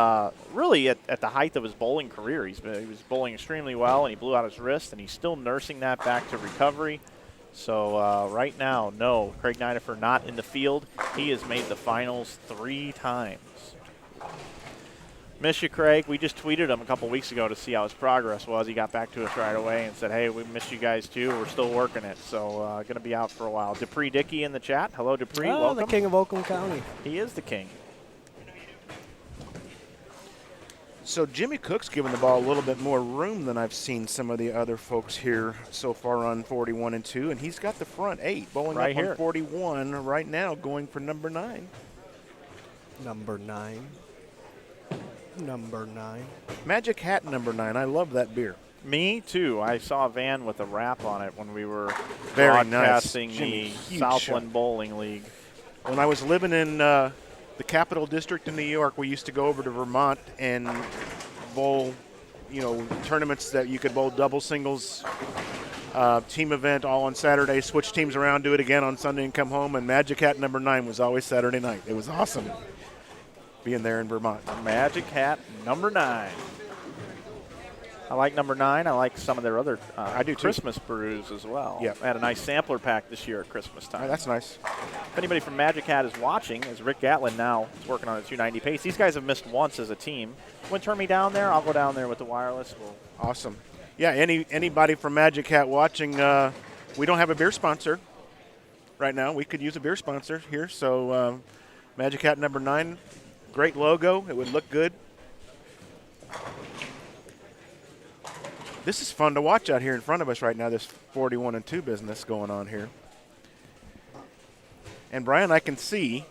Speaker 3: really at the height of his bowling career. He was bowling extremely well, and he blew out his wrist, and he's still nursing that back to recovery. So right now, no, Craig Nidifer not in the field. He has made the finals 3 times. Miss you, Craig. We just tweeted him a couple weeks ago to see how his progress was. He got back to us right away and said, hey, we miss you guys too. We're still working it. So going to be out for a while. Dupree Dickey in the chat. Hello, Dupree.
Speaker 1: Oh,
Speaker 3: welcome.
Speaker 1: the king of Oakland County.
Speaker 3: He is the king.
Speaker 6: So Jimmy Cook's given the ball a little bit more room than I've seen some of the other folks here so far on 41 and 2, and he's got the front 8 bowling
Speaker 3: Right
Speaker 6: up
Speaker 3: here.
Speaker 6: on 41 right now, going for number 9.
Speaker 1: Number 9. Number 9.
Speaker 6: Magic Hat number 9. I love that beer.
Speaker 3: Me too. I saw a van with a wrap on it when we were
Speaker 6: Very nice.
Speaker 3: broadcasting
Speaker 6: Jimmy,
Speaker 3: the
Speaker 6: huge
Speaker 3: Southland
Speaker 6: shot.
Speaker 3: Bowling League.
Speaker 6: When I was living in the Capital District in New York, we used to go over to Vermont and bowl, tournaments that you could bowl double, singles, team event all on Saturday, switch teams around, do it again on Sunday and come home, and Magic Hat number 9 was always Saturday night. It was awesome being there in Vermont.
Speaker 3: Magic Hat number 9. I like number 9. I like some of their other
Speaker 6: I do too.
Speaker 3: Christmas brews as well.
Speaker 6: Yeah.
Speaker 3: I had a nice sampler pack this year at Christmas time.
Speaker 6: Oh, that's nice.
Speaker 3: If anybody from Magic Hat is watching, as Rick Gatlin now is working on a 290 pace. These guys have missed once as a team. Want to turn me down there? I'll go down there with the wireless.
Speaker 6: Awesome. Yeah, anybody from Magic Hat watching, we don't have a beer sponsor right now. We could use a beer sponsor here. So Magic Hat number 9, great logo. It would look good. This is fun to watch out here in front of us right now, this 41 and 2 business going on here. And Brian, I can see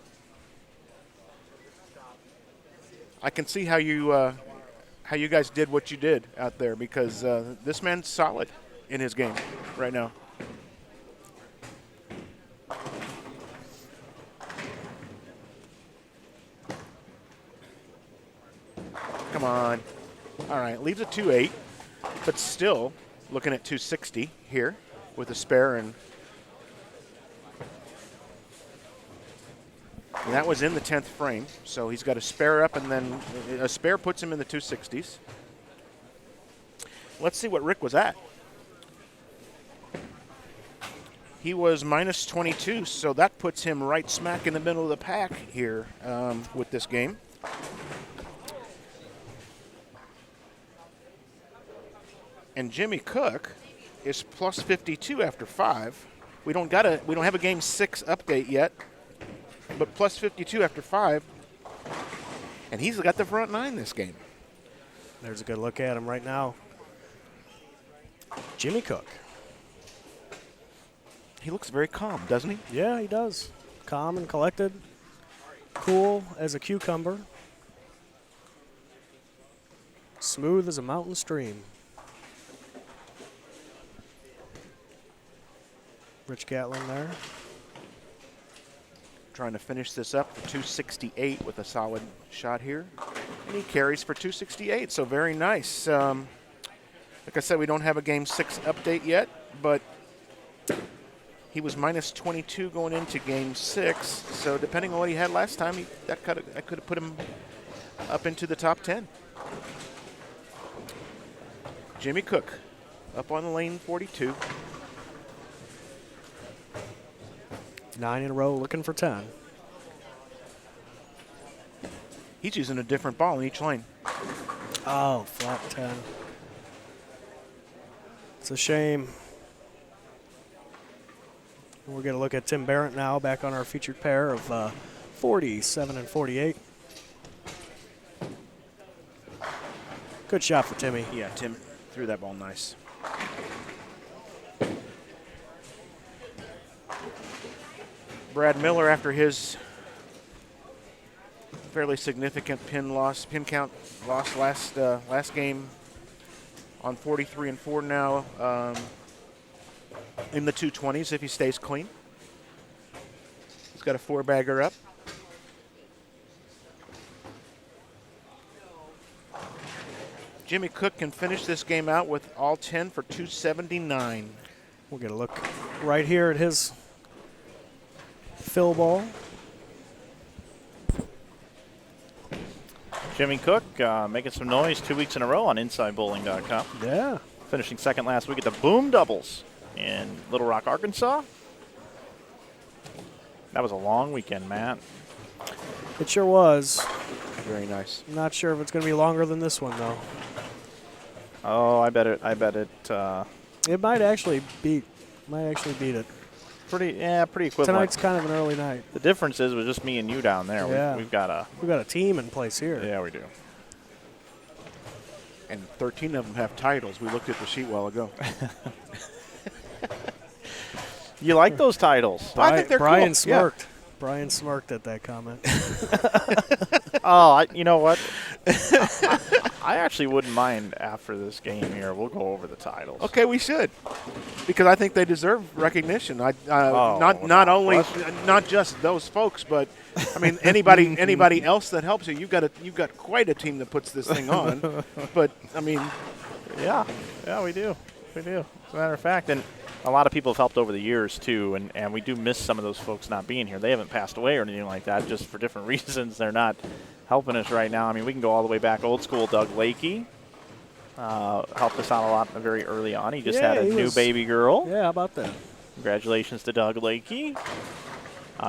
Speaker 6: how you guys did what you did out there, because this man's solid in his game right now. Come on. All right, leaves a 2-8, but still looking at 260 here with a spare, and that was in the 10th frame, so he's got a spare up, and then a spare puts him in the 260s. Let's see what Rick was at. He was minus 22, so that puts him right smack in the middle of the pack here with this game. And Jimmy Cook is plus 52 after 5. We don't have a game 6 update yet, but plus 52 after 5, and he's got the front 9 this game.
Speaker 1: There's a good look at him right now. Jimmy Cook.
Speaker 6: He looks very calm, doesn't he?
Speaker 1: Yeah, he does. Calm and collected. Cool as a cucumber. Smooth as a mountain stream. Rich Gatlin there.
Speaker 6: Trying to finish this up for 268 with a solid shot here. And he carries for 268, so very nice. Like I said, we don't have a Game 6 update yet, but he was minus 22 going into Game 6, so depending on what he had last time, that could have put him up into the top 10. Jimmy Cook up on lane 42.
Speaker 1: 9 in a row, looking for 10.
Speaker 6: He's using a different ball in each lane.
Speaker 1: Oh, flat 10. It's a shame. We're going to look at Tim Barrett now, back on our featured pair of 47 and 48. Good shot for Timmy.
Speaker 6: Yeah, Tim threw that ball nice. Brad Miller, after his fairly significant pin count loss last game, on 43 and 4 now, in the 220s if he stays clean. He's got a 4-bagger up. Jimmy Cook can finish this game out with all 10 for 279.
Speaker 1: We're going to look right here at his fill ball.
Speaker 3: Jimmy Cook making some noise 2 weeks in a row on InsideBowling.com.
Speaker 1: Yeah.
Speaker 3: Finishing second last week at the Boom Doubles. in Little Rock, Arkansas. That was a long weekend, Matt.
Speaker 1: It sure was.
Speaker 2: Very nice.
Speaker 1: I'm not sure if it's going to be longer than this one, though.
Speaker 3: Oh, I bet it.
Speaker 1: It might actually beat it.
Speaker 3: Pretty equivalent.
Speaker 1: Tonight's kind of an early night.
Speaker 3: The difference is with just me and you down there.
Speaker 1: Yeah.
Speaker 3: We've got
Speaker 1: a team in place here.
Speaker 3: Yeah, we do.
Speaker 6: And 13 of them have titles. We looked at the sheet a while ago.
Speaker 3: You like those titles?
Speaker 6: I think they're
Speaker 1: Brian
Speaker 6: cool.
Speaker 1: smirked.
Speaker 6: Yeah.
Speaker 1: Brian smirked at that comment.
Speaker 3: Oh, you know what? I actually wouldn't mind after this game here. We'll go over the titles.
Speaker 6: Okay, we should, because I think they deserve recognition. Not just those folks, but I mean anybody else that helps you. You've got quite a team that puts this thing on. But I mean,
Speaker 3: yeah, we do. As a matter of fact, and a lot of people have helped over the years too, and we do miss some of those folks not being here. They haven't passed away or anything like that, just for different reasons. They're not helping us right now. I mean, we can go all the way back old school. Doug Lakey helped us out a lot very early on. He just had a new baby girl.
Speaker 1: Yeah, how about that?
Speaker 3: Congratulations to Doug Lakey.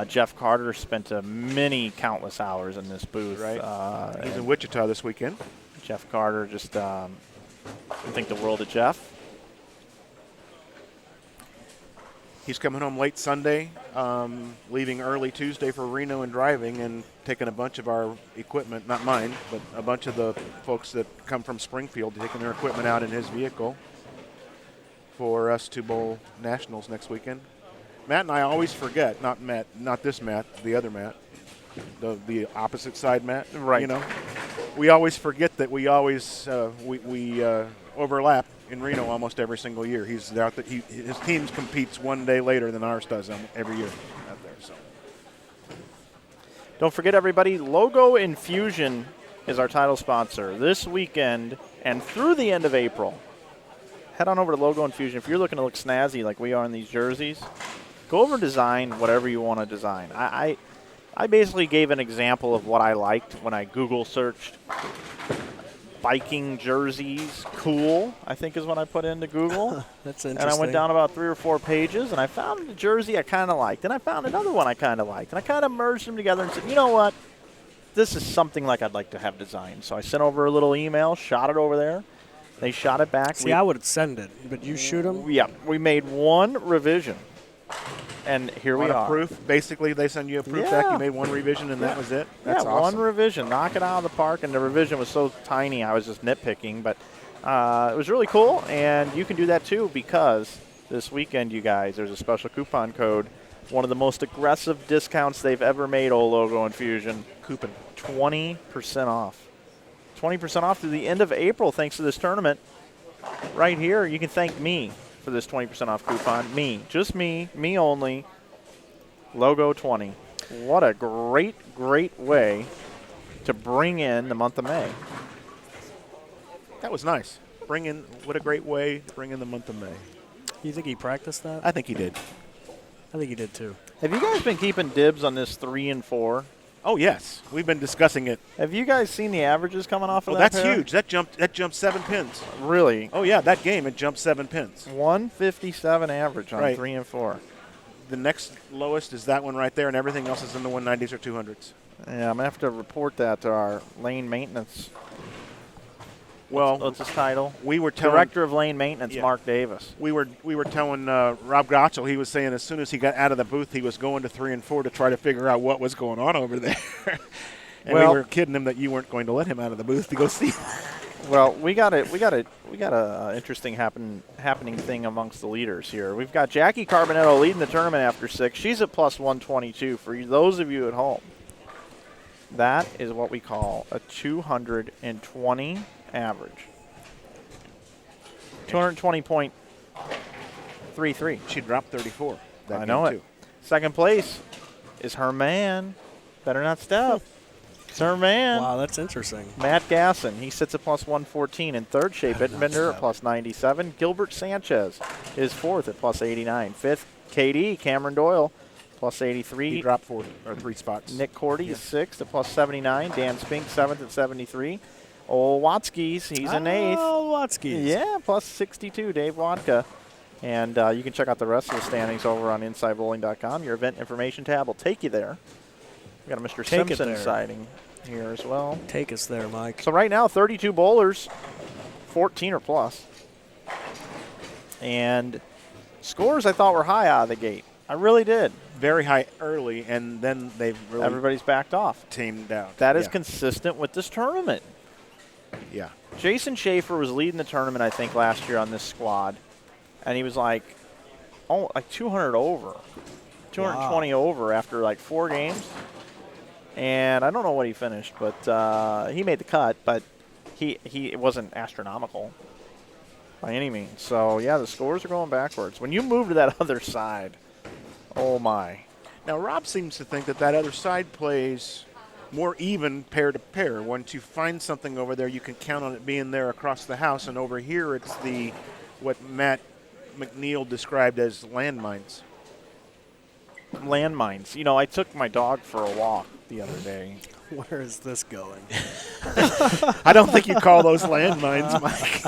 Speaker 3: Jeff Carter spent many countless hours in this booth.
Speaker 6: Right. He's in Wichita this weekend.
Speaker 3: Jeff Carter just think the world of Jeff.
Speaker 6: He's coming home late Sunday, leaving early Tuesday for Reno and driving and taking a bunch of our equipment, not mine, but a bunch of the folks that come from Springfield, taking their equipment out in his vehicle for us to bowl nationals next weekend. Matt and I always forget, not this Matt, the other Matt, the opposite side Matt.
Speaker 3: Right.
Speaker 6: You know, we always forget that we always we overlap in Reno almost every single year. He's out that his team competes one day later than ours does every year out there. So
Speaker 3: don't forget, everybody, Logo Infusion is our title sponsor this weekend and through the end of April. Head on over to Logo Infusion. If you're looking to look snazzy like we are in these jerseys, go over and design whatever you want to design. I basically gave an example of what I liked when I Google searched Viking jerseys cool, I think is what I put into Google.
Speaker 1: That's interesting.
Speaker 3: And I went down about 3 or 4 pages, and I found a jersey I kind of liked. And I found another one I kind of liked. And I kind of merged them together and said, you know what? This is something like I'd like to have designed. So I sent over a little email, shot it over there. They shot it back.
Speaker 1: See, I would send it, but you shoot them?
Speaker 3: Yeah. We made one revision. And here we are.
Speaker 6: Proof. Basically, they send you a proof back. You made one revision, and that was it. That's awesome.
Speaker 3: One revision. Knock it out of the park. And the revision was so tiny, I was just nitpicking. But it was really cool. And you can do that, too, because this weekend, you guys, there's a special coupon code. One of the most aggressive discounts they've ever made, old Logo Infusion.
Speaker 6: Coupon.
Speaker 3: 20% off. 20% off through the end of April, thanks to this tournament. Right here, you can thank me for this 20% off coupon. Me. Just me. Me only. Logo 20. What a great, great way to bring in the month of May.
Speaker 6: That was nice. What a great way to bring in the month of May.
Speaker 1: You think he practiced that?
Speaker 6: I think he did.
Speaker 1: I think he did too.
Speaker 3: Have you guys been keeping dibs on this 3 and 4?
Speaker 6: Oh yes, we've been discussing it.
Speaker 3: Have you guys seen the averages coming off of that?
Speaker 6: That's huge. That jumped 7 pins.
Speaker 3: Really?
Speaker 6: Oh yeah, that game it jumped 7 pins.
Speaker 3: 157 average on 3 and 4.
Speaker 6: The next lowest is that one right there, and everything else is in the 190s or 200s.
Speaker 3: Yeah, I'm gonna have to report that to our lane maintenance.
Speaker 6: Well,
Speaker 3: what's his title?
Speaker 6: We were telling
Speaker 3: Director of Lane Maintenance, Mark Davis.
Speaker 6: We were telling Rob Gotchel. He was saying as soon as he got out of the booth, he was going to 3 and 4 to try to figure out what was going on over there. And we were kidding him that you weren't going to let him out of the booth to go see.
Speaker 3: Well, we got a interesting happening thing amongst the leaders here. We've got Jackie Carbonetto leading the tournament after 6. She's at plus 122. For those of you at home, that is what we call a 220 average. 220.33.
Speaker 6: She dropped 34.
Speaker 3: I know it. Second place is her man. Better not step. It's her man.
Speaker 1: Wow, that's interesting.
Speaker 3: Matt Gasson. He sits at plus 114 in third. Shea Bittenbender at plus 97. Gilbert Sanchez is fourth at plus 89. Fifth, KD, Cameron Doyle, plus 83.
Speaker 6: He dropped 3 spots.
Speaker 3: Nick Cordy is sixth at plus 79. Dan Spink, seventh at 73. Old Watskis, he's in eighth.
Speaker 1: Oh, Watskis.
Speaker 3: Yeah, plus 62. Dave Watka And you can check out the rest of the standings over on InsideBowling.com. Your event information tab will take you there. We got a Mr.
Speaker 1: Take it
Speaker 3: Simpson
Speaker 1: there.
Speaker 3: sighting here as well.
Speaker 1: Take us there, Mike.
Speaker 3: So right now, 32 bowlers, 14 or plus. And scores I thought were high out of the gate. I really did.
Speaker 6: Very high early, and then they've really
Speaker 3: Everybody's backed off.
Speaker 6: tamed down.
Speaker 3: That is
Speaker 6: Yeah.
Speaker 3: consistent with this tournament.
Speaker 6: Yeah.
Speaker 3: Jason Schaefer was leading the tournament, I think, last year on this squad. And he was like 200 over, 220 over after like 4 games. And I don't know what he finished, but he made the cut, but it wasn't astronomical by any means. So, yeah, the scores are going backwards. When you move to that other side, oh, my.
Speaker 6: Now, Rob seems to think that other side plays more even pair to pair. Once you find something over there, you can count on it being there across the house. And over here, it's what Matt McNeil described as landmines.
Speaker 3: Landmines. You know, I took my dog for a walk the other day.
Speaker 1: Where is this going?
Speaker 6: I don't think you call those landmines, Mike.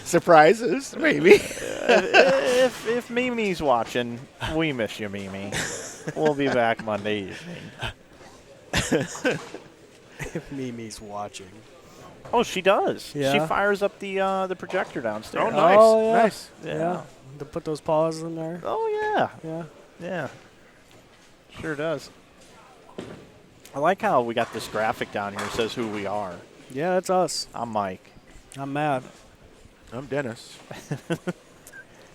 Speaker 6: Surprises, maybe.
Speaker 3: If Mimi's watching, we miss you, Mimi. We'll be back Monday evening.
Speaker 1: If Mimi's watching.
Speaker 3: Oh, she does.
Speaker 1: Yeah.
Speaker 3: She fires up the projector downstairs.
Speaker 6: Oh, nice.
Speaker 1: Oh, yeah.
Speaker 6: Nice.
Speaker 1: Yeah. To put those paws in there.
Speaker 3: Oh, yeah.
Speaker 1: Yeah.
Speaker 3: Yeah. Sure does. I like how we got this graphic down here that says who we are.
Speaker 1: Yeah, that's us.
Speaker 3: I'm Mike.
Speaker 1: I'm mad.
Speaker 6: I'm Dennis.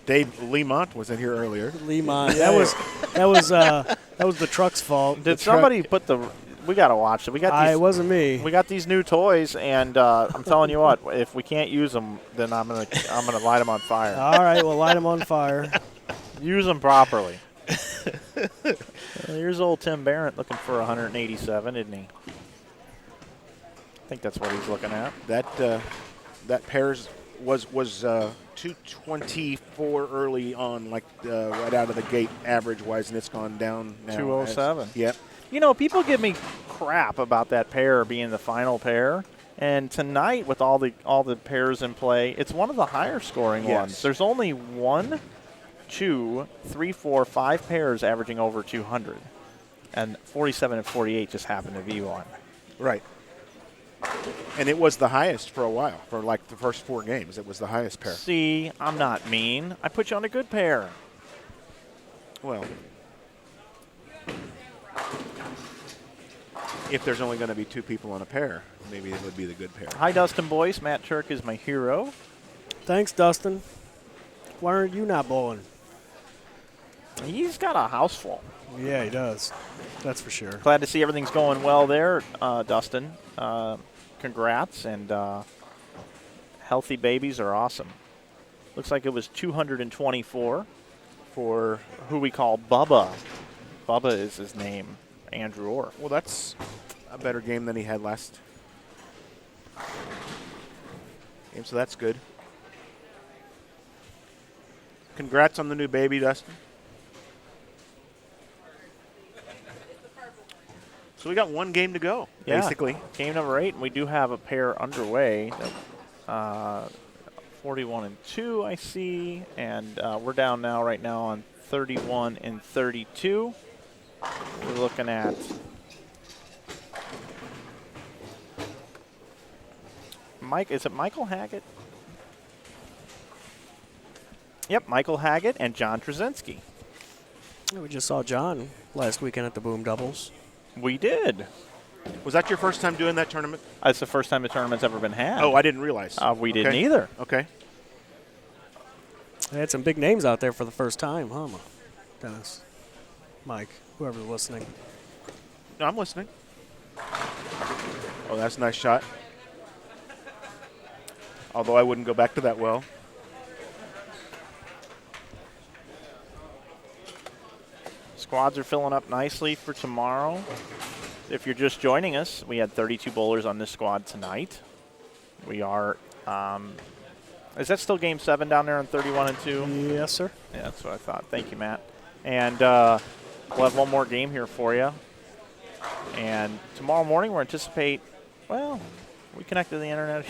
Speaker 6: Dave Lemont was in here earlier.
Speaker 1: Lemon. That was the truck's fault.
Speaker 3: Did somebody put the? We gotta watch it. We got these.
Speaker 1: It wasn't me.
Speaker 3: We got these new toys, and I'm telling you what, if we can't use them, then I'm gonna light them on fire.
Speaker 1: All right, we'll light them on fire.
Speaker 3: Use them properly. Here's old Tim Barrett looking for 187, isn't he? I think that's what he's looking at.
Speaker 6: That pairs was 224 early on, like right out of the gate, average wise, and it's gone down now.
Speaker 3: 207.
Speaker 6: Yep.
Speaker 3: You know, people give me crap about that pair being the final pair. And tonight, with all the pairs in play, it's one of the higher scoring ones. There's only 1, 2, 3, 4, 5 pairs averaging over 200. And 47 and 48 just happened to be one.
Speaker 6: Right. And it was the highest for a while. For like the first 4 games, it was the highest pair.
Speaker 3: See, I'm not mean. I put you on a good pair.
Speaker 6: Well, if there's only going to be 2 people on a pair, maybe it would be the good pair.
Speaker 3: Hi, Dustin Boyce. Matt Turek is my hero.
Speaker 1: Thanks, Dustin. Why aren't you not bowling?
Speaker 3: He's got a house full.
Speaker 1: Yeah, he does. That's for sure.
Speaker 3: Glad to see everything's going well there, Dustin. Congrats, and healthy babies are awesome. Looks like it was 224 for who we call Bubba. Bubba is his name, Andrew Orr.
Speaker 6: Well, that's a better game than he had last game, so that's good. Congrats on the new baby, Dustin. So we got 1 game to go, basically.
Speaker 3: Game number 8, and we do have a pair underway. 41 and 2, I see, and we're down now right now on 31 and 32. We're looking at Mike. Is it Michael Haggett? Yep, Michael Haggett and John Trzynski.
Speaker 1: We just saw John last weekend at the Boom Doubles.
Speaker 3: We did.
Speaker 6: Was that your first time doing that tournament?
Speaker 3: It's the first time the tournament's ever been had.
Speaker 6: Oh, I didn't realize.
Speaker 3: We didn't either.
Speaker 6: Okay.
Speaker 1: They had some big names out there for the first time, huh, Dennis? Mike, whoever's listening.
Speaker 6: No, I'm listening. Oh, that's a nice shot. Although I wouldn't go back to that well.
Speaker 3: Squads are filling up nicely for tomorrow. If you're just joining us, we had 32 bowlers on this squad tonight. We are, is that still game 7 down there on 31 and 2?
Speaker 1: Yes, sir.
Speaker 3: Yeah, that's what I thought. Thank you, Matt. And we'll have one more game here for you. And tomorrow morning we'll anticipate, well, we connect to the internet.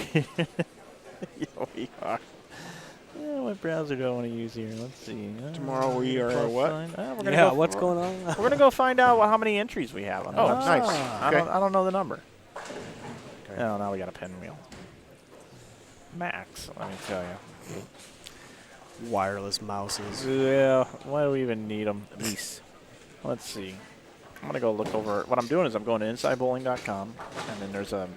Speaker 3: Yeah, we are. What browser do I want to use here? Let's see.
Speaker 6: Tomorrow we are what?
Speaker 3: We're gonna
Speaker 1: Yeah,
Speaker 3: go
Speaker 1: what's going on?
Speaker 3: We're gonna go find out how many entries we have on.
Speaker 6: Oh,
Speaker 3: the website.
Speaker 6: nice.
Speaker 3: I don't know the number. Okay. Oh, now we got a pinwheel. Max, let me tell you.
Speaker 1: Wireless mouses.
Speaker 3: Yeah, why do we even need them? Let's see. I'm going to go look over. What I'm doing is I'm going to InsideBowling.com, and then there's a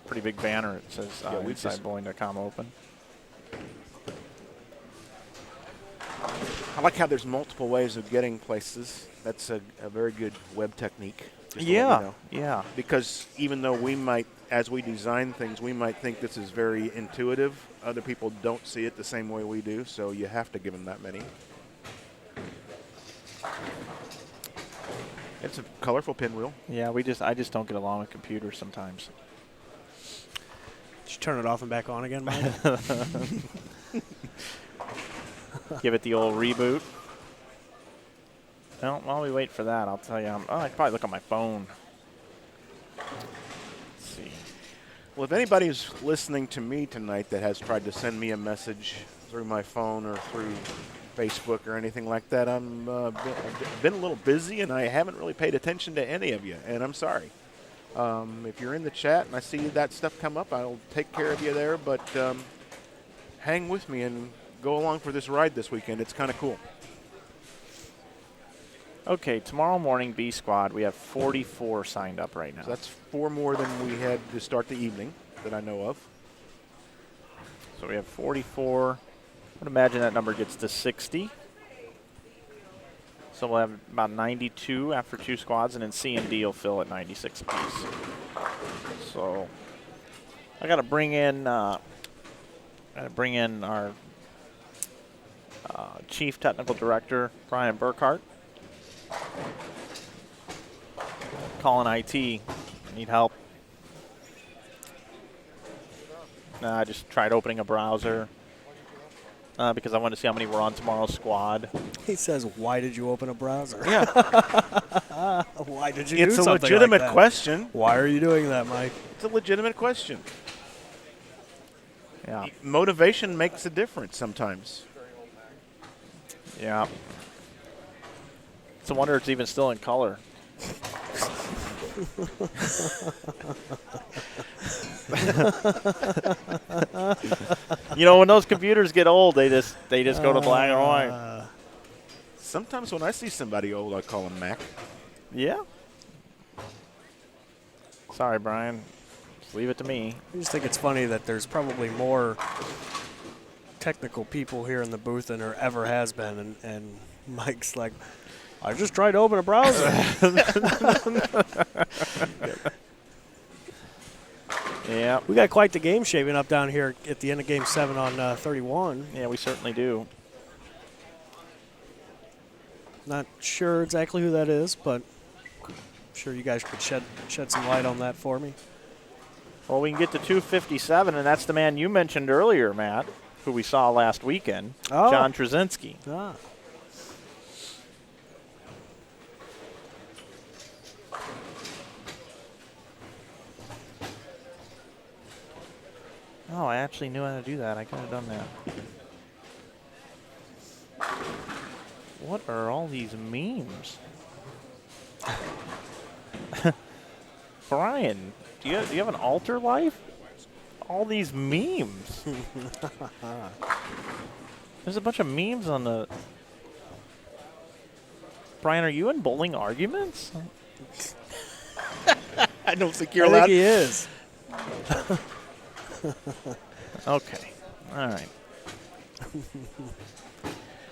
Speaker 3: pretty big banner that says InsideBowling.com open.
Speaker 6: I like how there's multiple ways of getting places. That's a very good web technique. just to let you know.
Speaker 3: Yeah.
Speaker 6: Because even though we might, as we design things, we might think this is very intuitive, other people don't see it the same way we do, so you have to give them that many. It's a colorful pinwheel.
Speaker 3: Yeah, I just don't get along with computers sometimes.
Speaker 1: Did you turn it off and back on again, Mike?
Speaker 3: Give it the old reboot. Well, while we wait for that, I'll tell you. I can probably look on my phone. Let's see.
Speaker 6: Well, if anybody's listening to me tonight that has tried to send me a message through my phone or through Facebook or anything like that, I'm been a little busy and I haven't really paid attention to any of you, and I'm sorry. If you're in the chat and I see that stuff come up, I'll take care of you there, but hang with me and go along for this ride this weekend. It's kind of cool.
Speaker 3: Okay, tomorrow morning, B Squad, we have 44 signed up right now.
Speaker 6: So that's 4 more than we had to start the evening that I know of.
Speaker 3: So we have 44. I would imagine that number gets to 60. So we'll have about 92 after 2 squads, and then C and D will fill at 96 apiece. So I got to bring in our Chief Technical Director, Brian Burkhart. Calling IT. Need help. I just tried opening a browser because I wanted to see how many were on tomorrow's squad.
Speaker 1: He says, "Why did you open a browser?"
Speaker 6: Yeah.
Speaker 1: Why did you?
Speaker 6: It's
Speaker 1: do
Speaker 6: a
Speaker 1: something
Speaker 6: legitimate
Speaker 1: like that?
Speaker 6: question.
Speaker 1: Why are you doing that, Mike?
Speaker 6: It's a legitimate question.
Speaker 3: Yeah.
Speaker 6: Motivation makes a difference sometimes.
Speaker 3: Yeah. It's a wonder it's even still in color. You know, when those computers get old, they just go to black and white.
Speaker 6: Sometimes when I see somebody old, I call them Mac.
Speaker 3: Yeah. Sorry, Brian. Just leave it to me.
Speaker 1: I just think it's funny that there's probably more technical people here in the booth than there ever has been, and Mike's like, I just tried to open a browser.
Speaker 3: Yeah.
Speaker 1: We got quite the game shaping up down here at the end of Game 7 on 31.
Speaker 3: Yeah, we certainly do.
Speaker 1: Not sure exactly who that is, but I'm sure you guys could shed some light on that for me.
Speaker 3: Well, we can get to 257, and that's the man you mentioned earlier, Matt, who we saw last weekend, John Trzynski.
Speaker 1: Ah.
Speaker 3: Oh, I actually knew how to do that. I could have done that. What are all these memes? Brian, do you have an altar life? All these memes. There's a bunch of memes on the... Brian, are you in bowling arguments?
Speaker 6: I don't think you're allowed.
Speaker 1: I think he is.
Speaker 3: Okay. All right.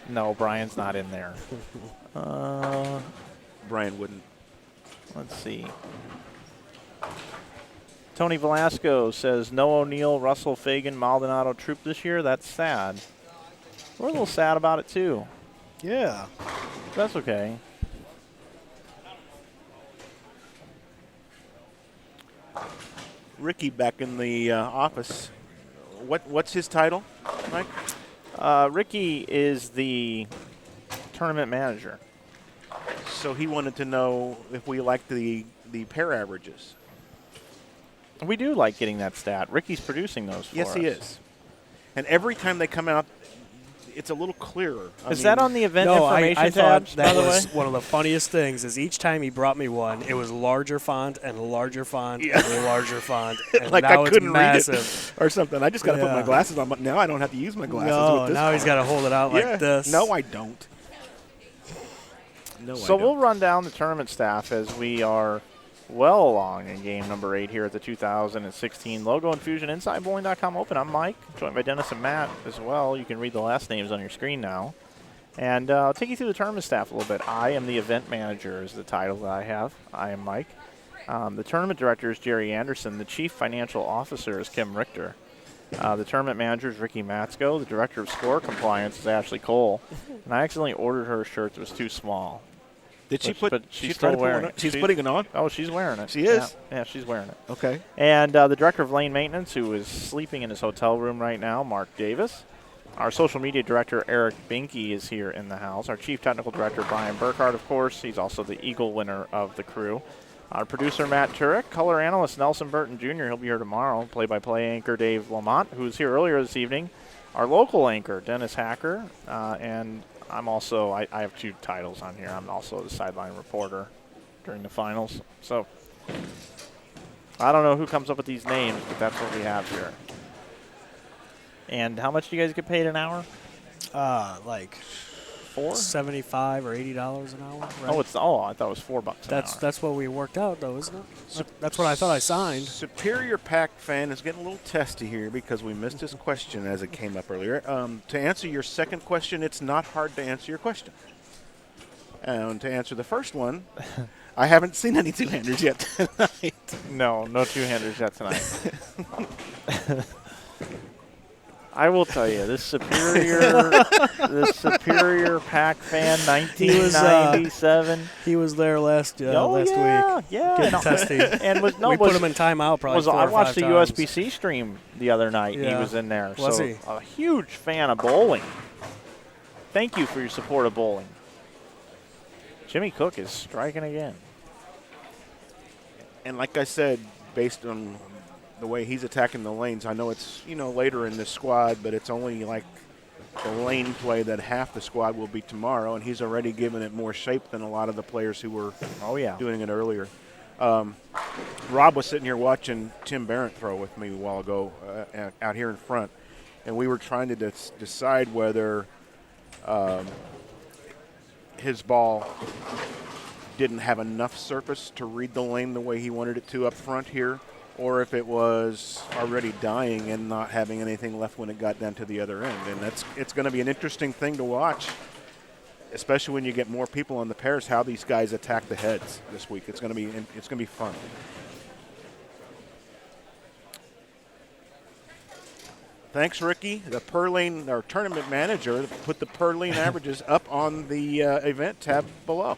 Speaker 3: No, Brian's not in there.
Speaker 6: Brian wouldn't.
Speaker 3: Let's see. Tony Velasco says, no O'Neill, Russell, Fagan, Maldonado troop this year. That's sad. We're a little sad about it, too.
Speaker 1: Yeah.
Speaker 3: That's okay.
Speaker 6: Ricky back in the office. What's his title, Mike?
Speaker 3: Ricky is the tournament manager.
Speaker 6: So he wanted to know if we liked the pair averages.
Speaker 3: We do like getting that stat. Ricky's producing those for us.
Speaker 6: Yes, he is. And every time they come out, it's a little clearer.
Speaker 3: Is that on the event
Speaker 1: no,
Speaker 3: information
Speaker 1: I thought
Speaker 3: tabs,
Speaker 1: that
Speaker 3: by the way?
Speaker 1: was one of the funniest things is each time he brought me one, it was larger font and larger font and larger font. And
Speaker 6: like
Speaker 1: now
Speaker 6: I couldn't
Speaker 1: it's
Speaker 6: read
Speaker 1: massive.
Speaker 6: it or something. I just got to put my
Speaker 1: Yeah.
Speaker 6: glasses on, but now I don't have to use my glasses.
Speaker 1: No,
Speaker 6: with this
Speaker 1: now he's
Speaker 6: font.
Speaker 1: got to hold it out like this.
Speaker 6: No, I don't. No,
Speaker 3: So
Speaker 6: I don't.
Speaker 3: we'll run down the tournament staff as we are well along in game number 8 here at the 2016 Logo Infusion InsideBowling.com Open. I'm Mike, joined by Dennis and Matt as well. You can read the last names on your screen now. And I'll take you through the tournament staff a little bit. I am the event manager is the title that I have. I am Mike. The tournament director is Jerry Anderson. The chief financial officer is Kim Richter. The tournament manager is Ricky Matsko. The director of score compliance is Ashley Cole. And I accidentally ordered her a shirt that was too small.
Speaker 6: Did she
Speaker 3: But
Speaker 6: put?
Speaker 3: she's
Speaker 6: she
Speaker 3: still
Speaker 6: tried to put
Speaker 3: wearing
Speaker 6: one on?
Speaker 3: it.
Speaker 6: She's putting it on.
Speaker 3: Oh, she's wearing it.
Speaker 6: She is?
Speaker 3: Yeah, she's wearing it.
Speaker 6: Okay.
Speaker 3: And the director of lane maintenance, who is sleeping in his hotel room right now, Mark Davis. Our social media director, Eric Binky, is here in the house. Our chief technical director, Brian Burkhardt, of course. He's also the Eagle winner of the crew. Our producer, Matt Turek. Color analyst, Nelson Burton Jr. He'll be here tomorrow. Play-by-play anchor, Dave Lamont, who was here earlier this evening. Our local anchor, Dennis Hacker. And I'm also, I have 2 titles on here. I'm also the sideline reporter during the finals. So I don't know who comes up with these names, but that's what we have here. And how much do you guys get paid an hour?
Speaker 1: Like
Speaker 3: $4?
Speaker 1: $75 or $80 an hour. Right?
Speaker 3: I thought it was $4 an hour.
Speaker 1: That's what we worked out, though, isn't it? That's what I thought I signed.
Speaker 6: Superior Pack fan is getting a little testy here because we missed his question as it came up earlier. To answer your second question, it's not hard to answer your question. And to answer the first one, I haven't seen any two-handers yet tonight.
Speaker 3: No two-handers yet tonight. I will tell you, this Superior Pack fan, 1997.
Speaker 1: He was there last week.
Speaker 3: Yeah.
Speaker 1: Getting testy.
Speaker 3: And we
Speaker 1: put him in timeout probably 4
Speaker 3: I
Speaker 1: or 5
Speaker 3: watched the
Speaker 1: times.
Speaker 3: USBC stream the other night. And he
Speaker 1: Yeah.
Speaker 3: was in there.
Speaker 1: Was
Speaker 3: so
Speaker 1: he?
Speaker 3: A huge fan of bowling. Thank you for your support of bowling. Jimmy Cook is striking again.
Speaker 6: And like I said, based on the way he's attacking the lanes, I know it's later in this squad, but it's only like the lane play that half the squad will be tomorrow, and he's already given it more shape than a lot of the players who were doing it earlier. Rob was sitting here watching Tim Barrett throw with me a while ago out here in front, and we were trying to decide whether his ball didn't have enough surface to read the lane the way he wanted it to up front here, or if it was already dying and not having anything left when it got down to the other end. And it's going to be an interesting thing to watch, especially when you get more people on the pairs, how these guys attack the heads this week. It's going to be fun. Thanks, Ricky. The per lane, our tournament manager, put the per lane averages up on the event tab below.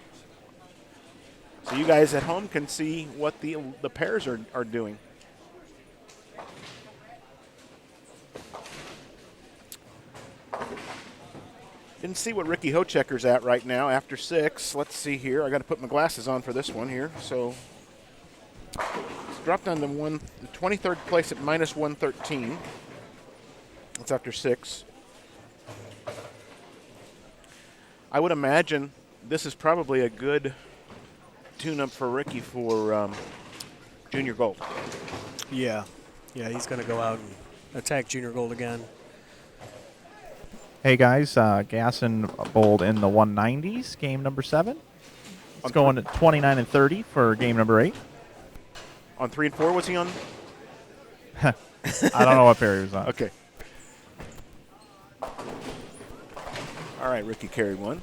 Speaker 6: So you guys at home can see what the pairs are doing. Didn't see what Ricky Hochecker's at right now after 6. Let's see here. I got to put my glasses on for this one here. So it's dropped down to the 23rd place at minus 113. That's after 6. I would imagine this is probably a good tune-up for Ricky for Junior Gold.
Speaker 1: Yeah, he's going to go out and attack Junior Gold again.
Speaker 3: Hey guys, Gasson bowled in the 190s, game number 7. It's going at 29 and 30 for game number 8.
Speaker 6: On 3 and 4, was he on?
Speaker 3: I don't know what pair he was on.
Speaker 6: Okay. All right, Ricky carried one.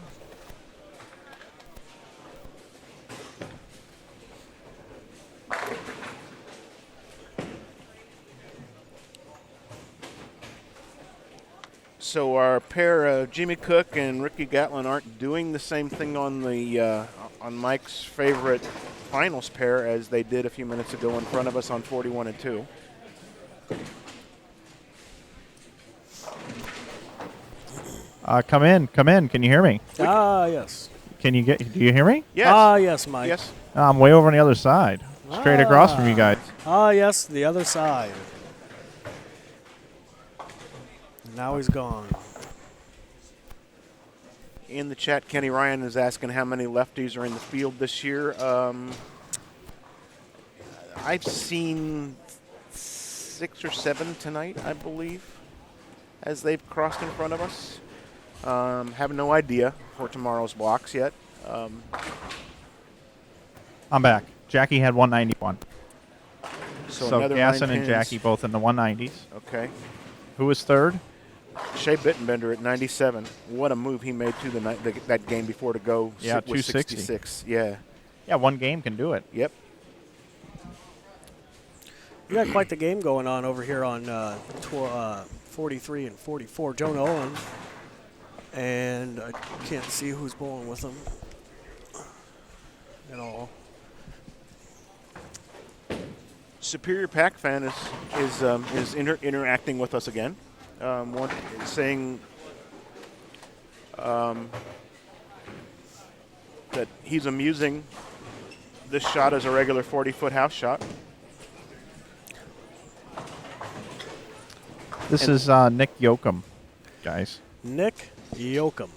Speaker 6: So our pair, Jimmy Cook and Ricky Gatlin, aren't doing the same thing on the on Mike's favorite finals pair as they did a few minutes ago in front of us on 41 and 2.
Speaker 3: Come in. Can you hear me?
Speaker 1: Yes.
Speaker 3: Do you hear me?
Speaker 6: Yes.
Speaker 1: Yes, Mike.
Speaker 6: Yes.
Speaker 3: I'm way over on the other side, straight across from you guys.
Speaker 1: Yes, the other side. Now he's gone.
Speaker 6: In the chat, Kenny Ryan is asking how many lefties are in the field this year. I've seen 6 or 7 tonight, I believe, as they've crossed in front of us. Have no idea for tomorrow's blocks yet.
Speaker 3: I'm back. Jackie had 191. So
Speaker 6: another
Speaker 3: Gasson
Speaker 6: 9
Speaker 3: and
Speaker 6: pins.
Speaker 3: Jackie both in the 190s.
Speaker 6: Okay.
Speaker 3: Who was third?
Speaker 6: Shea Bittenbender at 97. What a move he made to that game before to go.
Speaker 3: Yeah,
Speaker 6: with
Speaker 3: 260.
Speaker 6: 66. Yeah.
Speaker 3: Yeah, one game can do it.
Speaker 6: Yep.
Speaker 1: You got quite the game going on over here on 43 and 44. Joe Nolan. And I can't see who's bowling with him at all.
Speaker 6: Superior Pack fan is interacting with us again. Saying that he's amusing this shot as a regular 40-foot house shot.
Speaker 3: This is Nick Yoakum, guys.
Speaker 1: Nick Yoakum.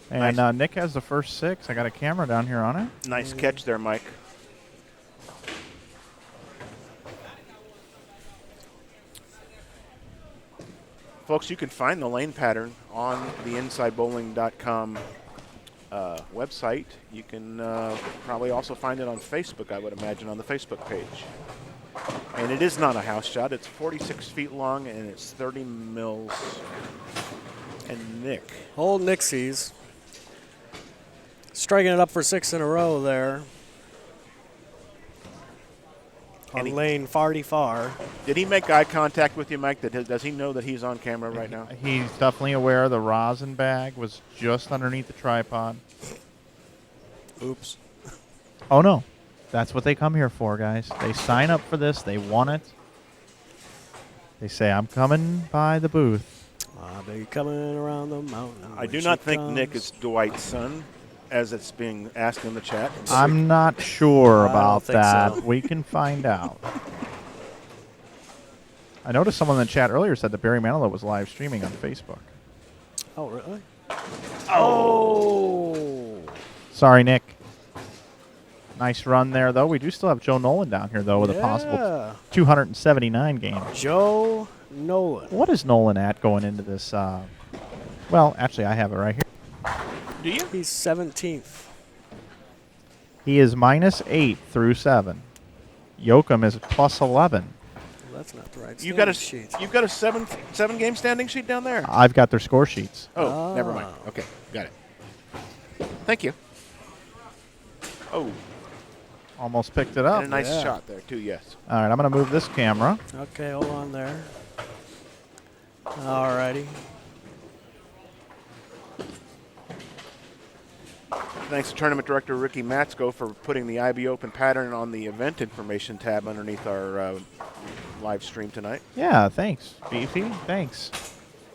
Speaker 3: And
Speaker 6: Nice.
Speaker 3: Nick has the first 6. I got a camera down here on it.
Speaker 6: Nice catch there, Mike. Folks, you can find the lane pattern on the InsideBowling.com website. You can probably also find it on Facebook, I would imagine, on the Facebook page. And it is not a house shot. It's 46 feet long, and it's 30 mils. And Nick.
Speaker 1: Old Nixies. Striking it up for 6 in a row there. On lane farty far.
Speaker 6: Did he make eye contact with you, Mike? Does he know that he's on camera right now?
Speaker 3: He's definitely aware the rosin bag was just underneath the tripod.
Speaker 1: Oops.
Speaker 3: Oh, no. That's what they come here for, guys. They sign up for this. They want it. They say, I'm coming by the booth.
Speaker 1: I'll be coming around the mountain.
Speaker 6: I do not think Nick is Dwight's son, as it's being asked in the chat.
Speaker 3: I'm not sure
Speaker 1: I don't
Speaker 3: about
Speaker 1: think
Speaker 3: that.
Speaker 1: so.
Speaker 3: We can find out. I noticed someone in the chat earlier said that Barry Manilow was live streaming on Facebook.
Speaker 1: Oh, really? Oh!
Speaker 3: Sorry, Nick. Nice run there, though. We do still have Joe Nolan down here, though, with a possible 279 game.
Speaker 1: Joe Nolan.
Speaker 3: What is Nolan at going into this? Well, actually, I have it right here.
Speaker 6: Do you?
Speaker 1: He's 17th.
Speaker 3: He is -8 through 7. Yoakum is +11.
Speaker 1: Well, that's not the right
Speaker 6: You've got
Speaker 1: sheet.
Speaker 6: You've got a seven game standing sheet down there.
Speaker 3: I've got their score sheets.
Speaker 6: Oh, never mind. Okay, got it. Thank you. Oh,
Speaker 3: Almost picked it up.
Speaker 6: and a nice shot there too. Yes.
Speaker 3: All right, I'm going to move this camera.
Speaker 1: Okay, hold on there. All righty.
Speaker 6: Thanks to Tournament Director Ricky Matsko for putting the IB Open pattern on the event information tab underneath our live stream tonight.
Speaker 3: Yeah, thanks, Beefy. Thanks.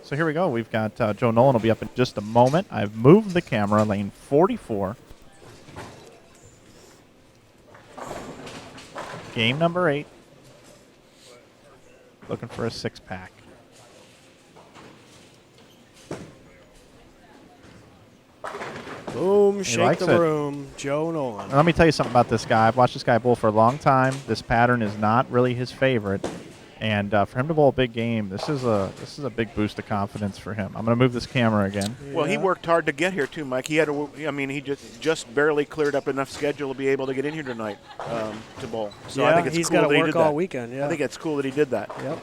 Speaker 3: So here we go. We've got Joe Nolan will be up in just a moment. I've moved the camera, lane 44. Game number 8. Looking for a 6-pack.
Speaker 1: Boom, shake
Speaker 3: likes
Speaker 1: the
Speaker 3: it.
Speaker 1: room. Joe Nolan.
Speaker 3: Now, let me tell you something about this guy. I've watched this guy bowl for a long time. This pattern is not really his favorite. And for him to bowl a big game, this is a big boost of confidence for him. I'm going to move this camera again.
Speaker 6: Well, he worked hard to get here too, Mike. He had to. I mean, he just barely cleared up enough schedule to be able to get in here tonight to bowl. So I think it's
Speaker 1: he's
Speaker 6: cool
Speaker 1: got
Speaker 6: that
Speaker 1: to
Speaker 6: he
Speaker 1: work
Speaker 6: did
Speaker 1: all
Speaker 6: that.
Speaker 1: weekend. Yeah.
Speaker 6: I think it's cool that he did that.
Speaker 1: Yep.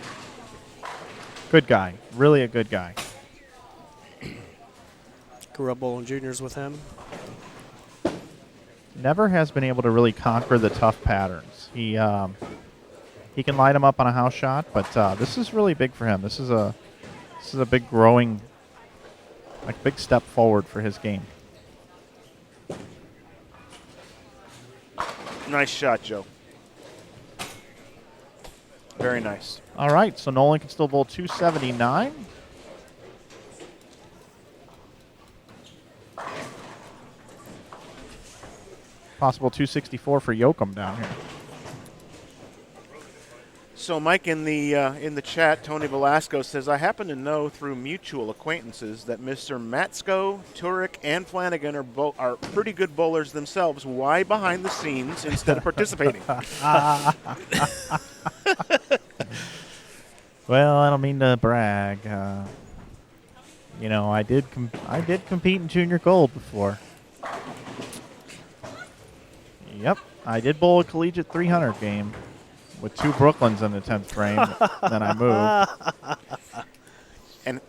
Speaker 3: Good guy. Really a good guy.
Speaker 1: Grew up bowling juniors with him.
Speaker 3: Never has been able to really conquer the tough patterns. He can light him up on a house shot, but this is really big for him. This is a big growing, like big step forward for his game.
Speaker 6: Nice shot, Joe. Very nice.
Speaker 3: All right, so Nolan can still bowl 279. Possible 264 for Yoakum down here.
Speaker 6: So, Mike, in the chat, Tony Velasco says, I happen to know through mutual acquaintances that Mr. Matsko, Turek, and Flanagan are pretty good bowlers themselves. Why behind the scenes instead of participating?
Speaker 3: Well, I don't mean to brag. I did compete in junior gold before. Yep, I did bowl a collegiate 300 game with 2 Brooklyns in the 10th frame. Then I moved.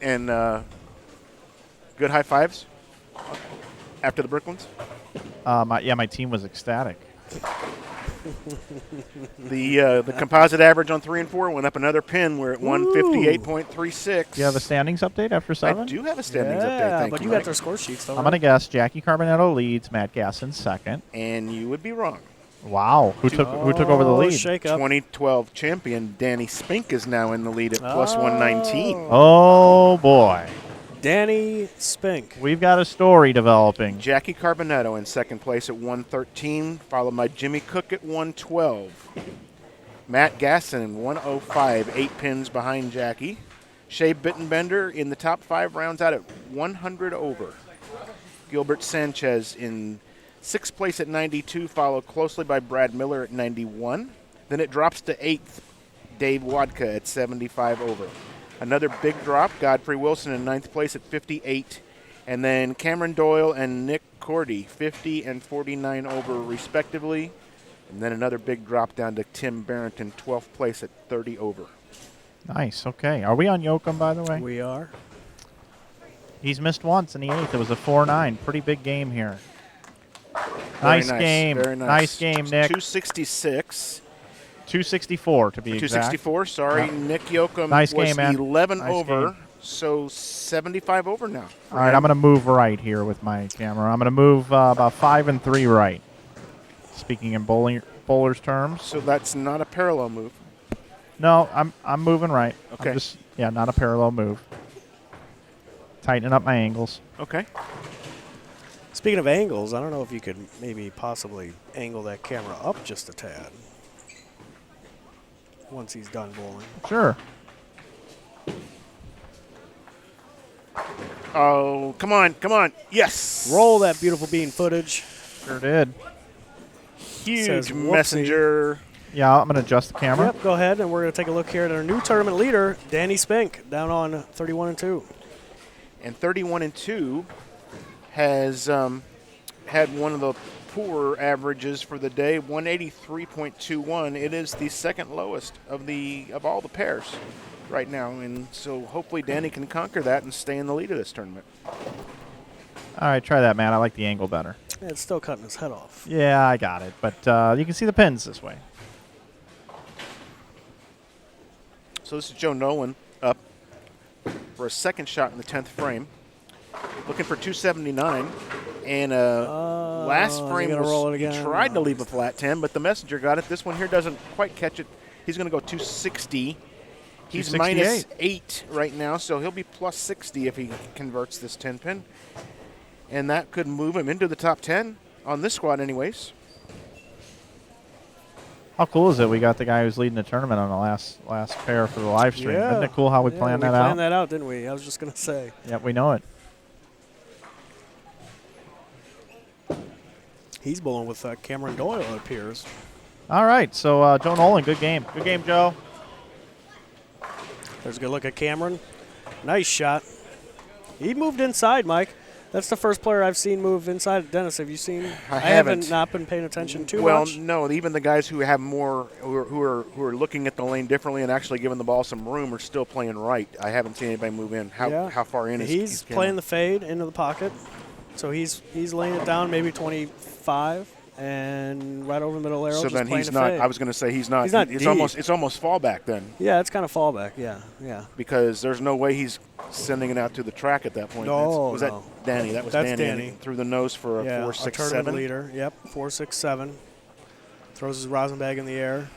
Speaker 6: And good high fives after the Brooklyns?
Speaker 3: My team was ecstatic.
Speaker 6: The composite average on 3 and 4 went up another pin. We're at 158.36.
Speaker 3: You have a standings update after 7?
Speaker 6: I do have a standings update. Thank
Speaker 1: but
Speaker 6: you,
Speaker 1: you got
Speaker 6: Mike.
Speaker 1: their score sheets, though.
Speaker 3: I'm going to guess Jackie Carbonetto leads, Matt Gasson second.
Speaker 6: And you would be wrong.
Speaker 3: Wow. Who took over the lead?
Speaker 1: Shakeup.
Speaker 6: 2012 champion Danny Spink is now in the lead at plus 119.
Speaker 3: Oh, boy.
Speaker 1: Danny Spink.
Speaker 3: We've got a story developing.
Speaker 6: Jackie Carbonetto in second place at 113, followed by Jimmy Cook at 112. Matt Gasson 105, 8 pins behind Jackie. Shea Bittenbender in the top 5 rounds out at 100 over. Gilbert Sanchez in 6th place at 92, followed closely by Brad Miller at 91. Then it drops to 8th, Dave Wadka at 75 over. Another big drop, Godfrey Wilson in 9th place at 58. And then Cameron Doyle and Nick Cordy, 50 and 49 over respectively. And then another big drop down to Tim Barrington, 12th place at 30 over.
Speaker 3: Nice. Okay. Are we on Yoakum, by the way?
Speaker 1: We are.
Speaker 3: He's missed once in the 8th. It was a 4-9. Pretty big game here.
Speaker 6: Very
Speaker 3: Nice game.
Speaker 6: Very nice.
Speaker 3: Nice game, Nick.
Speaker 6: 266.
Speaker 3: 264 to be exact.
Speaker 6: 264, sorry.
Speaker 3: Yeah.
Speaker 6: Nick Yoakum
Speaker 3: Nice
Speaker 6: was
Speaker 3: game, man.
Speaker 6: 11
Speaker 3: Nice
Speaker 6: over,
Speaker 3: game.
Speaker 6: so 75 over now.
Speaker 3: All right, I'm going to move right here with my camera. I'm going to move about 5 and 3 right. Speaking in bowler's terms.
Speaker 6: So that's not a parallel move.
Speaker 3: No, I'm moving right.
Speaker 6: Okay.
Speaker 3: Not a parallel move. Tightening up my angles.
Speaker 6: Okay.
Speaker 1: Speaking of angles, I don't know if you could maybe possibly angle that camera up just a tad once he's done bowling.
Speaker 3: Sure.
Speaker 6: Oh, come on, come on. Yes.
Speaker 1: Roll that beautiful bean footage.
Speaker 3: Sure did.
Speaker 6: Huge
Speaker 1: Says whoopsie.
Speaker 6: messenger.
Speaker 3: Yeah, I'm going to adjust the camera.
Speaker 1: Yep, go ahead, and we're going to take a look here at our new tournament leader, Danny Spink, down on 31 and 2.
Speaker 6: And 31 and 2 has had one of the poorer averages for the day, 183.21. It is the second lowest of all the pairs right now, and so hopefully Danny can conquer that and stay in the lead of this tournament.
Speaker 3: All right, try that, Matt. I like the angle better.
Speaker 1: Yeah, it's still cutting his head off.
Speaker 3: Yeah, I got it, but you can see the pins this way.
Speaker 6: So this is Joe Nolan up for a second shot in the 10th frame, looking for 279. And last frame he tried to leave a flat 10, but the messenger got it. This one here doesn't quite catch it. He's going to go 260. He's minus 8 right now, so he'll be plus 60 if he converts this 10 pin. And that could move him into the top 10 on this squad anyways.
Speaker 3: How cool is it? We got the guy who's leading the tournament on the last pair for the live stream.
Speaker 1: Yeah.
Speaker 3: Isn't it cool how we planned that out?
Speaker 1: We planned that out, didn't we? I was just going to say.
Speaker 3: Yep, we know it.
Speaker 1: He's bowling with Cameron Doyle, it appears.
Speaker 3: All right, so Joe Nolan, good game. Good game, Joe.
Speaker 1: There's a good look at Cameron. Nice shot. He moved inside, Mike. That's the first player I've seen move inside. Dennis, have you seen?
Speaker 6: I haven't.
Speaker 1: Not been paying attention too
Speaker 6: well,
Speaker 1: much.
Speaker 6: Well, no. Even the guys who have more, who are looking at the lane differently and actually giving the ball some room are still playing right. I haven't seen anybody move in. How far in is
Speaker 1: he's playing the fade into the pocket, so he's laying it down maybe 25 and right over the middle arrow.
Speaker 6: So
Speaker 1: just
Speaker 6: then
Speaker 1: playing
Speaker 6: he's
Speaker 1: the
Speaker 6: not.
Speaker 1: fade.
Speaker 6: I was going to say he's not.
Speaker 1: He's not
Speaker 6: it's
Speaker 1: deep.
Speaker 6: almost fallback then.
Speaker 1: Yeah, it's kind of fallback. Yeah.
Speaker 6: Because there's no way he's sending it out to the track at that point.
Speaker 1: No,
Speaker 6: was that Danny? That's Danny. Through the nose for a 4.67
Speaker 1: leader. Yep, 4.67. Throws his rosin bag in the air.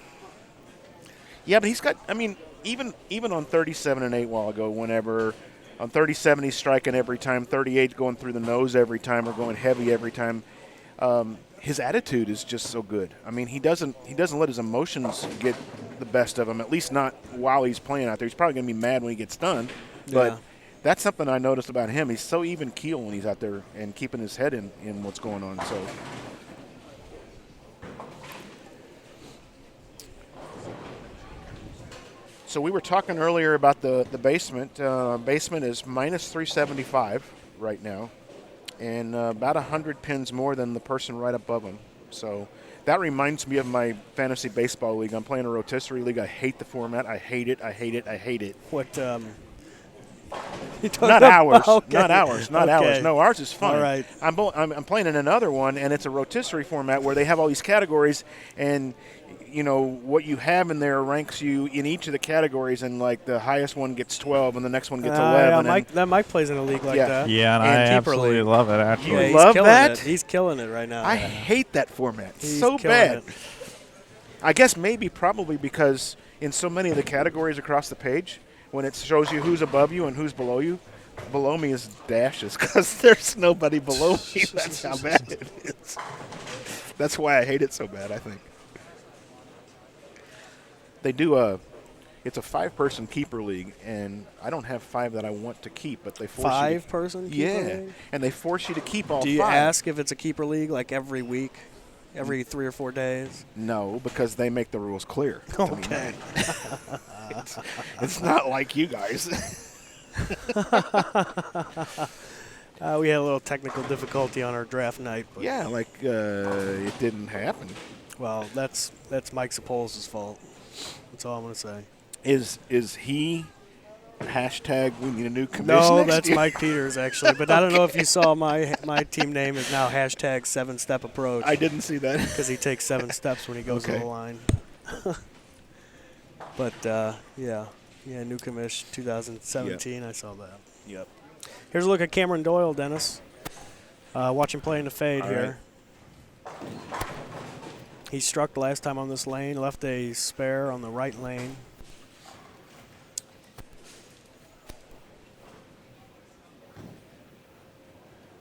Speaker 6: Yeah, but he's got. I mean, even on 37 and 8 while ago, whenever on 37 he's striking every time. 38 going through the nose every time or going heavy every time. His attitude is just so good. I mean, he doesn't let his emotions get the best of him, at least not while he's playing out there. He's probably going to be mad when he gets done. But that's something I noticed about him. He's so even keel when he's out there and keeping his head in what's going on. So we were talking earlier about the basement. Basement is minus 375 right now, and about 100 pins more than the person right above him. So that reminds me of my fantasy baseball league. I'm playing a rotisserie league. I hate the format. I hate it. I hate it. I hate it.
Speaker 1: What?
Speaker 6: Not ours.
Speaker 1: Okay.
Speaker 6: Not ours. Not
Speaker 1: Okay.
Speaker 6: ours. No, ours is fun.
Speaker 1: All right.
Speaker 6: I'm playing in another one, and it's a rotisserie format where they have all these categories, and what you have in there ranks you in each of the categories, and like the highest one gets 12, and the next one gets 11.
Speaker 1: Yeah, Mike plays in a league like that.
Speaker 3: Yeah, and I absolutely love it. Actually,
Speaker 1: Yeah, he's
Speaker 6: love
Speaker 1: killing
Speaker 6: that?
Speaker 1: it. He's killing it right now.
Speaker 6: I hate that format
Speaker 1: He's
Speaker 6: so
Speaker 1: killing
Speaker 6: bad.
Speaker 1: it.
Speaker 6: I guess probably because in so many of the categories across the page, when it shows you who's above you and who's below you, below me is dashes because there's nobody below me. That's how bad it is. That's why I hate it so bad, I think. They do it's a 5-person keeper league, and I don't have 5 that I want to keep, but they force
Speaker 1: 5-person keeper league?
Speaker 6: And they force you to keep all 5.
Speaker 1: Do you ask if it's a keeper league like every week, every 3 or 4 days?
Speaker 6: No, because they make the rules clear.
Speaker 1: Okay.
Speaker 6: It's not like you guys.
Speaker 1: We had a little technical difficulty on our draft night. But
Speaker 6: Yeah, it didn't happen.
Speaker 1: well, that's Mike Sapol's fault. That's all I'm going to say.
Speaker 6: Is he hashtag we need a new commission?
Speaker 1: No,
Speaker 6: next
Speaker 1: that's
Speaker 6: year?
Speaker 1: Mike Peters, actually. But I don't know if you saw my team name is now hashtag 7-step approach.
Speaker 6: I didn't see that.
Speaker 1: Because he takes 7 steps when he goes to the line. But, yeah, new commish 2017. Yep. I saw that.
Speaker 6: Yep.
Speaker 1: Here's a look at Cameron Doyle, Dennis. Watch him play in the fade here.
Speaker 6: Right.
Speaker 1: He struck the last time on this lane, left a spare on the right lane.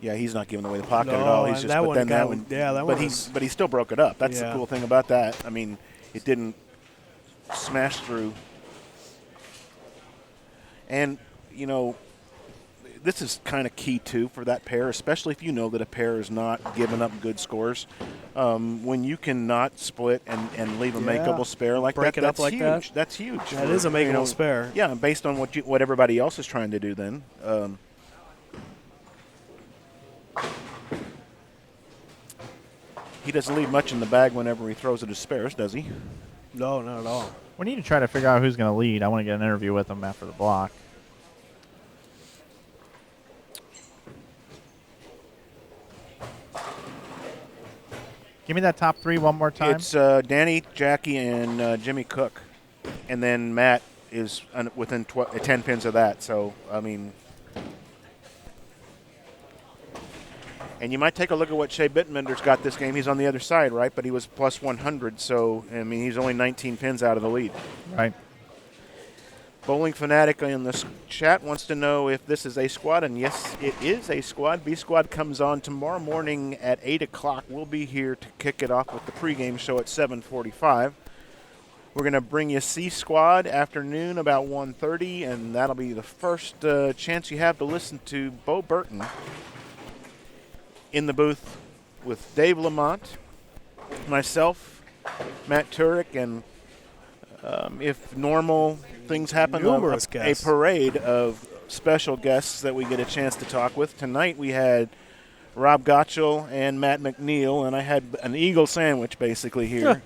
Speaker 6: Yeah, he's not giving away the pocket
Speaker 1: No,
Speaker 6: at all. He's just
Speaker 1: that
Speaker 6: but
Speaker 1: one
Speaker 6: then
Speaker 1: got-
Speaker 6: that one.
Speaker 1: yeah, that
Speaker 6: but
Speaker 1: one was-
Speaker 6: he still broke it up. That's the
Speaker 1: Yeah.
Speaker 6: cool thing about that. I mean, it didn't smash through. And this is kind of key too for that pair, especially if you know that a pair is not giving up good scores. When you cannot split and leave a makeable spare like
Speaker 1: Break
Speaker 6: that,
Speaker 1: it up
Speaker 6: that's
Speaker 1: like
Speaker 6: huge.
Speaker 1: that.
Speaker 6: That's huge.
Speaker 1: That is a makeable spare.
Speaker 6: Yeah, based on what everybody else is trying to do. Then. He doesn't leave much in the bag whenever he throws it as spares, does he?
Speaker 1: No, not at all.
Speaker 3: we need to try to figure out who's going to lead. I want to get an interview with him after the block. Give me that top 3 one more time.
Speaker 6: It's Danny, Jackie, and Jimmy Cook. And then Matt is within 10 pins of that. So, I mean. And you might take a look at what Shea Bittenbender's got this game. He's on the other side, right? But he was plus 100. So, I mean, he's only 19 pins out of the lead.
Speaker 3: Right.
Speaker 6: Bowling Fanatic in the chat wants to know if this is a squad, and yes, it is a squad. B Squad comes on tomorrow morning at 8 o'clock. We'll be here to kick it off with the pregame show at 7:45. We're going to bring you C Squad afternoon about 1:30, and that'll be the first chance you have to listen to Bo Burton in the booth with Dave Lamont, myself, Matt Turek, and if normal things happen,
Speaker 1: Numerous
Speaker 6: a
Speaker 1: guests.
Speaker 6: parade of special guests that we get a chance to talk with. Tonight we had Rob Gottschall and Matt McNeil, and I had an Eagle sandwich basically here.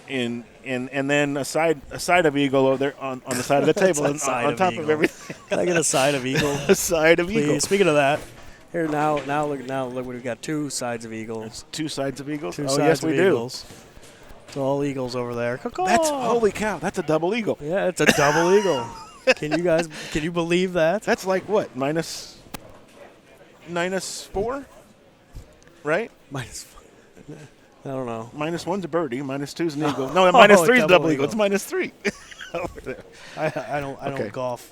Speaker 6: And then a side of Eagle over there on the side of the table,
Speaker 1: A
Speaker 6: and
Speaker 1: side
Speaker 6: on
Speaker 1: of
Speaker 6: top
Speaker 1: Eagle.
Speaker 6: of everything.
Speaker 1: Can I get a side of Eagle?
Speaker 6: A side of
Speaker 1: Please.
Speaker 6: Eagle.
Speaker 1: Speaking of that, here now look, we've got 2 sides of Eagles.
Speaker 6: 2 sides of Eagles?
Speaker 1: 2
Speaker 6: Oh,
Speaker 1: sides
Speaker 6: yes,
Speaker 1: of
Speaker 6: we do.
Speaker 1: Eagles. It's all Eagles over there. Caw-caw.
Speaker 6: That's holy cow! That's a double Eagle.
Speaker 1: Yeah, it's a double Eagle. Can you believe that?
Speaker 6: That's like what? minus 4? Right?
Speaker 1: Minus. I don't know.
Speaker 6: -1's a birdie. -2's an eagle. No, -3's a
Speaker 1: double
Speaker 6: double
Speaker 1: eagle.
Speaker 6: eagle. It's -3. Over there.
Speaker 1: I don't
Speaker 6: Okay.
Speaker 1: don't golf.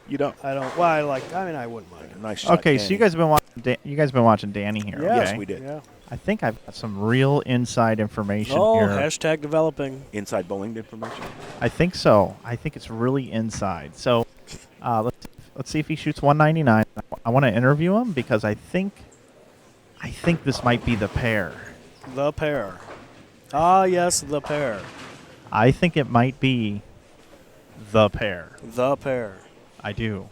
Speaker 6: You don't.
Speaker 1: I don't. Well, I wouldn't mind it.
Speaker 6: Nice shot.
Speaker 3: Okay, so
Speaker 6: Danny.
Speaker 3: you guys have been watching. You guys have been watching Danny here.
Speaker 1: Yeah.
Speaker 6: Yes,
Speaker 3: okay?
Speaker 6: we did.
Speaker 1: Yeah.
Speaker 3: I think I've got some real inside information
Speaker 1: Oh,
Speaker 3: here.
Speaker 1: hashtag developing.
Speaker 6: Inside bowling information.
Speaker 3: I think so. I think it's really inside. So let's see if he shoots 199. I want to interview him because I think this might be the pair.
Speaker 1: The pair. Ah, yes, the pair.
Speaker 3: I think it might be the pair.
Speaker 1: The pair.
Speaker 3: I do.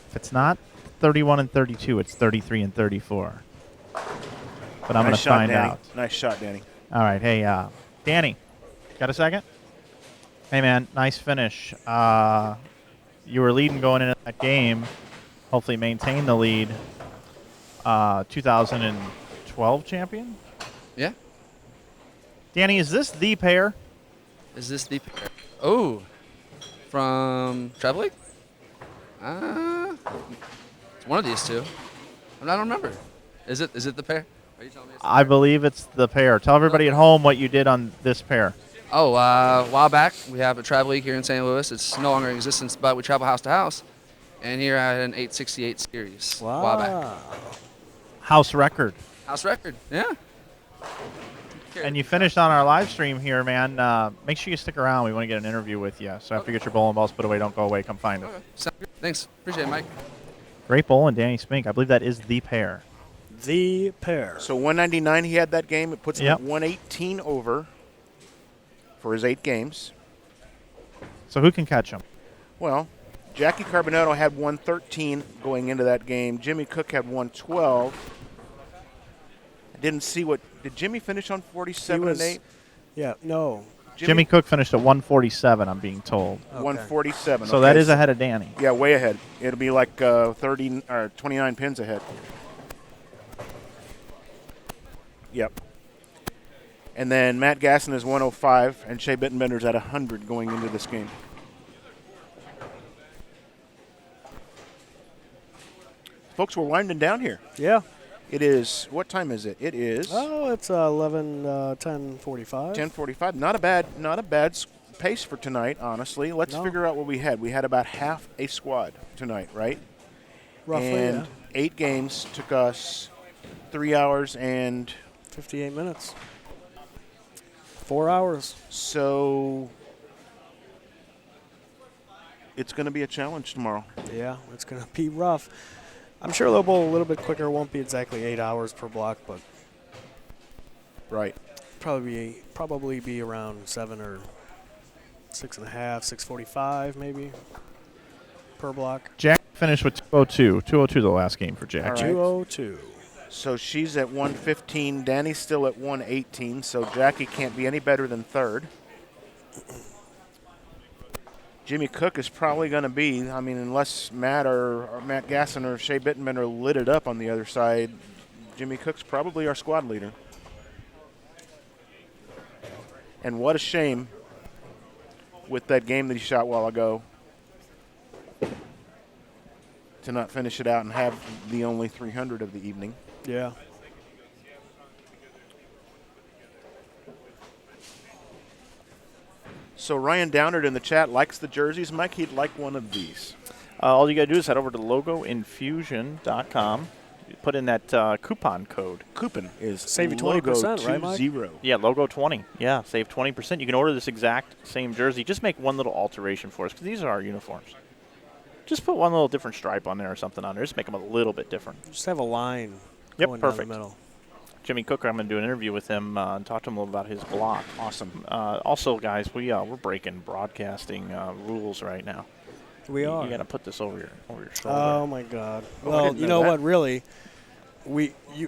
Speaker 3: If it's not 31 and 32, it's 33 and 34. But I'm going to find out.
Speaker 6: Nice shot, Danny.
Speaker 3: All right. Hey, Danny, got a second? Hey, man, nice finish. You were leading going into that game. Hopefully maintain the lead. 2012 champion?
Speaker 10: Yeah.
Speaker 3: Danny, is this the pair?
Speaker 10: Is this the pair? Oh, from Travel League? It's one of these two. I don't remember. Is it the pair? Are you telling me it's the
Speaker 3: I believe it's the pair. Tell everybody at home what you did on this pair.
Speaker 10: Oh, a while back, we have a Travel League here in St. Louis. It's no longer in existence, but we travel house to house. And here I had an 868 series a while back.
Speaker 3: House record.
Speaker 10: House record, yeah.
Speaker 3: And you finished on our live stream here, man. Make sure you stick around. We want to get an interview with you. So after you get your bowling balls put away, don't go away. Come find us.
Speaker 10: Okay. Sounds good. Thanks. Appreciate it, Mike.
Speaker 3: Great bowl and Danny Spink. I believe that is the pair.
Speaker 1: The pair.
Speaker 6: So 199 he had that game. It puts him
Speaker 3: Yep.
Speaker 6: at 118 over for his 8 games.
Speaker 3: So who can catch him?
Speaker 6: Well, Jackie Carbonetto had 113 going into that game. Jimmy Cook had 112. I didn't see what – did Jimmy finish on 47 and 8?
Speaker 1: Yeah, no.
Speaker 3: Jimmy Cook finished at 147, I'm being told.
Speaker 1: Okay.
Speaker 6: 147.
Speaker 3: So that is ahead of Danny.
Speaker 6: Yeah, way ahead. It'll be like 30 or 29 pins ahead. Yep. And then Matt Gasson is 105, and Shea Bittenbender's at 100 going into this game. Folks, we're winding down here.
Speaker 1: Yeah.
Speaker 6: It is, what time is it? It is
Speaker 1: Oh, it's 10:45.
Speaker 6: 10:45. Not a bad pace for tonight, honestly. Let's figure out what we had. We had about half a squad tonight, right?
Speaker 1: Roughly,
Speaker 6: and
Speaker 1: yeah.
Speaker 6: 8 games took us 3 hours and
Speaker 1: 58 minutes. 4 hours.
Speaker 6: so it's going to be a challenge tomorrow.
Speaker 1: Yeah, it's going to be rough. I'm sure they'll bowl a little bit quicker. It won't be exactly 8 hours per block, but
Speaker 6: Right.
Speaker 1: probably be around 7 or 6.5, 6:45 maybe per block.
Speaker 3: Jack finished with 202. 202 the last game for Jack.
Speaker 6: All right.
Speaker 1: 202.
Speaker 6: So she's at 115. Danny's still at 118, so Jackie can't be any better than third. Jimmy Cook is probably going to be, I mean, unless Matt Gasson or Shea Bittenbender lit it up on the other side, Jimmy Cook's probably our squad leader. And what a shame with that game that he shot a while ago to not finish it out and have the only 300 of the evening.
Speaker 1: Yeah.
Speaker 6: So Ryan Downard in the chat likes the jerseys. Mike, he'd like one of these.
Speaker 11: All you got to do is head over to logoinfusion.com. Put in that coupon code.
Speaker 6: Coupon is
Speaker 1: Save you 20%,
Speaker 6: logo
Speaker 1: right, Mike?
Speaker 6: 20.
Speaker 11: Yeah, logo 20. Yeah, save 20%. You can order this exact same jersey. Just make one little alteration for us because these are our uniforms. Just put one little different stripe on there or something on there. Just make them a little bit different.
Speaker 1: Just have a line
Speaker 11: Yep,
Speaker 1: going
Speaker 11: perfect.
Speaker 1: down the middle.
Speaker 11: Jimmy Cook, I'm going to do an interview with him and talk to him a little about his block.
Speaker 6: Awesome.
Speaker 11: Also, guys, we're breaking broadcasting rules right now.
Speaker 1: We are.
Speaker 11: You got to put this over your shoulder.
Speaker 1: Oh my God.
Speaker 6: Oh, I
Speaker 1: Well,
Speaker 6: didn't
Speaker 1: you
Speaker 6: know
Speaker 1: know
Speaker 6: that.
Speaker 1: what? Really,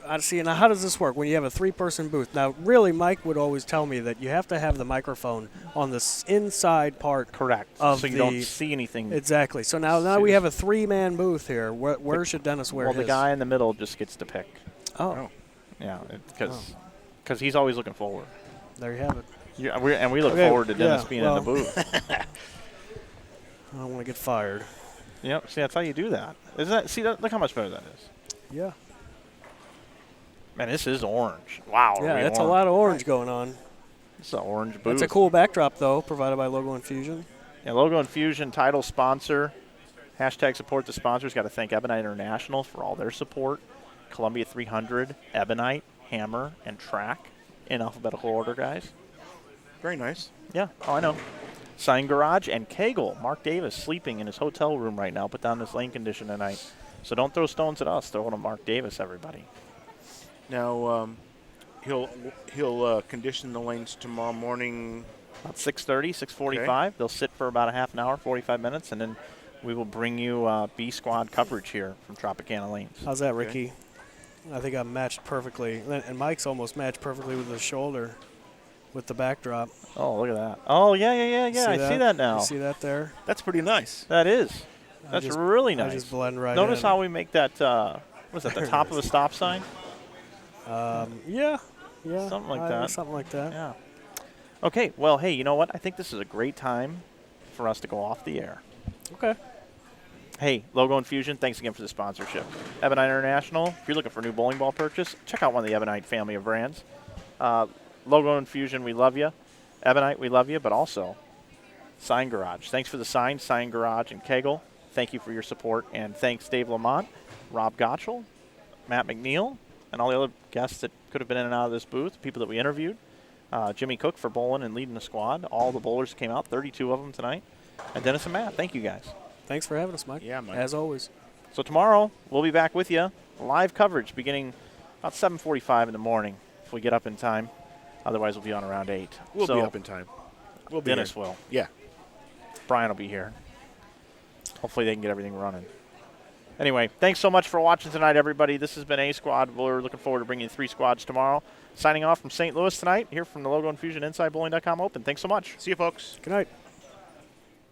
Speaker 1: I see. Now, how does this work when you have a 3-person booth? Now, really, Mike would always tell me that you have to have the microphone on the inside part.
Speaker 11: Correct.
Speaker 1: Of
Speaker 11: so you
Speaker 1: the-
Speaker 11: don't see anything.
Speaker 1: Exactly. So now we have a 3-man booth here. Where should Dennis wear
Speaker 11: Well,
Speaker 1: his?
Speaker 11: the guy in the middle just gets to pick.
Speaker 1: Oh,
Speaker 11: Yeah, because he's always looking forward.
Speaker 1: there you have it.
Speaker 11: Yeah, we look
Speaker 1: Okay,
Speaker 11: forward to Dennis
Speaker 1: yeah,
Speaker 11: being in the booth.
Speaker 1: I don't want to get fired.
Speaker 11: Yep. See, that's how you do that. Isn't that? See, look how much better that is.
Speaker 1: Yeah.
Speaker 11: Man, this is orange. Wow.
Speaker 1: Yeah, that's a lot of orange going on.
Speaker 11: It's an orange booth.
Speaker 1: That's a cool backdrop, though, provided by Logo Infusion.
Speaker 11: Yeah, Logo Infusion, title sponsor. Hashtag support the sponsors. Got to thank Ebonite International for all their support. Columbia 300, Ebonite, Hammer, and Track in alphabetical order, guys.
Speaker 6: Very nice.
Speaker 11: Yeah, oh, I know. Sign Garage and Kegel. Mark Davis sleeping in his hotel room right now. Put down this lane condition tonight. So don't throw stones at us. Throw it at Mark Davis, everybody.
Speaker 6: Now, he'll condition the lanes tomorrow morning.
Speaker 11: About 6:30, 6:45.
Speaker 6: Okay.
Speaker 11: They'll sit for about a half an hour, 45 minutes, and then we will bring you B squad coverage here from Tropicana Lanes.
Speaker 1: How's that, Ricky? I think I'm matched perfectly. And Mike's almost matched perfectly with the shoulder with the backdrop.
Speaker 11: Oh, look at that. Oh, yeah. I see that now.
Speaker 1: You see that there?
Speaker 6: That's pretty nice.
Speaker 11: That is. That's really nice.
Speaker 1: I just blend right
Speaker 11: Notice
Speaker 1: in.
Speaker 11: how we make that, what is that, the top of a stop sign?
Speaker 1: Yeah.
Speaker 11: Something like that.
Speaker 1: Something like that.
Speaker 11: Yeah. Okay, well, hey, you know what? I think this is a great time for us to go off the air.
Speaker 1: Okay.
Speaker 11: Hey, Logo Infusion, thanks again for the sponsorship. Ebonite International, if you're looking for a new bowling ball purchase, check out one of the Ebonite family of brands. Logo Infusion, we love you. Ebonite, we love you, but also Sign Garage. Thanks for the Sign Garage, and Kegel. Thank you for your support, and thanks Dave Lamont, Rob Gottschall, Matt McNeil, and all the other guests that could have been in and out of this booth, people that we interviewed. Jimmy Cook for bowling and leading the squad. All the bowlers came out, 32 of them tonight. And Dennis and Matt, thank you guys.
Speaker 1: Thanks for having us, Mike.
Speaker 6: Yeah, Mike.
Speaker 1: As always.
Speaker 11: So tomorrow, we'll be back with you. Live coverage beginning about 7:45 in the morning if we get up in time. Otherwise, we'll be on around 8.
Speaker 6: We'll be up in time. We'll be
Speaker 11: Dennis
Speaker 6: here.
Speaker 11: will.
Speaker 6: Yeah.
Speaker 11: Brian will be here. Hopefully they can get everything running. Anyway, thanks so much for watching tonight, everybody. This has been A Squad. We're looking forward to bringing you 3 squads tomorrow. Signing off from St. Louis tonight, here from the Logo Infusion Inside Bowling.com Open. Thanks so much.
Speaker 6: See you, folks.
Speaker 1: Good night.